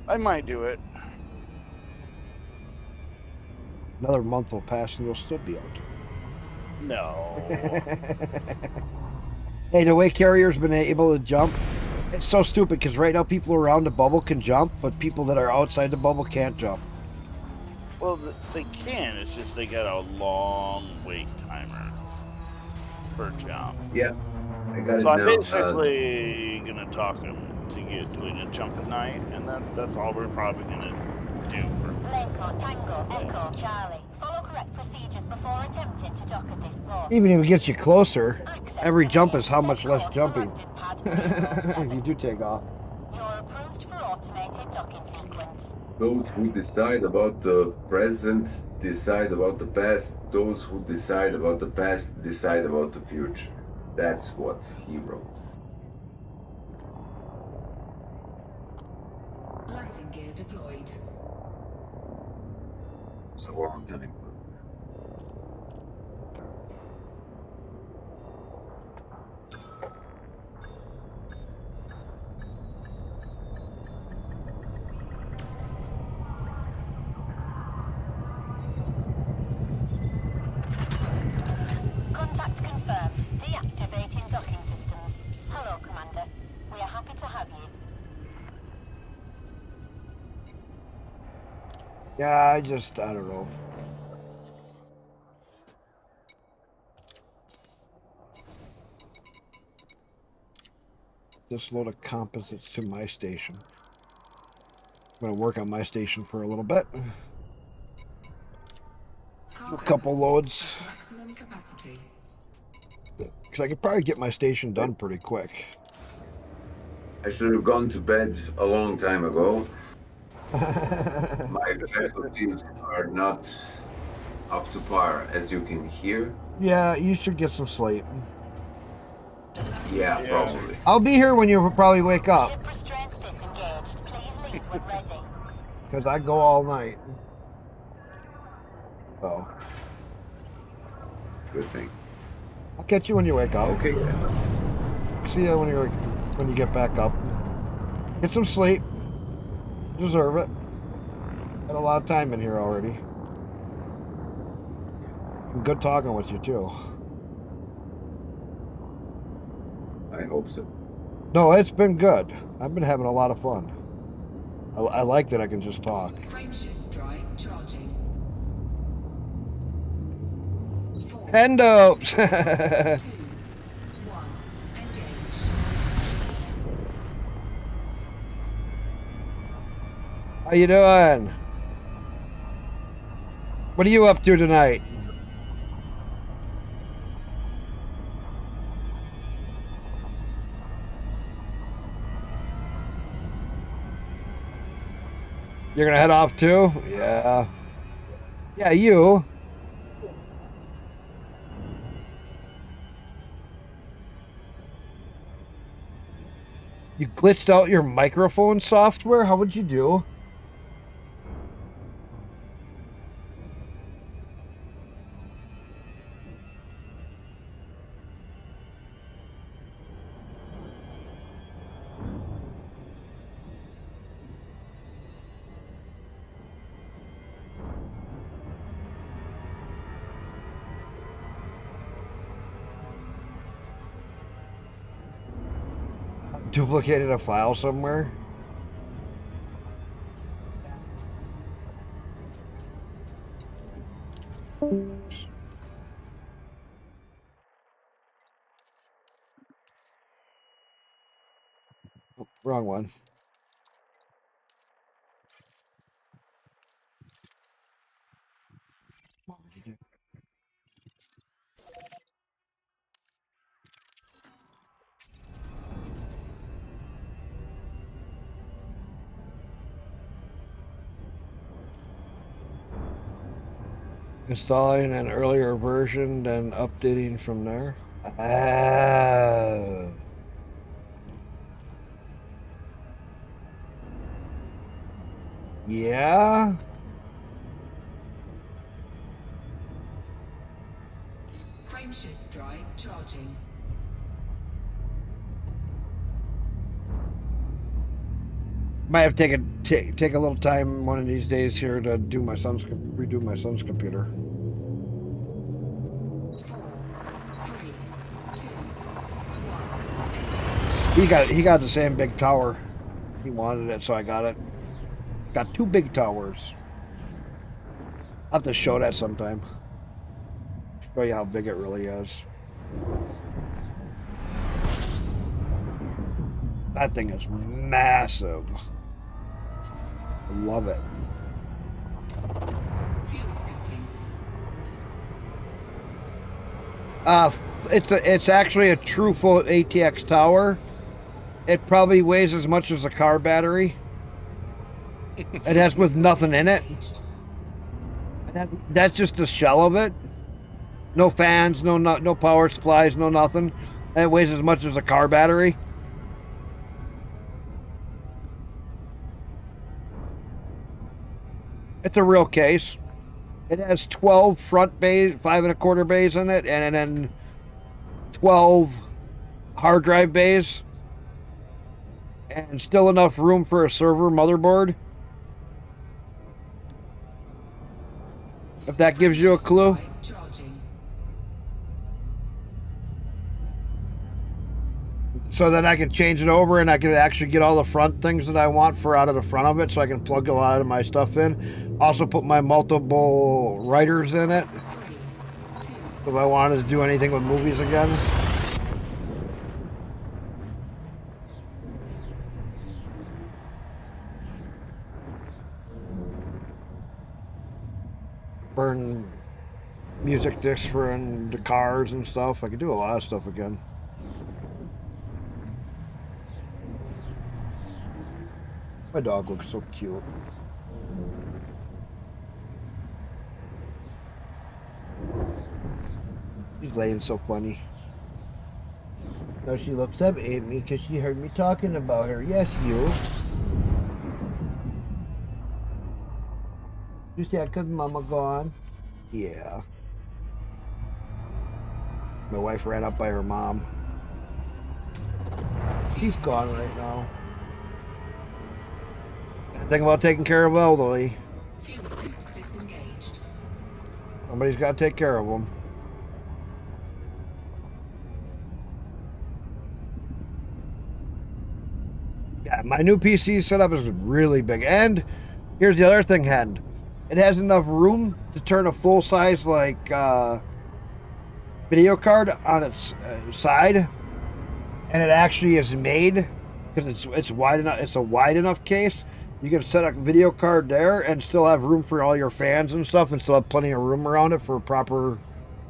I might do it. Another month will pass and you'll still be out. No. Hey, the way Carrier's been able to jump, it's so stupid because right now people around the bubble can jump, but people that are outside the bubble can't jump. Well, they can. It's just they got a long wait timer per jump. Yeah, I got So it I'm now. basically gonna talk him to get doing a jump at night, and that's all we're probably gonna do. Lenko, Tango, Echo, Charlie. Follow correct procedures before attempting to dock at this port. Even if it gets you closer, Access every to jump the is how much less airport jumping. landing pad If you do take off. You're approved for automated docking sequence. Those who decide about the present decide about the past. Those who decide about the past decide about the future. That's what he wrote. Landing gear deployed. It's a long time. Contact confirmed. Deactivating docking systems. Hello, Commander. We are happy to have you. Yeah, I don't know. This load of composites to my station. I'm gonna work on my station for a little bit. Cargo A couple hold loads. at maximum capacity. Because I could probably get my station done pretty quick. I should have gone to bed a long time ago. My faculties are not up to par, as you can hear. Yeah, you should get some sleep. Yeah, probably. I'll be here when you probably wake up. Ship restraints disengaged. Please leave when ready. Because I go all night. So, Good thing. I'll catch you when you wake up. Okay. See you when you get back up. Get some sleep. You deserve it. Got a lot of time in here already. And good talking with you too. I hope so. No, it's been good. I've been having a lot of fun. I like that I can just talk. Frameshift drive charging. 4, Endos! 2, 1. Engage. How you doing? What are you up to tonight? You're gonna head off too? Yeah. Yeah, you. You glitched out your microphone software? How would you do? Duplicated a file somewhere? Wrong one. Installing an earlier version, then updating from there. Oh. Yeah? Frameshift drive charging. Might have to take a little time one of these days here to do redo my son's computer. 4, 3, 2, 1. He got the same big tower. He wanted it, so I got it. Got 2 big towers. I'll have to show that sometime. Show you how big it really is. That thing is massive. I love it. Fuel scooping. It's actually a true full ATX tower. It probably weighs as much as a car battery. It has with nothing in it. That's just the shell of it. No fans, no power supplies, no nothing. And it weighs as much as a car battery. It's a real case. It has 12 front bays, 5 1/4 bays in it, and then 12 hard drive bays, and still enough room for a server motherboard. If that gives you a clue. Drive charging. So that I can change it over and I can actually get all the front things that I want for out of the front of it, so I can plug a lot of my stuff in. Also put my multiple writers in it 3, 2, if I wanted to do anything with movies again. Burn music discs for in the cars and stuff. I could do a lot of stuff again. My dog looks so cute. She's laying so funny. Now she looks up at me because she heard me talking about her. Yes, you. You sad because Mama gone? Yeah. My wife ran up by her mom. She's gone right now. Think about taking care of elderly. fuel scoop disengaged. Somebody's got to take care of them. Yeah, my new PC setup is really big. And here's the other thing, Hen. It has enough room to turn a full-size, like, video card on its side. And it actually is made, because it's wide enough. It's a wide enough case. You can set a video card there and still have room for all your fans and stuff, and still have plenty of room around it for proper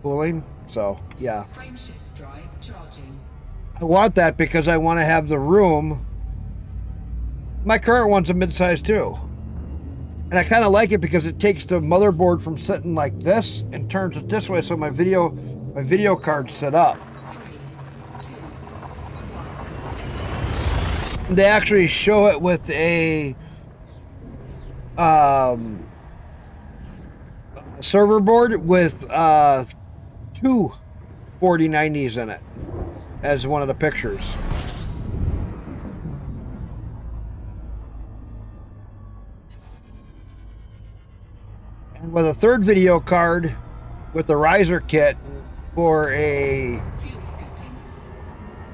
cooling. So, yeah. Frameshift drive charging. I want that because I want to have the room. My current one's a mid-size too. And I kind of like it because it takes the motherboard from sitting like this and turns it this way, so my video card's set up. 3, 2, They actually show it with a server board with two 4090s in it as one of the pictures. And with a third video card with the riser kit for a fuel scooping.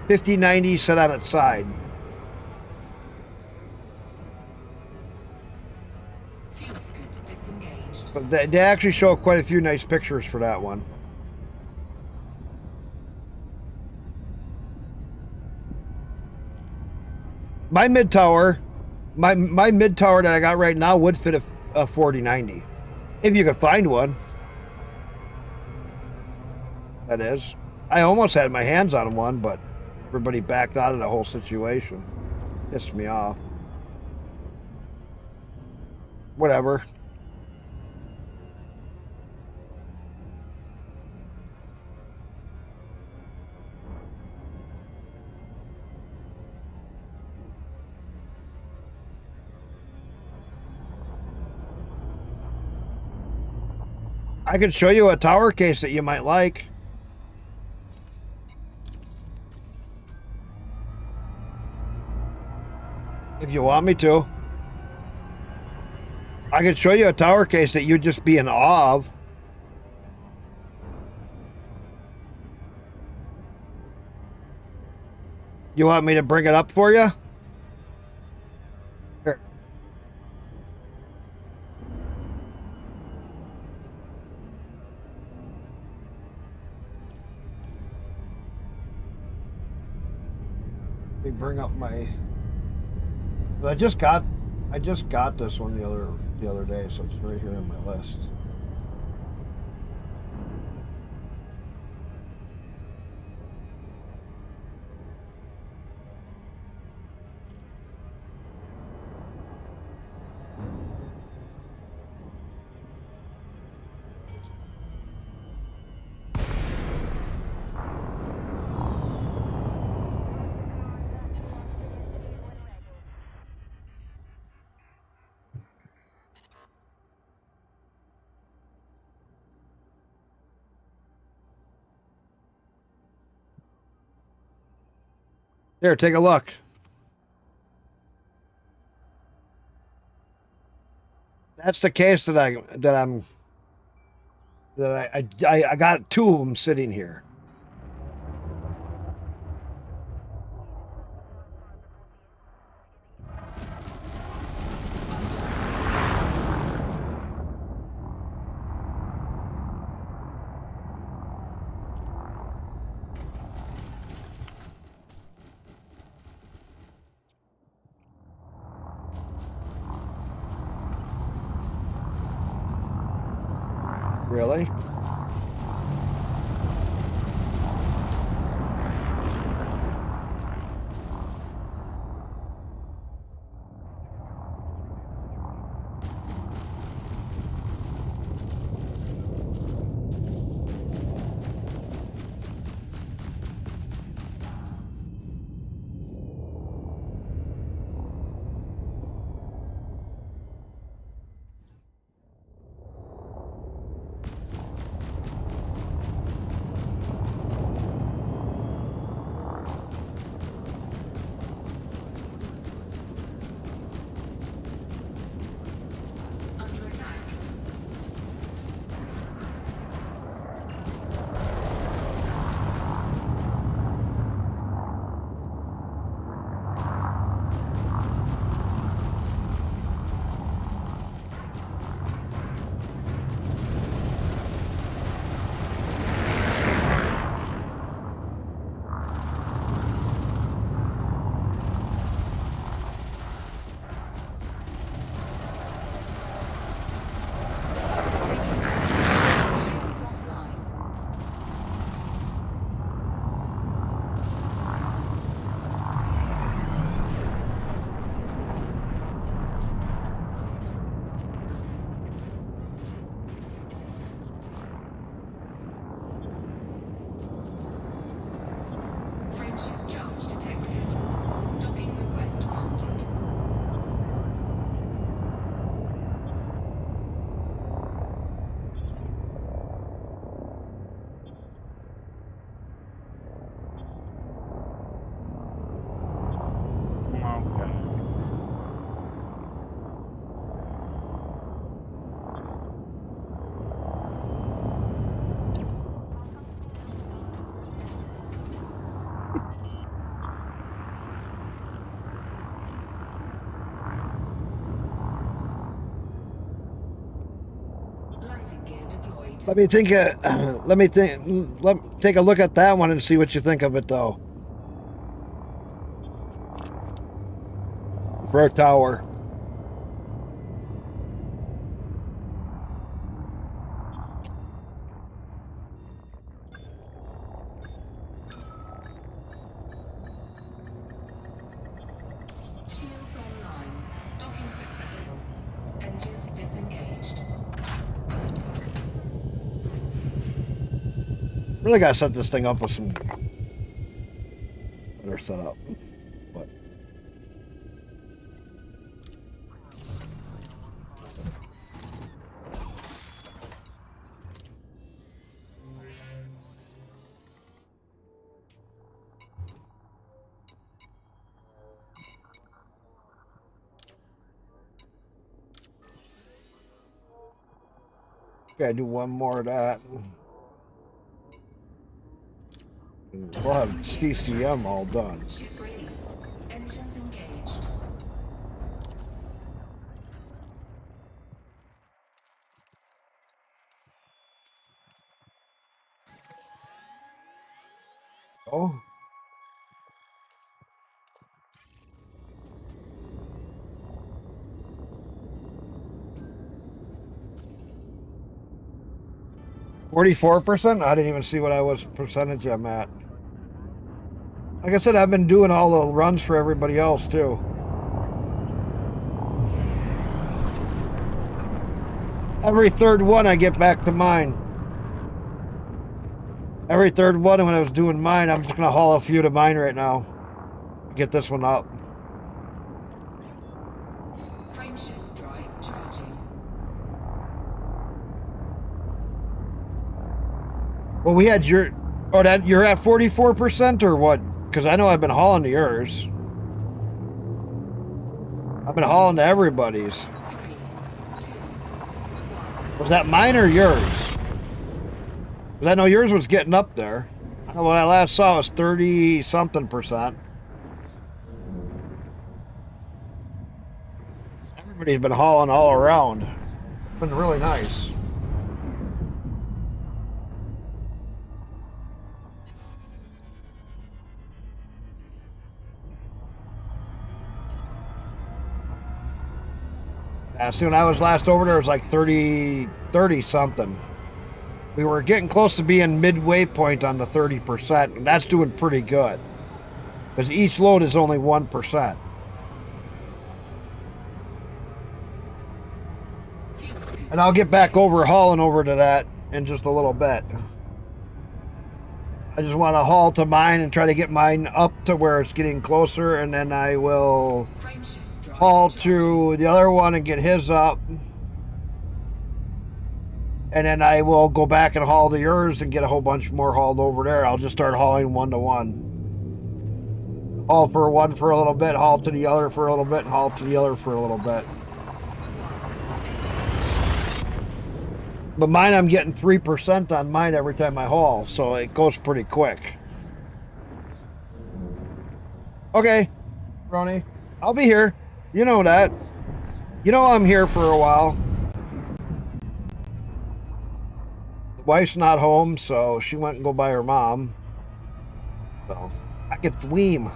5090 set on its side. Fuel scoop disengaged. But they actually show quite a few nice pictures for that one. My mid tower, my mid tower that I got right now would fit a 4090, if you could find one. That is, I almost had my hands on one, but everybody backed out of the whole situation. Pissed me off. Whatever. I could show you a tower case that you might like. If you want me to. I could show you a tower case that you'd just be in awe of. You want me to bring it up for you? Here. Let me bring up my. I just got this one the other day, so it's right here on my list. Here, take a look. That's the case that I got two of them sitting here. Really? Under attack. Shields offline. Frameshift charge detected. Docking request granted. Okay. Landing gear deployed. Let me think. Let me think. Take a look at that one and see what you think of it, though. For a tower. Shields online. Docking successful. Engines disengaged. Really got to set this thing up with some better setup. But gotta do one more of that. And we'll have CCM all done. Ship released. Engines engaged. Oh. %? I didn't even see what I was percentage I'm at. Like I said, I've been doing all the runs for everybody else too. Every third one I get back to mine. Every third one when I was doing mine, I'm just gonna haul a few to mine right now. Get this one up. Frameshift drive charging. Well, we had your, oh, that you're at 44% or what? because I know I've been hauling to yours. I've been hauling to everybody's. 3, 2, Was that mine or yours? Because I know yours was getting up there. When I last saw it was 30-something%. Everybody's been hauling all around. It's been really nice. See, when I was last over there, it was like 30 something. We were getting close to being midway point on the 30%, and that's doing pretty good. Because each load is only 1%. fuel scoop And I'll get back over hauling over to that in just a little bit. I just want to haul to mine and try to get mine up to where it's getting closer, and then I will frame shift drive haul charging. to the other one and get his up. And then I will go back and haul to yours and get a whole bunch more hauled over there. I'll just start hauling one-to-one. Haul for one for a little bit, haul to the other for a little bit, and haul to the other for a little bit. But mine, I'm getting 3% on mine every time I haul, so it goes pretty quick. Okay, Ronnie, I'll be here. You know that. You know I'm here for a while. The wife's not home, so she went and go by her mom. So I get thweem.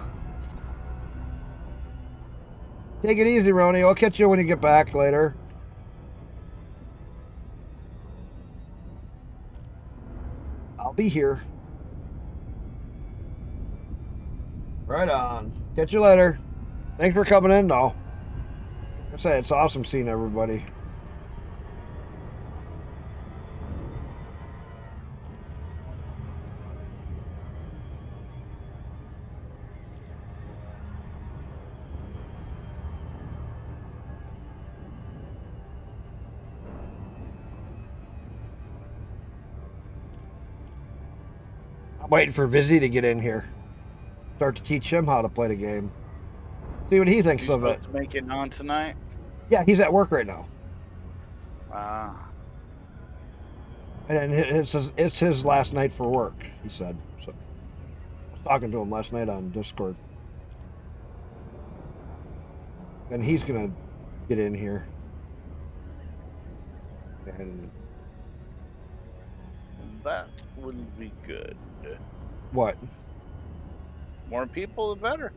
Take it easy, Ronnie. I'll catch you when you get back later. I'll be here. Right on. Catch you later. Thanks for coming in, though. I say it's awesome seeing everybody. I'm waiting for Vizzy to get in here. Start to teach him how to play the game. See what he thinks You of it. supposed to make it on tonight? Yeah, he's at work right now. Ah. And it's his last night for work, he said. So I was talking to him last night on Discord. And he's gonna get in here. And That wouldn't be good. what? More people, the better.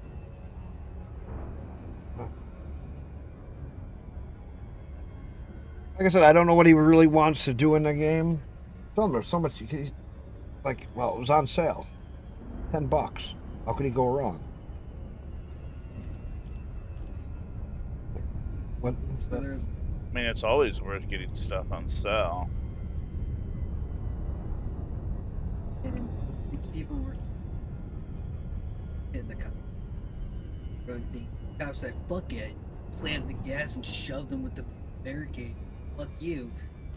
Like I said, I don't know what he really wants to do in the game. Tell him there's so much. He's like, well, it was on sale, $10. How could he go wrong? What? So there's I mean, it's always worth getting stuff on sale. and these people were in the cop. The cop said, "Fuck it," slammed the gas and shoved them with the barricade. Fuck you.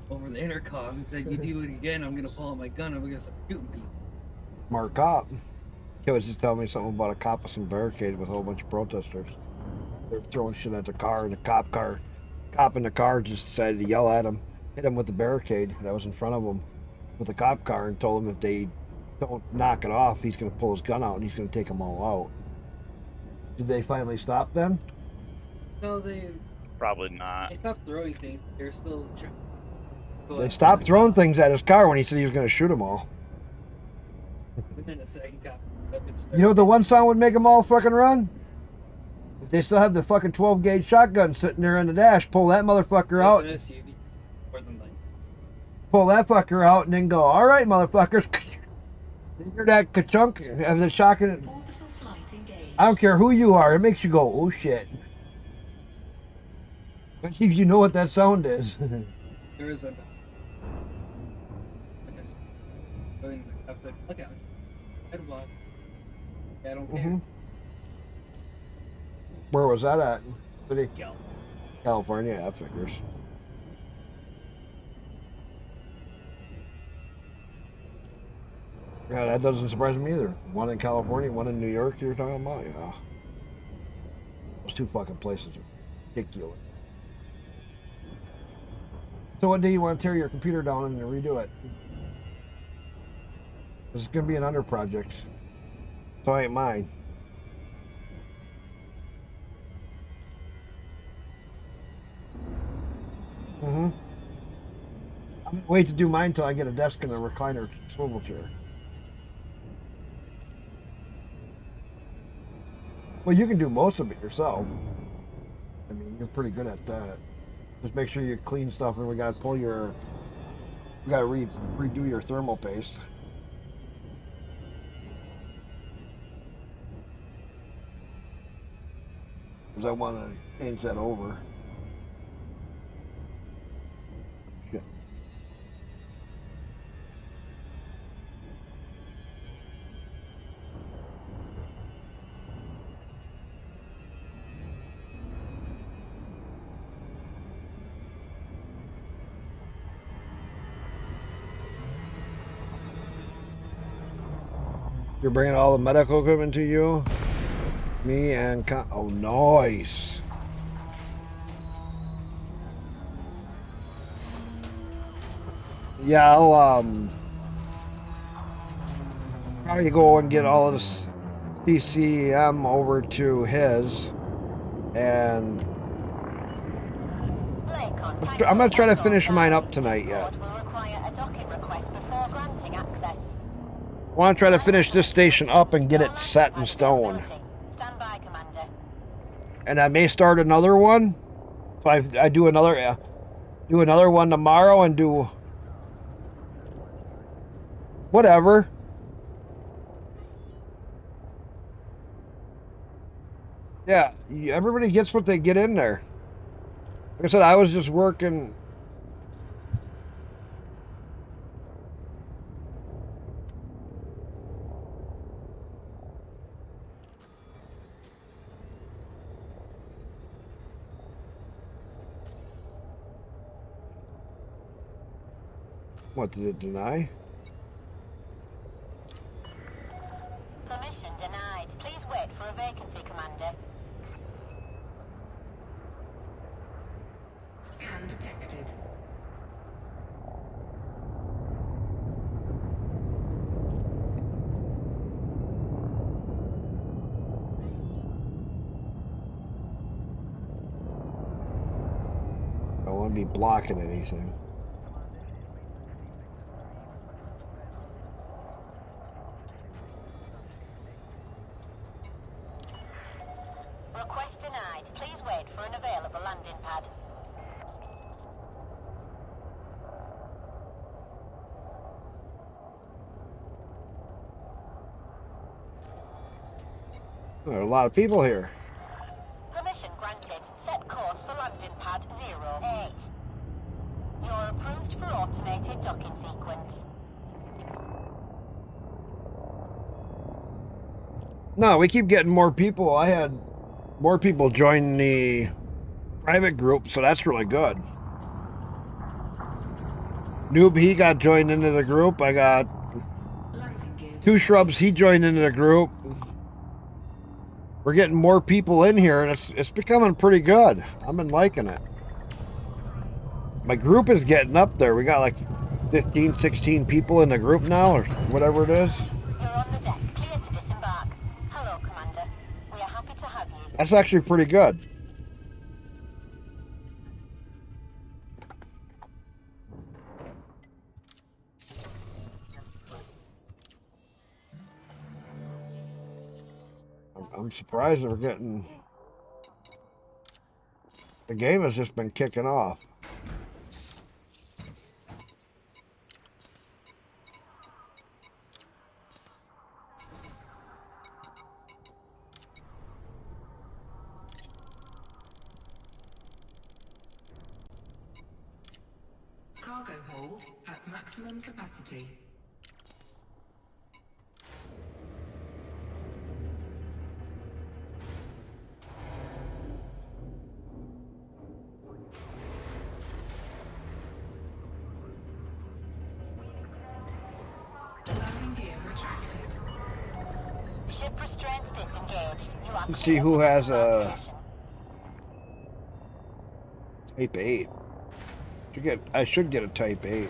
Over the intercom and said, "You do it again, I'm gonna pull out my gun. I'm gonna start shooting people." Smart cop. He was just telling me something about a cop with some barricade with a whole bunch of protesters. They're throwing shit at the car, and the cop in the car just decided to yell at him, hit him with the barricade that was in front of him with the cop car, and told him if they don't knock it off, he's going to pull his gun out and he's going to take them all out. Did they finally stop then? No, they Probably not. stopped throwing things. They're still trying. They stopped throwing things at his car when he said he was going to shoot them all. And then the second cop up and You know what the one sound would make them all fucking run? If they still have the fucking 12 gauge shotgun sitting there on the dash, pull that motherfucker out. An SUV, more than like. Pull that fucker out and then go, all right, motherfuckers. You hear that ka-chunk of the shotgun? Orbital flight engaged. I don't care who you are. It makes you go, oh shit. Let's see if you know what that sound is. There is a. And the cop said, "Look out! Head block. I don't care." Mhm. Where was that at? City? Gal. California, that figures. Yeah, that doesn't surprise me either. One in California, one in New York. You're talking about, yeah. Those two fucking places are ridiculous. So what day you want to tear your computer down and redo it? This is gonna be an under project. So it ain't mine. Mm-hmm. I'm gonna wait to do mine until I get a desk and a recliner swivel chair. Well, you can do most of it yourself. I mean, you're pretty good at that. Just make sure you clean stuff, and we gotta redo your thermal paste. Because I want to change that over. Shit. You're bringing all the medical equipment to you? Me and oh, nice. Yeah, I'll probably go and get all of this CCM over to his, and I'm gonna try to finish mine up tonight yet. I want to try to finish this station up and get it set in stone. And I may start another one. So I do another one tomorrow and do whatever. Yeah, everybody gets what they get in there. Like I said, I was just working. What, did it deny? Permission denied. Please wait for a vacancy, Commander. Scan detected. I don't want to be blocking anything. Request denied. Please wait for an available landing pad. There are a lot of people here. Permission granted. Set course for landing pad 08. You're approved for automated docking sequence. No, we keep getting more people. I had more people join the private group, so that's really good. Noob, he got joined into the group. I got Two Shrubs, he joined into the group. We're getting more people in here, and it's becoming pretty good. I've been liking it. My group is getting up there. We got like 15, 16 people in the group now, or whatever it is. You're on the deck. Clear to disembark. Hello, Commander. We are happy to have you. That's actually pretty good. I'm surprised that we're getting... The game has just been kicking off. Cargo hold at maximum capacity. Landing gear retracted. Let's see who has a Type 8. I should get a Type 8.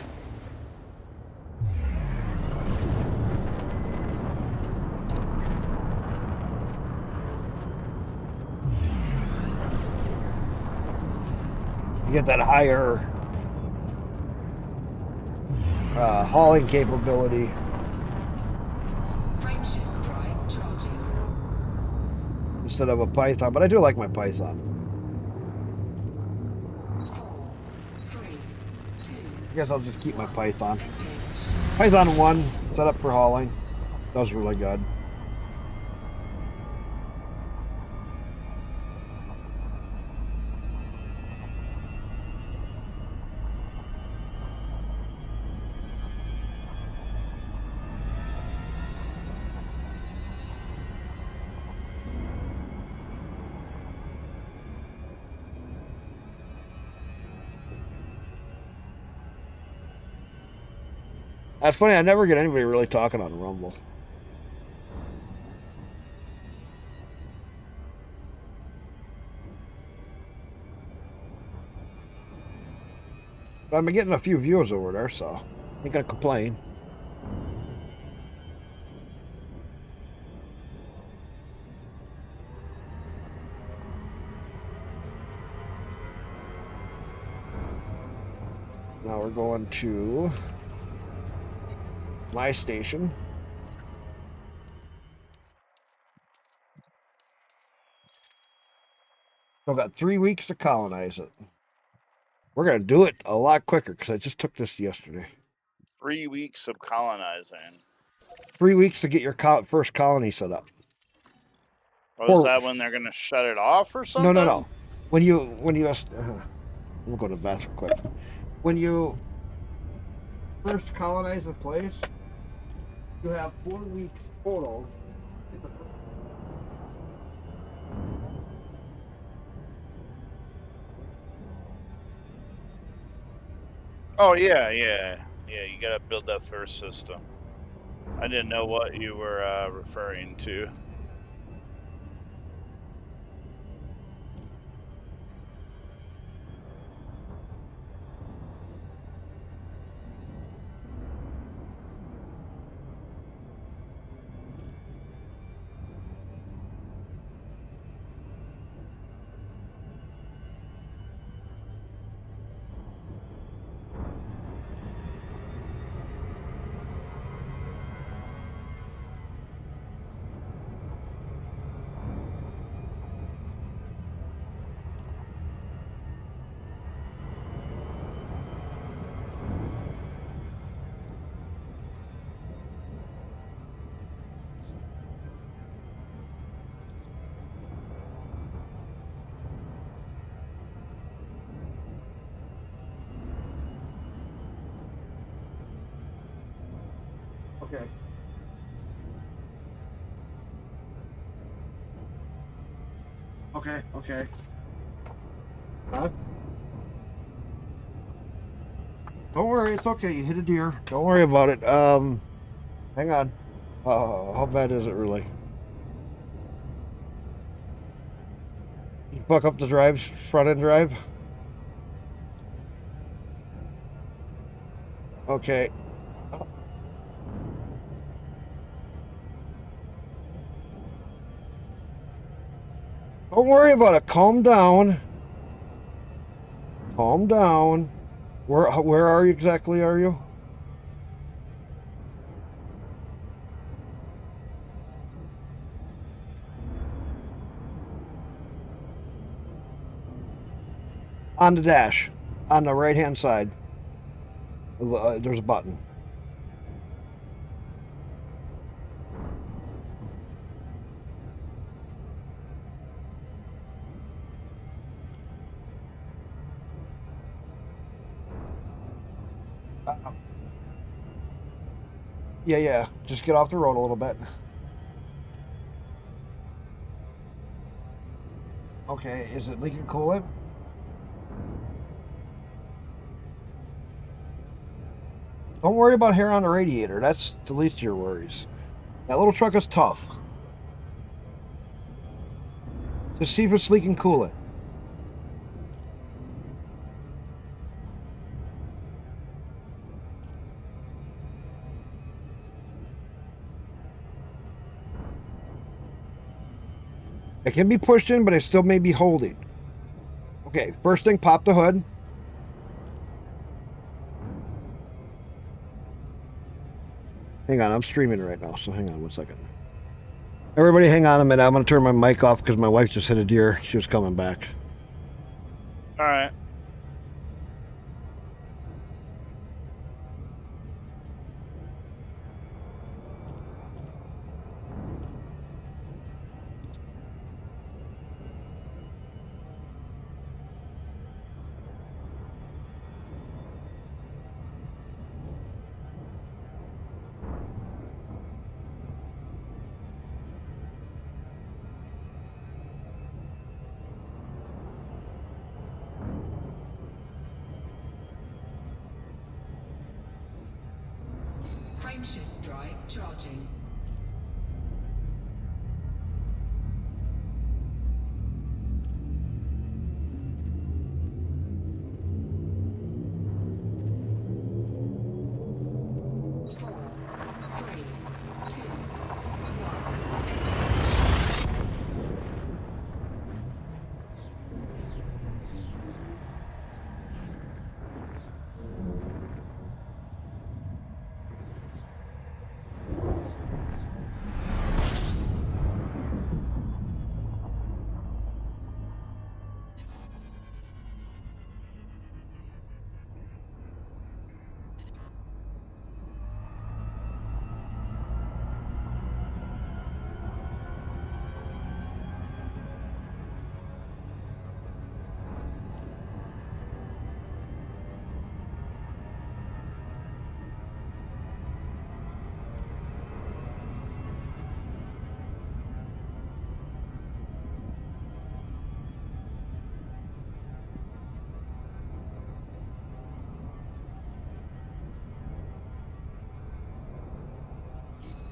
You get that higher hauling capability. Frameshift drive charging. Instead of a Python, but I do like my Python. 4, 3, 2, I guess I'll just keep my Python. engage. Python 1, set up for hauling. Does really good. That's funny, I never get anybody really talking on Rumble. But I've been getting a few views over there, so ain't gonna complain. Now we're going to my station. I've got 3 weeks to colonize it. We're gonna do it a lot quicker because I just took this yesterday. 3 weeks of colonizing. 3 weeks to get your first colony set up. Oh, is that when they're gonna shut it off or something? No. When you we'll go to the bathroom quick. When you first colonize a place, you have 4 weeks total. Oh yeah. You gotta build that first system. I didn't know what you were referring to. Okay. Okay. Huh? Don't worry, it's okay. You hit a deer. Don't worry about it. Hang on. How bad is it really? You fuck up the drives, front end drive. Okay. Don't worry about it. Calm down. Calm down. Where are you exactly? Are you? On the dash, on the right hand side. There's a button. Yeah. Just get off the road a little bit. Okay, is it leaking coolant? Don't worry about hair on the radiator. That's the least of your worries. That little truck is tough. Just see if it's leaking coolant. It can be pushed in, but it still may be holding. Okay, first thing, pop the hood. Hang on, I'm streaming right now, so hang on 1 second. Everybody hang on a minute. I'm going to turn my mic off because my wife just hit a deer. She was coming back. All right. Frameshift drive charging. Four, three, two, one.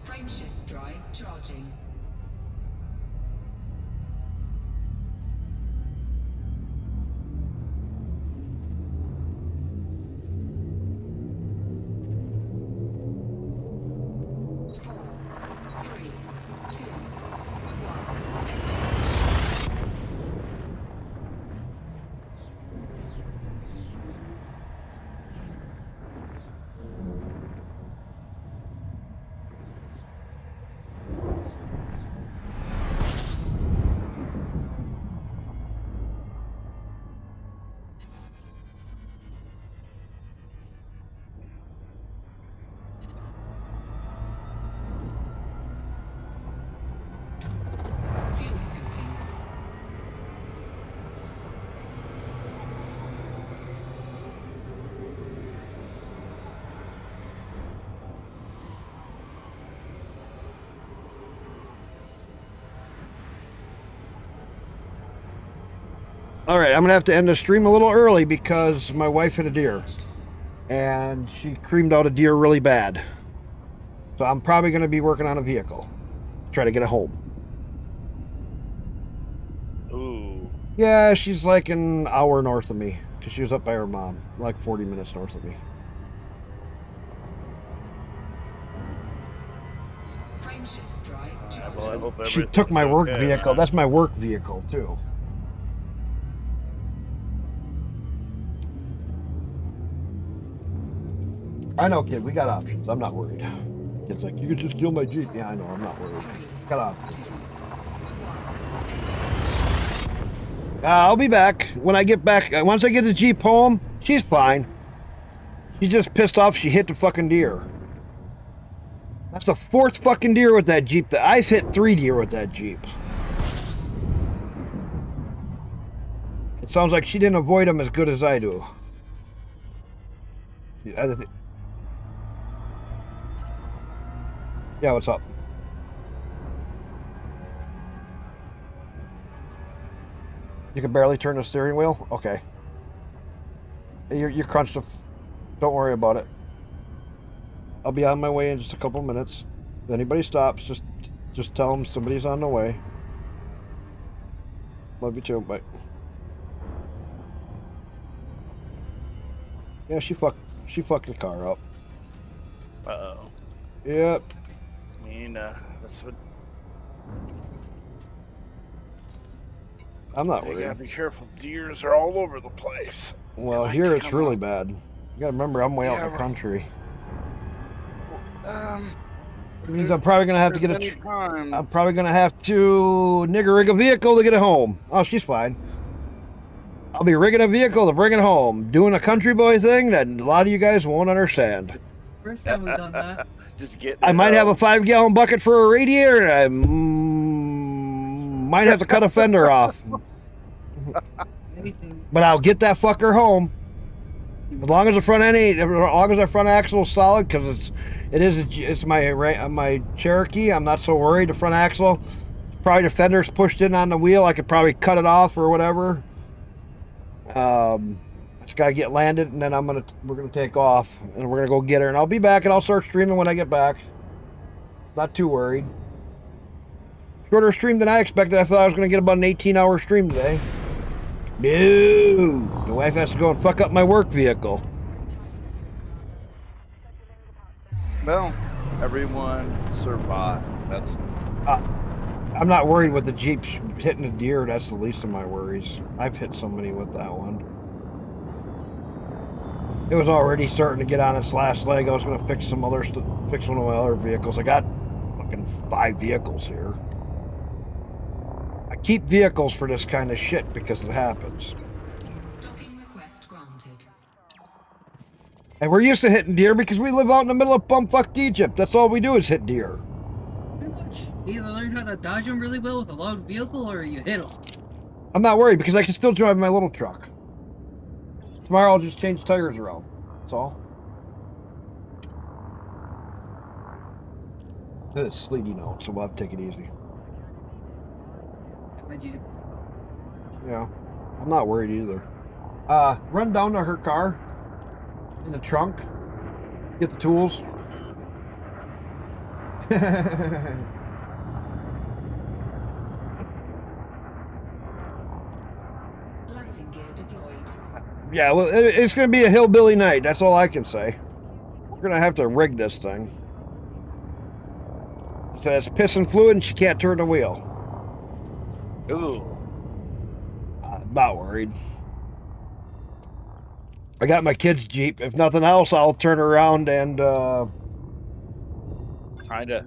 Frameshift drive charging. Four, three, two, one. Fuel scoping. All right, I'm going to have to end the stream a little early because my wife hit a deer. And she creamed out a deer really bad. So I'm probably going to be working on a vehicle. Try to get it home. Ooh. Yeah, she's like an hour north of me. Because she was up by her mom. Like 40 minutes north of me. Frameshift drive Well, I charging. hope She took my everything's work okay, vehicle. man. That's my work vehicle, too. I know, kid. We got options. I'm not worried. Kid's like, you could just steal my Jeep. Yeah, I know. I'm not worried. Got options. I'll be back. When I get back, once I get the Jeep home, she's fine. She's just pissed off she hit the fucking deer. That's the fourth fucking deer with that Jeep. I've hit 3 deer with that Jeep. It sounds like she didn't avoid them as good as I do. Yeah, what's up? You can barely turn the steering wheel? Okay. You're crunched. Don't worry about it. I'll be on my way in just a couple minutes. If anybody stops, just tell them somebody's on the way. Love you too. Bye. Yeah, she fucked the car up. Uh-oh. Yep. I mean, that's what I'm not you worried. gotta be careful. Deers are all over the place. Well, They like here to it's come really up. bad. You gotta remember, I'm way out Yeah, in the country. It means there's- I'm probably gonna have to there's get many times. I'm probably gonna have to nigger rig a vehicle to get it home. Oh, she's fine. I'll be rigging a vehicle to bring it home, doing a country boy thing that a lot of you guys won't understand. First time we've done that. Just getting I it might have a home. 5-gallon bucket for a radiator, and I might have to cut a fender off. Anything. But I'll get that fucker home. As long as the front end ain't, as long as the front axle is solid, because it's my Cherokee. I'm not so worried. The front axle, probably the fender's pushed in on the wheel. I could probably cut it off or whatever. Just gotta get landed, and then we're gonna take off, and we're gonna go get her, and I'll be back, and I'll start streaming when I get back. Not too worried. Shorter stream than I expected. I thought I was gonna get about an 18-hour stream today. No, the wife has to go and fuck up my work vehicle. Well, everyone survived. That's I'm not worried with the Jeep hitting a deer. That's the least of my worries. I've hit somebody with that one. It was already starting to get on its last leg. I was going to fix fix one of my other vehicles. I got fucking 5 vehicles here. I keep vehicles for this kind of shit because it happens. Docking request granted. And we're used to hitting deer because we live out in the middle of bumfucked Egypt. That's all we do is hit deer. Pretty much. You either learn how to dodge them really well with a large vehicle, or you hit them. I'm not worried because I can still drive my little truck. Tomorrow I'll just change tires around. That's all. It's sleety now, so we'll have to take it easy. My Jeep. Yeah, I'm not worried either. Run down to her car in the trunk, get the tools. Landing gear deployed. Yeah, well, it's going to be a hillbilly night. That's all I can say. We're going to have to rig this thing. So it's pissing fluid and she can't turn the wheel. ooh. I'm not worried. I got my kid's Jeep. If nothing else, I'll turn around and Trying to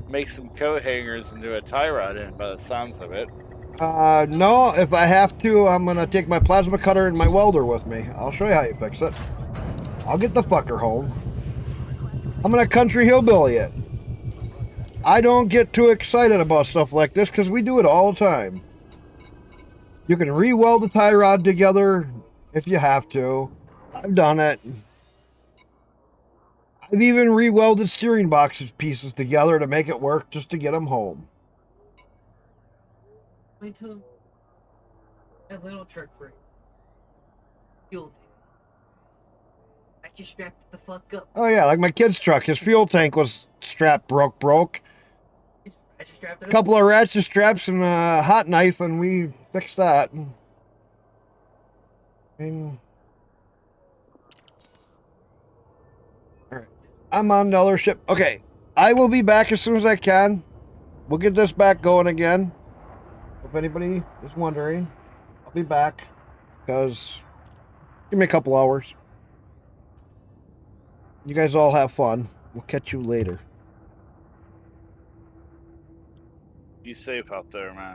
make some coat hangers and do a tie rod in by the sounds of it. no, if I have to, I'm going to take my plasma cutter and my welder with me. I'll show you how you fix it. I'll get the fucker home. I'm going to country hillbilly it. I don't get too excited about stuff like this because we do it all the time. You can re-weld the tie rod together if you have to. I've done it. I've even re-welded steering box pieces together to make it work just to get them home. Wait till that little truck break. Fuel tank. I just strapped it the fuck up. Oh yeah, like my kid's truck. His fuel tank was broke. I just strapped it A up. couple of ratchet straps and a hot knife, and we fixed that. And all right, I'm on the other ship. Okay, I will be back as soon as I can. We'll get this back going again. If anybody is wondering, I'll be back because give me a couple hours. You guys all have fun. We'll catch you later. Be safe out there, man.